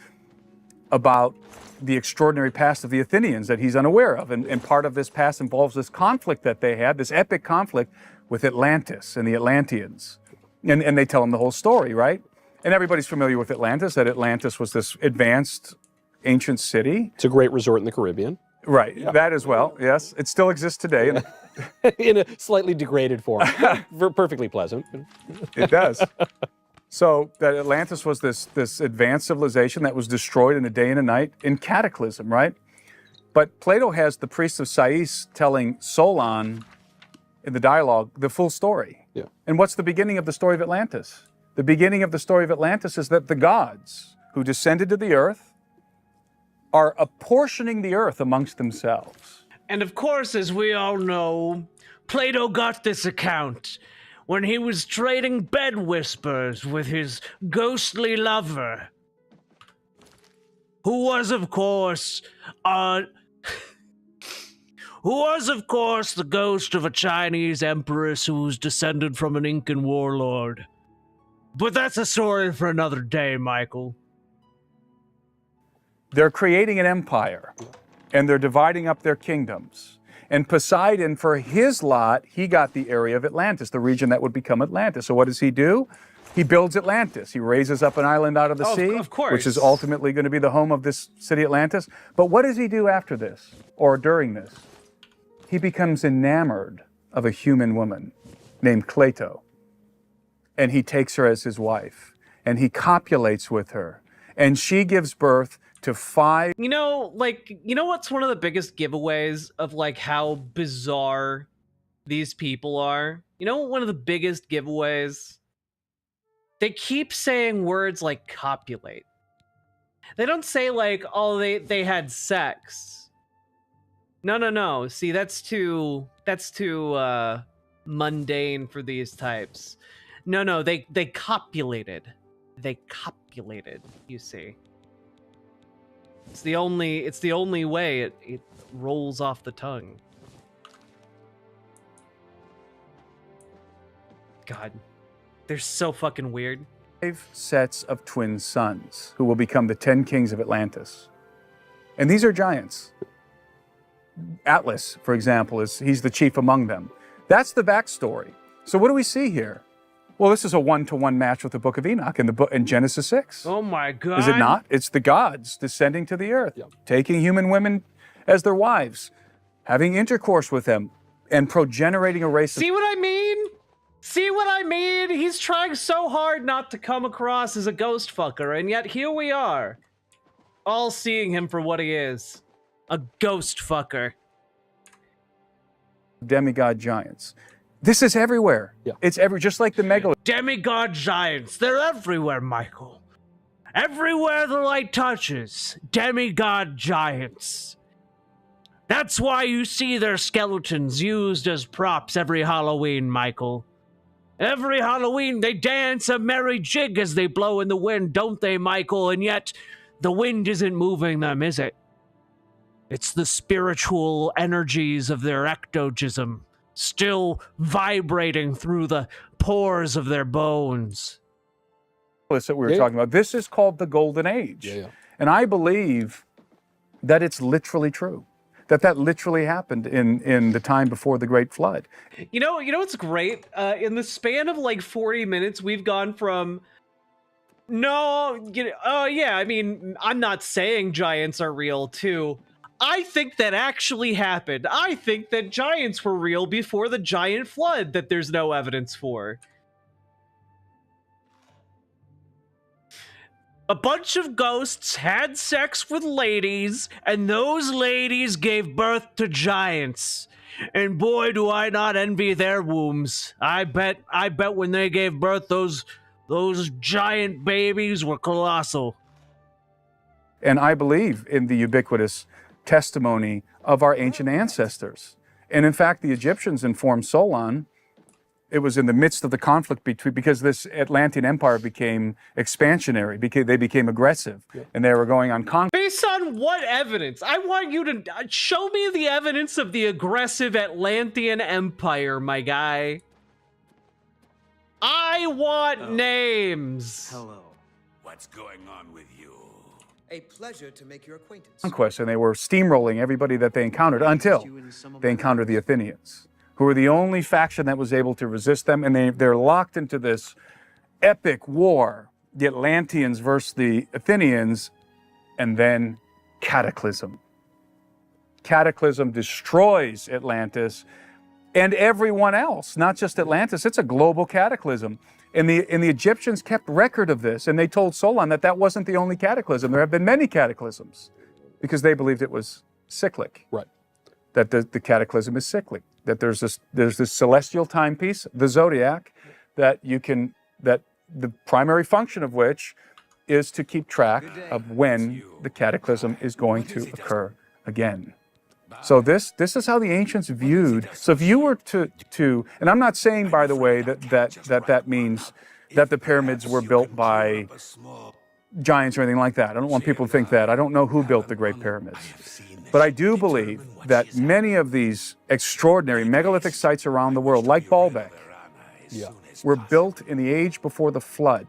about the extraordinary past of the Athenians that he's unaware of. And part of this past involves this conflict that they had, this epic conflict with Atlantis and the Atlanteans. And they tell him the whole story, right? And everybody's familiar with Atlantis, that Atlantis was this advanced ancient city. It's a great resort in the Caribbean. Right, that as well, yes. It still exists today. In a slightly degraded form. Perfectly pleasant. It does. So that Atlantis was this advanced civilization that was destroyed in a day and a night in cataclysm, right? But Plato has the priest of Sais telling Solon in the dialogue the full story. Yeah. And what's the beginning of the story of Atlantis? The beginning of the story of Atlantis is that the gods who descended to the earth are apportioning the earth amongst themselves. And of course, as we all know, Plato got this account when he was trading bed whispers with his ghostly lover, who was, of course, the ghost of a Chinese empress who was descended from an Incan warlord. But that's a story for another day, Michael. They're creating an empire, and they're dividing up their kingdoms. And Poseidon, for his lot, he got the area of Atlantis, the region that would become Atlantis. So what does he do? He builds Atlantis. He raises up an island out of the sea, of course, which is ultimately going to be the home of this city, Atlantis. But what does he do after this, or during this? He becomes enamored of a human woman named Cleito. And he takes her as his wife. And he copulates with her. And she gives birth to 5. You know what's one of the biggest giveaways of like how bizarre these people are? You know, one of the biggest giveaways? They keep saying words like copulate. They don't say like, oh, they had sex. No. See, that's too mundane for these types. No, they copulated. They copulated, you see. It's the only way it rolls off the tongue. God, they're so fucking weird. 5 sets of twin sons who will become the 10 kings of Atlantis. And these are giants. Atlas, for example, he's the chief among them. That's the backstory. So what do we see here? Well, this is a 1-to-1 match with the Book of Enoch in Genesis 6. Oh my God. Is it not? It's the gods descending to the earth, taking human women as their wives, having intercourse with them, and progenerating a race. See what I mean? See what I mean? He's trying so hard not to come across as a ghost fucker, and yet here we are, all seeing him for what he is, a ghost fucker. Demigod giants. This is everywhere. Yeah. It's just like the Megalithic. Demigod giants, they're everywhere, Michael. Everywhere the light touches, demigod giants. That's why you see their skeletons used as props every Halloween, Michael. Every Halloween, they dance a merry jig as they blow in the wind, don't they, Michael? And yet, the wind isn't moving them, is it? It's the spiritual energies of their ectogism, still vibrating through the pores of their bones. That we were talking about. This is called the Golden Age. And I believe that it's literally true. That literally happened in the time before the Great Flood. You know what's great? In the span of like 40 minutes, we've gone from I mean, I'm not saying giants are real too. I think that actually happened. I think that giants were real before the giant flood that there's no evidence for. A bunch of ghosts had sex with ladies, and those ladies gave birth to giants. And boy, do I not envy their wombs. I bet when they gave birth, those giant babies were colossal. And I believe in the ubiquitous testimony of our ancient ancestors. And in fact, the Egyptians informed Solon. It was in the midst of the conflict because this Atlantean empire became expansionary, they became aggressive, and they were going on conquest. Based on what evidence? I want you to show me the evidence of the aggressive Atlantean empire, my guy. I want names. Hello. What's going on with you? A pleasure to make your acquaintance. Conquest, and they were steamrolling everybody that they encountered until they encountered the Athenians, who were the only faction that was able to resist them, and they're locked into this epic war, the Atlanteans versus the Athenians, and then cataclysm. Cataclysm destroys Atlantis and everyone else, not just Atlantis. It's a global cataclysm. And the Egyptians kept record of this, and they told Solon that wasn't the only cataclysm. There have been many cataclysms because they believed it was cyclic. Right. That the cataclysm is cyclic. That there's this celestial timepiece, the zodiac, that the primary function of which is to keep track of when the cataclysm is going to occur again. So this is how the ancients viewed. So if you were to and I'm not saying, by the way, that means that the pyramids were built by giants or anything like that. I don't want people to think that. I don't know who built the Great Pyramids. But I do believe that many of these extraordinary megalithic sites around the world, like Baalbek, were built in the age before the flood.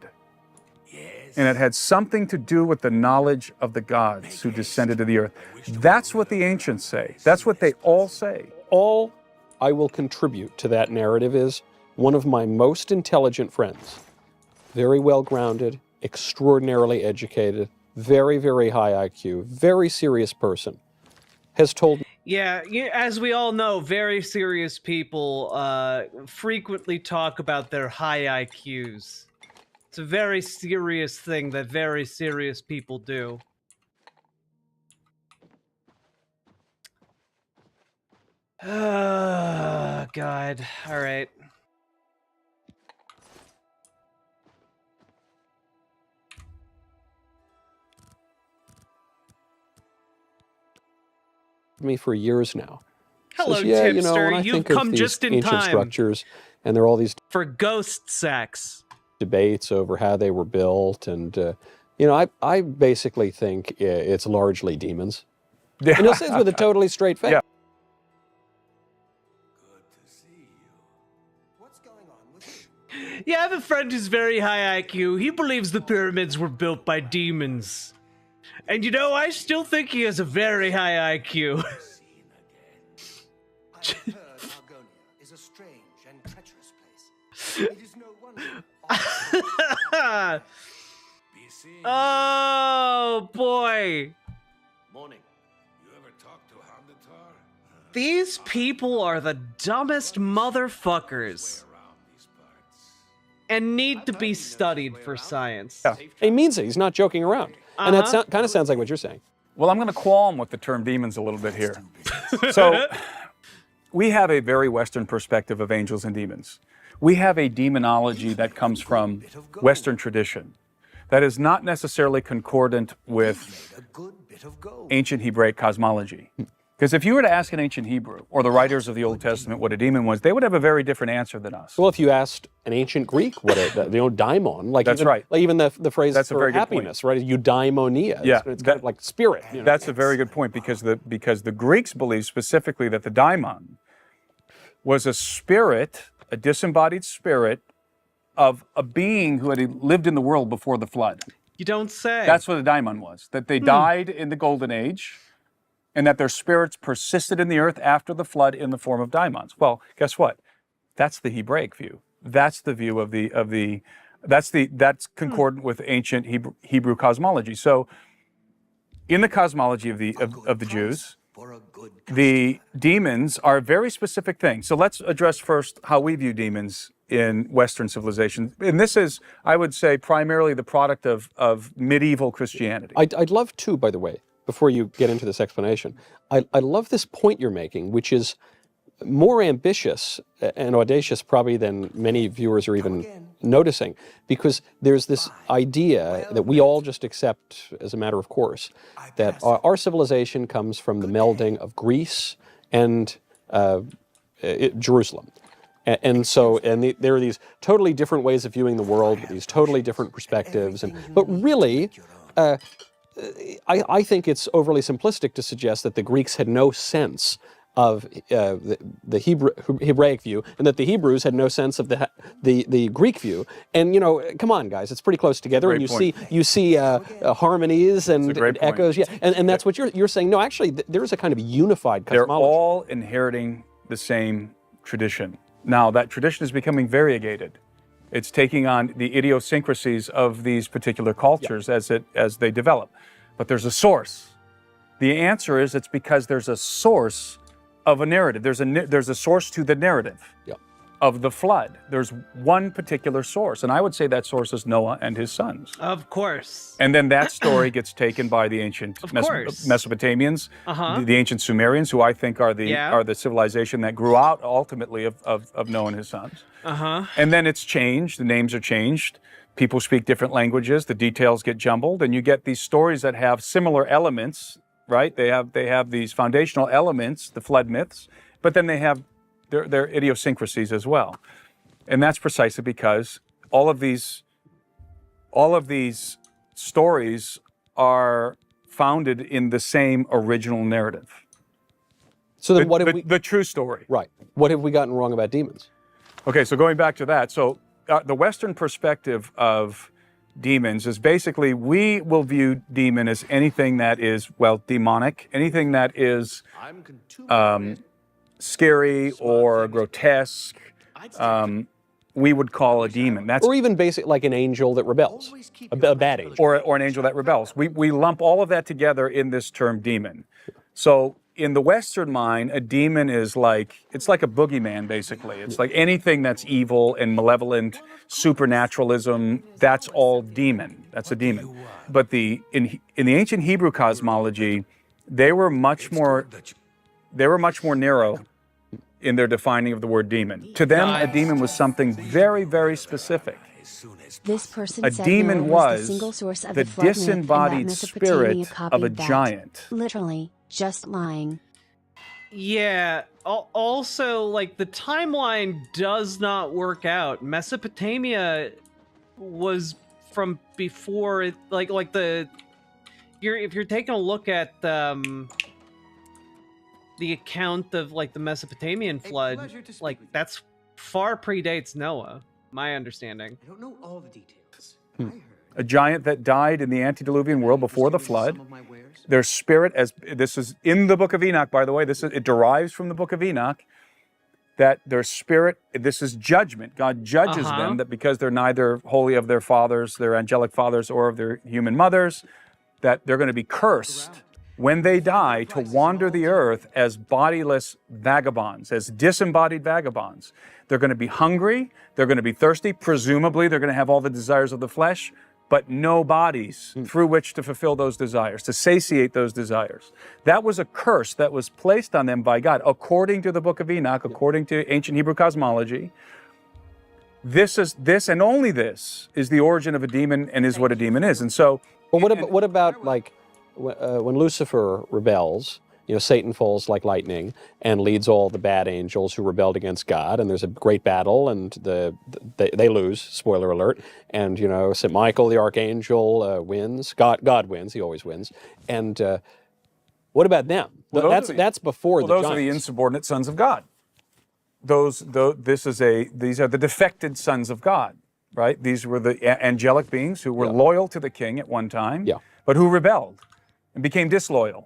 And it had something to do with the knowledge of the gods who descended to the earth. That's what the ancients say. That's what they all say. All I will contribute to that narrative is one of my most intelligent friends, very well-grounded, extraordinarily educated, very, very high IQ, very serious person, has told me. Yeah, as we all know, very serious people frequently talk about their high IQs. It's a very serious thing that very serious people do. Oh, God. All right. Me for years now. Hello, says, yeah, tipster. when I You've think come of these just in ancient time. structures, and there are all these For ghost sex. debates over how they were built, and I basically think it's largely demons. And he'll say this with a totally straight face. Yeah. Yeah, I have a friend who's very high IQ. He believes the pyramids were built by demons. And I still think he has a very high IQ. Is a strange and treacherous place. It is no wonder. Oh, boy. Morning. You ever talk to Hondatar? These people are the dumbest motherfuckers. And need to be studied for science. Yeah. He means it. He's not joking around. And that kind of sounds like what you're saying. Well, I'm going to qualm with the term demons a little bit here. So we have a very Western perspective of angels and demons. We have a demonology that comes from Western tradition that is not necessarily concordant with ancient Hebraic cosmology. Because if you were to ask an ancient Hebrew or the writers of the Old Testament what a demon was, they would have a very different answer than us. Well, if you asked an ancient Greek what daimon, like that's even, right. Like even the phrase that's for a very happiness, good point. right? Eudaimonia. Yeah, It's kind of like spirit. You know? That's a very good point because the Greeks believed specifically that the daimon was a spirit, a disembodied spirit of a being who had lived in the world before the flood. You don't say. That's what a daimon was, that they died in the Golden Age and that their spirits persisted in the earth after the flood in the form of daimons. Well, guess what? That's the Hebraic view. That's the view that's concordant with ancient Hebrew cosmology. So in the cosmology of the Jews, the demons are a very specific thing. So let's address first how we view demons in Western civilization. And this is, I would say, primarily the product of medieval Christianity. I'd love to, by the way, before you get into this explanation, I love this point you're making, which is more ambitious and audacious probably than many viewers are even noticing, because there's this idea that we all just accept as a matter of course, that our civilization comes from the melding of Greece and Jerusalem. And there are these totally different ways of viewing the world, with these totally different perspectives. But really, I think it's overly simplistic to suggest that the Greeks had no sense of the Hebraic view, and that the Hebrews had no sense of the Greek view. And come on, guys, it's pretty close together. Great and point. you see harmonies and echoes. Point. Yeah, and that's what you're saying. No, actually, there is a kind of unified cosmology. They're all inheriting the same tradition. Now, that tradition is becoming variegated. It's taking on the idiosyncrasies of these particular cultures as they develop. But there's a source. The answer is it's because there's a source of a narrative. There's a source to the narrative of the flood. There's one particular source, and I would say that source is Noah and his sons. Of course. And then that story gets taken by the ancient Mesopotamians, the ancient Sumerians, who I think are the civilization that grew out ultimately of Noah and his sons. And then it's changed. The names are changed. People speak different languages. The details get jumbled, and you get these stories that have similar elements. Right? They have these foundational elements, the flood myths, but then they have their idiosyncrasies as well. And that's precisely because all of these stories are founded in the same original narrative. So then what have the true story. Right. What have we gotten wrong about demons? Okay, so going back to that, so the Western perspective of demons is basically, we will view demon as anything that is, demonic, anything that is scary or grotesque, we would call a demon. Or even basic, like an angel that rebels, a bad angel. Or an angel that rebels. We lump all of that together in this term demon. So in the Western mind, a demon is it's like a boogeyman, basically. It's like anything that's evil and malevolent, supernaturalism, that's all demon. That's a demon. But in the ancient Hebrew cosmology, they were much more narrow in their defining of the word demon. To them, a demon was something very, very specific. This person a said demon Noah was the single source of the flood myth, and that disembodied Mesopotamia spirit of copied a that. giant. Literally, just lying. Yeah. Also, the timeline does not work out. Mesopotamia was from before it. If you're taking a look at the account of the Mesopotamian flood, that's far predates Noah. My understanding. I don't know all the details. A giant that died in the antediluvian world before the flood. Their spirit, as this is in the book of Enoch, by the way, it derives from the book of Enoch, that their spirit, this is judgment. God judges them that because they're neither wholly of their fathers, their angelic fathers, or of their human mothers, that they're going to be cursed when they die to wander the earth as bodiless vagabonds, as disembodied vagabonds. They're going to be hungry, they're going to be thirsty, presumably they're going to have all the desires of the flesh, but no bodies through which to fulfill those desires, to satiate those desires. That was a curse that was placed on them by God, according to the book of Enoch, according to ancient Hebrew cosmology. this and only this is the origin of a demon and is what a demon is. And so, well, what about like when Lucifer rebels? You know, Satan falls like lightning and leads all the bad angels who rebelled against God, and there's a great battle, and they lose. Spoiler alert! And you know, St. Michael, the archangel, wins. God wins. He always wins. And what about them? Well, that's before the those giants. are the insubordinate sons of God. These are the defected sons of God, right? These were the angelic beings who were loyal to the king at one time, but who rebelled and became disloyal.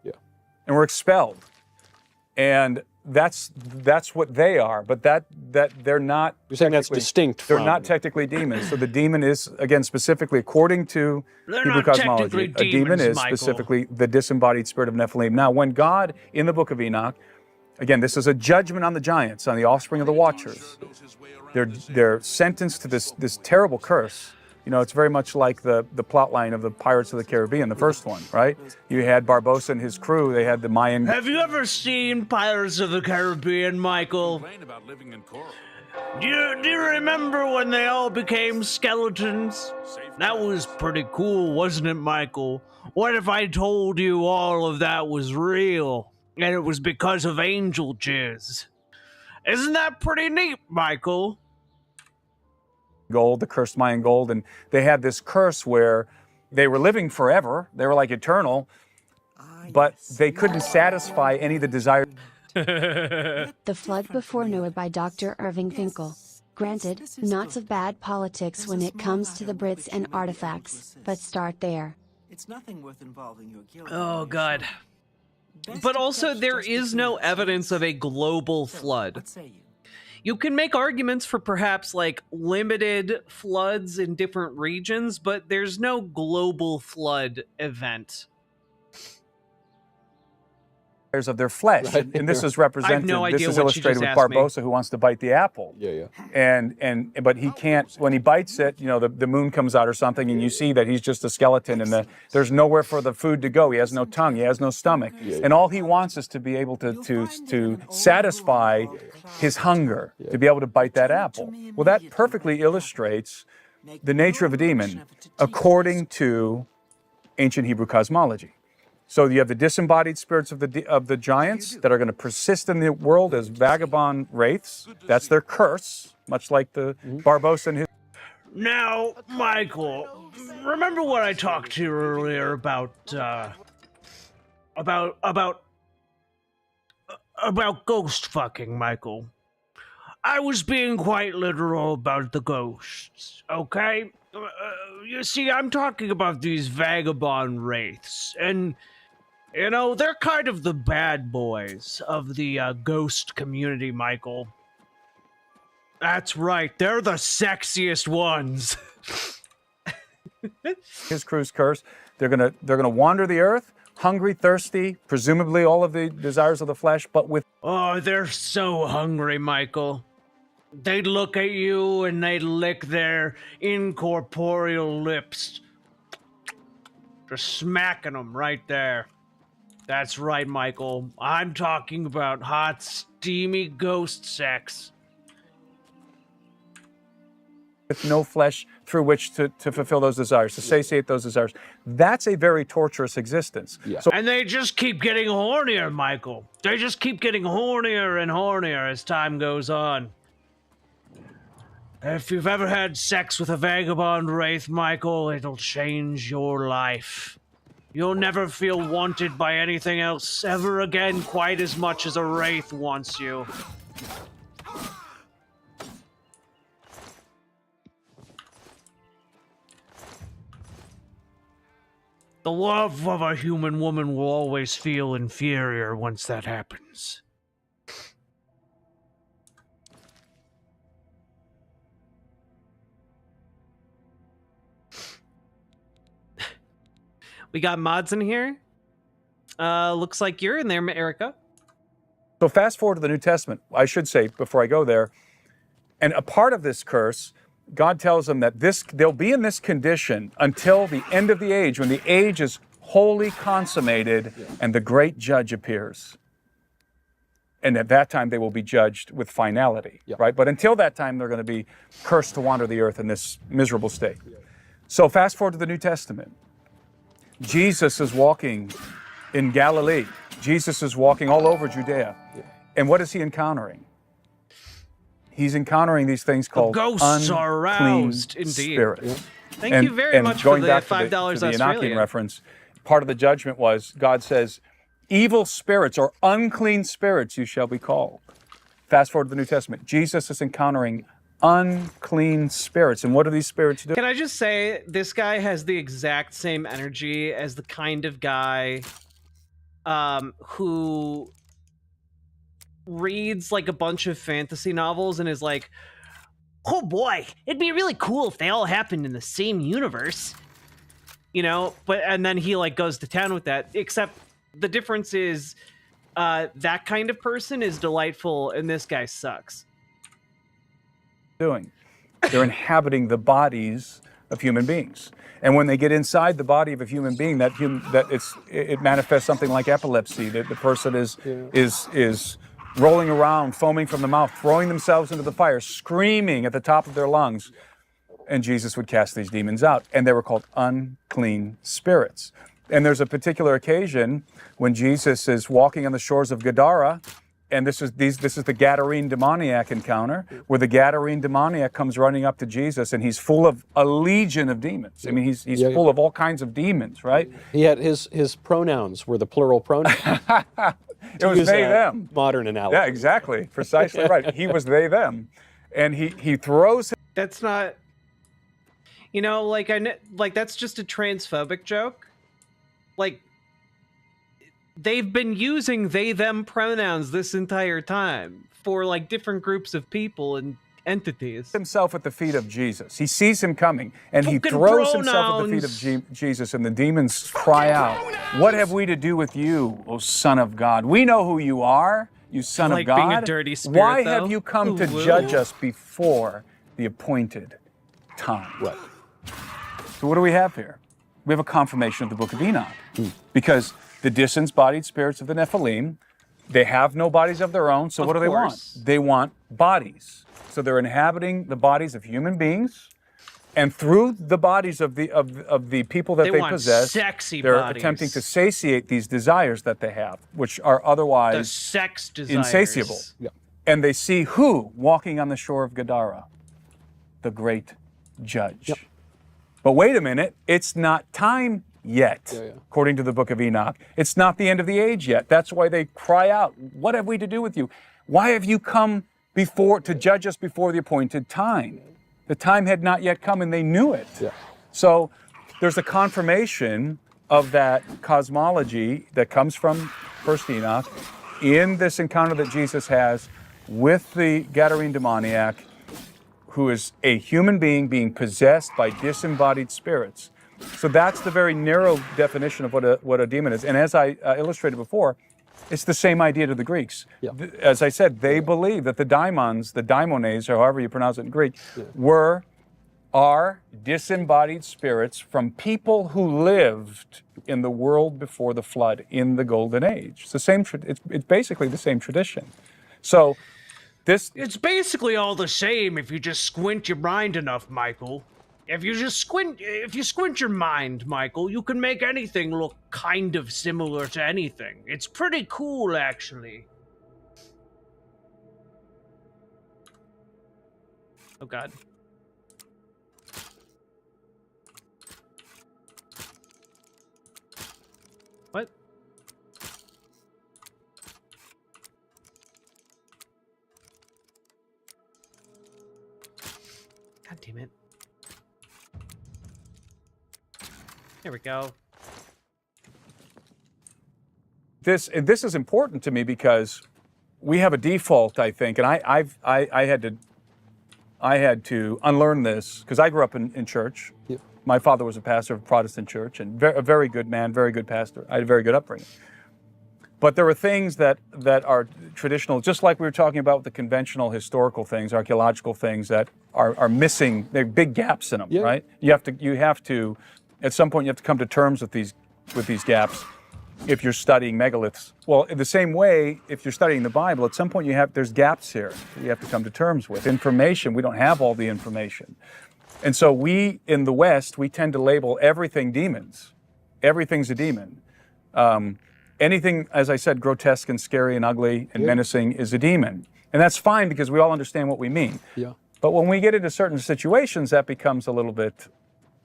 And were expelled, and that's what they are. But that they're not. You're saying that's distinct. They're not technically demons. So the demon is, again, specifically according to Hebrew cosmology, a demon is specifically the disembodied spirit of Nephilim. Now, when God in the Book of Enoch, again, this is a judgment on the giants, on the offspring of the Watchers. They're sentenced to this terrible curse. You know, it's very much like the plot line of the Pirates of the Caribbean, the first one, right? You had Barbossa and his crew. They had the Mayan. Have you ever seen Pirates of the Caribbean, Michael? Do you remember when they all became skeletons? That was pretty cool, wasn't it, Michael? What if I told you all of that was real, and it was because of angel jizz? Isn't that pretty neat, Michael? Gold, the cursed Mayan gold, and they had this curse where they were living forever. They were like eternal, but they couldn't satisfy any of the desires. The Flood Before Noah by Dr. Irving Finkel. Granted, not of bad politics when it comes to the Brits and artifacts, but start there. It's nothing worth involving your guild. Oh, God. But also, there is no evidence of a global flood. What say you? You can make arguments for perhaps like limited floods in different regions, but there's no global flood event. Of their flesh, Right. and this is represented. I have no idea this is what you illustrated just with asked me. Barbossa, who wants to bite the apple. But he can't. When he bites it, you know, the moon comes out or something, and you see that he's just a skeleton, and there's nowhere for the food to go. He has no tongue. He has no stomach, and all he wants is to be able to satisfy his hunger, to be able to bite that apple. Well, that perfectly illustrates the nature of a demon, according to ancient Hebrew cosmology. So you have the disembodied spirits of the giants that are going to persist in the world as vagabond wraiths. That's their curse, much like the Barbossa and his. Now, Michael, remember what I talked to you earlier about ghost fucking, Michael? I was being quite literal about the ghosts, okay? You see, I'm talking about these vagabond wraiths, and you know, they're kind of the bad boys of the ghost community, Michael. That's right, they're the sexiest ones. His crew's curse. They're gonna wander the earth, hungry, thirsty, presumably all of the desires of the flesh, but with. Oh, they're so hungry, Michael. They'd look at you and they'd lick their incorporeal lips. Just smacking them right there. That's right, Michael. I'm talking about hot, steamy ghost sex. With no flesh through which to fulfill those desires, to satiate those desires. That's a very torturous existence. Yeah. So, And they just keep getting hornier, Michael. They just keep getting hornier and hornier as time goes on. If you've ever had sex with a vagabond wraith, Michael, it'll change your life. You'll never feel wanted by anything else ever again quite as much as a wraith wants you. The love of a human woman will always feel inferior once that happens. We got mods in here. Looks like you're in there, Erica. So fast forward to the New Testament. I should say, before I go there, and a part of this curse, God tells them that they'll be in this condition until the end of the age, when the age is wholly consummated and the great judge appears. And at that time, they will be judged with finality, right? But until that time, they're going to be cursed to wander the earth in this miserable state. So fast forward to the New Testament. Jesus is walking in Galilee. Jesus is walking all over Judea. And what is he encountering? He's encountering these things called ghosts are aroused, indeed. spirits. Thank you very much for the $5 to the Enochian Australian reference, part of the judgment was God says, evil spirits or unclean spirits you shall be called. Fast forward to the New Testament. Jesus is encountering unclean spirits. And what do these spirits do? Can I just say, this guy has the exact same energy as the kind of guy who reads like a bunch of fantasy novels and is like, oh boy, it'd be really cool if they all happened in the same universe. You know, and then he like goes to town with that, except the difference is that kind of person is delightful and this guy sucks. They're inhabiting the bodies of human beings. And when they get inside the body of a human being, it manifests something like epilepsy. That the person is rolling around, foaming from the mouth, throwing themselves into the fire, screaming at the top of their lungs. And Jesus would cast these demons out. And they were called unclean spirits. And there's a particular occasion when Jesus is walking on the shores of Gadara, and this is the Gadarene demoniac encounter, where the Gadarene demoniac comes running up to Jesus, and he's full of a legion of demons. I mean, he's full of all kinds of demons, right? He had his pronouns were the plural pronouns. It was they, them. Modern analogy. Yeah, exactly. Precisely right. He was they, them. And he throws... That's not... You know, like, that's just a transphobic joke. Like, they've been using they, them pronouns this entire time for, like, different groups of people and entities. Himself at the feet of Jesus. He sees him coming, and he throws himself at the feet of Jesus, and the demons cry out, "What have we to do with you, O Son of God? We know who you are, you Son of God. Being a dirty spirit, Why though? have you come to judge us before the appointed time?" Right. So what do we have here? We have a confirmation of the book of Enoch. Because the disembodied spirits of the Nephilim, they have no bodies of their own, so what do they want? They want bodies. So they're inhabiting the bodies of human beings, and through the bodies of the people that they possess, they're attempting to satiate these desires that they have, which are otherwise the sex desires. insatiable. Yeah. And they see who walking on the shore of Gadara? The great judge. Yep. But wait a minute, it's not time yet, according to the book of Enoch. It's not the end of the age yet. That's why they cry out, "What have we to do with you? Why have you come to judge us before the appointed time?" The time had not yet come, and they knew it. Yeah. So there's a confirmation of that cosmology that comes from First Enoch in this encounter that Jesus has with the Gadarene demoniac, who is a human being possessed by disembodied spirits. So that's the very narrow definition of what a demon is. And as I illustrated before, it's the same idea to the Greeks. Yeah. As I said, they believe that the daimons, the daimones, or however you pronounce it in Greek, are disembodied spirits from people who lived in the world before the flood in the Golden Age. It's the same. It's basically the same tradition. So it's basically all the same if you just squint your mind enough, Michael. If you squint your mind, Michael, you can make anything look kind of similar to anything. It's pretty cool, actually. Oh, God. What? God damn it. There we go. This is important to me because we have a default, I think, and I had to unlearn this because I grew up in church. Yeah. My father was a pastor of a Protestant church and a very good man, very good pastor. I had a very good upbringing. But there are things that are traditional, just like we were talking about with the conventional historical things, archaeological things that are missing. There are big gaps in them, right? You have to. At some point, you have to come to terms with these gaps. if you're studying megaliths. Well, in the same way, if you're studying the Bible, at some point there's gaps here that you have to come to terms with. Information, we don't have all the information. And so we, in the West, we tend to label everything demons. Everything's a demon. Anything, as I said, grotesque and scary and ugly and menacing is a demon. And that's fine because we all understand what we mean. Yeah. But when we get into certain situations, that becomes a little bit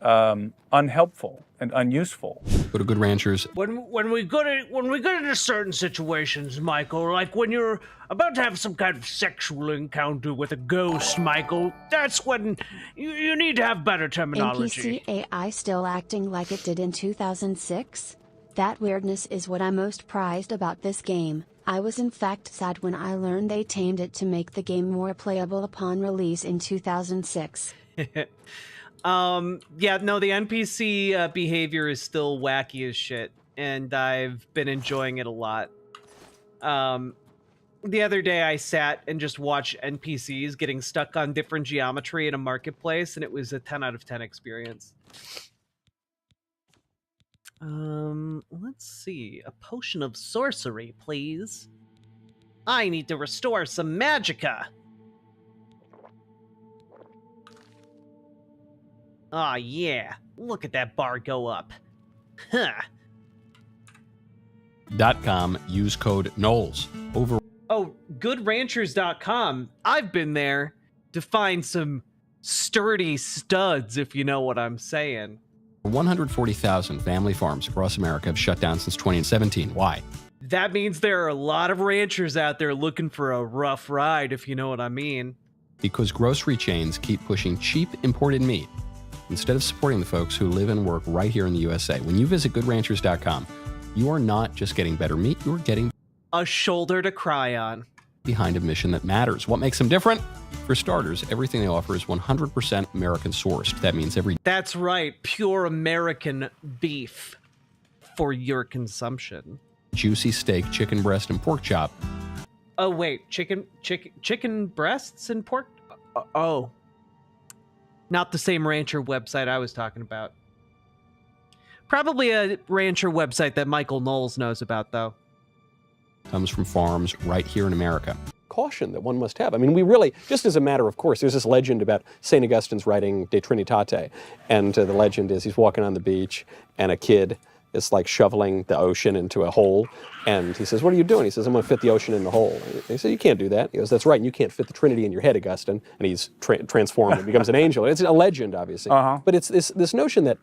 unhelpful and unuseful. Go to Good Ranchers. When we get into certain situations, Michael, like when you're about to have some kind of sexual encounter with a ghost, Michael, that's when you need to have better terminology. NPC AI still acting like it did in 2006? That weirdness is what I most prized about this game. I was in fact sad when I learned they tamed it to make the game more playable upon release in 2006. Yeah, no, the NPC behavior is still wacky as shit, and I've been enjoying it a lot. The other day I sat and just watched NPCs getting stuck on different geometry in a marketplace, and it was a 10 out of 10 experience. Let's see. A potion of sorcery, please. I need to restore some magicka. Aw, yeah. Look at that bar go up. Huh. .com, use code Knowles. Oh, goodranchers.com. I've been there to find some sturdy studs, if you know what I'm saying. 140,000 family farms across America have shut down since 2017. Why? That means there are a lot of ranchers out there looking for a rough ride, if you know what I mean. Because grocery chains keep pushing cheap imported meat instead of supporting the folks who live and work right here in the USA. When you visit goodranchers.com, you are not just getting better meat, you're getting a shoulder to cry on. Behind a mission that matters. What makes them different? For starters, everything they offer is 100% American sourced. That means That's right, pure American beef for your consumption. Juicy steak, chicken breast, and pork chop. Oh wait, chicken breasts and pork? Oh. Not the same rancher website I was talking about. Probably a rancher website that Michael Knowles knows about, though. Comes from farms right here in America. Caution that one must have. I mean, we really, just as a matter of course, there's this legend about St. Augustine's writing De Trinitate, and the legend is he's walking on the beach, and a kid is like shoveling the ocean into a hole, and he says, "What are you doing?" He says, "I'm going to fit the ocean in the hole." And he says, "You can't do that." He goes, "That's right, and you can't fit the Trinity in your head, Augustine." And he's transformed and becomes an angel. It's a legend, obviously. But it's this notion that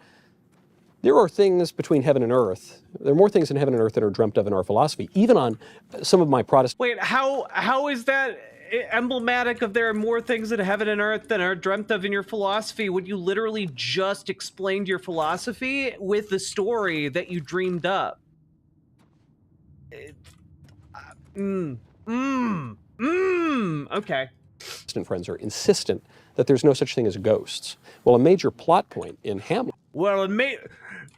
there are things between heaven and earth. There are more things in heaven and earth that are dreamt of in our philosophy. Even on some of my Protestant... Wait, how is that emblematic of there are more things in heaven and earth than are dreamt of in your philosophy? Would you literally just explained your philosophy with the story that you dreamed up? Okay. Friends are insistent that there's no such thing as ghosts. Well, a major plot point in Hamlet...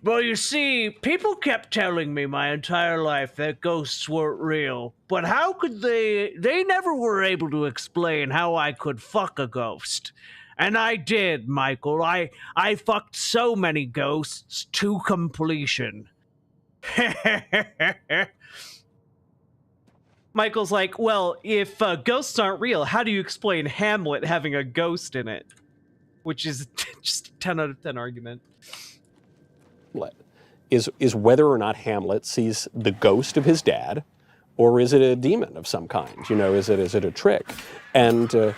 Well, you see, people kept telling me my entire life that ghosts weren't real, but how could they never were able to explain how I could fuck a ghost. And I did, Michael. I fucked so many ghosts to completion. Michael's like, well, if ghosts aren't real, how do you explain Hamlet having a ghost in it? Which is just a 10 out of 10 argument. Is whether or not Hamlet sees the ghost of his dad, or is it a demon of some kind? You know, is it a trick? And the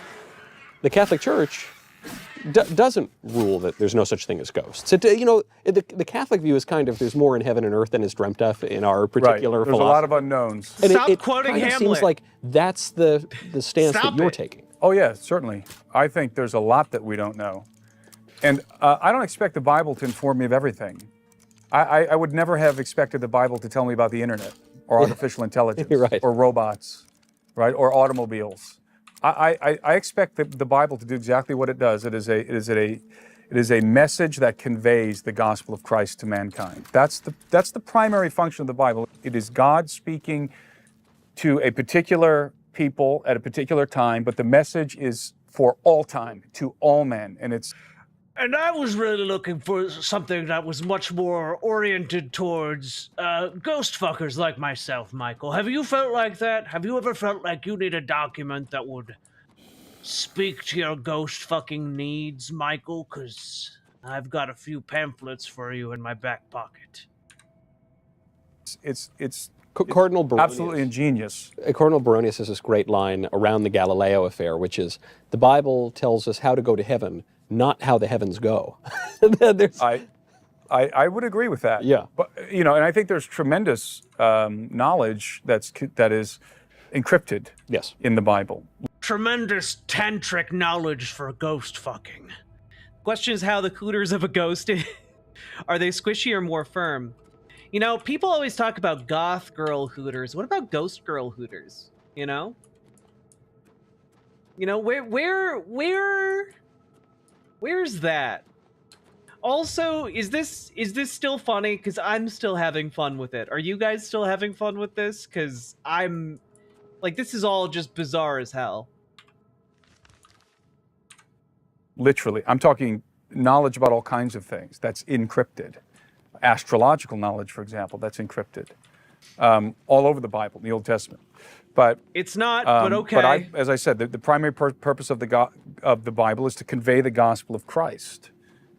Catholic Church doesn't rule that there's no such thing as ghosts. The Catholic view is kind of there's more in heaven and earth than is dreamt of in our particular There's philosophy. a lot of unknowns. And Stop it quoting kind of Hamlet. seems like that's the stance that you're taking. Oh yeah, certainly. I think there's a lot that we don't know. And I don't expect the Bible to inform me of everything. I would never have expected the Bible to tell me about the internet or artificial intelligence or robots, right, or automobiles. I expect the Bible to do exactly what it does. It is a message that conveys the gospel of Christ to mankind. That's the primary function of the Bible. It is God speaking to a particular people at a particular time, but the message is for all time, to all men, and it's... And I was really looking for something that was much more oriented towards ghost fuckers like myself, Michael. Have you felt like that? Have you ever felt like you need a document that would speak to your ghost fucking needs, Michael? Because I've got a few pamphlets for you in my back pocket. It's Cardinal Baronius, absolutely ingenious. Cardinal Baronius has this great line around the Galileo affair, which is, the Bible tells us how to go to heaven, not how the heavens go. I would agree with that. Yeah. But, and I think there's tremendous knowledge that is encrypted in the Bible. Tremendous tantric knowledge for ghost fucking. Question is how the cooters of a ghost are they squishy or more firm? You know, people always talk about goth girl hooters. What about ghost girl hooters? You know, where's that? Also, is this still funny? Because I'm still having fun with it. Are you guys still having fun with this? Because I'm like, this is all just bizarre as hell. Literally, I'm talking knowledge about all kinds of things that's encrypted. Astrological knowledge, for example, that's encrypted all over the Bible, the Old Testament. But it's not. But okay. But as I said, the primary purpose of the Bible is to convey the gospel of Christ.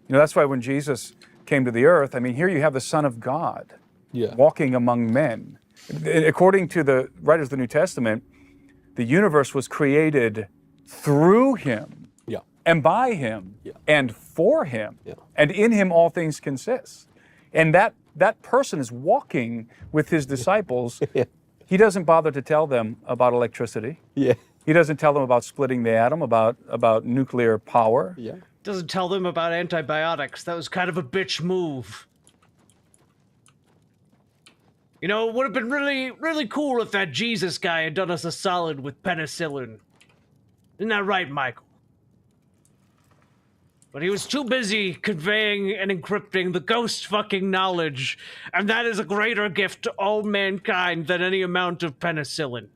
That's why when Jesus came to the earth, I mean, here you have the Son of God walking among men. According to the writers of the New Testament, the universe was created through him. And by him, and for him, and in him all things consist. And that person is walking with his disciples. He doesn't bother to tell them about electricity. He doesn't tell them about splitting the atom, about nuclear power. Doesn't tell them about antibiotics. That was kind of a bitch move. You know, it would have been really, really cool if that Jesus guy had done us a solid with penicillin. Isn't that right, Michael? But he was too busy conveying and encrypting the ghost fucking knowledge, and that is a greater gift to all mankind than any amount of penicillin.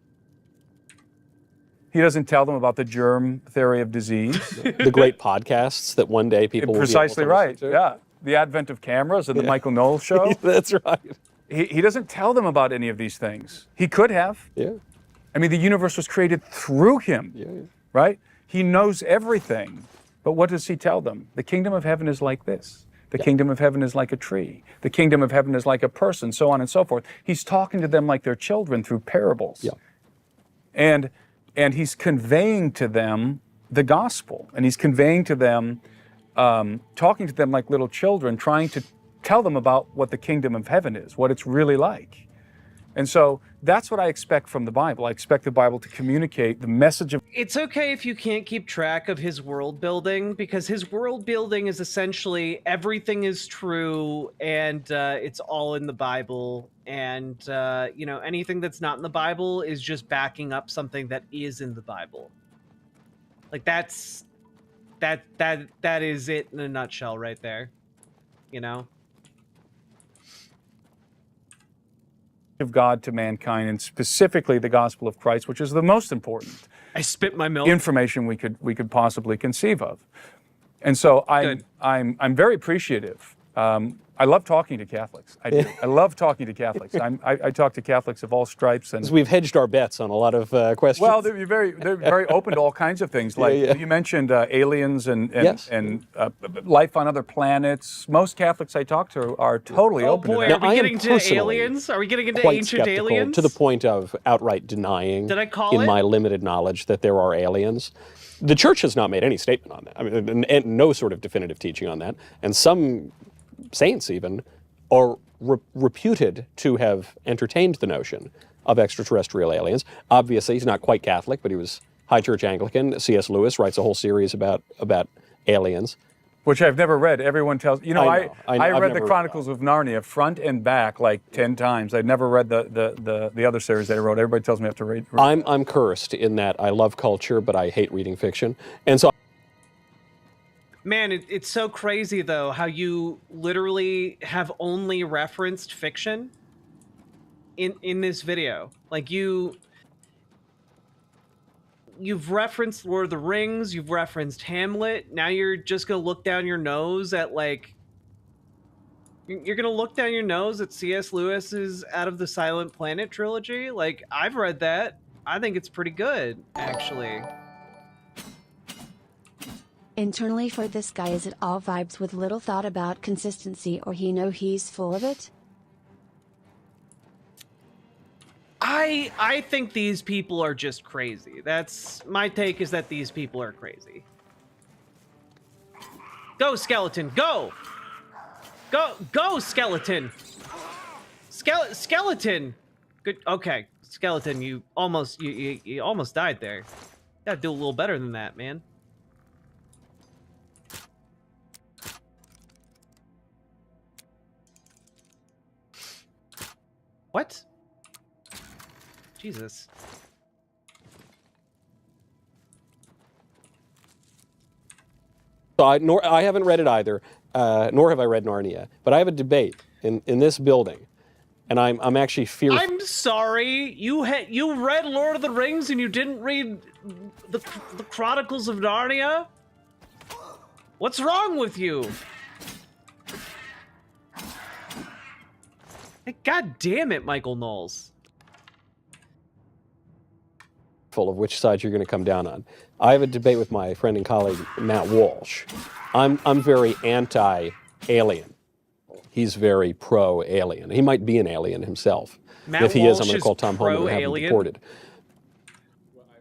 He doesn't tell them about the germ theory of disease. The great podcasts that one day people will Precisely be able to right, listen to. yeah. The advent of cameras and the Michael Knowles show. That's right. He doesn't tell them about any of these things. He could have. I mean, the universe was created through him, right? He knows everything. But what does he tell them? The kingdom of heaven is like this. The kingdom of heaven is like a tree. The kingdom of heaven is like a person, so on and so forth. He's talking to them like they're children through parables. And he's conveying to them the gospel. And he's conveying to them, talking to them like little children, trying to tell them about what the kingdom of heaven is, what it's really like. And so that's what I expect from the Bible. I expect the Bible to communicate the message of... It's okay if you can't keep track of his world building, because his world building is essentially everything is true and it's all in the Bible. And, anything that's not in the Bible is just backing up something that is in the Bible. Like that is it in a nutshell right there, of God to mankind, and specifically the gospel of Christ, which is the most important. I spit my milk. Information we could possibly conceive of, and so I'm very appreciative. I love talking to Catholics. I do. I love talking to Catholics. I talk to Catholics of all stripes, and we've hedged our bets on a lot of questions. Well, they're very open to all kinds of things. Like you mentioned, aliens and life on other planets. Most Catholics I talk to are totally open to that. Are we getting to aliens? Are we getting into ancient aliens? To the point of outright denying, Did I call in my limited knowledge, that there are aliens. The church has not made any statement on that. I mean, and no sort of definitive teaching on that. And some saints even are reputed to have entertained the notion of extraterrestrial aliens. Obviously, he's not quite Catholic, but he was High Church Anglican. C.S. Lewis writes a whole series about aliens. Which I've never read. Everyone tells I read the never Chronicles of Narnia front and back like 10 times. I'd never read the other series that I wrote. Everybody tells me I have to read. I'm cursed in that I love culture, but I hate reading fiction, and so. Man, it's so crazy, though, how you literally have only referenced fiction in this video. Like, you've referenced Lord of the Rings, you've referenced Hamlet. Now you're just gonna look down your nose at like. You're gonna look down your nose at C.S. Lewis's Out of the Silent Planet trilogy. Like, I've read that. I think it's pretty good, actually. Internally for this guy, is it all vibes with little thought about consistency, or he know he's full of it? I think these people are just crazy. That's my take, is that these people are crazy. Go, skeleton, go! Go, skeleton! Skeleton! Good, okay. Skeleton, you almost died there. Gotta do a little better than that, man. What? Jesus. So I haven't read it either, nor have I read Narnia. But I have a debate in this building, and I'm actually fearful. I'm sorry. You read Lord of the Rings and you didn't read the Chronicles of Narnia? What's wrong with you? God damn it, Michael Knowles. Of which side you're going to come down on. I have a debate with my friend and colleague Matt Walsh. I'm very anti-alien. He's very pro-alien. He might be an alien himself. Matt if he Walsh is, I'm going to call Tom Homan and have him deported.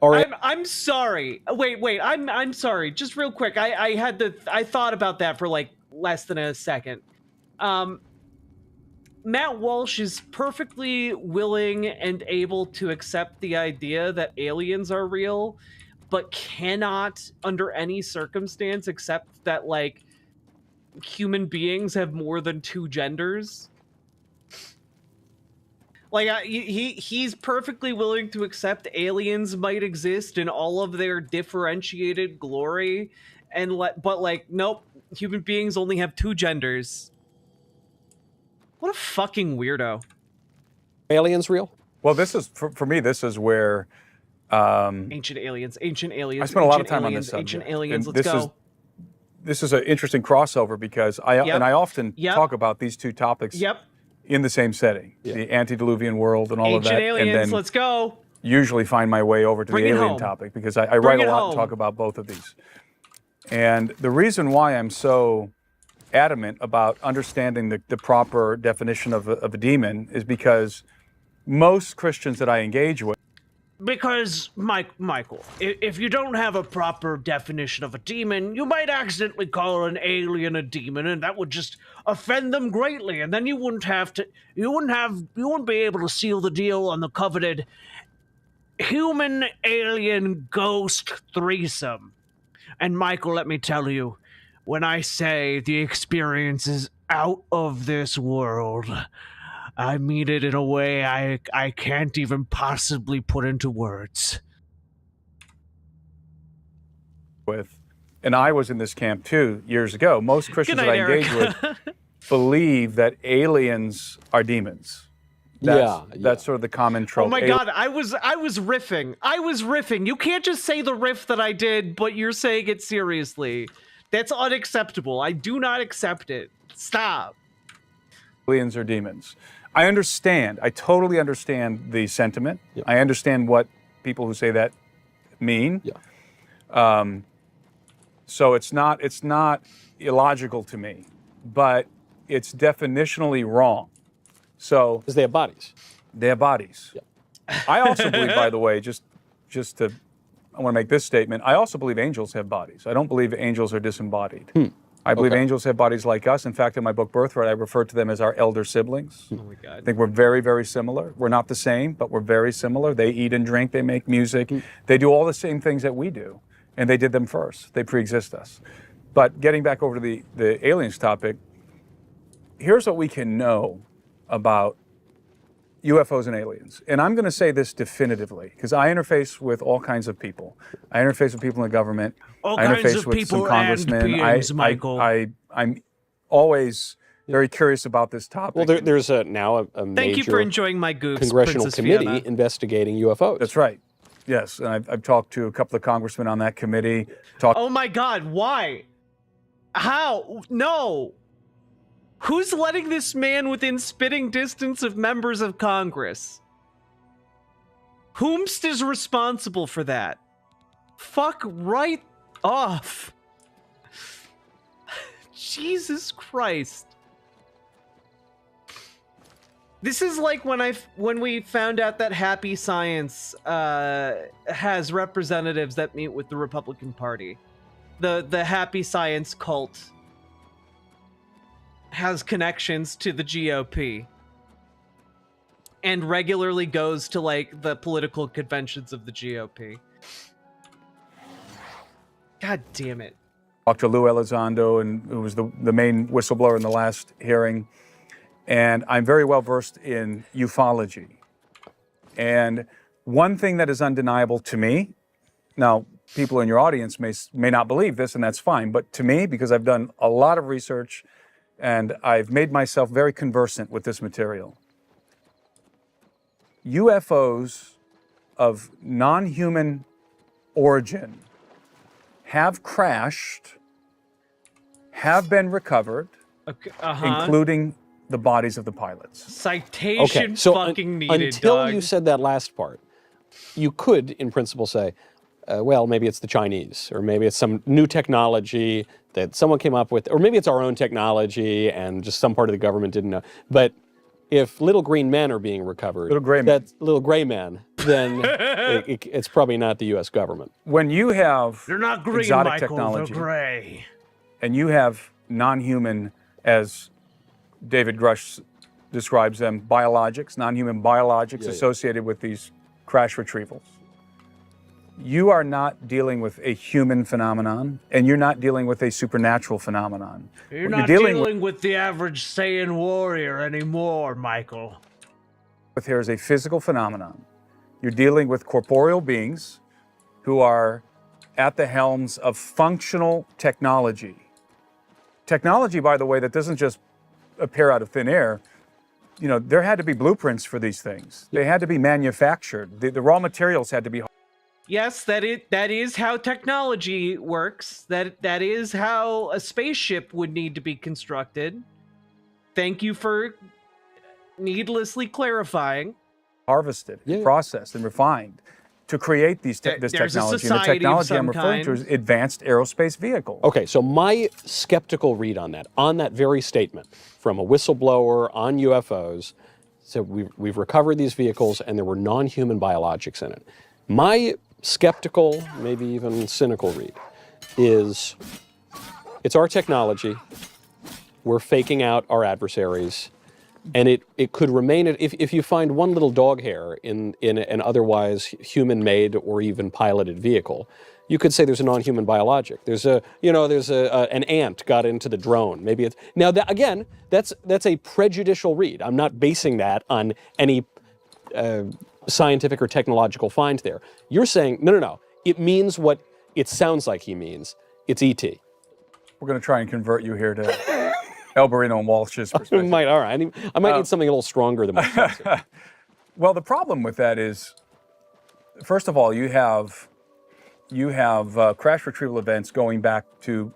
All right. I'm sorry. Wait. I'm sorry. Just real quick. I thought about that for like less than a second. Matt Walsh is perfectly willing and able to accept the idea that aliens are real, but cannot, under any circumstance, accept that, like, human beings have more than two genders. Like, he's perfectly willing to accept aliens might exist in all of their differentiated glory, but, like, nope, human beings only have two genders. What a fucking weirdo. Aliens real? Well, this is, for me, this is where... ancient aliens. I spent a lot of time on this subject. Ancient aliens, let's go. This is an interesting crossover because I often talk about these two topics in the same setting. The antediluvian world and all of that. Ancient aliens, and then let's go. Usually find my way over to the alien topic because I write a lot and talk about both of these. And the reason why I'm so adamant about understanding the proper definition of a demon is because most Christians that I engage with. Because, Michael, if you don't have a proper definition of a demon, you might accidentally call an alien a demon, and that would just offend them greatly, and then you wouldn't be able to seal the deal on the coveted human-alien ghost threesome. And Michael, let me tell you, when I say the experience is out of this world, I mean it in a way I can't even possibly put into words. And I was in this camp too years ago. Most Christians that I engage with believe that aliens are demons. That's sort of the common trope. Oh my God, I was riffing. You can't just say the riff that I did, but you're saying it seriously. That's unacceptable. I do not accept it. Stop. Aliens are demons. I understand. I totally understand the sentiment. Yeah. I understand what people who say that mean. Yeah. So it's not illogical to me, but it's definitionally wrong. So because they have bodies. They have bodies. Yeah. I also believe, by the way, just to, I want to make this statement. I also believe angels have bodies. I don't believe angels are disembodied. I believe angels have bodies like us. In fact, in my book Birthright, I refer to them as our elder siblings. Oh my God. I think we're very, very similar. We're not the same, but we're very similar. They eat and drink. They make music. They do all the same things that we do, and they did them first. They pre-exist us. But getting back over to the aliens topic, here's what we can know about UFOs and aliens. And I'm going to say this definitively, because I interface with all kinds of people. I interface with people in the government. I interface with some congressmen. I'm always very curious about this topic. Well, there's now a major Thank you for enjoying my goofs, congressional Princess committee Fiona. investigating UFOs. That's right. Yes, and I've talked to a couple of congressmen on that committee. Oh my God, why? How? No. Who's letting this man within spitting distance of members of Congress? Whomst is responsible for that? Fuck right off. Jesus Christ. This is like when we found out that Happy Science has representatives that meet with the Republican Party. The Happy Science cult has connections to the GOP and regularly goes to like the political conventions of the GOP. God damn it. Talked to Lou Elizondo, and who was the main whistleblower in the last hearing. And I'm very well versed in ufology. And one thing that is undeniable to me, now people in your audience may not believe this, and that's fine, but to me, because I've done a lot of research and I've made myself very conversant with this material, UFOs of non-human origin have crashed, have been recovered, including the bodies of the pilots. Citation fucking needed, until dog. you said that last part, you could, in principle, say, well, maybe it's the Chinese, or maybe it's some new technology that someone came up with, or maybe it's our own technology and just some part of the government didn't know. But if little green men are being recovered, little gray men, then it's probably not the U.S. government. When you have They're not green, exotic Michael, technology, they're gray. and you have non-human, as David Grush describes them, biologics, non-human biologics associated with these crash retrievals. You are not dealing with a human phenomenon, and you're not dealing with a supernatural phenomenon. You're not dealing with the average Saiyan warrior anymore, Michael. With here is a physical phenomenon. You're dealing with corporeal beings who are at the helms of functional technology. Technology, by the way, that doesn't just appear out of thin air. You know, there had to be blueprints for these things. They had to be manufactured. The raw materials had to be. Yes, that is how technology works. That is how a spaceship would need to be constructed. Thank you for needlessly clarifying. Harvested, processed, and refined to create this technology. And the technology I'm referring to is advanced aerospace vehicles. Okay, so my skeptical read on that very statement from a whistleblower on UFOs, so we've recovered these vehicles and there were non-human biologics in it. My skeptical, maybe even cynical read is it's our technology, we're faking out our adversaries, and it could remain, if you find one little dog hair in an otherwise human-made or even piloted vehicle, you could say there's a non-human biologic. There's an ant got into the drone. Maybe it's now that again, that's a prejudicial read. I'm not basing that on any scientific or technological find there. You're saying no. It means what it sounds like he means. It's ET. We're going to try and convert you here to El Barino and Walsh's perspective. All right. I might need something a little stronger than my Well, the problem with that is, first of all, you have crash retrieval events going back to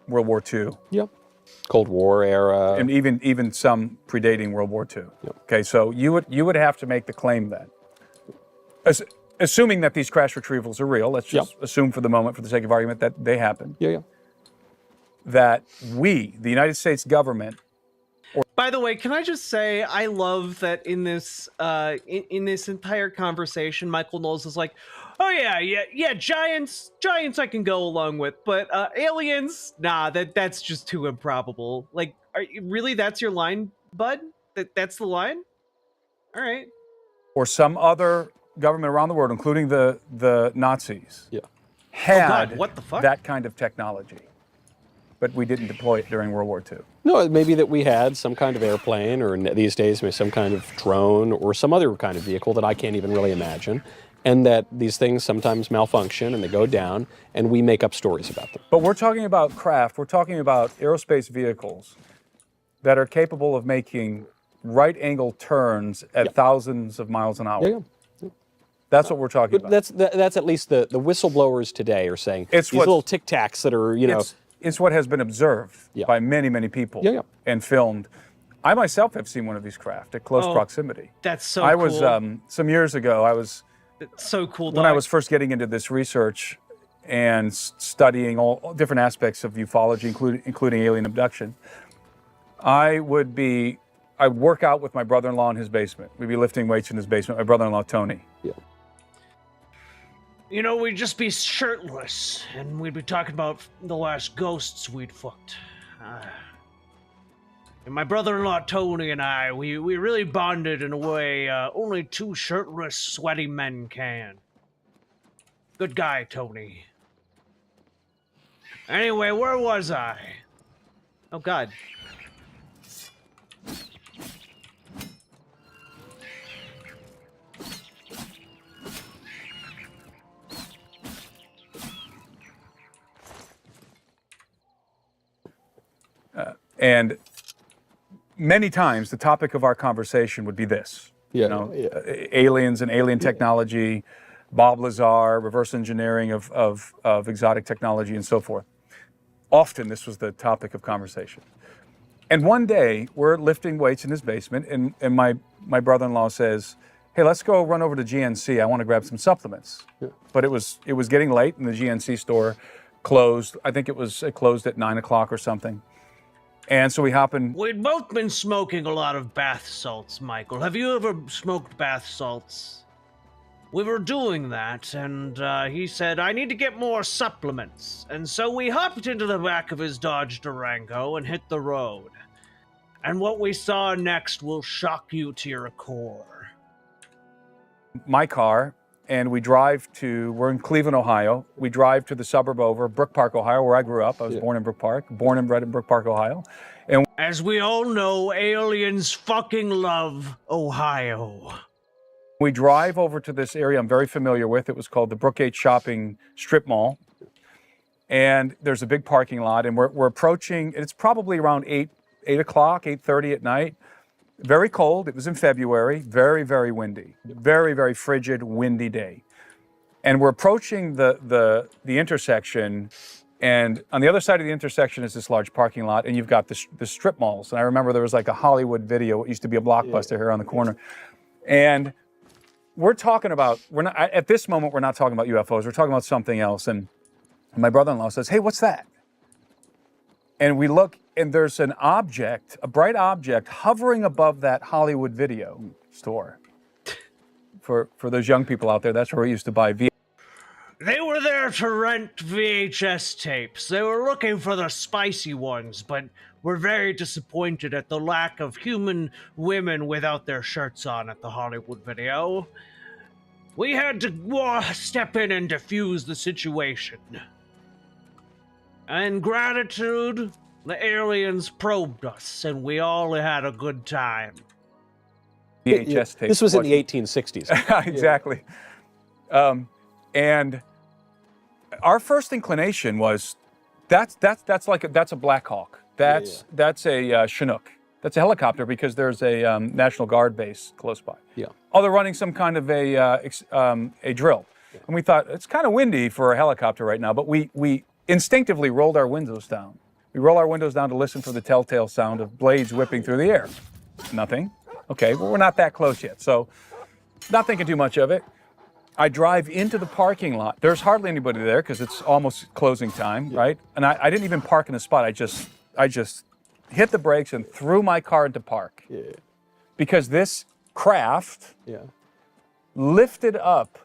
World War II. Yep. Cold War era. And even some predating World War II. Yep. Okay, so you would have to make the claim that, assuming that these crash retrievals are real, let's just assume for the moment, for the sake of argument, that they happen. Yeah. That we, the United States government. By the way, can I just say I love that in this entire conversation, Michael Knowles is like, oh yeah, giants I can go along with, but aliens, nah, that's just too improbable. Like, really, that's your line, bud? That's the line? All right. Or some other government around the world, including the Nazis, had what the fuck? that kind of technology, but we didn't deploy it during World War II. No, it may be that we had some kind of airplane, or these days maybe some kind of drone, or some other kind of vehicle that I can't even really imagine, and that these things sometimes malfunction and they go down, and we make up stories about them. But we're talking about craft, we're talking about aerospace vehicles that are capable of making right-angle turns at thousands of miles an hour. Yeah. That's what we're talking about. That's at least the whistleblowers today are saying. It's these little tic tacs that are, you know. It's what has been observed by many, many people and filmed. I myself have seen one of these craft at close proximity. That's so I cool. was, some years ago, It's so cool. When I was first getting into this research and studying all different aspects of ufology, including alien abduction, I'd work out with my brother-in-law in his basement. We'd be lifting weights in his basement, my brother-in-law, Tony. Yeah. You know, we'd just be shirtless, and we'd be talking about the last ghosts we'd fucked. And my brother-in-law Tony and I, we really bonded in a way only two shirtless, sweaty men can. Good guy, Tony. Anyway, where was I? Oh, God. And many times the topic of our conversation would be this. Aliens and alien technology, Bob Lazar, reverse engineering of exotic technology and so forth. Often this was the topic of conversation. And one day we're lifting weights in his basement and my brother-in-law says, hey, let's go run over to GNC. I want to grab some supplements. Yeah. But it was getting late and the GNC store closed. I think it closed at 9 o'clock or something. And so we hop in. We'd both been smoking a lot of bath salts, Michael. Have you ever smoked bath salts? We were doing that, and he said, I need to get more supplements. And so we hopped into the back of his Dodge Durango and hit the road. And what we saw next will shock you to your core. My car, and we're in Cleveland, Ohio. We drive to the suburb over, Brook Park, Ohio, where I grew up. I was born in Brook Park, born and bred in Brook Park, Ohio. And as we all know, aliens fucking love Ohio. We drive over to this area I'm very familiar with. It was called the Brookgate Shopping Strip Mall. And there's a big parking lot, and we're approaching, it's probably around 8 o'clock, 8:30 at night. Very cold. It was in February. Very, very windy. Very, very frigid, windy day. And we're approaching the intersection, and on the other side of the intersection is this large parking lot, and you've got the strip malls. And I remember there was like a Hollywood Video. It used to be a Blockbuster here on the corner. And we're talking about, at this moment, we're not talking about UFOs. We're talking about something else. And my brother-in-law says, hey, what's that? And we look, and there's an object, a bright object, hovering above that Hollywood Video store. For those young people out there, that's where we used to buy VHS. They were there to rent VHS tapes. They were looking for the spicy ones, but were very disappointed at the lack of human women without their shirts on at the Hollywood Video. We had to step in and defuse the situation. In gratitude, the aliens probed us, and we all had a good time. VHS tape. This was in the 1860s. Exactly. And our first inclination was, that's a Black Hawk. That's a Chinook. That's a helicopter because there's a National Guard base close by. Yeah. Oh, they're running some kind of a drill. Yeah. And we thought, it's kind of windy for a helicopter right now, but we instinctively rolled our windows down. We roll our windows down to listen for the telltale sound of blades whipping through the air. Nothing. Okay, well, we're not that close yet, so not thinking too much of it. I drive into the parking lot. There's hardly anybody there because it's almost closing time, right? And I didn't even park in a spot. I just hit the brakes and threw my car into park. Yeah. Because this craft lifted up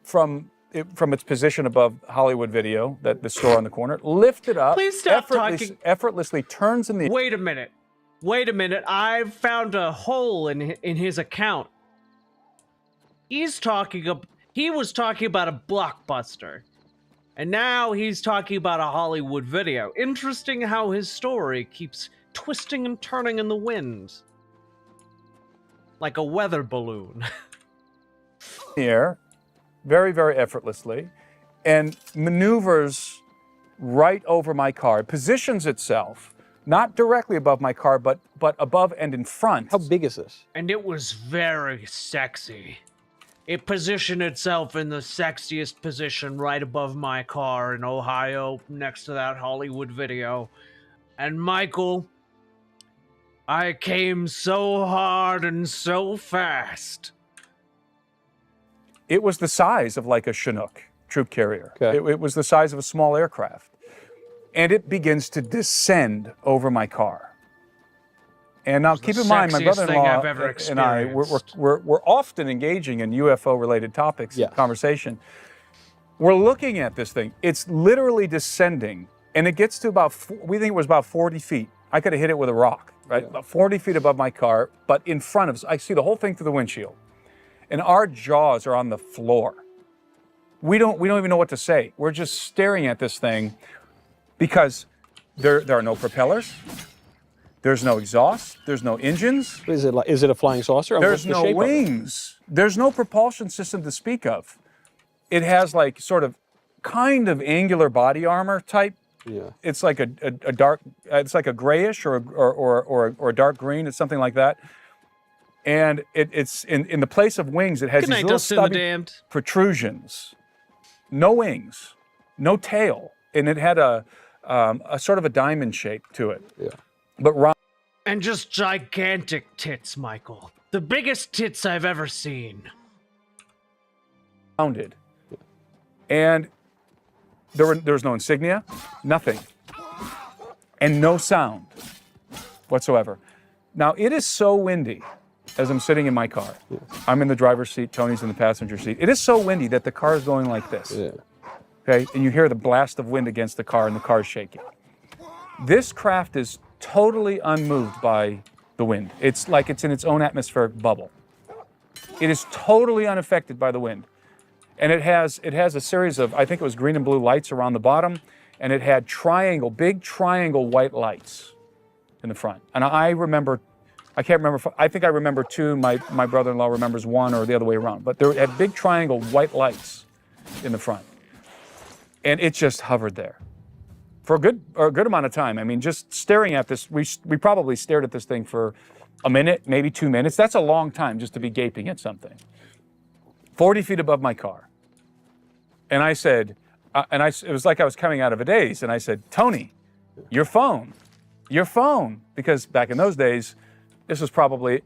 from its position above Hollywood Video, the store on the corner, lifted up, Please stop talking. effortlessly turns in the... Wait a minute. I've found a hole in his account. He was talking about a Blockbuster. And now he's talking about a Hollywood Video. Interesting how his story keeps twisting and turning in the wind. Like a weather balloon. Here, very, very effortlessly, and maneuvers right over my car. It positions itself, not directly above my car, but above and in front. How big is this? And it was very sexy. It positioned itself in the sexiest position right above my car in Ohio, next to that Hollywood video. And Michael, I came so hard and so fast. It was the size of like a Chinook troop carrier. Okay. It was the size of a small aircraft. And it begins to descend over my car. And now keep in mind, my brother-in-law and I, we're often engaging in UFO-related topics in conversation. We're looking at this thing. It's literally descending, and it gets to about, we think it was about 40 feet. I could have hit it with a rock, right? About 40 feet above my car, but in front of us. I see the whole thing through the windshield. And our jaws are on the floor. We don't even know what to say. We're just staring at this thing because there are no propellers. There's no exhaust. There's no engines. Is it a flying saucer? There's no wings. There's no propulsion system to speak of. It has like sort of kind of angular body armor type. Yeah. It's like a dark, it's like a grayish or a dark green. It's something like that. And it's in the place of wings, it has these little stubby protrusions. No wings, no tail. And it had a sort of a diamond shape to it. Yeah. But and just gigantic tits, Michael. The biggest tits I've ever seen. Rounded. And there was no insignia, nothing. And no sound whatsoever. Now, it is so windy as I'm sitting in my car. Yeah. I'm in the driver's seat, Tony's in the passenger seat. It is so windy that the car is going like this. Yeah. Okay? And you hear the blast of wind against the car and the car is shaking. This craft is totally unmoved by the wind. It's like it's in its own atmospheric bubble. It is totally unaffected by the wind. And it has a series of, I think it was green and blue lights around the bottom, and it had big triangle white lights in the front. And I remember, I can't remember, I think I remember two, my brother-in-law remembers one or the other way around, but there had big triangle white lights in the front. And it just hovered there for a good amount of time. I mean, just staring at this, we probably stared at this thing for a minute, maybe 2 minutes. That's a long time just to be gaping at something. 40 feet above my car. And I said, it was like I was coming out of a daze. And I said, Tony, your phone. Because back in those days, this was probably,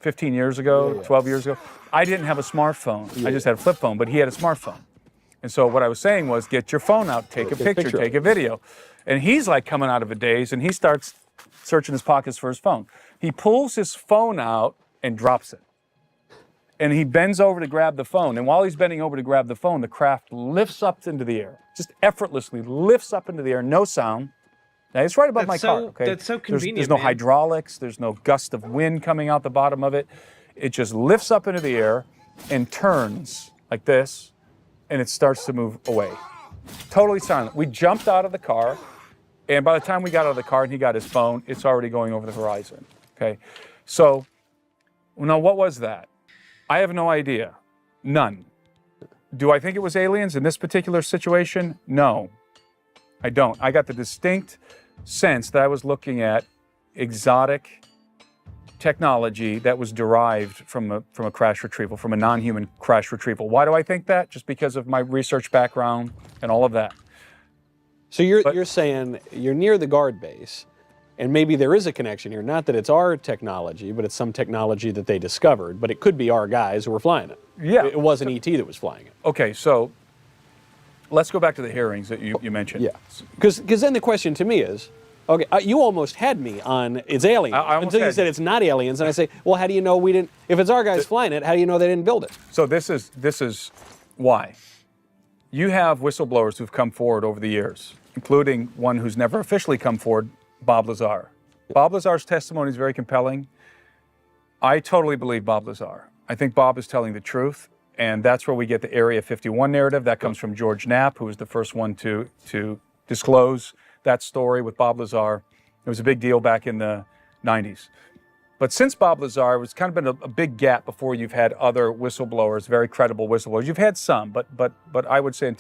15 years ago, 12 years ago. I didn't have a smartphone. I just had a flip phone, but he had a smartphone. And so what I was saying was, get your phone out, take a picture, take a video. And he's like coming out of a daze, and he starts searching his pockets for his phone. He pulls his phone out and drops it. And he bends over to grab the phone. And while he's bending over to grab the phone, the craft lifts up into the air, just effortlessly lifts up into the air, no sound. Now, it's right above my car, okay? That's so convenient, There's no man. hydraulics. There's no gust of wind coming out the bottom of it. It just lifts up into the air and turns like this, and it starts to move away. Totally silent. We jumped out of the car, and by the time we got out of the car and he got his phone, it's already going over the horizon, okay? So, now what was that? I have no idea. None. Do I think it was aliens in this particular situation? No, I don't. I got the distinct sense that I was looking at exotic technology that was derived from a crash retrieval, from a non-human crash retrieval. Why do I think that? Just because of my research background and all of that. So you're saying you're near the guard base, and maybe there is a connection here. Not that it's our technology, but it's some technology that they discovered. But it could be our guys who were flying it. Yeah. It wasn't ET that was flying it. Okay, so let's go back to the hearings that you mentioned. Yeah. Because then the question to me is, okay, you almost had me on it's aliens until you said it's not aliens, and I say, well, how do you know we didn't? If it's our guys flying it, how do you know they didn't build it? So this is why. You have whistleblowers who've come forward over the years, including one who's never officially come forward, Bob Lazar. Bob Lazar's testimony is very compelling. I totally believe Bob Lazar. I think Bob is telling the truth, and that's where we get the Area 51 narrative. That comes from George Knapp, who was the first one to disclose that story with Bob Lazar. It was a big deal back in the 90s. But since Bob Lazar, it's kind of been a big gap before you've had other whistleblowers, very credible whistleblowers. You've had some, but I would say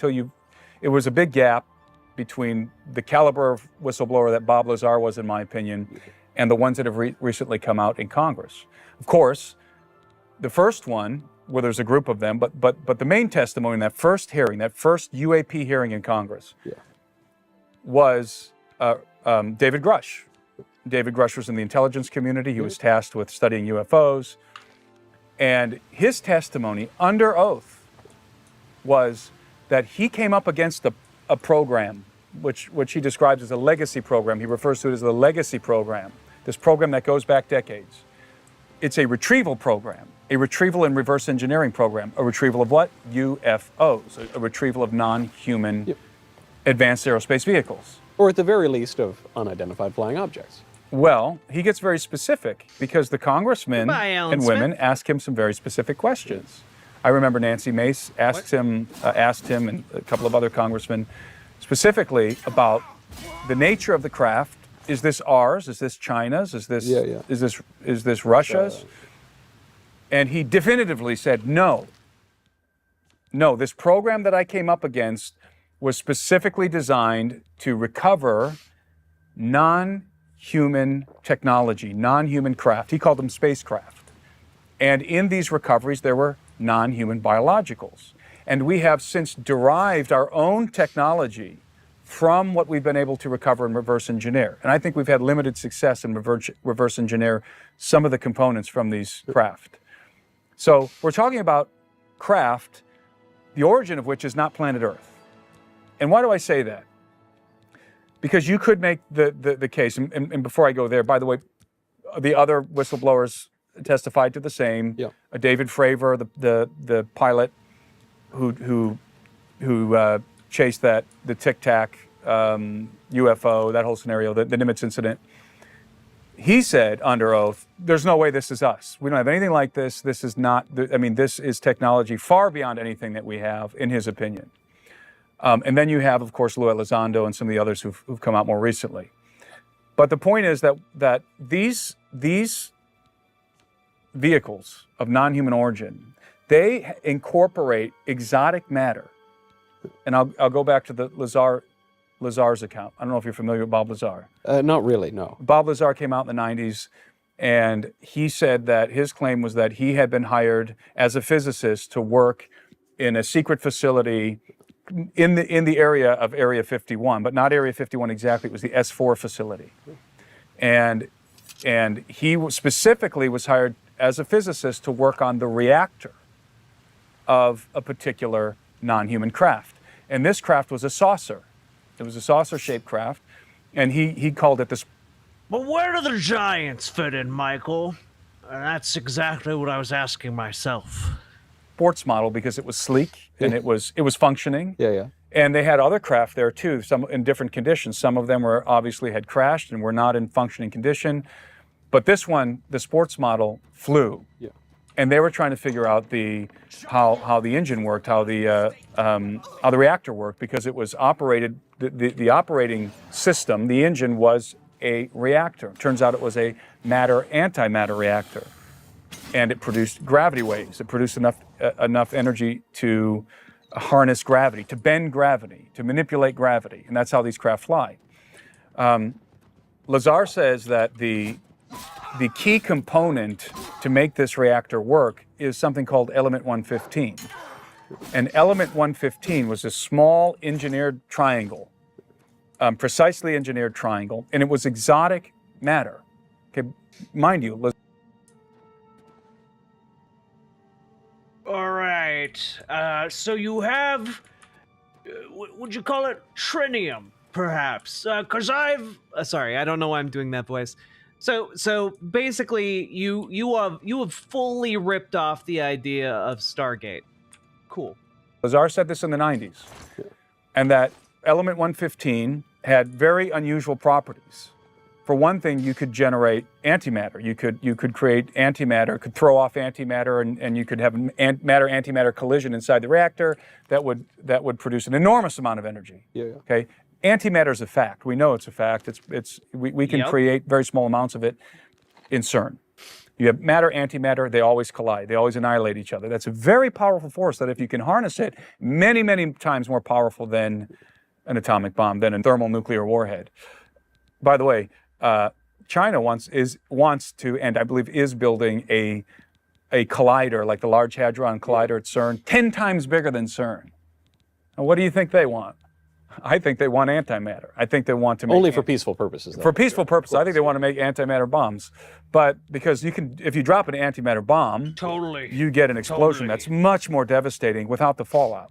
it was a big gap between the caliber of whistleblower that Bob Lazar was, in my opinion, and the ones that have recently come out in Congress. Of course, the first one where there's a group of them, but the main testimony in that first hearing, that first UAP hearing in Congress, was David Grush. David Grush was in the intelligence community. He was tasked with studying UFOs. And his testimony under oath was that he came up against a program, which he describes as a legacy program. He refers to it as the legacy program, this program that goes back decades. It's a retrieval program, a retrieval and reverse engineering program. A retrieval of what? UFOs, a retrieval of non-human advanced aerospace vehicles. Or at the very least of unidentified flying objects. Well, he gets very specific because the congressmen and women ask him some very specific questions. I remember Nancy Mace asked him and a couple of other congressmen specifically about the nature of the craft. Is this ours? Is this China's? Is this Russia's? And he definitively said no. No, this program that I came up against was specifically designed to recover non-human technology, non-human craft. He called them spacecraft. And in these recoveries, there were non-human biologicals. And we have since derived our own technology from what we've been able to recover and reverse engineer. And I think we've had limited success in reverse engineer some of the components from these craft. So we're talking about craft, the origin of which is not planet Earth. And why do I say that? Because you could make the case, and before I go there, by the way, the other whistleblowers testified to the same. David Fravor, the pilot who chased the Tic Tac UFO, that whole scenario, the Nimitz incident. He said under oath, "There's no way this is us. We don't have anything like this. This is not. I mean, this is technology far beyond anything that we have," in his opinion. And then you have, of course, Lou Elizondo and some of the others who've come out more recently. But the point is that these vehicles of non-human origin, they incorporate exotic matter. And I'll go back to the Lazar's account. I don't know if you're familiar with Bob Lazar. Not really, no. Bob Lazar came out in the 90s, and he said that his claim was that he had been hired as a physicist to work in a secret facility in the area of Area 51, but not Area 51 exactly. It was the S4 facility. And he specifically was hired as a physicist to work on the reactor of a particular non-human craft. And this craft was a saucer. It was a saucer-shaped craft, and he called it this. But where do the giants fit in, Michael? That's exactly what I was asking myself. Sports model because it was sleek and it was functioning. Yeah. And they had other craft there too, some in different conditions. Some of them were obviously had crashed and were not in functioning condition. But this one, the sports model, flew. Yeah. And they were trying to figure out how the engine worked, how the reactor worked, because it was operated. The operating system, the engine, was a reactor. Turns out it was a matter-antimatter reactor, and it produced gravity waves. It produced enough energy to harness gravity, to bend gravity, to manipulate gravity, and that's how these craft fly. Lazar says that the key component to make this reactor work is something called element 115. And element 115 was a small engineered triangle, precisely engineered triangle, and it was exotic matter. Okay, mind you. All right. So you have, would you call it trinium, perhaps? Because sorry, I don't know why I'm doing that voice. So basically, you have fully ripped off the idea of Stargate. Cool. Lazar said this in the 90s, and that element 115 had very unusual properties. For one thing, you could generate antimatter. You could create antimatter, could throw off antimatter, and you could have matter-antimatter collision inside the reactor that would produce an enormous amount of energy. Yeah. Okay. Antimatter is a fact. We know it's a fact. We can create very small amounts of it in CERN. You have matter, antimatter, they always collide. They always annihilate each other. That's a very powerful force that if you can harness it, many, many times more powerful than an atomic bomb, than a thermonuclear warhead. By the way, China wants to, and I believe is building a a collider like the Large Hadron Collider at CERN, 10 times bigger than CERN. And what do you think they want? I think they want antimatter. I think they want to make only for peaceful purposes. Though. For peaceful purposes, I think they want to make antimatter bombs. But because if you drop an antimatter bomb, you get an explosion that's much more devastating without the fallout.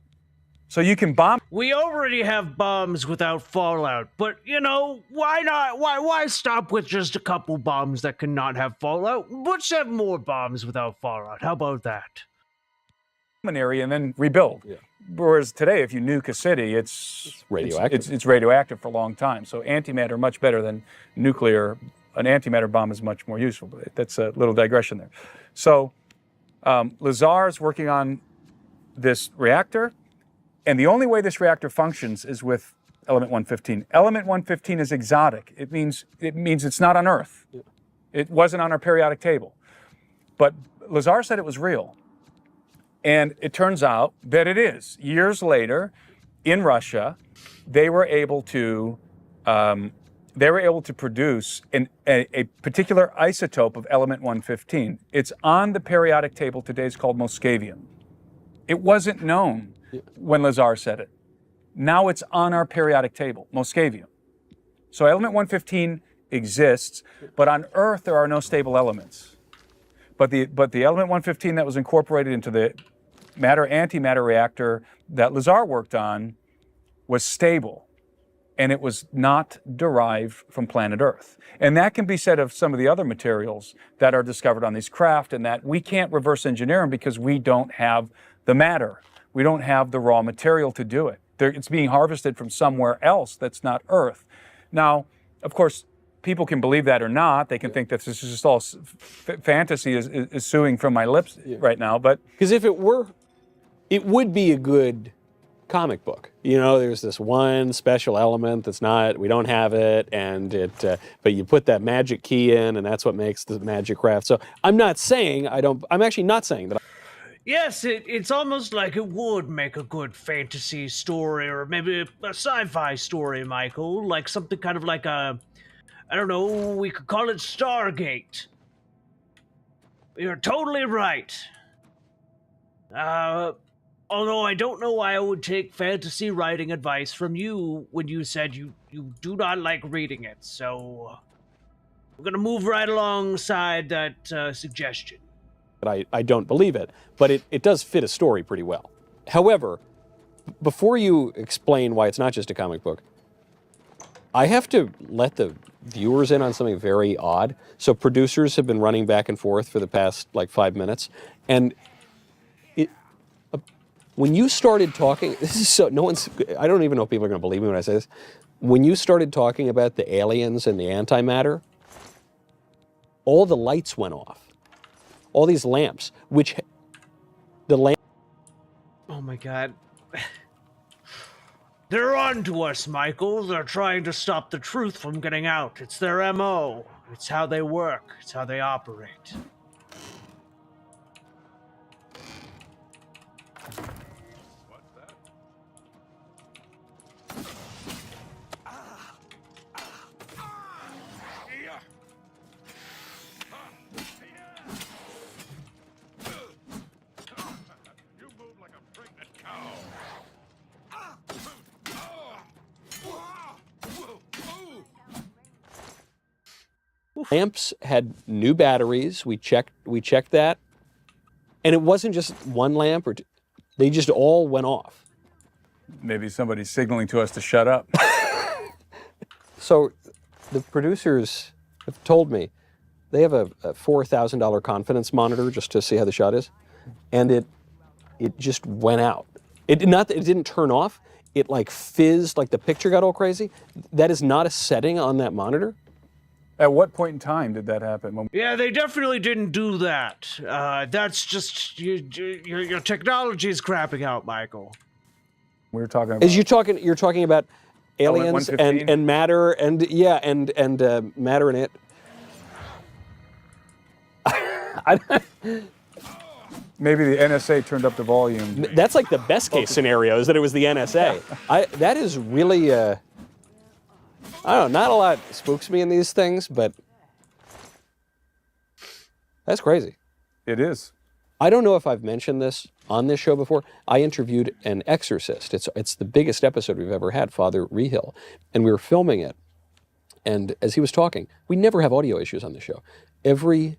So you can bomb. We already have bombs without fallout, but you know, why not? Why stop with just a couple bombs that cannot have fallout? Let's have more bombs without fallout. How about that? An area and then rebuild. Yeah. Whereas today, if you nuke a city, it's radioactive. It's radioactive for a long time. So antimatter much better than nuclear. An antimatter bomb is much more useful. But that's a little digression there. So Lazar's working on this reactor, and the only way this reactor functions is with element 115. Element 115 is exotic. It means it's not on Earth. Yeah. It wasn't on our periodic table. But Lazar said it was real. And it turns out that it is. Years later, in Russia, they were able to produce a particular isotope of element 115. It's on the periodic table today. It's called moscavium. It wasn't known when Lazar said it. Now it's on our periodic table, moscavium. So element 115 exists, but on Earth there are no stable elements. But the element 115 that was incorporated into the matter-antimatter reactor that Lazar worked on was stable, and it was not derived from planet Earth. And that can be said of some of the other materials that are discovered on these craft, and that we can't reverse engineer them because we don't have the matter. We don't have the raw material to do it. It's being harvested from somewhere else that's not Earth. Now, of course, people can believe that or not. They can think that this is just all fantasy is suing from my lips right now. But because if it were, it would be a good comic book. You know, there's this one special element that's not, we don't have it, and but you put that magic key in, and that's what makes the magic craft. So I'm not saying I'm actually not saying that. Yes, it's almost like it would make a good fantasy story, or maybe a sci-fi story, Michael. Like something kind of like I don't know, we could call it Stargate. You're totally right. Although I don't know why I would take fantasy writing advice from you when you said you do not like reading it, so we're gonna move right alongside that suggestion. But I don't believe it, but it does fit a story pretty well. However, before you explain why it's not just a comic book, I have to let the viewers in on something very odd. So producers have been running back and forth for the past like 5 minutes, and when you started talking, this is so, I don't even know if people are going to believe me when I say this. When you started talking about the aliens and the antimatter, all the lights went off. All these lamps, Oh my God. They're on to us, Michael. They're trying to stop the truth from getting out. It's their MO. It's how they work. It's how they operate. lamps had new batteries. We checked that, and it wasn't just one lamp or two. They just all went off. Maybe somebody's signaling to us to shut up. So the producers have told me they have a $4,000 confidence monitor just to see how the shot is, and it just went out. It didn't turn off. It like fizzed, like the picture got all crazy. That is not a setting on that monitor. At what point in time did that happen? Yeah, they definitely didn't do that. That's just your technology is crapping out, Michael. We were talking about. You're talking about aliens and matter and matter and it. Maybe the NSA turned up the volume. That's like the best case scenario, is that it was the NSA. That is really, I don't know, not a lot spooks me in these things, but that's crazy. It is. I don't know if I've mentioned this on this show before. I interviewed an exorcist. It's the biggest episode we've ever had, Father Rehill, and we were filming it. And as he was talking, we never have audio issues on the show. Every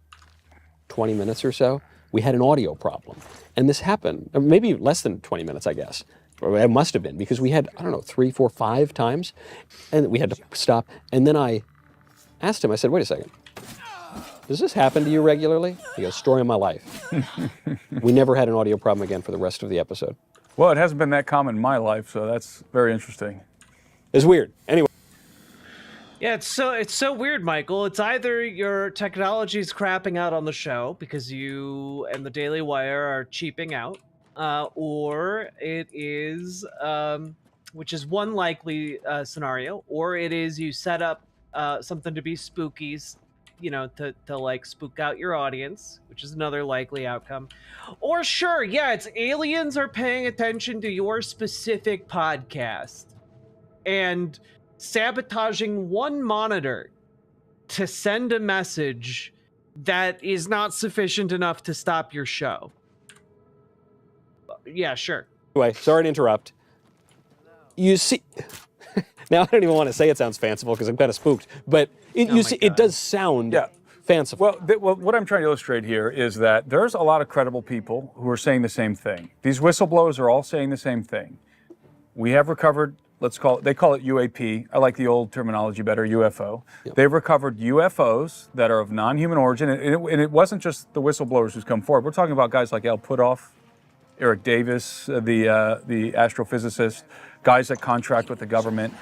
20 minutes or so, we had an audio problem. And this happened, maybe less than 20 minutes, I guess. Or it must have been, because we had, 3, 4, 5 times, and we had to stop. And then I asked him, I said, wait a second. Does this happen to you regularly? He goes, story of my life. We never had an audio problem again for the rest of the episode. Well, it hasn't been that common in my life, so that's very interesting. It's weird. Anyway. Yeah, it's so weird, Michael. It's either your technology's crapping out on the show because you and the Daily Wire are cheaping out, or it is, which is one likely scenario, or it is you set up something to be spookies, to like spook out your audience, which is another likely outcome. Or sure, yeah, it's aliens are paying attention to your specific podcast and sabotaging one monitor to send a message that is not sufficient enough to stop your show. Yeah, sure. Anyway, sorry to interrupt. You see, now I don't even want to say it sounds fanciful because I'm kind of spooked, but it does sound fanciful. Well, what I'm trying to illustrate here is that there's a lot of credible people who are saying the same thing. These whistleblowers are all saying the same thing. We have recovered, they call it UAP. I like the old terminology better, UFO. Yep. They've recovered UFOs that are of non-human origin, and it wasn't just the whistleblowers who's come forward. We're talking about guys like Al Puthoff, Eric Davis, the astrophysicist, guys that contract with the government.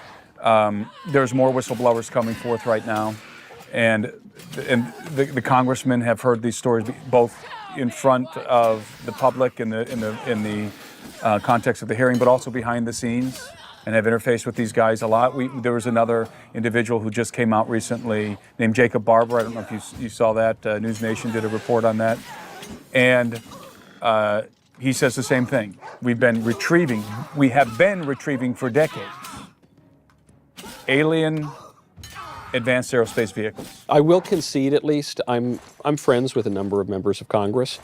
There's more whistleblowers coming forth right now, and the congressmen have heard these stories both in front of the public in the context of the hearing, but also behind the scenes, and have interfaced with these guys a lot. There was another individual who just came out recently named Jacob Barber. I don't know if you saw that. News Nation did a report on that, and he says the same thing. We have been retrieving for decades alien advanced aerospace vehicles. I will concede, at least, I'm friends with a number of members of Congress,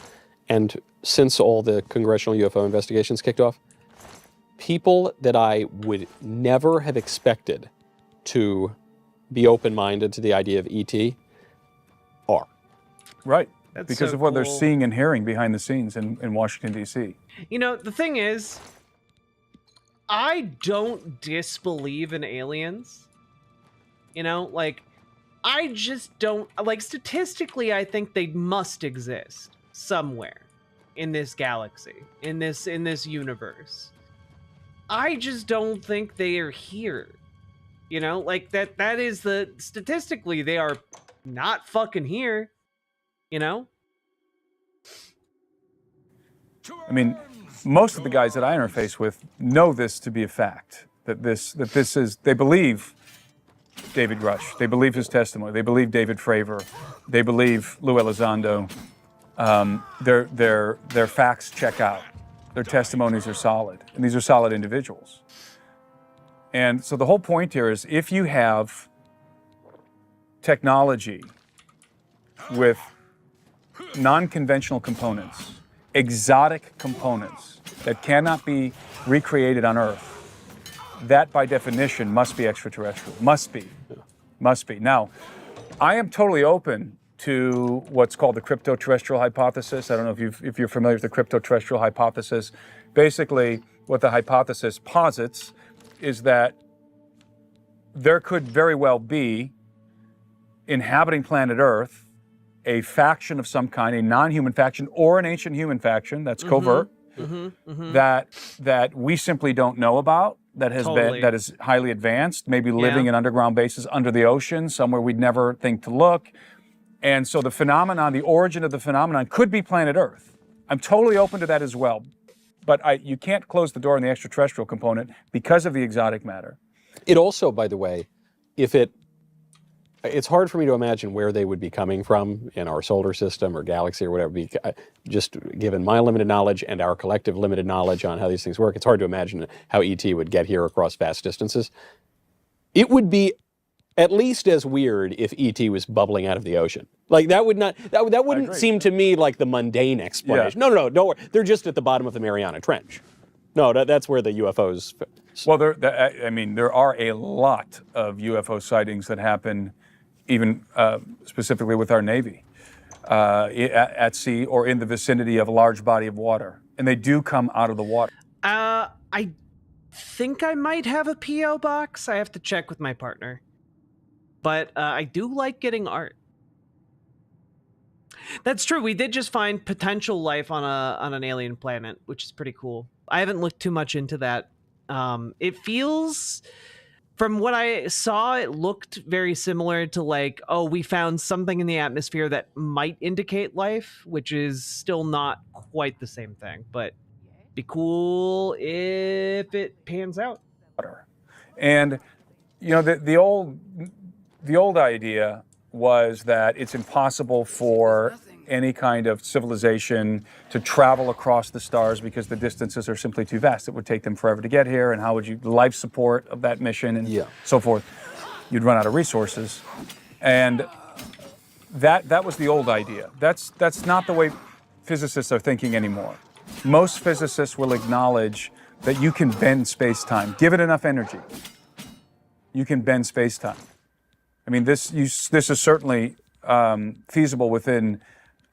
and since all the congressional UFO investigations kicked off, people that I would never have expected to be open-minded to the idea of ET are. Right. Because of what they're seeing and hearing behind the scenes in Washington, D.C. The thing is, I don't disbelieve in aliens. I just don't, statistically, I think they must exist somewhere in this galaxy, in this universe. I just don't think they are here. That is statistically, they are not fucking here. I mean, most of the guys that I interface with know this to be a fact. They believe David Rush. They believe his testimony. They believe David Fravor. They believe Lou Elizondo. Their facts check out. Their testimonies are solid, and these are solid individuals. And so the whole point here is, if you have technology with non-conventional components, exotic components that cannot be recreated on Earth, that by definition must be extraterrestrial. Must be. Now, I am totally open to what's called the crypto-terrestrial hypothesis. I don't know if you're familiar with the crypto-terrestrial hypothesis. Basically, what the hypothesis posits is that there could very well be, inhabiting planet Earth, a faction of some kind, a non-human faction or an ancient human faction that's covert, that we simply don't know about, that is highly advanced, maybe living in underground bases under the ocean, somewhere we'd never think to look. And so the origin of the phenomenon could be planet Earth. I'm totally open to that as well. But you can't close the door on the extraterrestrial component because of the exotic matter. It also, by the way, it's hard for me to imagine where they would be coming from in our solar system or galaxy or whatever. Just given my limited knowledge and our collective limited knowledge on how these things work, it's hard to imagine how ET would get here across vast distances. It would be at least as weird if ET was bubbling out of the ocean. Like that wouldn't seem to me like the mundane explanation. Yeah. No, don't worry. They're just at the bottom of the Mariana Trench. No, that's where the UFOs. Well, there are a lot of UFO sightings that happen, even specifically with our Navy, at sea or in the vicinity of a large body of water, and they do come out of the water. I think I might have a P.O. box. I have to check with my partner. But I do like getting art. That's true. We did just find potential life on an alien planet, which is pretty cool. I haven't looked too much into that. It feels, from what I saw, it looked very similar to like, oh, we found something in the atmosphere that might indicate life, which is still not quite the same thing, but be cool if it pans out. And you know, the old idea was that it's impossible for any kind of civilization to travel across the stars because the distances are simply too vast. It would take them forever to get here, and how would you life support of that mission and so forth? You'd run out of resources, and that was the old idea. That's not the way physicists are thinking anymore. Most physicists will acknowledge that you can bend space-time. Give it enough energy, you can bend space-time. I mean, this is certainly feasible within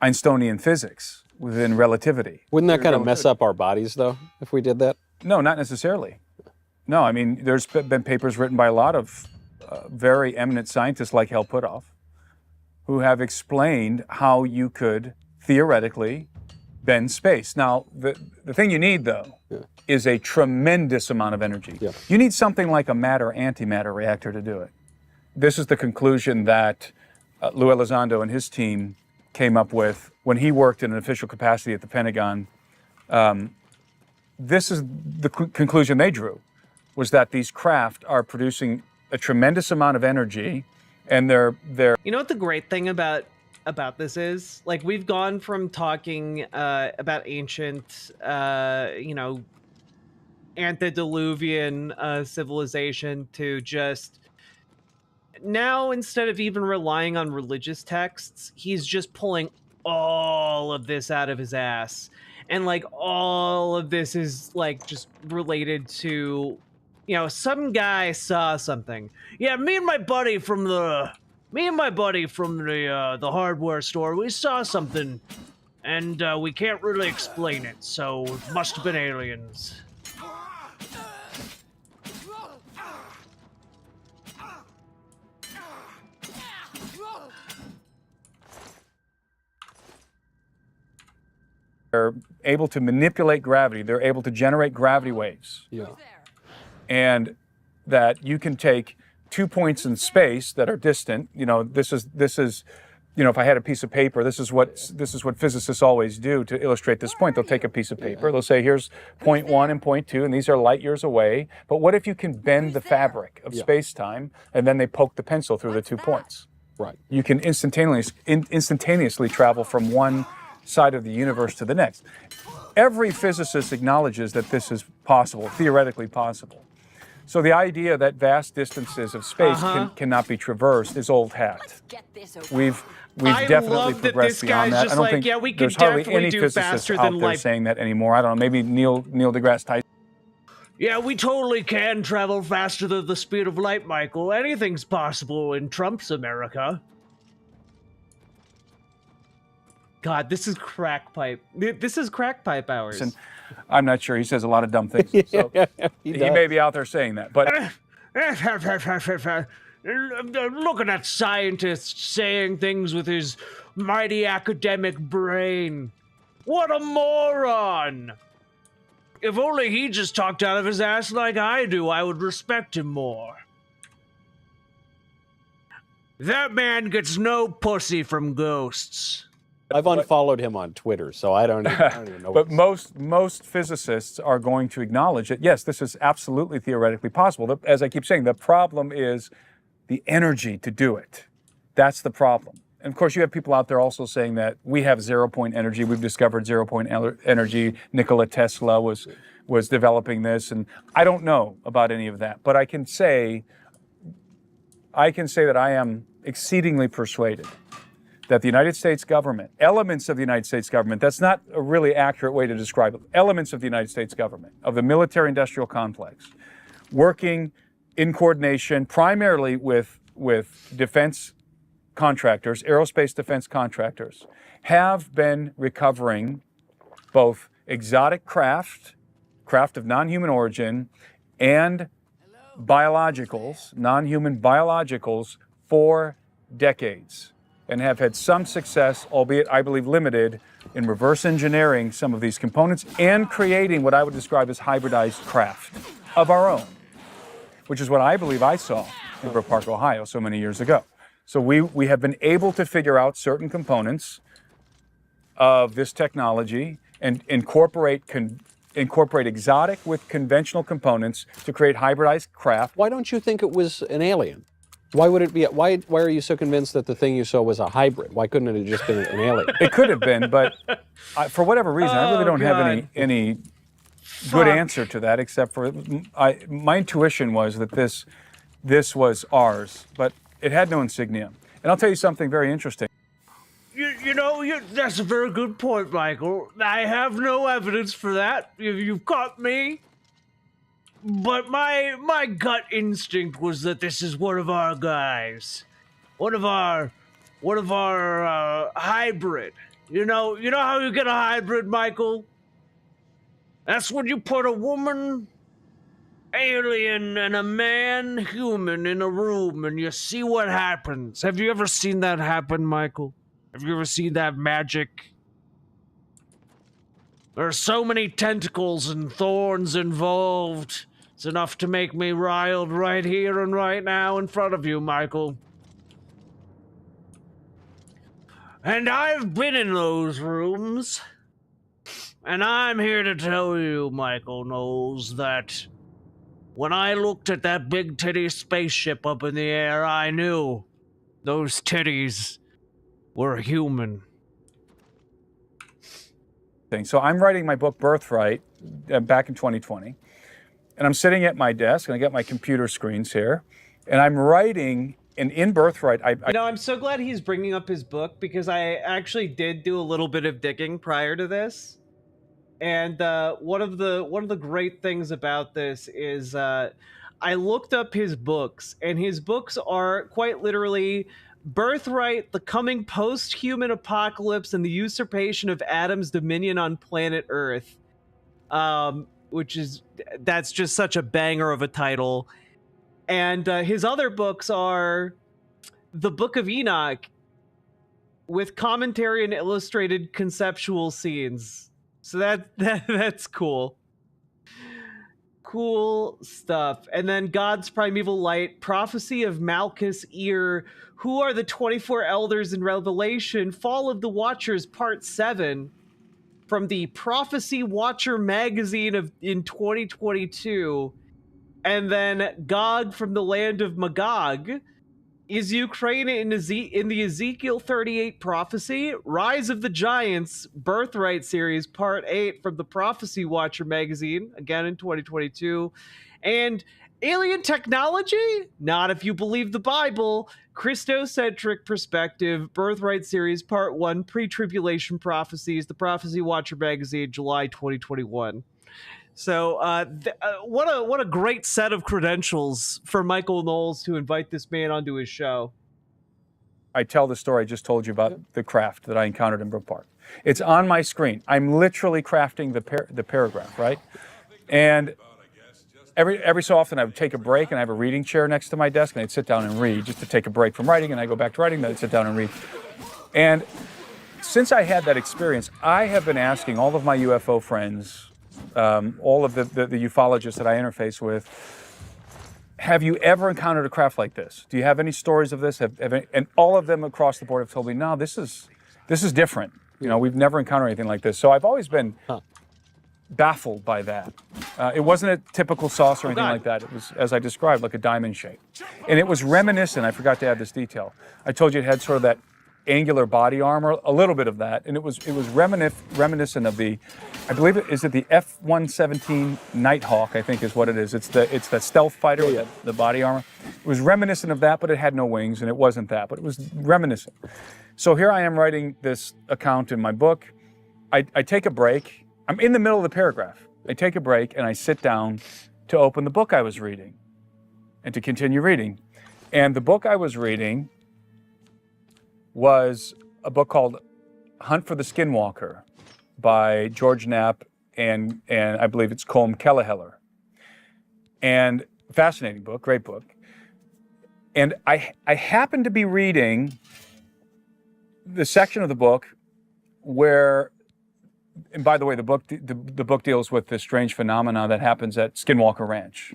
Einsteinian physics, within relativity. Wouldn't that kind of mess up our bodies, though, if we did that? No, not necessarily. No, I mean, there's been papers written by a lot of very eminent scientists like Hal Puthoff, who have explained how you could theoretically bend space. Now, the thing you need, though, is a tremendous amount of energy. You need something like a matter-antimatter reactor to do it. This is the conclusion that Lou Elizondo and his team came up with when he worked in an official capacity at the Pentagon. This is the conclusion they drew, was that these craft are producing a tremendous amount of energy, and they're. You know what the great thing about this is? Like, we've gone from talking about ancient, antediluvian civilization to just. Now, instead of even relying on religious texts, he's just pulling all of this out of his ass. And like all of this is like just related to, some guy saw something. Yeah, me and my buddy from the hardware store, we saw something, and we can't really explain it, so it must have been aliens. They're able to manipulate gravity. They're able to generate gravity waves. And that you can take 2 points in space that are distant. This is if I had a piece of paper, this is what physicists always do to illustrate this point. They'll take a piece of paper. They'll say, here's point 1 and point 2, and these are light years away. But what if you can bend the fabric of space-time, and then they poke the pencil through the 2 points? Right. You can instantaneously travel from one side of the universe to the next. Every physicist acknowledges that this is possible, theoretically possible. So the idea that vast distances of space cannot be traversed is old hat. We've definitely progressed beyond that. I don't think there's hardly any physicists out there saying that anymore. I don't know, maybe Neil deGrasse Tyson. Yeah, we totally can travel faster than the speed of light, Michael. Anything's possible in Trump's America. God, this is crack pipe. This is crack pipe hours. And I'm not sure. He says a lot of dumb things. So he may be out there saying that. But looking at scientists saying things with his mighty academic brain. What a moron! If only he just talked out of his ass like I do, I would respect him more. That man gets no pussy from ghosts. I've unfollowed him on Twitter, so I don't even know. But most physicists are going to acknowledge that, yes, this is absolutely theoretically possible. As I keep saying, the problem is the energy to do it. That's the problem. And of course, you have people out there also saying that we have zero-point energy. We've discovered zero-point energy. Nikola Tesla was developing this, and I don't know about any of that. But I can say I can say that I am exceedingly persuaded that the United States government, elements of the United States government, that's not a really accurate way to describe it, elements of the United States government, of the military-industrial complex, working in coordination primarily with defense contractors, aerospace defense contractors, have been recovering both exotic craft of non-human origin, and biologicals, non-human biologicals, for decades, and have had some success, albeit I believe limited, in reverse engineering some of these components and creating what I would describe as hybridized craft of our own, which is what I believe I saw in Brook Park, Ohio, so many years ago. So we have been able to figure out certain components of this technology and incorporate exotic with conventional components to create hybridized craft. Why don't you think it was an alien? Why would it be? Why are you so convinced that the thing you saw was a hybrid? Why couldn't it have just been an alien? It could have been, but for whatever reason, I really don't have any good answer to that, except for my intuition was that this was ours, but it had no insignia. And I'll tell you something very interesting. That's a very good point, Michael. I have no evidence for that. You've caught me. But my gut instinct was that this is one of our guys. One of our hybrid. You know how you get a hybrid, Michael? That's when you put a woman, alien, and a man, human, in a room and you see what happens. Have you ever seen that happen, Michael? Have you ever seen that magic? There are so many tentacles and thorns involved. It's enough to make me riled right here and right now in front of you, Michael. And I've been in those rooms. And I'm here to tell you, Michael Knowles, that when I looked at that big titty spaceship up in the air, I knew those titties were human. So I'm writing my book Birthright back in 2020, and I'm sitting at my desk, and I got my computer screens here, and I'm writing, and in Birthright, I'm so glad he's bringing up his book, because I actually did do a little bit of digging prior to this, and one of the great things about this is I looked up his books, and his books are quite literally Birthright, The Coming Post-Human Apocalypse, and the Usurpation of Adam's Dominion on Planet Earth. That's just such a banger of a title. And his other books are The Book of Enoch, with commentary and illustrated conceptual scenes. So that's cool. Cool stuff. And then God's Primeval Light, Prophecy of Malchus Ear, Who Are the 24 Elders in Revelation, Fall of the Watchers, Part 7, from the Prophecy Watcher magazine in 2022. And then Gog from the Land of Magog, Is Ukraine in the Ezekiel 38 Prophecy, Rise of the Giants, Birthright series, Part 8 from the Prophecy Watcher magazine, again in 2022, and Alien Technology? Not if you believe the Bible, Christocentric Perspective, Birthright series, Part 1, Pre-Tribulation Prophecies, the Prophecy Watcher magazine, July 2021. So what a great set of credentials for Michael Knowles to invite this man onto his show. I tell the story I just told you about the craft that I encountered in Brook Park. It's on my screen. I'm literally crafting the paragraph, right? And every so often I would take a break, and I have a reading chair next to my desk, and I'd sit down and read just to take a break from writing, and I go back to writing, then I'd sit down and read. And since I had that experience, I have been asking all of my UFO friends, all of the ufologists that I interface with, have you ever encountered a craft like this? Do you have any stories of this? And all of them across the board have told me, no, this is different. We've never encountered anything like this. So I've always been baffled by that. It wasn't a typical sauce or anything like that. It was, as I described, like a diamond shape. And it was reminiscent, I forgot to add this detail. I told you it had sort of that angular body armor, a little bit of that, and it was reminiscent of the, I believe the F-117 Nighthawk, I think is what it is. It's the stealth fighter with the body armor. was reminiscent of that, but it had no wings, and it wasn't that, but it was reminiscent. So here I am writing this account in my book. I take a break. I'm in the middle of the paragraph. I take a break and I sit down to open the book I was reading and to continue reading. And the book I was reading was a book called Hunt for the Skinwalker by George Knapp and I believe it's Colm Kelleher. And fascinating book, great book. And I happened to be reading the section of the book where, and by the way, the book deals with this strange phenomena that happens at Skinwalker Ranch.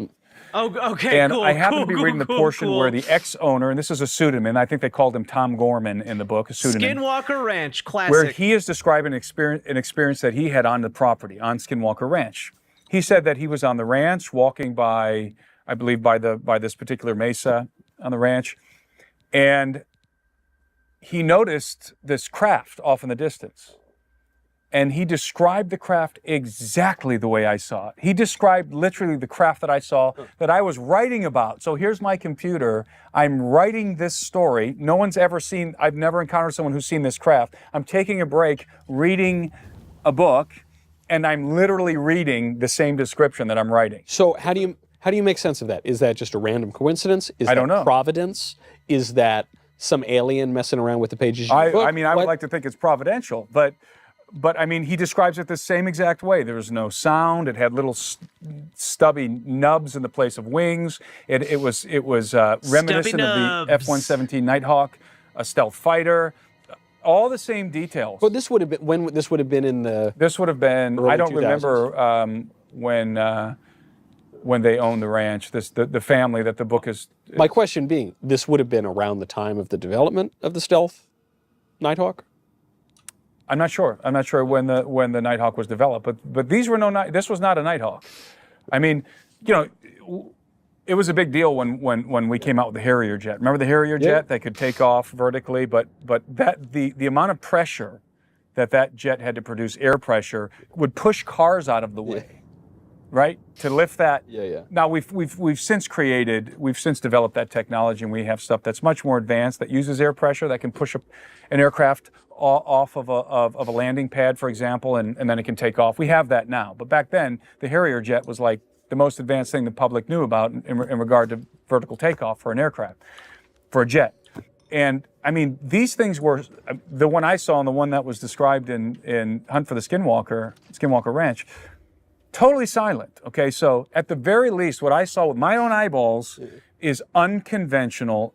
Oh, okay, and cool. I happen cool, to be cool, reading the cool, portion cool. where the ex-owner, and this is a pseudonym, and I think they called him Tom Gorman in the book, a pseudonym. Skinwalker Ranch, classic. Where he is describing an experience that he had on the property, on Skinwalker Ranch. He said that he was on the ranch, walking by, I believe, by this particular mesa on the ranch, and he noticed this craft off in the distance. And he described the craft exactly the way I saw it. He described literally the craft that I saw, that I was writing about. So here's my computer. I'm writing this story. No one's ever seen, I've never encountered someone who's seen this craft. I'm taking a break, reading a book, and I'm literally reading the same description that I'm writing. So how do you make sense of that? Is that just a random coincidence? Is I don't know. Providence? Is that some alien messing around with the pages of your book? I mean, I would like to think it's providential, but I mean, he describes it the same exact way. There was no sound. It had little stubby nubs in the place of wings. It was reminiscent of the F-117 Nighthawk, a stealth fighter. All the same details. But this would have been this would have been in the. This would have been. Early I don't 2000s. Remember when they owned the ranch. The family that the book is. My question being, this would have been around the time of the development of the stealth Nighthawk. I'm not sure. I'm not sure when the Nighthawk was developed, but these were this was not a Nighthawk. I mean, you know, it was a big deal when we came out with the Harrier jet. Remember the Harrier jet? They could take off vertically, but that the amount of pressure that jet had to produce, air pressure, would push cars out of the way, right? To lift that. Yeah. Now we've since developed that technology, and we have stuff that's much more advanced that uses air pressure that can push an aircraft off of a landing pad, for example, and then it can take off. We have that now, but back then the Harrier jet was like the most advanced thing the public knew about in regard to vertical takeoff for an aircraft, for a jet. And I mean, these things were, the one I saw and the one that was described in Hunt for the Skinwalker Ranch, totally silent. Okay, so at the very least, what I saw with my own eyeballs is unconventional,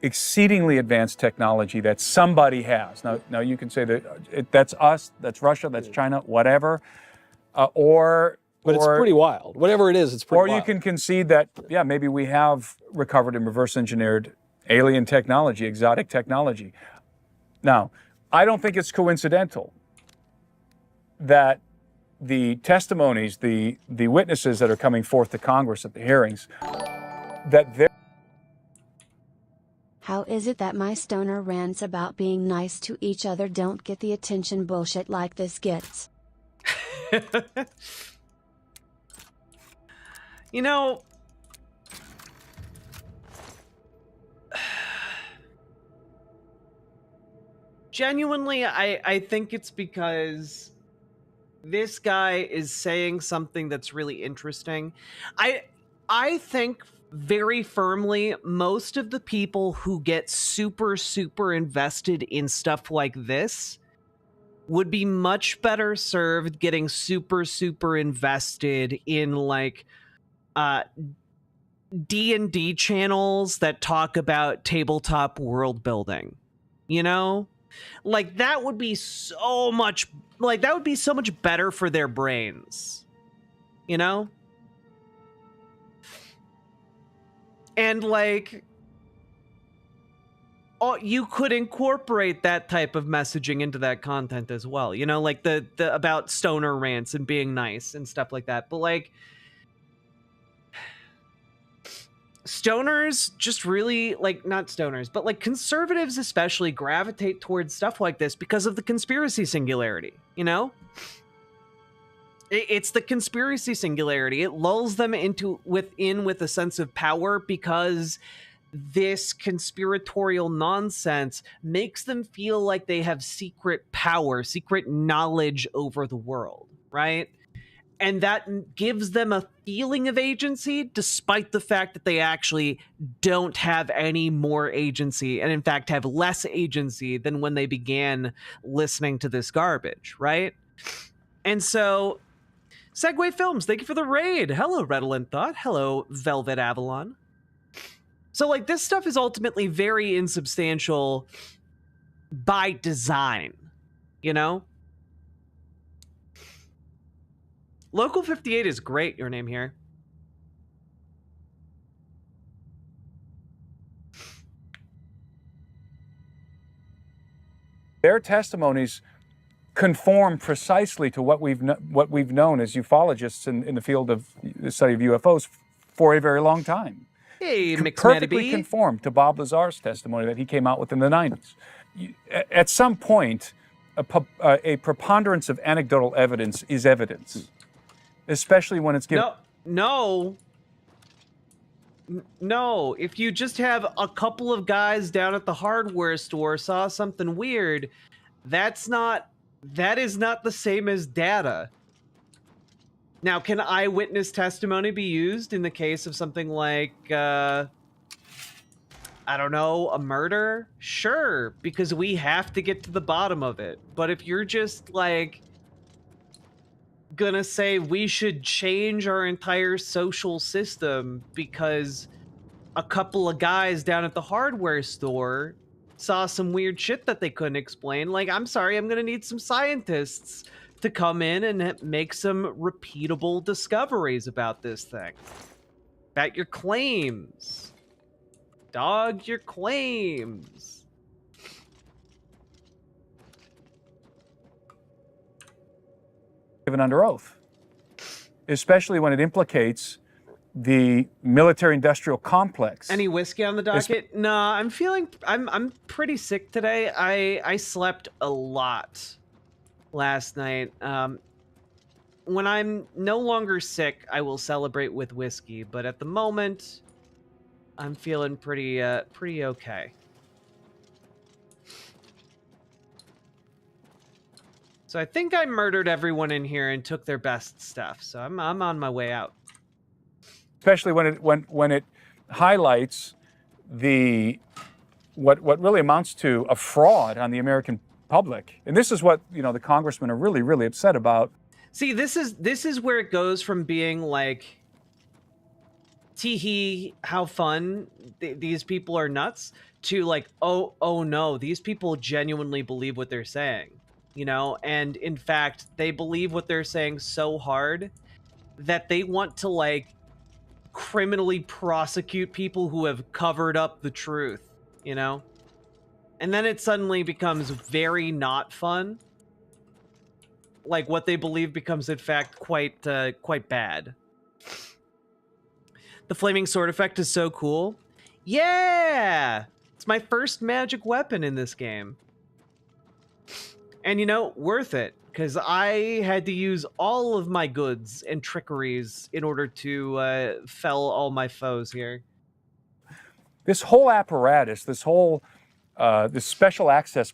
exceedingly advanced technology that somebody has. Now you can say that that's us, that's Russia, that's China, whatever, But it's pretty wild. Whatever it is, it's pretty wild. Or you can concede that, yeah, maybe we have recovered and reverse engineered alien technology, exotic technology. Now, I don't think it's coincidental that the testimonies, the witnesses that are coming forth to Congress at the hearings, that they're... How is it that my stoner rants about being nice to each other don't get the attention bullshit like this gets? You know, genuinely, I think it's because this guy is saying something that's really interesting. I think very firmly most of the people who get super invested in stuff like this would be much better served getting super invested in like D&D channels that talk about tabletop world building, you know? Like that would be so much better for their brains, you know? And like you could incorporate that type of messaging into that content as well, you know, like the about stoner rants and being nice and stuff like that. But like stoners just really, like, not stoners, but like conservatives especially gravitate towards stuff like this because of the conspiracy singularity, you know? It's the conspiracy singularity. It lulls them into within with a sense of power because this conspiratorial nonsense makes them feel like they have secret power, secret knowledge over the world, right? And that gives them a feeling of agency, despite the fact that they actually don't have any more agency, and in fact have less agency than when they began listening to this garbage, right? And so, Segway Films, thank you for the raid. Hello, Redolent Thought. Hello, Velvet Avalon. So, like, this stuff is ultimately very insubstantial by design, you know? Local 58 is great, your name here. Their testimonies conform precisely to what we've known as ufologists in the field of the study of UFOs for a very long time. Hey, perfectly conform to Bob Lazar's testimony that he came out with in the 90s. At some point, a preponderance of anecdotal evidence is evidence, especially when it's given. No. If you just have a couple of guys down at the hardware store saw something weird, that is not the same as data. Now, can eyewitness testimony be used in the case of something like, I don't know, a murder? Sure, because we have to get to the bottom of it. But if you're just, like, gonna say we should change our entire social system because a couple of guys down at the hardware store saw some weird shit that they couldn't explain, like, I'm sorry, I'm gonna need some scientists to come in and make some repeatable discoveries about this thing. About your claims. Dog, your claims. Given under oath, especially when it implicates the military-industrial complex. Any whiskey on the docket? Nah, I'm pretty sick today. I slept a lot last night. When I'm no longer sick, I will celebrate with whiskey, but at the moment, I'm feeling pretty okay. So I think I murdered everyone in here and took their best stuff. So I'm on my way out. Especially when it highlights what really amounts to a fraud on the American public. And this is what, the congressmen are really, really upset about. See, this is where it goes from being like, tee-hee, how fun, these people are nuts, to like, oh no, these people genuinely believe what they're saying, and in fact, they believe what they're saying so hard that they want to, like, criminally prosecute people who have covered up the truth, And then it suddenly becomes very not fun. Like, what they believe becomes, in fact, quite bad. The flaming sword effect is so cool. Yeah! It's my first magic weapon in this game. And, worth it. Because I had to use all of my goods and trickeries in order to fell all my foes here. This whole apparatus, this special access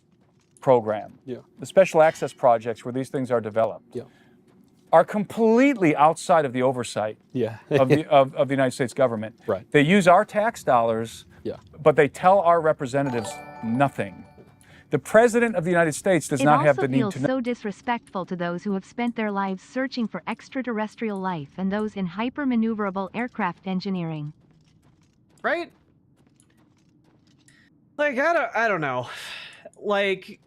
program, the special access projects where these things are developed, are completely outside of the oversight of the United States government. Right. They use our tax dollars, but they tell our representatives nothing. The President of the United States does not have the need to know. It also feels so disrespectful to those who have spent their lives searching for extraterrestrial life and those in hyper-maneuverable aircraft engineering. Right? Like, I don't know. Like,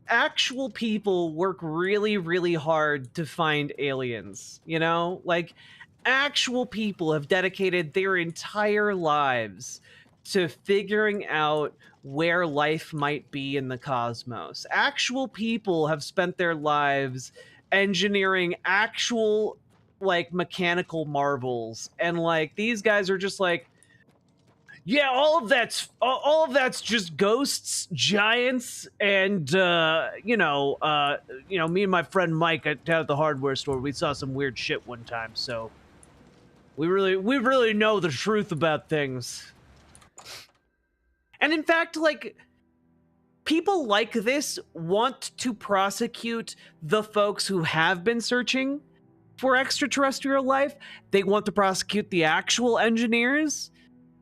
actual people work really, really hard to find aliens, Like, actual people have dedicated their entire lives to figuring out where life might be in the cosmos. Actual people have spent their lives engineering actual, like, mechanical marvels. And, like, these guys are just like, Yeah, all of that's just ghosts, giants, and me and my friend Mike down at the hardware store, we saw some weird shit one time, so we really know the truth about things. And in fact, like, people like this want to prosecute the folks who have been searching for extraterrestrial life. They want to prosecute the actual engineers,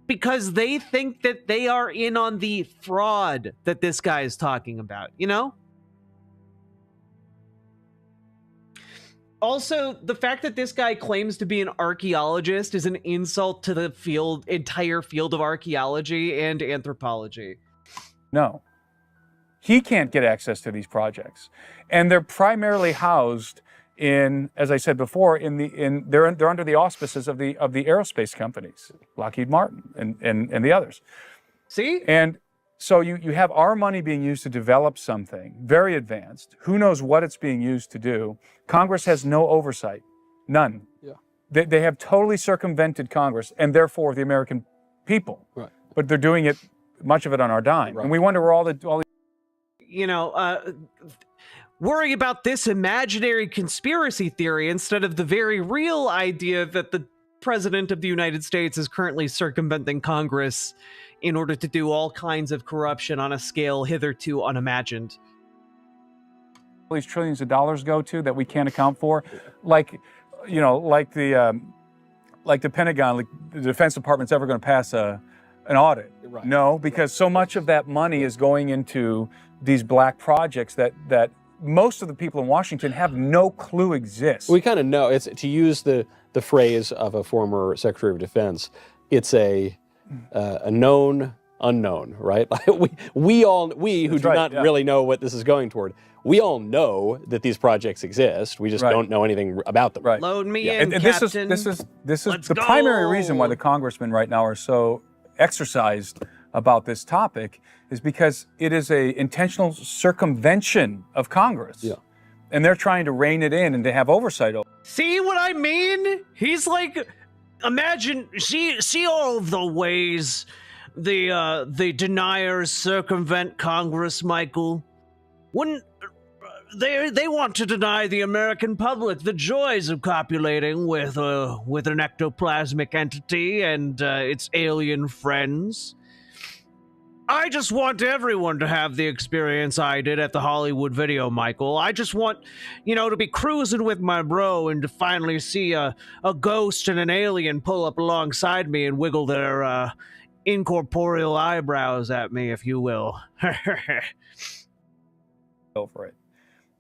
because they think that they are in on the fraud that this guy is talking about, you know? Also, the fact that this guy claims to be an archaeologist is an insult to the entire field of archaeology and anthropology. No. He can't get access to these projects. And they're primarily housed in, as I said before, they're under the auspices of the aerospace companies, Lockheed Martin and the others. See? And so you have our money being used to develop something very advanced. Who knows what it's being used to do? Congress has no oversight, none. Yeah. They have totally circumvented Congress and therefore the American people. Right. But they're doing it, much of it on our dime, and we wonder where all the worrying about this imaginary conspiracy theory instead of the very real idea that the President of the United States is currently circumventing Congress in order to do all kinds of corruption on a scale hitherto unimagined. these trillions of dollars go to that we can't account for, like the Pentagon, like the Defense Department's ever going to pass an audit. Right. No, because so much of that money is going into these black projects that most of the people in Washington have no clue exist. We kind of know. It's, to use the phrase of a former Secretary of Defense, it's a known unknown, right? we who do not really know what this is going toward, we all know that these projects exist. We just don't know anything about them. Right. Load me in, and Captain. This is Let's the go. primary reason why the congressmen right now are so exercised about this topic, is because it is a intentional circumvention of Congress. Yeah. And they're trying to rein it in and to have oversight over. See what I mean? He's like, imagine, see all of the ways the deniers circumvent Congress, Michael. Wouldn't they want to deny the American public the joys of copulating with an ectoplasmic entity and its alien friends? I just want everyone to have the experience I did at the Hollywood Video, Michael. I just want, to be cruising with my bro and to finally see a ghost and an alien pull up alongside me and wiggle their incorporeal eyebrows at me, if you will. Over it.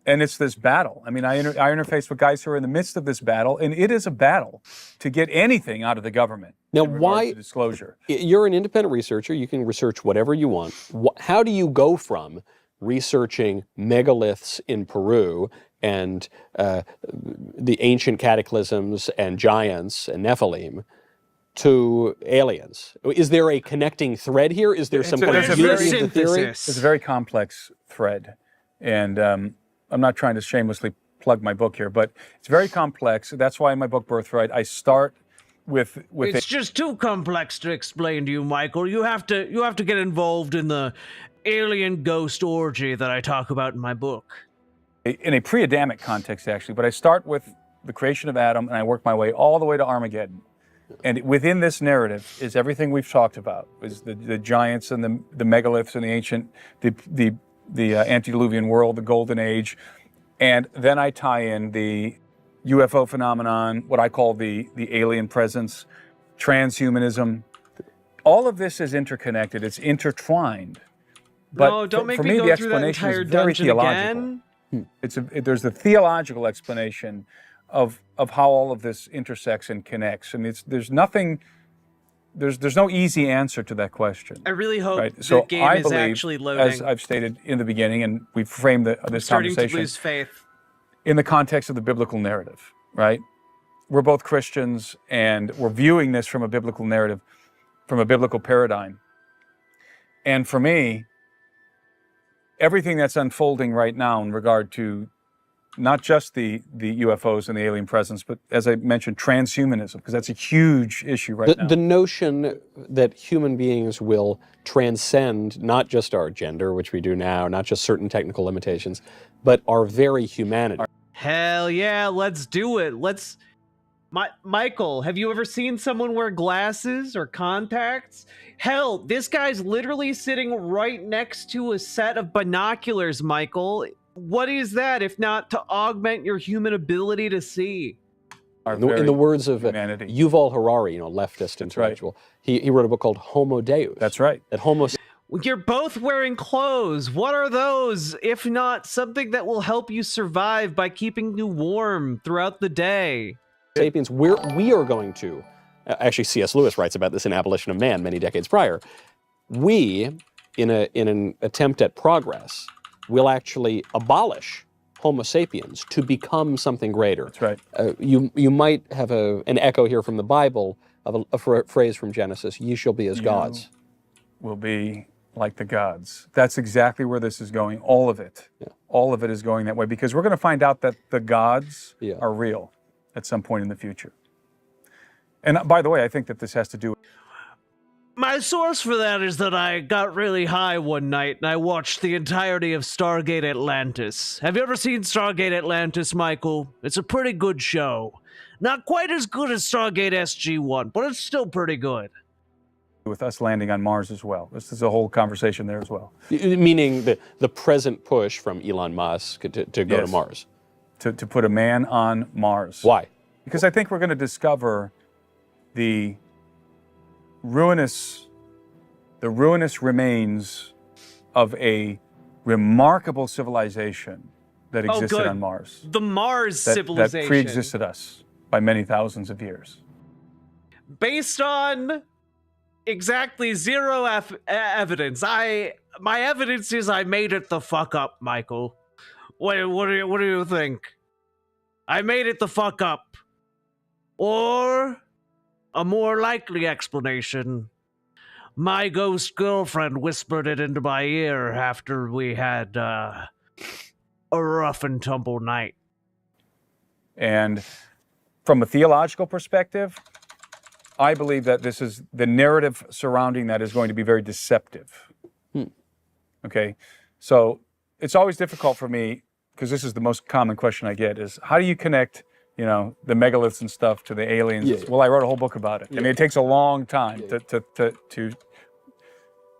And it's this battle. I mean, I interface with guys who are in the midst of this battle, and it is a battle to get anything out of the government. Now, why disclosure? You're an independent researcher. You can research whatever you want. How do you go from researching megaliths in Peru and the ancient cataclysms and giants and Nephilim to aliens? Is there a connecting thread here? Is there some kind of unity in the theory? It's a very complex thread, and I'm not trying to shamelessly plug my book here, but it's very complex. That's why in my book, Birthright, I start with it's just too complex to explain to you, Michael. You have to get involved in the alien ghost orgy that I talk about in my book. In a pre-Adamic context, actually, but I start with the creation of Adam, and I work my way all the way to Armageddon. And within this narrative is everything we've talked about: is the giants and the megaliths and the ancient, the antediluvian world, the golden age, and then I tie in the UFO phenomenon, what I call the alien presence, transhumanism. All of this is interconnected. It's intertwined. But no, don't make for me me, go the through that explanation entire is very dungeon theological. again. There's the theological explanation of how all of this intersects and connects, and there's no easy answer to that question. I really hope right? the So game I is believe, actually loading. as I've stated in the beginning, and we've framed this Starting conversation to lose faith in the context of the biblical narrative, right? We're both Christians, and we're viewing this from a biblical narrative, from a biblical paradigm. And for me, everything that's unfolding right now in regard to not just the UFOs and the alien presence, but as I mentioned, transhumanism, because that's a huge issue right now. The notion that human beings will transcend not just our gender, which we do now, not just certain technical limitations, but our very humanity. Hell yeah, let's do it. Michael, have you ever seen someone wear glasses or contacts? Hell, this guy's literally sitting right next to a set of binoculars, Michael. What is that if not to augment your human ability to see? In the words of Yuval Harari, leftist intellectual, he wrote a book called Homo Deus. That's right. That Homo. You're both wearing clothes. What are those, if not something that will help you survive by keeping you warm throughout the day? Sapiens, we are going to, actually C.S. Lewis writes about this in Abolition of Man many decades prior. We, in an attempt at progress, will actually abolish Homo sapiens to become something greater. That's right. You might have an echo here from the Bible of a phrase from Genesis, ye shall be as gods. Will be like the gods. That's exactly where this is going, all of it. Yeah. All of it is going that way, because we're going to find out that the gods are real at some point in the future. And by the way, I think that this has to do with... My source for that is that I got really high one night and I watched the entirety of Stargate Atlantis. Have you ever seen Stargate Atlantis, Michael? It's a pretty good show. Not quite as good as Stargate SG-1, but it's still pretty good. With us landing on Mars as well. This is a whole conversation there as well. Meaning the present push from Elon Musk to go to Mars. To put a man on Mars. Why? Because I think we're going to discover the ruinous remains of a remarkable civilization that existed on Mars. The Mars civilization. That pre-existed us by many thousands of years. Based on exactly zero evidence. My evidence is I made it the fuck up, Michael. What do you think? I made it the fuck up. Or a more likely explanation, my ghost girlfriend whispered it into my ear after we had a rough and tumble night. And from a theological perspective, I believe that this is the narrative surrounding that is going to be very deceptive. Okay, so it's always difficult for me, because this is the most common question I get, is how do you connect, the megaliths and stuff to the aliens? Yeah. Well, I wrote a whole book about it. I mean, it takes a long time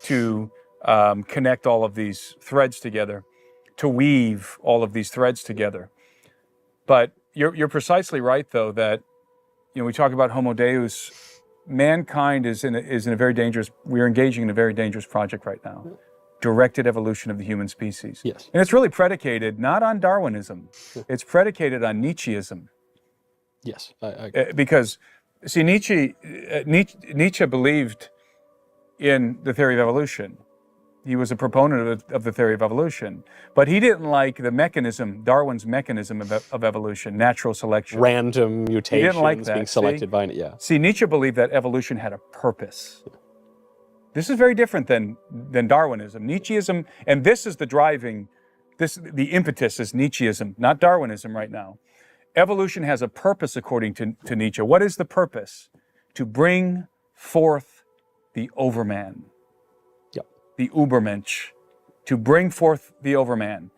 to connect all of these threads together, to weave all of these threads together. But you're precisely right, though, that we talk about Homo Deus. Mankind is in a very dangerous. We're engaging in a very dangerous project right now. Directed evolution of the human species. Yes. And it's really predicated not on Darwinism. It's predicated on Nietzscheism. Yes. Because, see, Nietzsche believed in the theory of evolution. He was a proponent of the theory of evolution. But he didn't like the mechanism, Darwin's mechanism of evolution, natural selection. Random mutations he didn't like that, being selected by it, yeah. See, Nietzsche believed that evolution had a purpose. This is very different than Darwinism. Nietzscheism, and this is the driving, the impetus is Nietzscheism, not Darwinism right now. Evolution has a purpose according to Nietzsche. What is the purpose? To bring forth the Overman. Yep. The Ubermensch. To bring forth the Overman.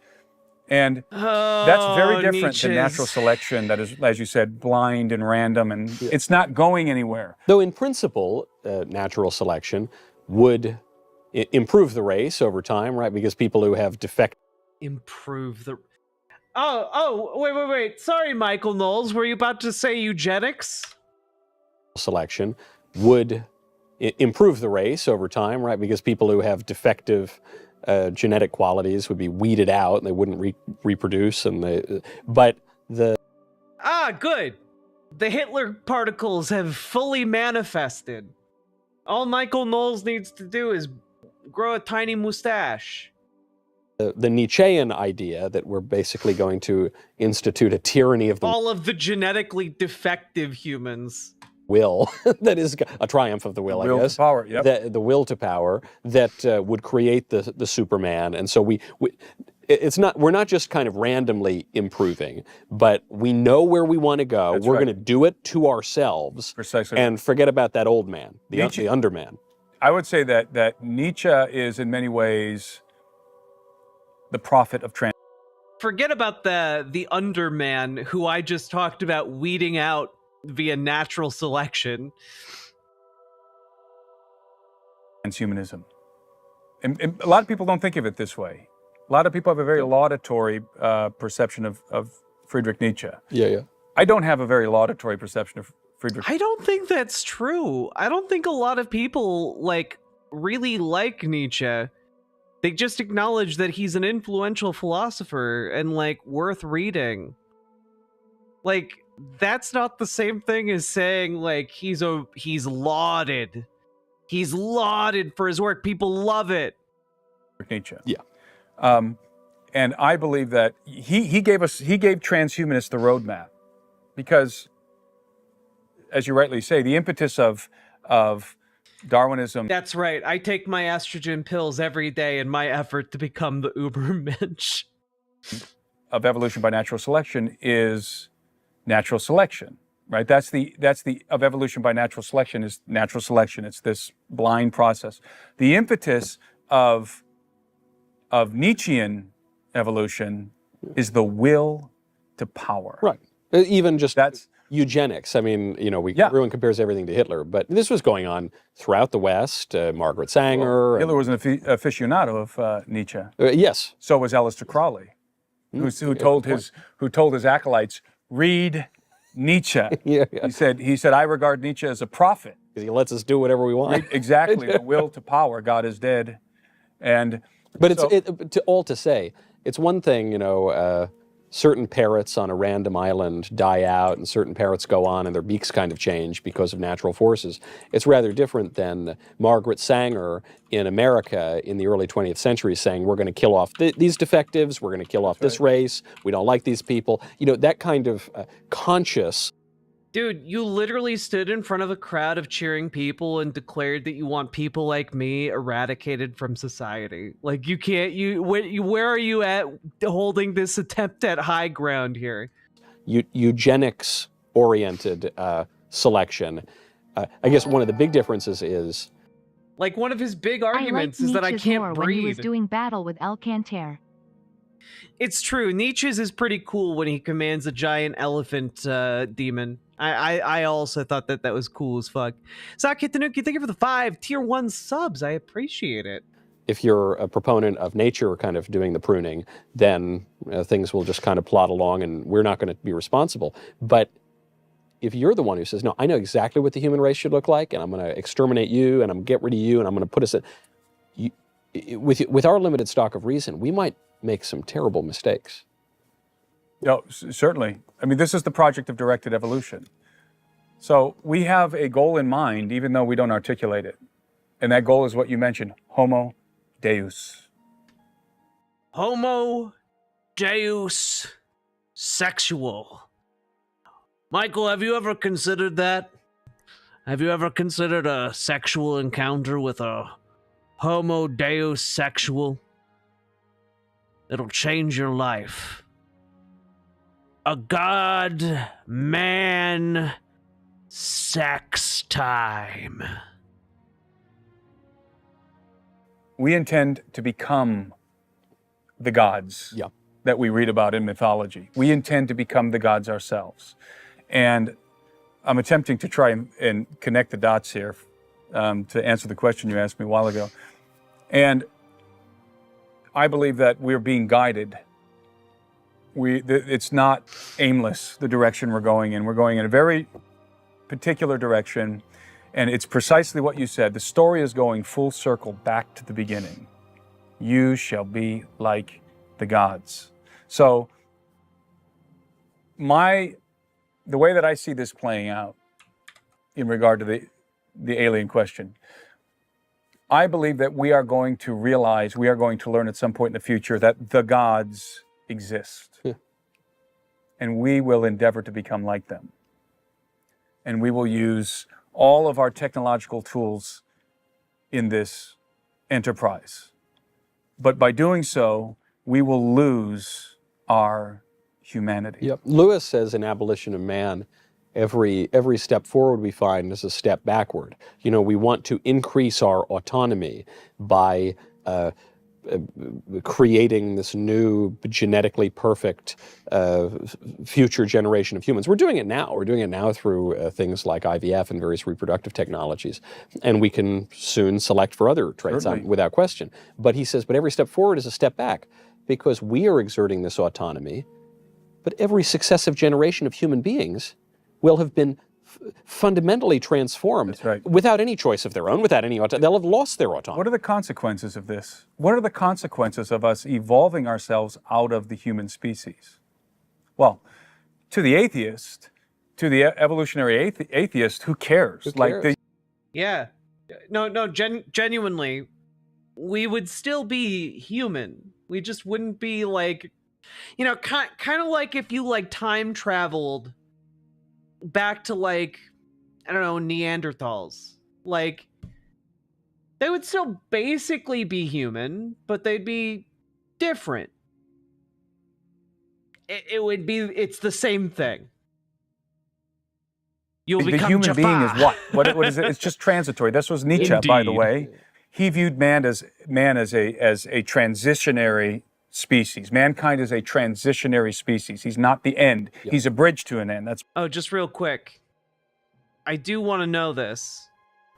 And that's very different than natural selection that is, as you said, blind and random, and it's not going anywhere. Though in principle, natural selection would improve the race over time, right? Because people who have improve the... wait. Sorry, Michael Knowles. Were you about to say eugenics? Selection would improve the race over time, right? Because people who have defective genetic qualities would be weeded out and they wouldn't reproduce. But the... Good. The Hitler particles have fully manifested. All Michael Knowles needs to do is grow a tiny mustache. The Nietzschean idea that we're basically going to institute a tyranny of the... all of the genetically defective humans. Will, that is a triumph of the will, I guess. Will to power, yep. The will to power that would create the Superman. And so It's not. We're not just kind of randomly improving, but we know where we want to go. That's we're right. going to do it to ourselves, Precisely. and forget about that old man, the Nietzsche- underman. I would say that Nietzsche is in many ways the prophet of trans. Forget about the underman who I just talked about weeding out via natural selection. Transhumanism. And a lot of people don't think of it this way. A lot of people have a very laudatory perception of Friedrich Nietzsche. Yeah. I don't have a very laudatory perception of Friedrich. I don't think that's true. I don't think a lot of people really like Nietzsche. They just acknowledge that he's an influential philosopher and worth reading. That's not the same thing as saying he's lauded. He's lauded for his work. People love it. Nietzsche. Yeah. And I believe that he gave transhumanists the roadmap, because, as you rightly say, the impetus of Darwinism. That's right. I take my estrogen pills every day in my effort to become the Ubermensch. Of evolution by natural selection is natural selection, right? That's the of evolution by natural selection is natural selection. It's this blind process. The impetus of Nietzschean evolution is the will to power. Right. Even just eugenics. I mean, everyone compares everything to Hitler, but this was going on throughout the West. Margaret Sanger. Hitler was an aficionado of Nietzsche. Yes. So was Aleister Crowley, who told his acolytes, read Nietzsche. Yeah. He said, I regard Nietzsche as a prophet. Because he lets us do whatever we want. Exactly. The will to power. God is dead. But to say, it's one thing, certain parrots on a random island die out and certain parrots go on and their beaks kind of change because of natural forces. It's rather different than Margaret Sanger in America in the early 20th century saying, we're going to kill off these defectives, we're going to kill off this race, we don't like these people. That kind of conscious. Dude, you literally stood in front of a crowd of cheering people and declared that you want people like me eradicated from society. You can't, where are you at holding this attempt at high ground here? Eugenics-oriented selection. I guess one of the big differences is... one of his big arguments is that I can't breathe. When he was doing battle with Alcantar. It's true. Nietzsche's is pretty cool when he commands a giant elephant demon. I also thought that was cool as fuck. Saki Tanuki, thank you for the 5 tier 1 subs. I appreciate it. If you're a proponent of nature kind of doing the pruning, then things will just kind of plod along and we're not going to be responsible. But if you're the one who says, no, I know exactly what the human race should look like and I'm going to exterminate you and I'm going to get rid of you and I'm going to put us in... With our limited stock of reason, we might make some terrible mistakes. No, certainly. I mean, this is the project of directed evolution. So we have a goal in mind, even though we don't articulate it. And that goal is what you mentioned, Homo Deus. Homo Deus sexual. Michael, have you ever considered that? Have you ever considered a sexual encounter with a Homo Deus sexual? It'll change your life. A God-man sex time. We intend to become the gods that we read about in mythology. We intend to become the gods ourselves. And I'm attempting to try and connect the dots here to answer the question you asked me a while ago. And I believe that we're being guided. It's not aimless, the direction we're going in. We're going in a very particular direction, and it's precisely what you said. The story is going full circle back to the beginning. You shall be like the gods. So the way that I see this playing out in regard to the alien question, I believe that we are going to realize, we are going to learn at some point in the future that the gods exist. And we will endeavor to become like them. And we will use all of our technological tools in this enterprise. But by doing so, we will lose our humanity. Yep. Lewis says in Abolition of Man, every step forward we find is a step backward. You know, we want to increase our autonomy by creating this new genetically perfect future generation of humans. We're doing it now. We're doing it now through things like IVF and various reproductive technologies. And we can soon select for other traits without question. But he says, but every step forward is a step back because we are exerting this autonomy, but every successive generation of human beings will have been fundamentally transformed without any choice of their own, without any autonomy. They'll have lost their autonomy. What are the consequences of this? What are the consequences of us evolving ourselves out of the human species? Well, to the atheist, to the evolutionary atheist, who cares? Who cares? Yeah. No, genuinely, we would still be human. We just wouldn't be like, you know, kind of like if you like time traveled back to like, I don't know, Neanderthals. Like, they would still basically be human, but they'd be different. It's the same thing. You'll the become human Jafar. being is what? What is it? It's just transitory. This was Nietzsche, by the way. He viewed man as a transitionary species. Mankind is a transitionary species. He's not the end. Yep. He's a bridge to an end. That's. Oh, just real quick. I do want to know this.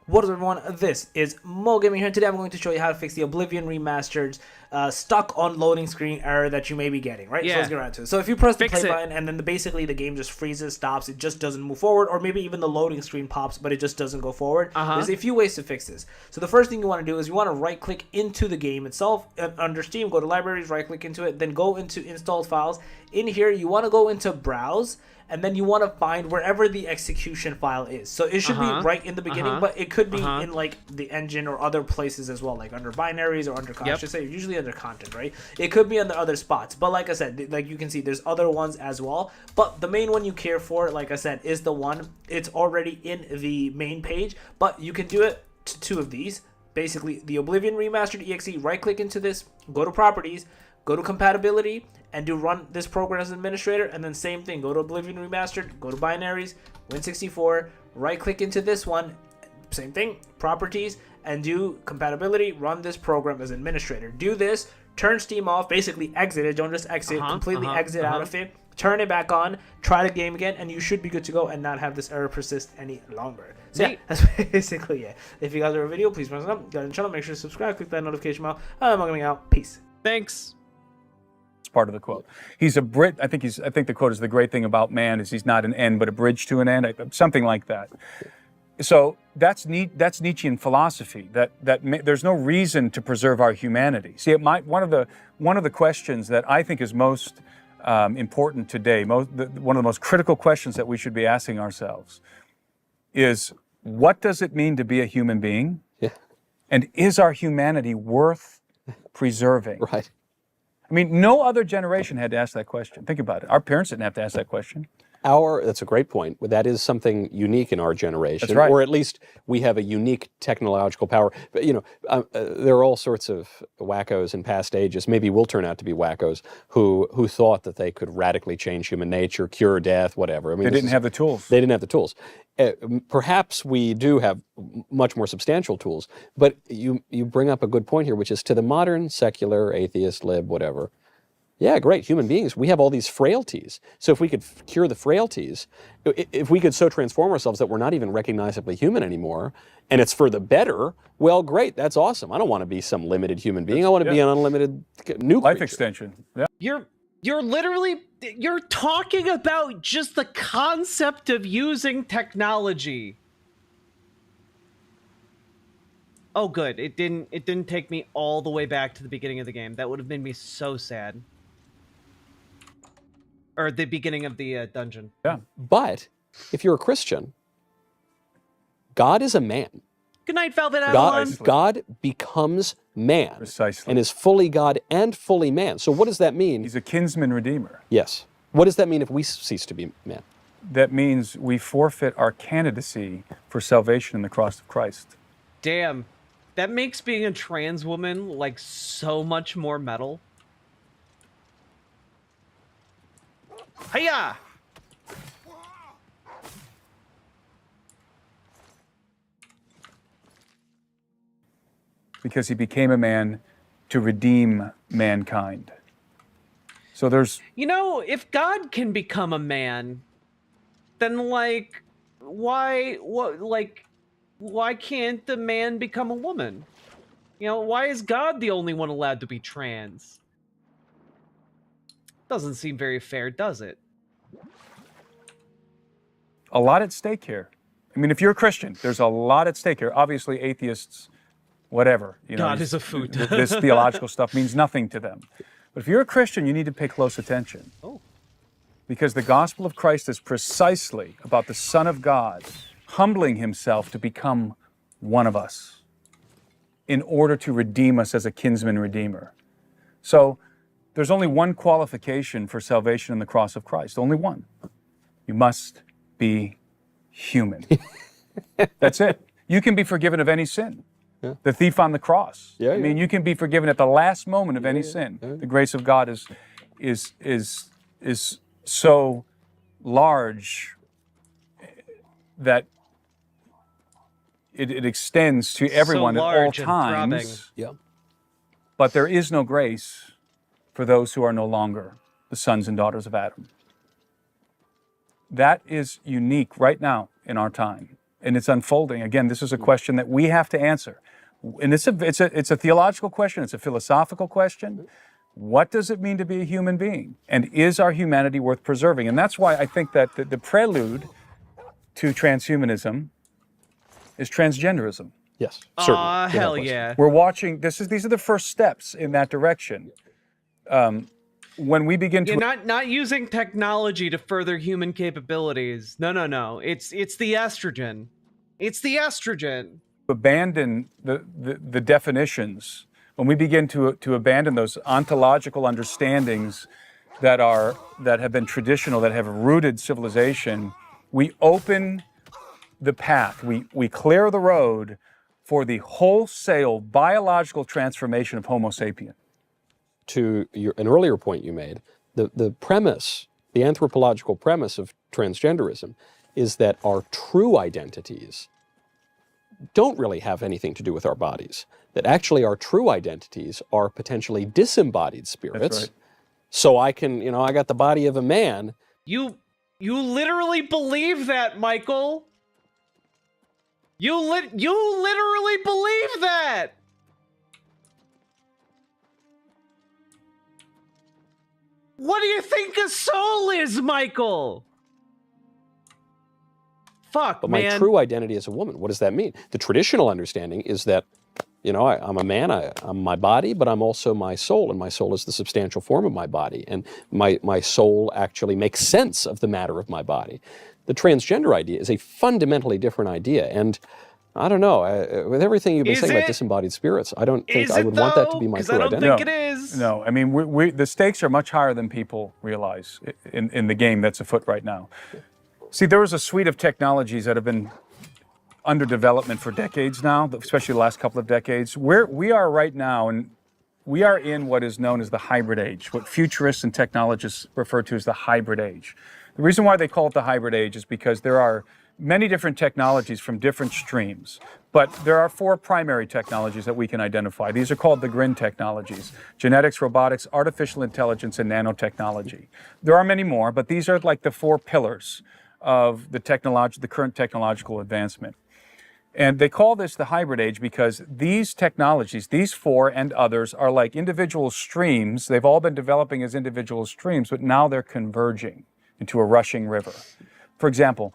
What is everyone? This is Mo Gaming here. Today I'm going to show you how to fix the Oblivion Remastered's stuck on loading screen error that you may be getting, right? Yeah. So let's get around to it. So if you press the Fix play it. button and then basically the game just freezes, stops, it just doesn't move forward, or maybe even the loading screen pops, but it just doesn't go forward. There's a few ways to fix this. So the first thing you want to do is you want to right click into the game itself. Under Steam, go to Libraries, right click into it, then go into Installed Files. In here, you want to go into Browse, and then you want to find wherever the execution file is. So it should be right in the beginning, but it could be in like the engine or other places as well, like under binaries or under, I should say, usually under content, right? It could be under other spots, but like I said, like you can see, there's other ones as well. But the main one you care for, like I said, is the one, it's already in the main page, but you can do it to two of these. Basically, the Oblivion Remastered EXE, right click into this, go to Properties, go to Compatibility, and do Run this program as administrator, and then same thing, go to Oblivion Remastered, go to Binaries, Win64, right click into this one, same thing, Properties, and do Compatibility, run this program as administrator. Do this, turn Steam off, basically exit it, don't just exit, completely exit out of it, turn it back on, try the game again, and you should be good to go and not have this error persist any longer. So yeah, that's basically it. If you guys are a video, please press up, go to the channel, make sure to subscribe, click that notification bell. I'm coming out. Peace. Thanks. Part of the quote. He's a Brit. I think the quote is, the great thing about man is he's not an end but a bridge to an end, something like that. So that's Nietzschean philosophy. That there's no reason to preserve our humanity. See, one of the questions that I think is most important today, one of the most critical questions that we should be asking ourselves is, what does it mean to be a human being? Yeah. And is our humanity worth preserving? Right. I mean, no other generation had to ask that question. Think about it. Our parents didn't have to ask that question. That's a great point. That is something unique in our generation. That's right. Or at least we have a unique technological power. But, you know, there are all sorts of wackos in past ages. Maybe we'll turn out to be wackos who thought that they could radically change human nature, cure death, whatever. I mean, they didn't have the tools. They didn't have the tools. Perhaps we do have much more substantial tools. But you bring up a good point here, which is to the modern secular atheist, lib, whatever. Yeah, great. Human beings, we have all these frailties. So if we could cure the frailties, if we could so transform ourselves that we're not even recognizably human anymore, and it's for the better, well, great. That's awesome. I don't want to be some limited human being. I want to be an unlimited new life creature. extension. Yeah. You're literally, you're talking about just the concept of using technology. Oh, good. It didn't take me all the way back to the beginning of the game. That would have made me so sad. Or the beginning of the dungeon. Yeah. But if you're a Christian, God is a man. Good night, Velvet Avalon. God becomes man. Precisely. And is fully God and fully man. So what does that mean? He's a kinsman redeemer. Yes. What does that mean if we cease to be man? That means we forfeit our candidacy for salvation in the cross of Christ. Damn. That makes being a trans woman like so much more metal. Hiya! Because he became a man to redeem mankind. So there's... You know, if God can become a man, then, like, why can't the man become a woman? You know, why is God the only one allowed to be trans? Doesn't seem very fair, does it? A lot at stake here. I mean, if you're a Christian, there's a lot at stake here. Obviously, atheists, whatever. You know, God is a food. This theological stuff means nothing to them. But if you're a Christian, you need to pay close attention. Oh. Because the gospel of Christ is precisely about the Son of God humbling himself to become one of us in order to redeem us as a kinsman redeemer. So there's only one qualification for salvation in the cross of Christ, only one. You must be human. That's it. You can be forgiven of any sin. Yeah. The thief on the cross. Yeah, I mean, you can be forgiven at the last moment of any sin. The grace of God is so large that it extends to everyone at all times. Yeah. But there is no grace for those who are no longer the sons and daughters of Adam. That is unique right now in our time, and it's unfolding. Again, this is a question that we have to answer, and it's a theological question. It's a philosophical question. What does it mean to be a human being, and is our humanity worth preserving? And that's why I think that the prelude to transhumanism is transgenderism. Yes, certainly. Hell yeah. We're watching. These are the first steps in that direction. When we begin to not using technology to further human capabilities. No. It's the estrogen. It's the estrogen. abandon the definitions, when we begin to abandon those ontological understandings that have been traditional, that have rooted civilization, we open the path, we clear the road for the wholesale biological transformation of Homo sapien. To an earlier point you made, the premise, the anthropological premise of transgenderism is that our true identities don't really have anything to do with our bodies. That actually our true identities are potentially disembodied spirits. That's right. So I can, I got the body of a man. You literally believe that, Michael. You literally believe that. What do you think a soul is, Michael? Fuck, But man. my true identity is a woman. What does that mean? The traditional understanding is that, I'm a man, I'm my body, but I'm also my soul, and my soul is the substantial form of my body, and my soul actually makes sense of the matter of my body. The transgender idea is a fundamentally different idea, and I don't know, with everything you've been saying about disembodied spirits, I don't think I would want that to be my true identity. I don't think it is. No, I mean, the stakes are much higher than people realize in the game that's afoot right now. See, there was a suite of technologies that have been under development for decades now, especially the last couple of decades. Where we are right now, and we are in what is known as the hybrid age, what futurists and technologists refer to as the hybrid age. The reason why they call it the hybrid age is because there are many different technologies from different streams, but there are 4 primary technologies that we can identify. These are called the GRIN technologies: genetics, robotics, artificial intelligence, and nanotechnology. There are many more, but these are like the 4 pillars of the current technological advancement. And they call this the hybrid age because these technologies, these 4 and others, are like individual streams. They've all been developing as individual streams, but now they're converging into a rushing river. For example,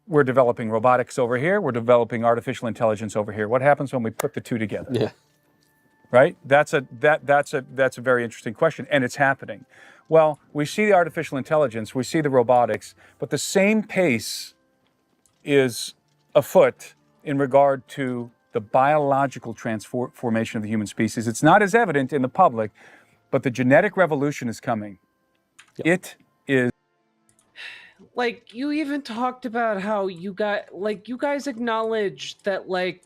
we're developing robotics over here, we're developing artificial intelligence over here. What happens when we put the 2 together? Yeah. Right? That's a very interesting question, and it's happening. Well, we see the artificial intelligence, we see the robotics, but the same pace is afoot in regard to the biological transformation of the human species. It's not as evident in the public, but the genetic revolution is coming. Yep. It is. Like, you even talked about how you guys acknowledge that, like,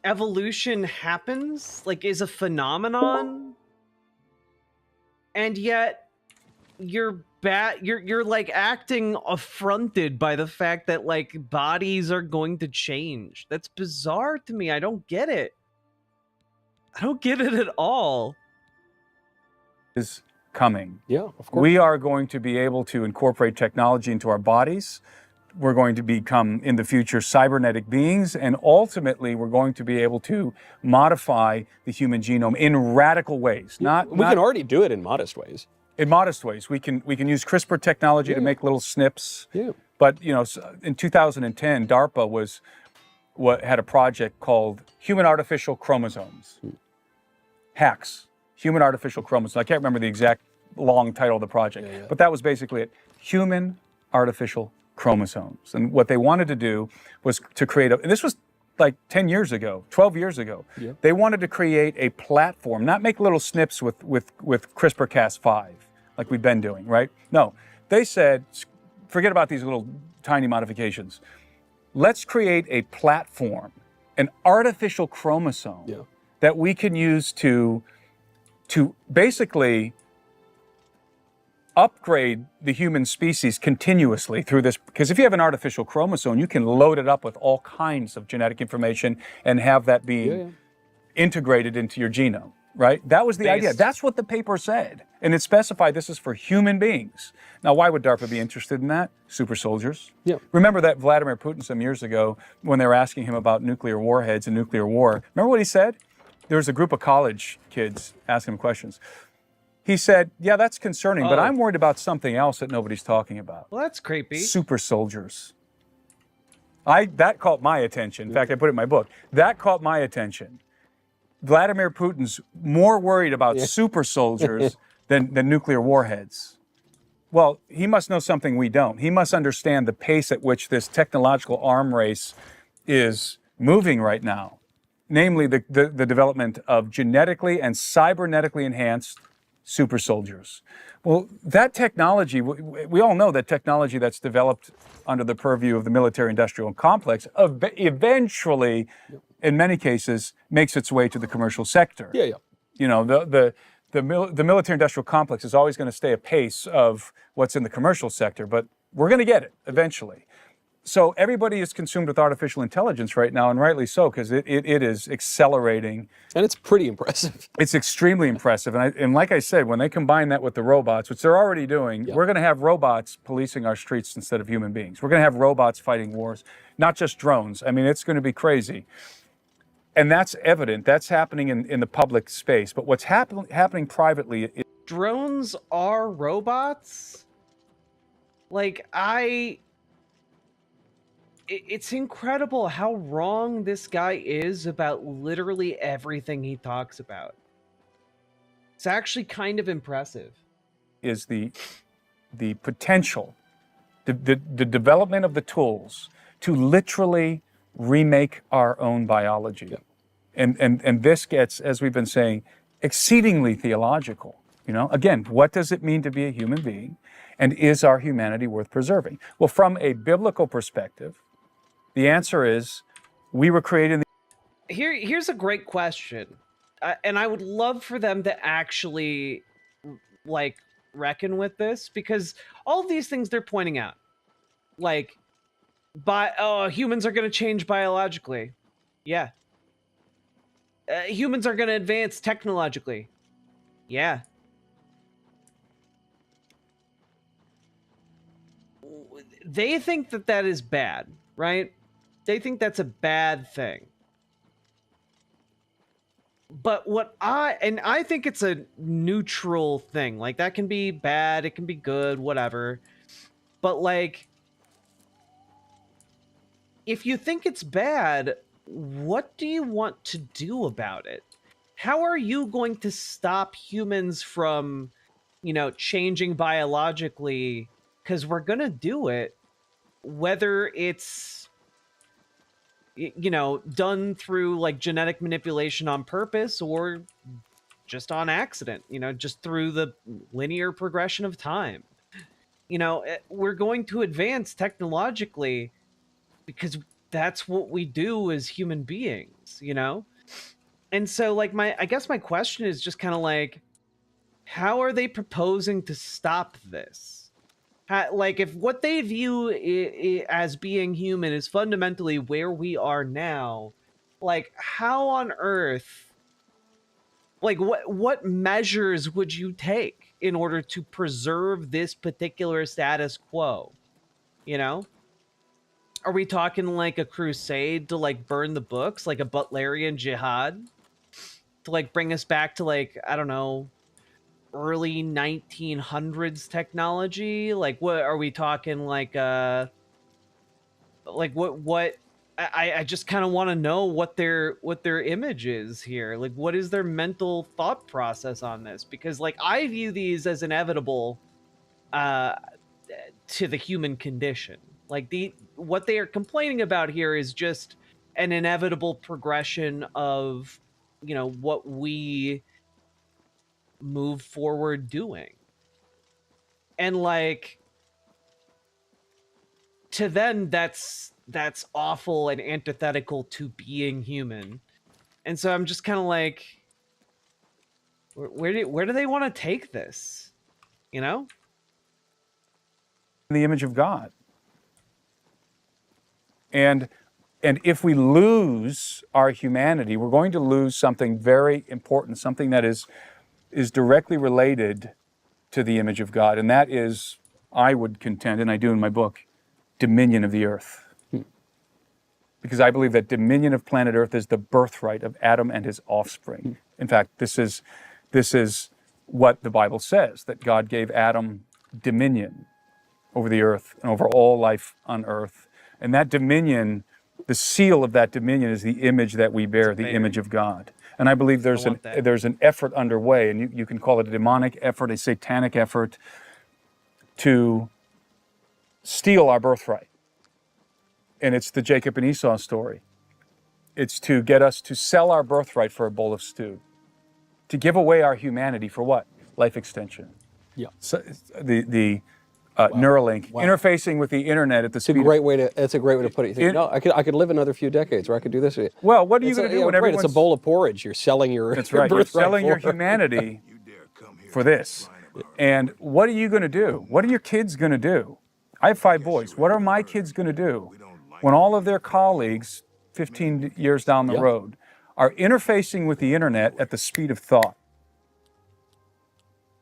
evolution happens, like, is a phenomenon, and yet you're like acting affronted by the fact that like bodies are going to change. That's bizarre to me. I don't get it. I don't get it at all. Is coming. Yeah, of course. We are going to be able to incorporate technology into our bodies. We're going to become, in the future, cybernetic beings, and ultimately we're going to be able to modify the human genome in radical ways. We can already do it in modest ways. In modest ways. We can use CRISPR technology to make little snips. Yeah. But in 2010, DARPA had a project called Human Artificial Chromosomes. HACS, Human Artificial Chromosomes. I can't remember the exact long title of the project, but that was basically it. Human Artificial Chromosomes. And what they wanted to do was to create and this was like 10 years ago, 12 years ago. Yeah. They wanted to create a platform, not make little snips with CRISPR-Cas5, like we've been doing, right? No, they said, forget about these little tiny modifications. Let's create a platform, an artificial chromosome that we can use to basically upgrade the human species continuously through this. Because if you have an artificial chromosome, you can load it up with all kinds of genetic information and have that be integrated into your genome, right? That was the idea. That's what the paper said. And it specified this is for human beings. Now, why would DARPA be interested in that? Super soldiers. Yeah. Remember that Vladimir Putin some years ago, when they were asking him about nuclear warheads and nuclear war, remember what he said? There was a group of college kids asking him questions. He said, yeah, that's concerning, but I'm worried about something else that nobody's talking about. Well, that's creepy. Super soldiers. That caught my attention. In fact, I put it in my book. That caught my attention. Vladimir Putin's more worried about super soldiers than nuclear warheads. Well, he must know something we don't. He must understand the pace at which this technological arm race is moving right now. Namely, the development of genetically and cybernetically enhanced super soldiers. Well, that technology, we all know that technology that's developed under the purview of the military-industrial complex eventually, in many cases, makes its way to the commercial sector. Yeah, yeah. You know, the military-industrial complex is always going to stay apace of what's in the commercial sector, but we're going to get it eventually. So everybody is consumed with artificial intelligence right now, and rightly so, because it is accelerating. And it's pretty impressive. It's extremely impressive. And like I said, when they combine that with the robots, which they're already doing, we're going to have robots policing our streets instead of human beings. We're going to have robots fighting wars, not just drones. I mean, it's going to be crazy. And that's evident. That's happening in the public space. But what's happening privately is... Drones are robots? Like, it's incredible how wrong this guy is about literally everything he talks about. It's actually kind of impressive. Is the potential, the development of the tools to literally remake our own biology. And this gets, as we've been saying, exceedingly theological. You know, again, what does it mean to be a human being? And is our humanity worth preserving? Well, from a biblical perspective, the answer is we were created. Here's a great question. And I would love for them to actually, like, reckon with this, because all these things they're pointing out, like, humans are going to change biologically. Yeah. Humans are going to advance technologically. Yeah. They think that that is bad, right? They think that's a bad thing. But I think it's a neutral thing. Like, that can be bad, it can be good, whatever. But, like, if you think it's bad, what do you want to do about it? How are you going to stop humans from, you know, changing biologically? Because we're going to do it, whether it's, you know, done through like genetic manipulation on purpose or just on accident, you know, just through the linear progression of time. You know, we're going to advance technologically because that's what we do as human beings, you know? And so like I guess my question is just kind of like, how are they proposing to stop this? Like, if what they view as being human is fundamentally where we are now, like, how on earth, like, what measures would you take in order to preserve this particular status quo? You know? Are we talking like a crusade to like burn the books, like a Butlerian jihad? To like bring us back to like, I don't know, early 1900s technology? Like, what are we talking like what I just kind of want to know what their image is here. Like, what is their mental thought process on this? Because like I view these as inevitable to the human condition. Like what they are complaining about here is just an inevitable progression of, you know, what we move forward doing. And like, to them, that's awful and antithetical to being human. And so I'm just kind of like, where do they want to take this? You know? In the image of God. And if we lose our humanity, we're going to lose something very important, something that is directly related to the image of God. And that is, I would contend, and I do in my book, dominion of the earth. Because I believe that dominion of planet Earth is the birthright of Adam and his offspring. In fact, this is what the Bible says, that God gave Adam dominion over the earth and over all life on earth. And that dominion, the seal of that dominion is the image that we bear, the image of God. And I believe there's an effort underway, and you can call it a demonic effort, a satanic effort, to steal our birthright. And it's the Jacob and Esau story. It's to get us to sell our birthright for a bowl of stew. To give away our humanity for what? Life extension. Yeah. So the Neuralink, interfacing with the internet at the speed. It's a great way to put it. You think, no, I could live another few decades, or I could do this. Well, what are you going to do when everyone's... It's a bowl of porridge. You're selling your That's right. You're selling your humanity for this. And what are you going to do? What are your kids going to do? I have 5 boys. What are my kids going to do when all of their colleagues, 15 years down the road, are interfacing with the internet at the speed of thought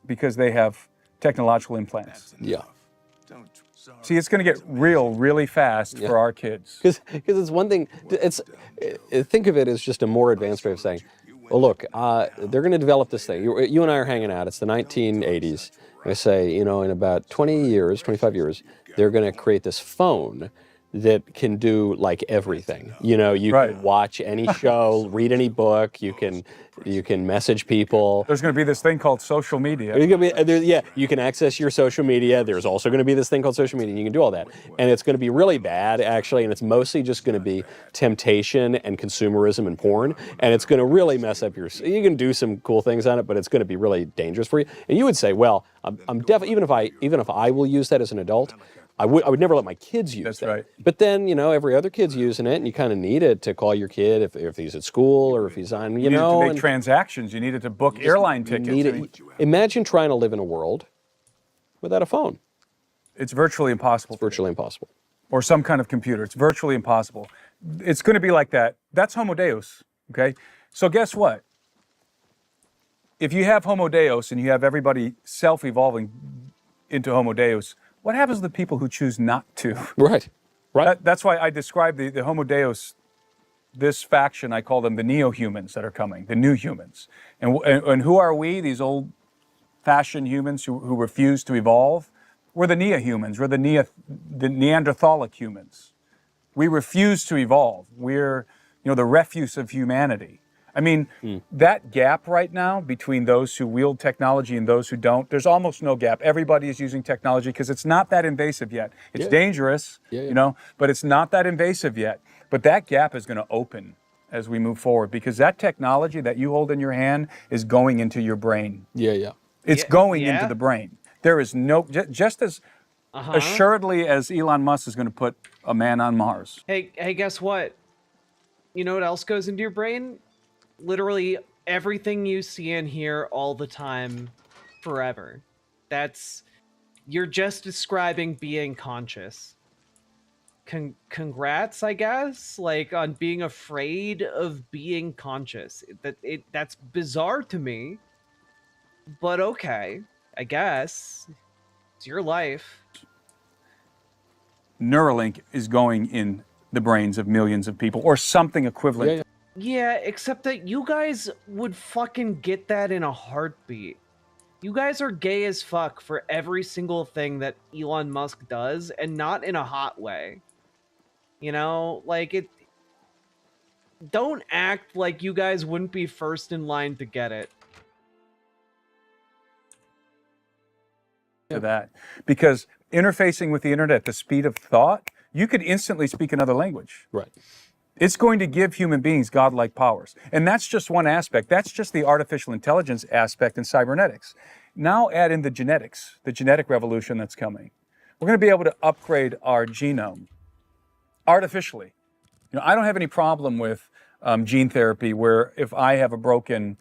because they have technological implants? Yeah. See, it's going to get real really fast for our kids. Because it's one thing, think of it as just a more advanced way of saying, well, look, they're going to develop this thing. You and I are hanging out. It's the 1980s. I say, you know, in about 20 years, 25 years, they're going to create this phone that can do like everything. You know, you can watch any show, read any book, you can message people. There's going to be this thing called social media. You can access your social media. There's also going to be this thing called social media. You can do all that. And it's going to be really bad, actually, and it's mostly just going to be temptation and consumerism and porn. And it's going to really mess up your... You can do some cool things on it, but it's going to be really dangerous for you. And you would say, well, I'm definitely, even if I will use that as an adult, I would never let my kids use that. That's right. But then, you know, every other kid's using it, and you kind of need it to call your kid if he's at school or if he's on, you know. You needed to make transactions. You needed to book airline tickets. Imagine trying to live in a world without a phone. It's virtually impossible. It's virtually impossible. Or some kind of computer. It's virtually impossible. It's going to be like that. That's Homo Deus, okay? So guess what? If you have Homo Deus and you have everybody self-evolving into Homo Deus, what happens to the people who choose not to? Right. That's why I describe the Homo Deus, this faction, I call them the neo-humans that are coming, the new humans. And who are we, these old-fashioned humans who refuse to evolve? We're the neo-humans. We're the Neanderthalic humans. We refuse to evolve. We're, you know, the refuse of humanity. I mean, that gap right now between those who wield technology and those who don't, there's almost no gap. Everybody is using technology because it's not that invasive yet. It's dangerous, you know, but it's not that invasive yet. But that gap is going to open as we move forward because that technology that you hold in your hand is going into your brain. It's going into the brain. There is no, just as assuredly as Elon Musk is going to put a man on Mars. Hey, guess what? You know what else goes into your brain? Literally everything you see and hear all the time forever. You're just describing being conscious. Congrats, I guess, like on being afraid of being conscious. That's bizarre to me, but okay, I guess it's your life. Neuralink is going in the brains of millions of people, or something equivalent. Yeah, except that you guys would fucking get that in a heartbeat. You guys are gay as fuck for every single thing that Elon Musk does, and not in a hot way. You know, like it. Don't act like you guys wouldn't be first in line to get it. To that, because interfacing with the internet, the speed of thought, you could instantly speak another language. Right. It's going to give human beings godlike powers. And that's just one aspect. That's just the artificial intelligence aspect in cybernetics. Now add in the genetics, the genetic revolution that's coming. We're going to be able to upgrade our genome artificially. You know, I don't have any problem with gene therapy where if I have a broken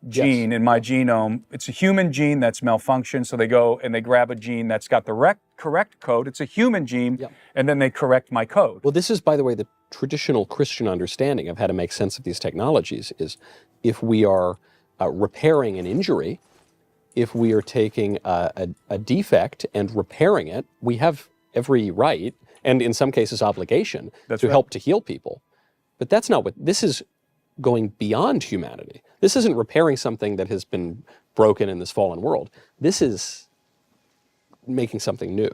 gene in my genome, it's a human gene that's malfunctioned, so they go and they grab a gene that's got the correct code. It's a human gene, and then they correct my code. Well, this is, by the way, the traditional Christian understanding of how to make sense of these technologies is if we are repairing an injury, if we are taking a defect and repairing it, we have every right, and in some cases obligation, to help to heal people. But that's not what, this is going beyond humanity. This isn't repairing something that has been broken in this fallen world. This is making something new.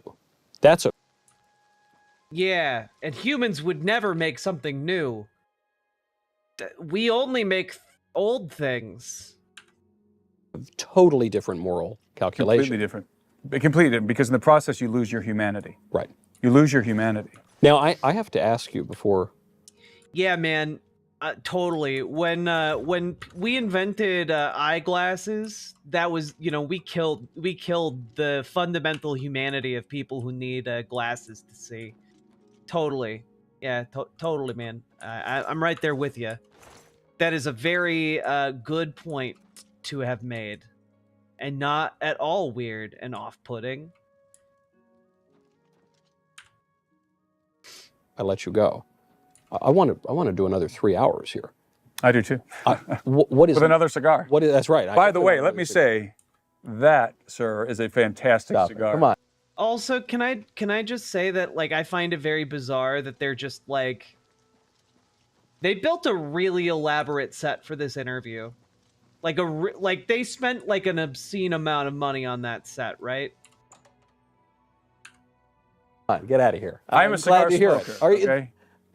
That's a... Yeah, and humans would never make something new. We only make old things. Totally different moral calculation. Completely different. Completely different, because in the process you lose your humanity. Right. You lose your humanity. Now, I have to ask you before... Yeah, man. Totally. When we invented eyeglasses, that was, you know, we killed the fundamental humanity of people who need glasses to see. Totally. Yeah, totally, man. I'm right there with you. That is a very good point to have made, and not at all weird and off-putting. I let you go. I want to do another 3 hours here. I do too. What is with another cigar? What is, that's right. By the way, let me say, that, sir, is a fantastic cigar. Come on. Also, can I just say that, like, I find it very bizarre that they're just like, they built a really elaborate set for this interview, like they spent like an obscene amount of money on that set, right? Come on, get out of here. I'm a cigar glad to hear smoker. it. Are you, okay?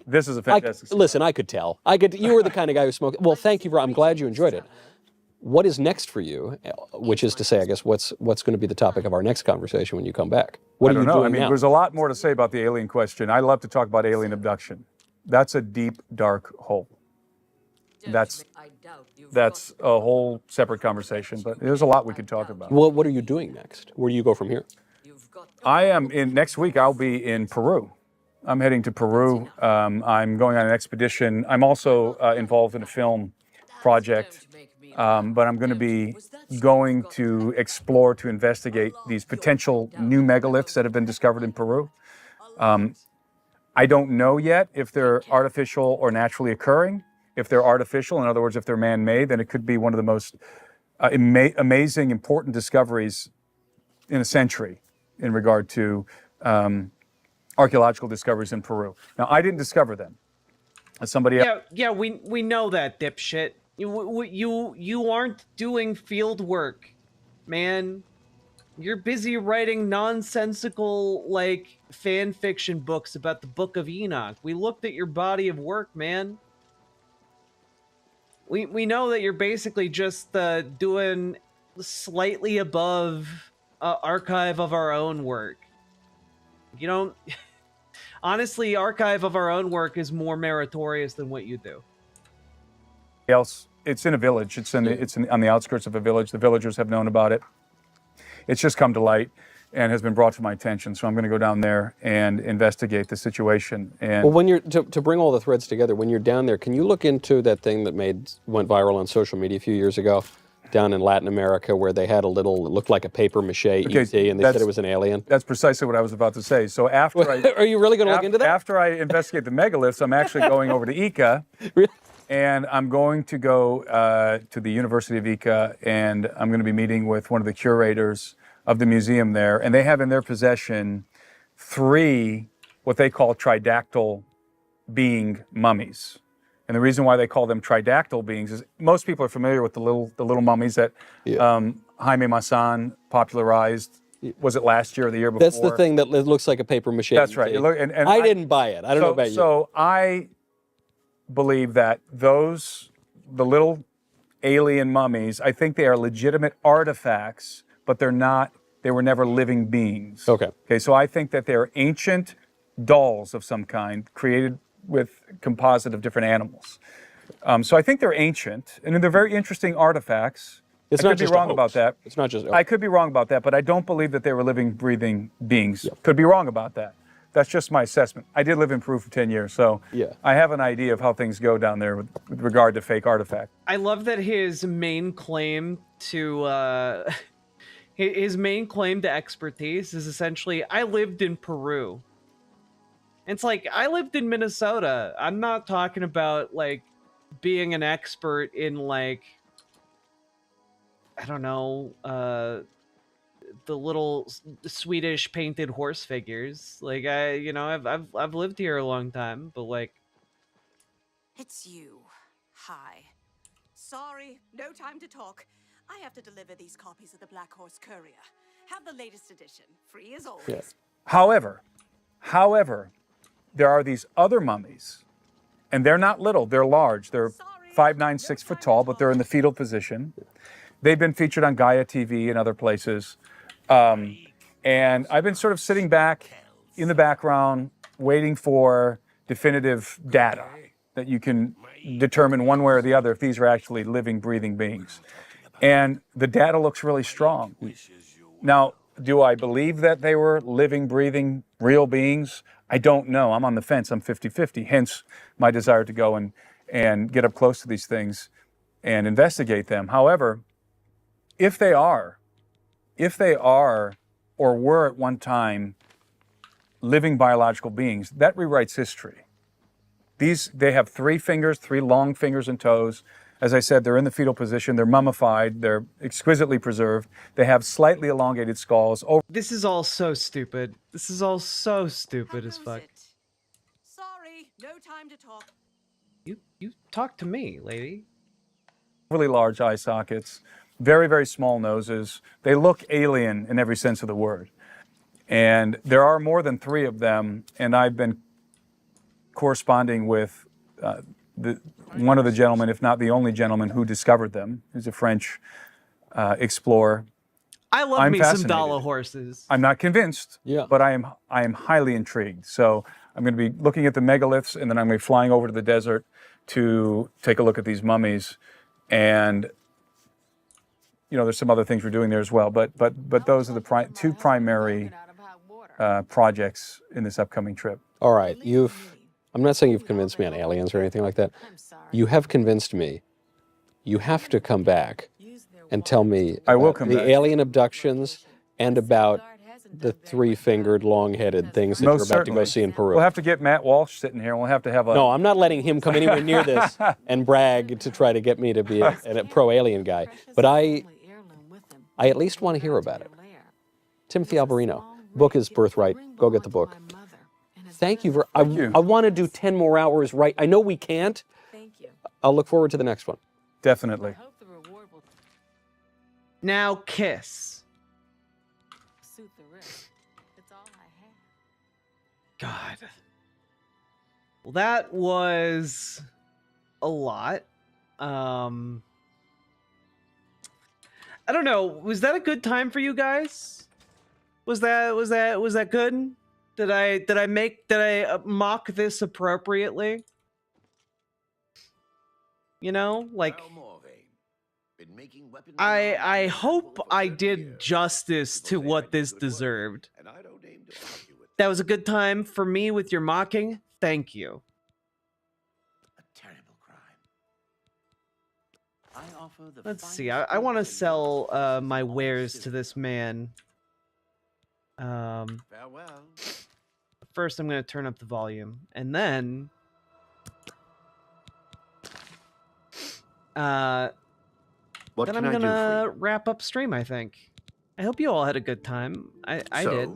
This is a fantastic cigar. Listen, I could tell. You were the kind of guy who smoked. Well, thank you. I'm glad you enjoyed it. What is next for you? Which is to say, I guess, what's going to be the topic of our next conversation when you come back? What I don't are you know. doing I mean, now? there's a lot more to say about the alien question. I love to talk about alien abduction. That's a deep, dark hole. That's a whole separate conversation, but there's a lot we could talk about. Well, what are you doing next? Where do you go from here? I am next week. I'll be in Peru. I'm heading to Peru. I'm going on an expedition. I'm also involved in a film project, but I'm going to be going to explore, to investigate these potential new megaliths that have been discovered in Peru. I don't know yet if they're artificial or naturally occurring. If they're artificial, in other words, if they're man-made, then it could be one of the most amazing, important discoveries in a century in regard to archaeological discoveries in Peru. Now, I didn't discover them. Somebody else. Yeah, we know that, dipshit. You aren't doing field work, man. You're busy writing nonsensical, like, fan fiction books about the Book of Enoch. We looked at your body of work, man. We know that you're basically just doing slightly above Archive of Our Own work. You don't... Honestly, Archive of Our Own work is more meritorious than what you do. Else, it's in a village. It's on the outskirts of a village. The villagers have known about it. It's just come to light and has been brought to my attention. So I'm going to go down there and investigate the situation. And well, when you're to bring all the threads together, when you're down there, can you look into that thing that went viral on social media a few years ago? down in Latin America where they had a little, it looked like a paper mache ET, and they said it was an alien? That's precisely what I was about to say. So after Are you really going to look into that? After I investigate the megaliths, I'm actually going over to Ica, and I'm going to go to the University of Ica, and I'm going to be meeting with one of the curators of the museum there, and they have in their possession 3 what they call tridactyl being mummies. And the reason why they call them tridactyl beings is most people are familiar with the little mummies that Jaime Maussan popularized. Was it last year or the year before? That's the thing that looks like a paper mache. That's right. And I didn't buy it. I don't know about you. So I believe that the little alien mummies, I think they are legitimate artifacts, but they were never living beings. Okay, so I think that they're ancient dolls of some kind created with composite of different animals. So I think they're ancient, and they're very interesting artifacts. I could be wrong about that. It's not just. I could be wrong about that, but I don't believe that they were living, breathing beings. Could be wrong about that. That's just my assessment. I did live in Peru for 10 years, so I have an idea of how things go down there with regard to fake artifacts. I love that his main claim to his main claim to expertise is essentially, I lived in Peru. It's like, I lived in Minnesota. I'm not talking about like being an expert in like, I don't know, the little Swedish painted horse figures. Like I've lived here a long time, but like, it's you. Hi. Sorry, no time to talk. I have to deliver these copies of the Black Horse Courier. Have the latest edition, free as always. However, there are these other mummies, and they're not little, they're large. They're 5'9", 6 foot tall, but they're in the fetal position. They've been featured on Gaia TV and other places. And I've been sort of sitting back in the background, waiting for definitive data that you can determine one way or the other if these are actually living, breathing beings. And the data looks really strong. Now, do I believe that they were living, breathing, real beings? I don't know. I'm on the fence. I'm 50-50, hence my desire to go and get up close to these things and investigate them. However, if they are, or were at one time living biological beings, that rewrites history. They have 3 fingers, 3 long fingers and toes. As I said, they're in the fetal position, they're mummified, they're exquisitely preserved. They have slightly elongated skulls. This is all so stupid. This is all so stupid as fuck. Sorry, no time to talk. You talk to me, lady. Really large eye sockets, very, very small noses. They look alien in every sense of the word. And there are more than 3 of them, and I've been corresponding with one of the gentlemen, if not the only gentleman who discovered them. He's a French explorer. I love me some dollar horses. I'm not convinced, but I am highly intrigued. So I'm going to be looking at the megaliths, and then I'm going to be flying over to the desert to take a look at these mummies. And there's some other things we're doing there as well. But those are the 2 primary projects in this upcoming trip. All right, I'm not saying you've convinced me on aliens or anything like that. You have convinced me. You have to come back and tell me I will come the back. alien abductions and about the 3-fingered, long-headed things that you're about to go see in Peru. We'll have to get Matt Walsh sitting here. We'll have to have a... No, I'm not letting him come anywhere near this and brag to try to get me to be a pro-alien guy. But I at least want to hear about it. Timothy Alberino. Book is Birthright. Go get the book. Thank you. I want to do 10 more hours right. I know we can't. Thank you. I'll look forward to the next one. Definitely. Now kiss. Suit the risk. It's all I have. God. Well, that was a lot. I don't know. Was that a good time for you guys? Was that good? Did I mock this appropriately? Like I hope I did justice to what this deserved. That was a good time for me with your mocking. Thank you. Let's see. I want to sell my wares to this man. Farewell. First, I'm going to turn up the volume, and then What then can I'm I do gonna wrap up stream. I think. I hope you all had a good time. I did.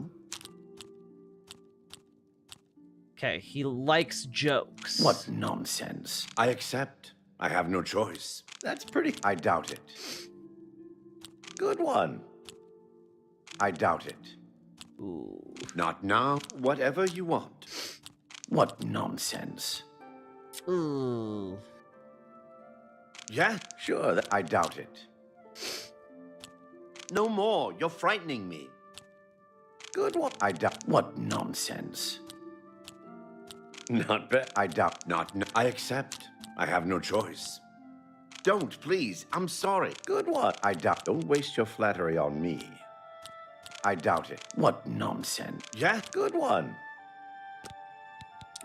Okay, he likes jokes. What nonsense. I accept. I have no choice. That's pretty. I doubt it. Good one. I doubt it. Ooh. Not now. Whatever you want. What nonsense. Ooh. Yeah, sure. I doubt it. No more. You're frightening me. Good one. I doubt. What nonsense. Not bad. I doubt. Not. I accept. I have no choice. Don't, please. I'm sorry. Good one. I doubt. Don't waste your flattery on me. I doubt it. What nonsense. Yeah, good one.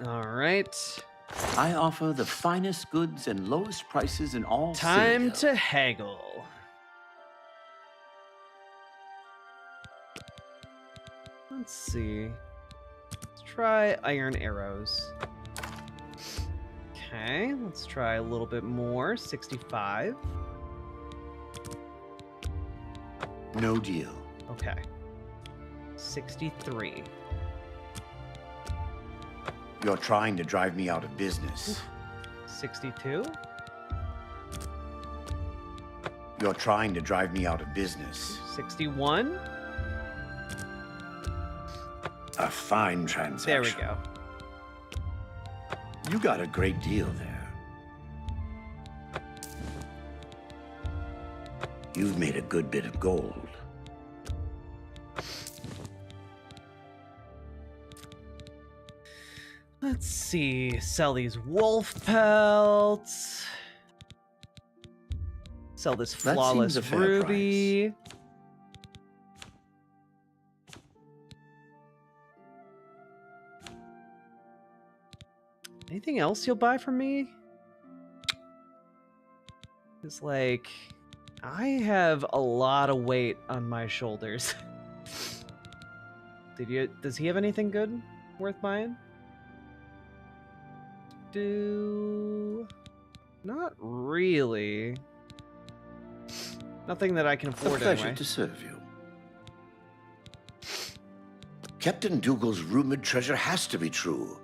All right. I offer the finest goods and lowest prices in all Time Citadel. to haggle. Let's see. Let's try iron arrows. Okay, let's try a little bit more. 65. No deal. Okay. 63. You're trying to drive me out of business. 62. You're trying to drive me out of business. 61. A fine transaction. There we go. You got a great deal there. You've made a good bit of gold. Let's see. Sell these wolf pelts. Sell this That flawless seems a fair ruby. Anything else you'll buy from me? It's like, I have a lot of weight on my shoulders. Does he have anything good worth buying? Not really. Nothing that I can afford A pleasure anyway. to serve you. Captain Dougal's rumored treasure has to be true.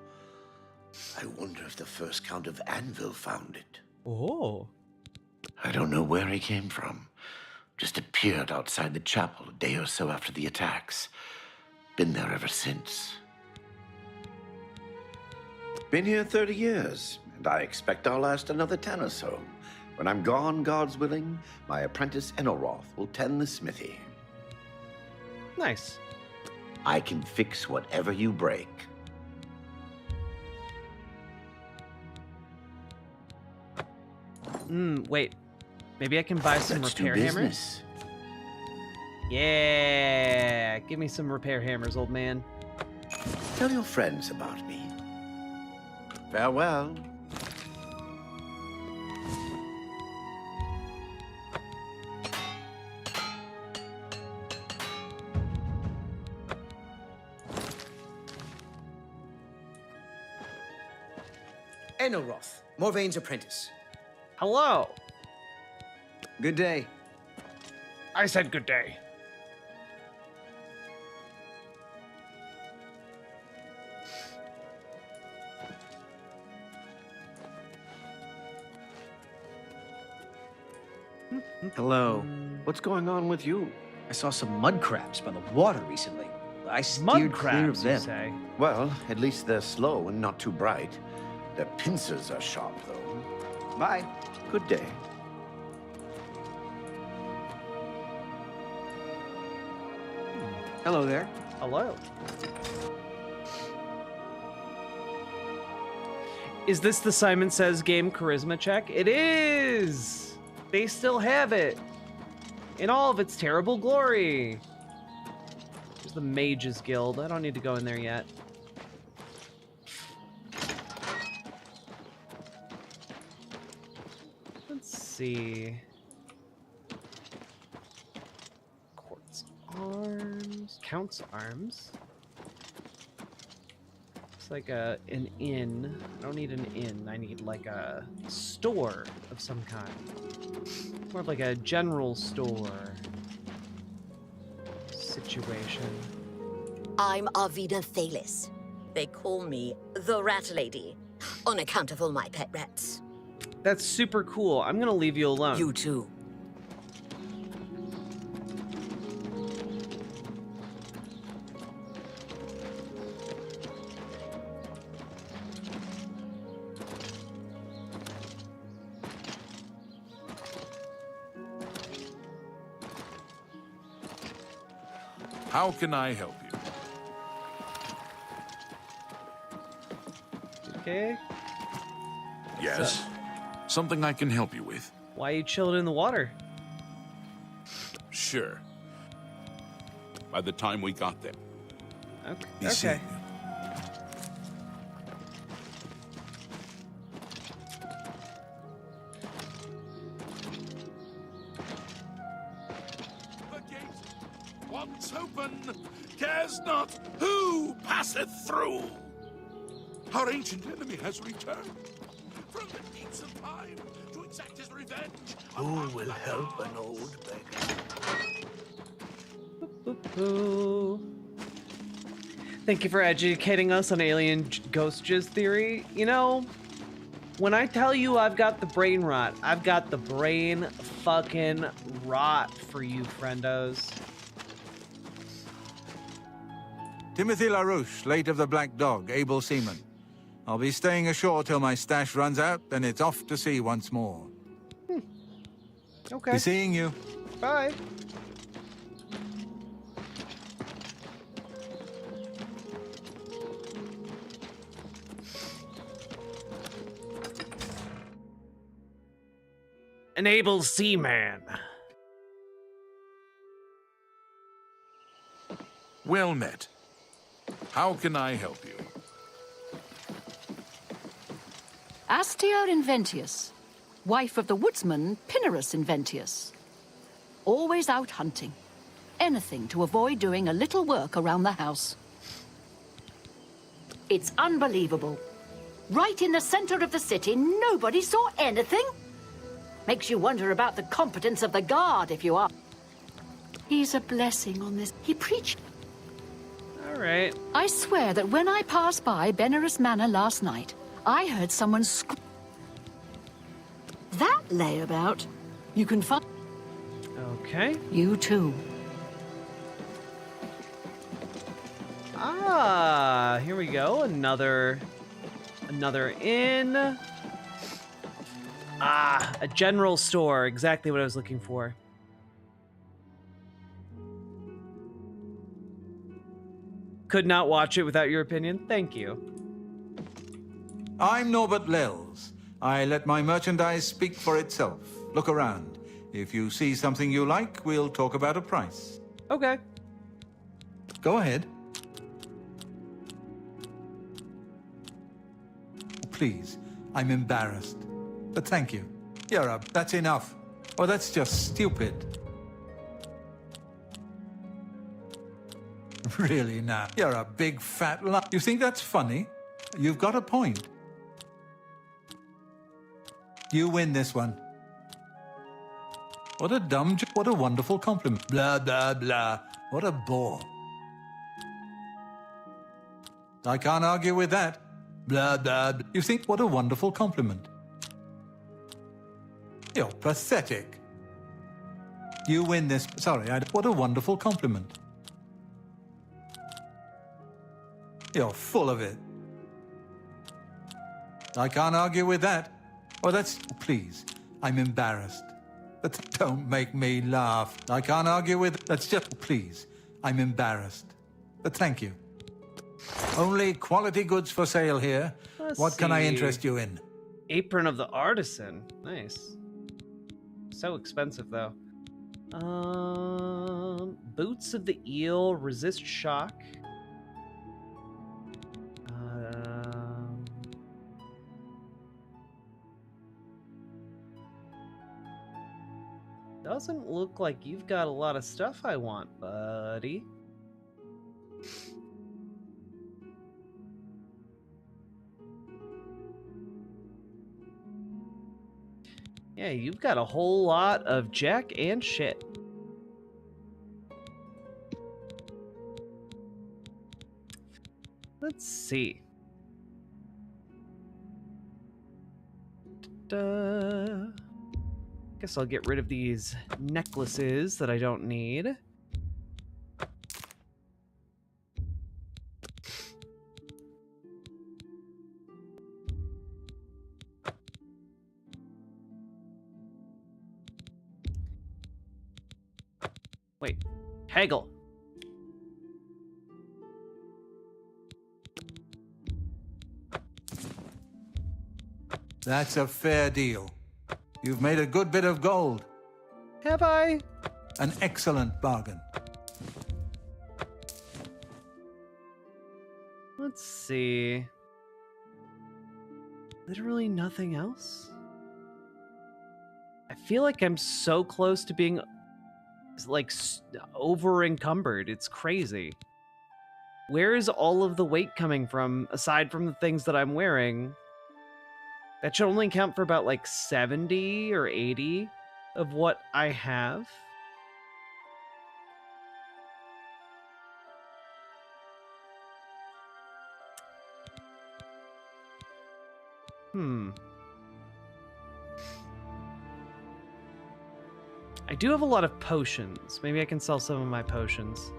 I wonder if the first Count of Anvil found it. Oh. I don't know where he came from. Just appeared outside the chapel a day or so after the attacks. Been there ever since. Been here 30 years, and I expect I'll last another 10 or so. When I'm gone, God's willing, my apprentice Enelroth will tend the smithy. Nice. I can fix whatever you break. Wait. Maybe I can buy some Let's do repair hammers? business. Yeah. Give me some repair hammers, old man. Tell your friends about me. Farewell. Enelroth, Morvain's apprentice. Hello. Good day. I said good day. Hello. What's going on with you? I saw some mud crabs by the water recently. I steered Mud clear crabs, of you them. say? Well, at least they're slow and not too bright. Their pincers are sharp, though. Bye. Good day. Hello there. Hello. Is this the Simon Says game charisma check? It is! They still have it. In all of its terrible glory. There's the Mages Guild. I don't need to go in there yet. Let's see. Quartz arms. Count's arms. It's like an inn. I don't need an inn. I need like a store of some kind. More of like a general store situation. I'm Arvina Thalis. They call me the Rat Lady, on account of all my pet rats. That's super cool. I'm gonna leave you alone. You too. How can I help you? Okay. Yes? Something I can help you with? Why are you chilling in the water? Sure. By the time we got there. Okay. Be seeing you. Once open, cares not who passeth through. Our ancient enemy has returned. From the deeps of time to exact his revenge. Who will help an old beggar? Thank you for educating us on alien ghost jizz theory. You know, when I tell you I've got the brain rot, I've got the brain fucking rot for you, friendos. Timothy LaRouche, late of the Black Dog, able seaman. I'll be staying ashore till my stash runs out, then it's off to sea once more. Okay. Be seeing you. Bye. An able seaman. Well met. How can I help you? Astia Inventius, wife of the woodsman Pinnerus Inventius. Always out hunting. Anything to avoid doing a little work around the house. It's unbelievable. Right in the center of the city, nobody saw anything? Makes you wonder about the competence of the guard, if you are. He's a blessing on this. He preached. All right. I swear that when I passed by Benerus Manor last night, I heard someone scream. That layabout, you can find. Okay. You too. Ah, here we go. Another inn. Ah, a general store. Exactly what I was looking for. Could not watch it without your opinion. Thank you. I'm Norbert Lels. I let my merchandise speak for itself. Look around. If you see something you like, we'll talk about a price. Okay. Go ahead. Please, I'm embarrassed. But thank you. You're up. That's enough. Oh, that's just stupid. Really now? You're a big fat lie. You think that's funny? You've got a point. You win this one. What a dumb what a wonderful compliment. Blah, blah, blah. What a bore. I can't argue with that. Blah, blah, blah. You think what a wonderful compliment. You're pathetic. You win this. Sorry, what a wonderful compliment. You're full of it. I can't argue with that. Oh, that's... Please, I'm embarrassed. But don't make me laugh. I can't argue with... That's just... Please, I'm embarrassed. But thank you. Only quality goods for sale here. What can I interest you in? Apron of the artisan. Nice. So expensive, though. Boots of the eel. Resist shock. Doesn't look like you've got a lot of stuff I want, buddy. Yeah, you've got a whole lot of jack and shit. Let's see. Guess I'll get rid of these necklaces that I don't need. Wait, haggle. That's a fair deal. You've made a good bit of gold. Have I? An excellent bargain. Let's see. Literally nothing else? I feel like I'm so close to being like over encumbered. It's crazy. Where is all of the weight coming from aside from the things that I'm wearing? That should only count for about like 70 or 80 of what I have. I do have a lot of potions. Maybe I can sell some of my potions.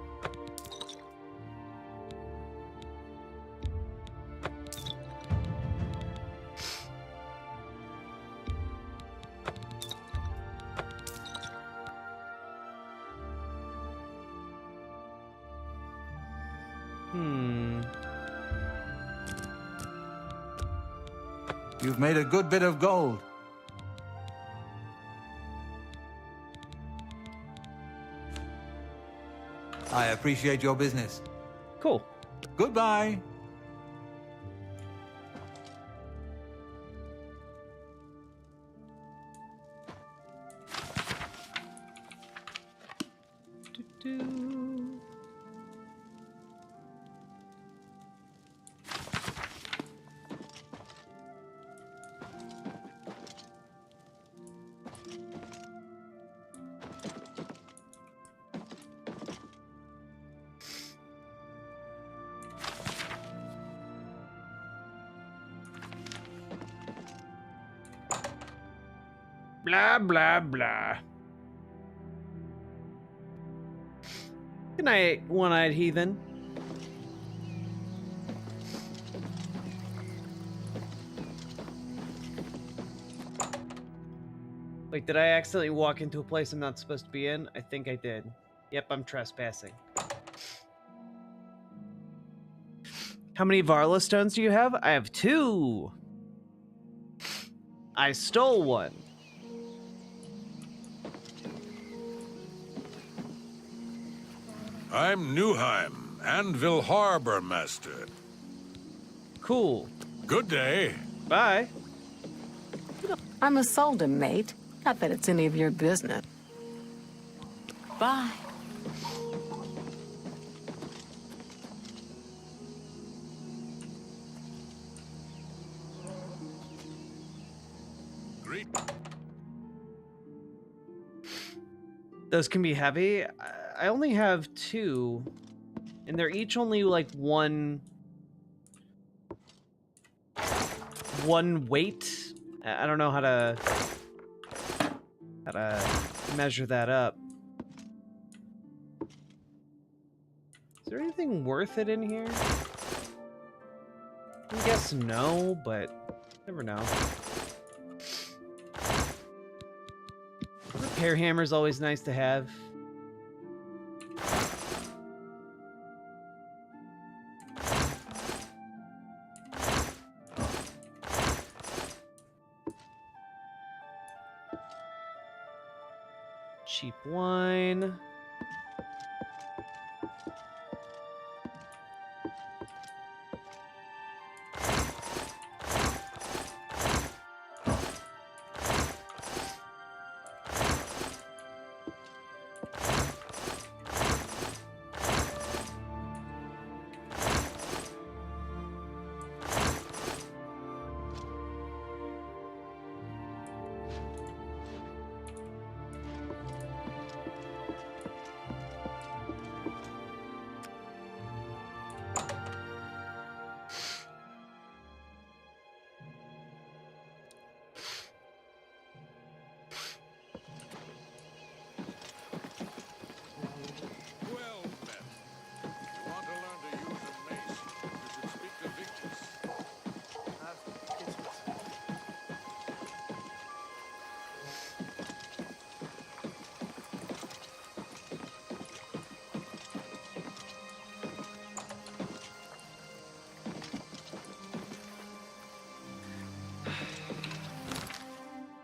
You've made a good bit of gold. I appreciate your business. Cool. Goodbye. Blah, blah, blah. Good night, one-eyed heathen. Wait, did I accidentally walk into a place I'm not supposed to be in? I think I did. Yep, I'm trespassing. How many Varla stones do you have? I have 2. I stole one. I'm Newheim, Anvil Harbor Master. Cool. Good day. Bye. I'm a Solden, mate. Not that it's any of your business. Bye. Great. Those can be heavy. I only have 2, and they're each only like one weight. I don't know how to measure that up. Is there anything worth it in here? I guess no, but never know. Repair hammer's always nice to have. Cheap wine.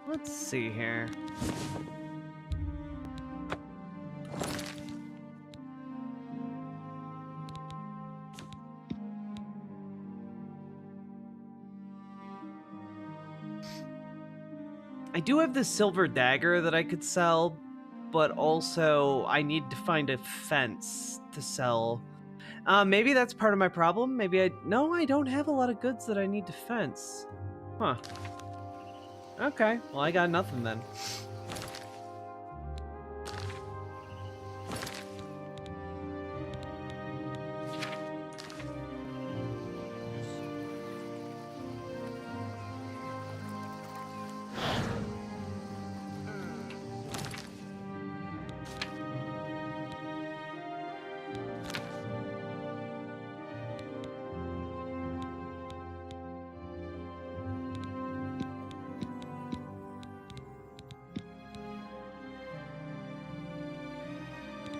Let's see here. I do have this silver dagger that I could sell, but also I need to find a fence to sell. Maybe that's part of my problem. Maybe no, I don't have a lot of goods that I need to fence. Huh. Okay, well, I got nothing then.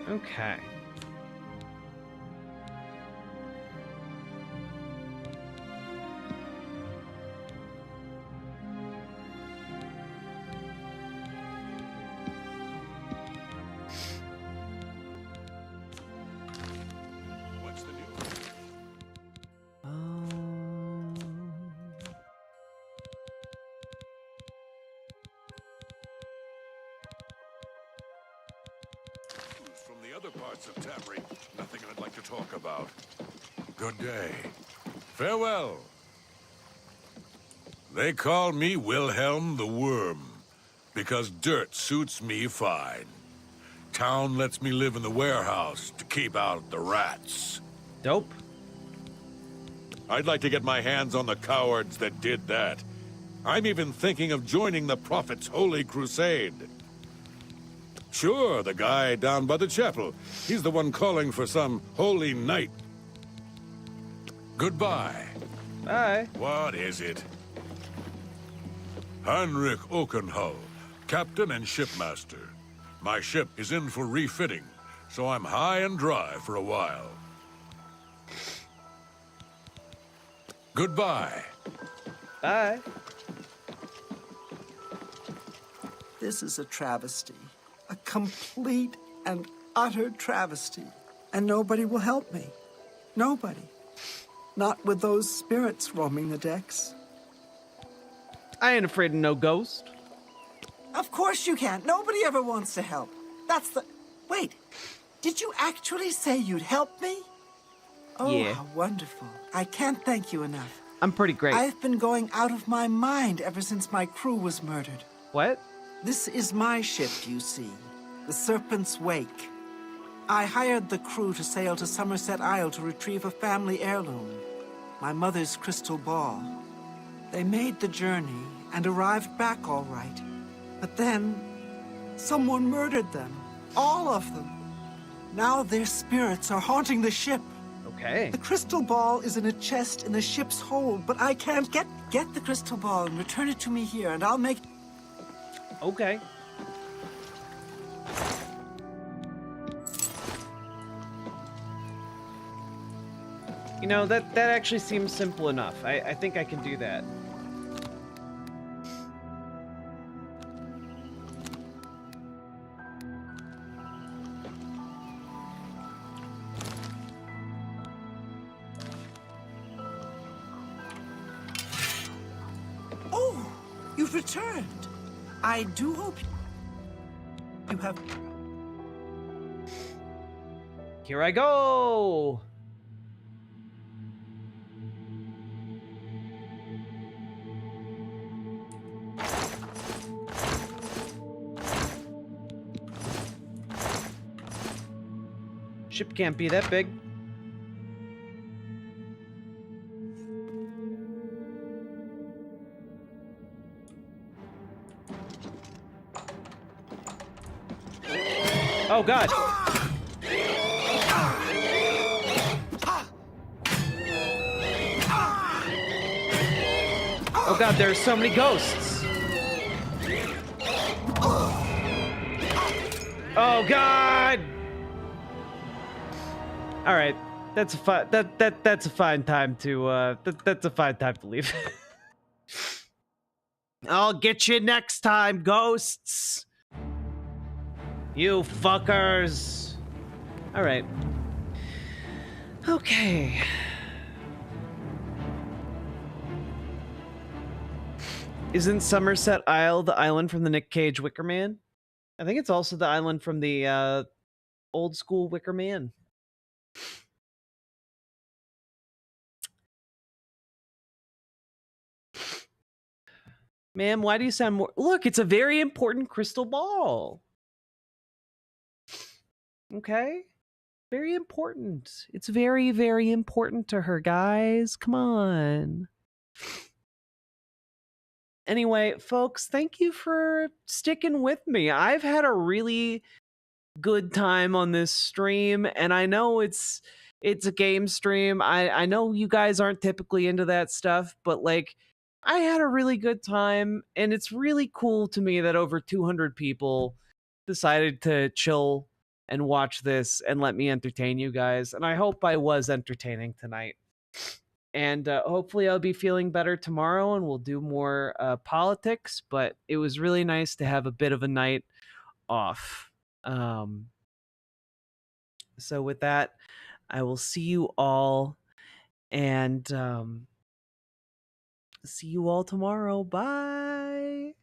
Okay. What's the news? From the other parts of Tamri, nothing I'd like to talk about. Good day. Farewell. They call me Wilhelm the Worm, because dirt suits me fine. Town lets me live in the warehouse to keep out the rats. Dope. I'd like to get my hands on the cowards that did that. I'm even thinking of joining the Prophet's Holy Crusade. Sure, the guy down by the chapel. He's the one calling for some holy night. Goodbye. Bye. What is it? Heinrich Okenhull, captain and shipmaster. My ship is in for refitting, so I'm high and dry for a while. Goodbye. Bye. This is a travesty. A complete and utter travesty. And nobody will help me. Nobody. Not with those spirits roaming the decks. I ain't afraid of no ghost. Of course you can't. Nobody ever wants to help. That's the... Wait. Did you actually say you'd help me? Oh, yeah. How wonderful. I can't thank you enough. I'm pretty great. I've been going out of my mind ever since my crew was murdered. What? This is my ship, you see. The Serpent's Wake. I hired the crew to sail to Somerset Isle to retrieve a family heirloom. My mother's crystal ball. They made the journey and arrived back all right. But then, someone murdered them. All of them. Now their spirits are haunting the ship. Okay. The crystal ball is in a chest in the ship's hold, but I can't get the crystal ball and return it to me here, and I'll make... Okay. You know, that actually seems simple enough. I think I can do that. Oh, you've returned. I do hope you have... Here I go. Ship can't be that big. Oh God. Oh God, there are so many ghosts. Oh God. All right, that's a fine that's a fine time to that's a fine time to leave. I'll get you next time, ghosts. You fuckers. All right. Okay. Isn't Somerset Isle the island from the Nick Cage Wicker Man? I think it's also the island from the old school Wicker Man. Ma'am, why do you sound more... Look, it's a very important crystal ball. Okay? Very important. It's very, very important to her, guys. Come on. Anyway, folks, thank you for sticking with me. I've had a really good time on this stream, and I know it's a game stream. I know you guys aren't typically into that stuff, but like, I had a really good time, and it's really cool to me that over 200 people decided to chill and watch this and let me entertain you guys. And I hope I was entertaining tonight. And hopefully I'll be feeling better tomorrow and we'll do more politics. But it was really nice to have a bit of a night off. So with that, I will see you all and see you all tomorrow. Bye.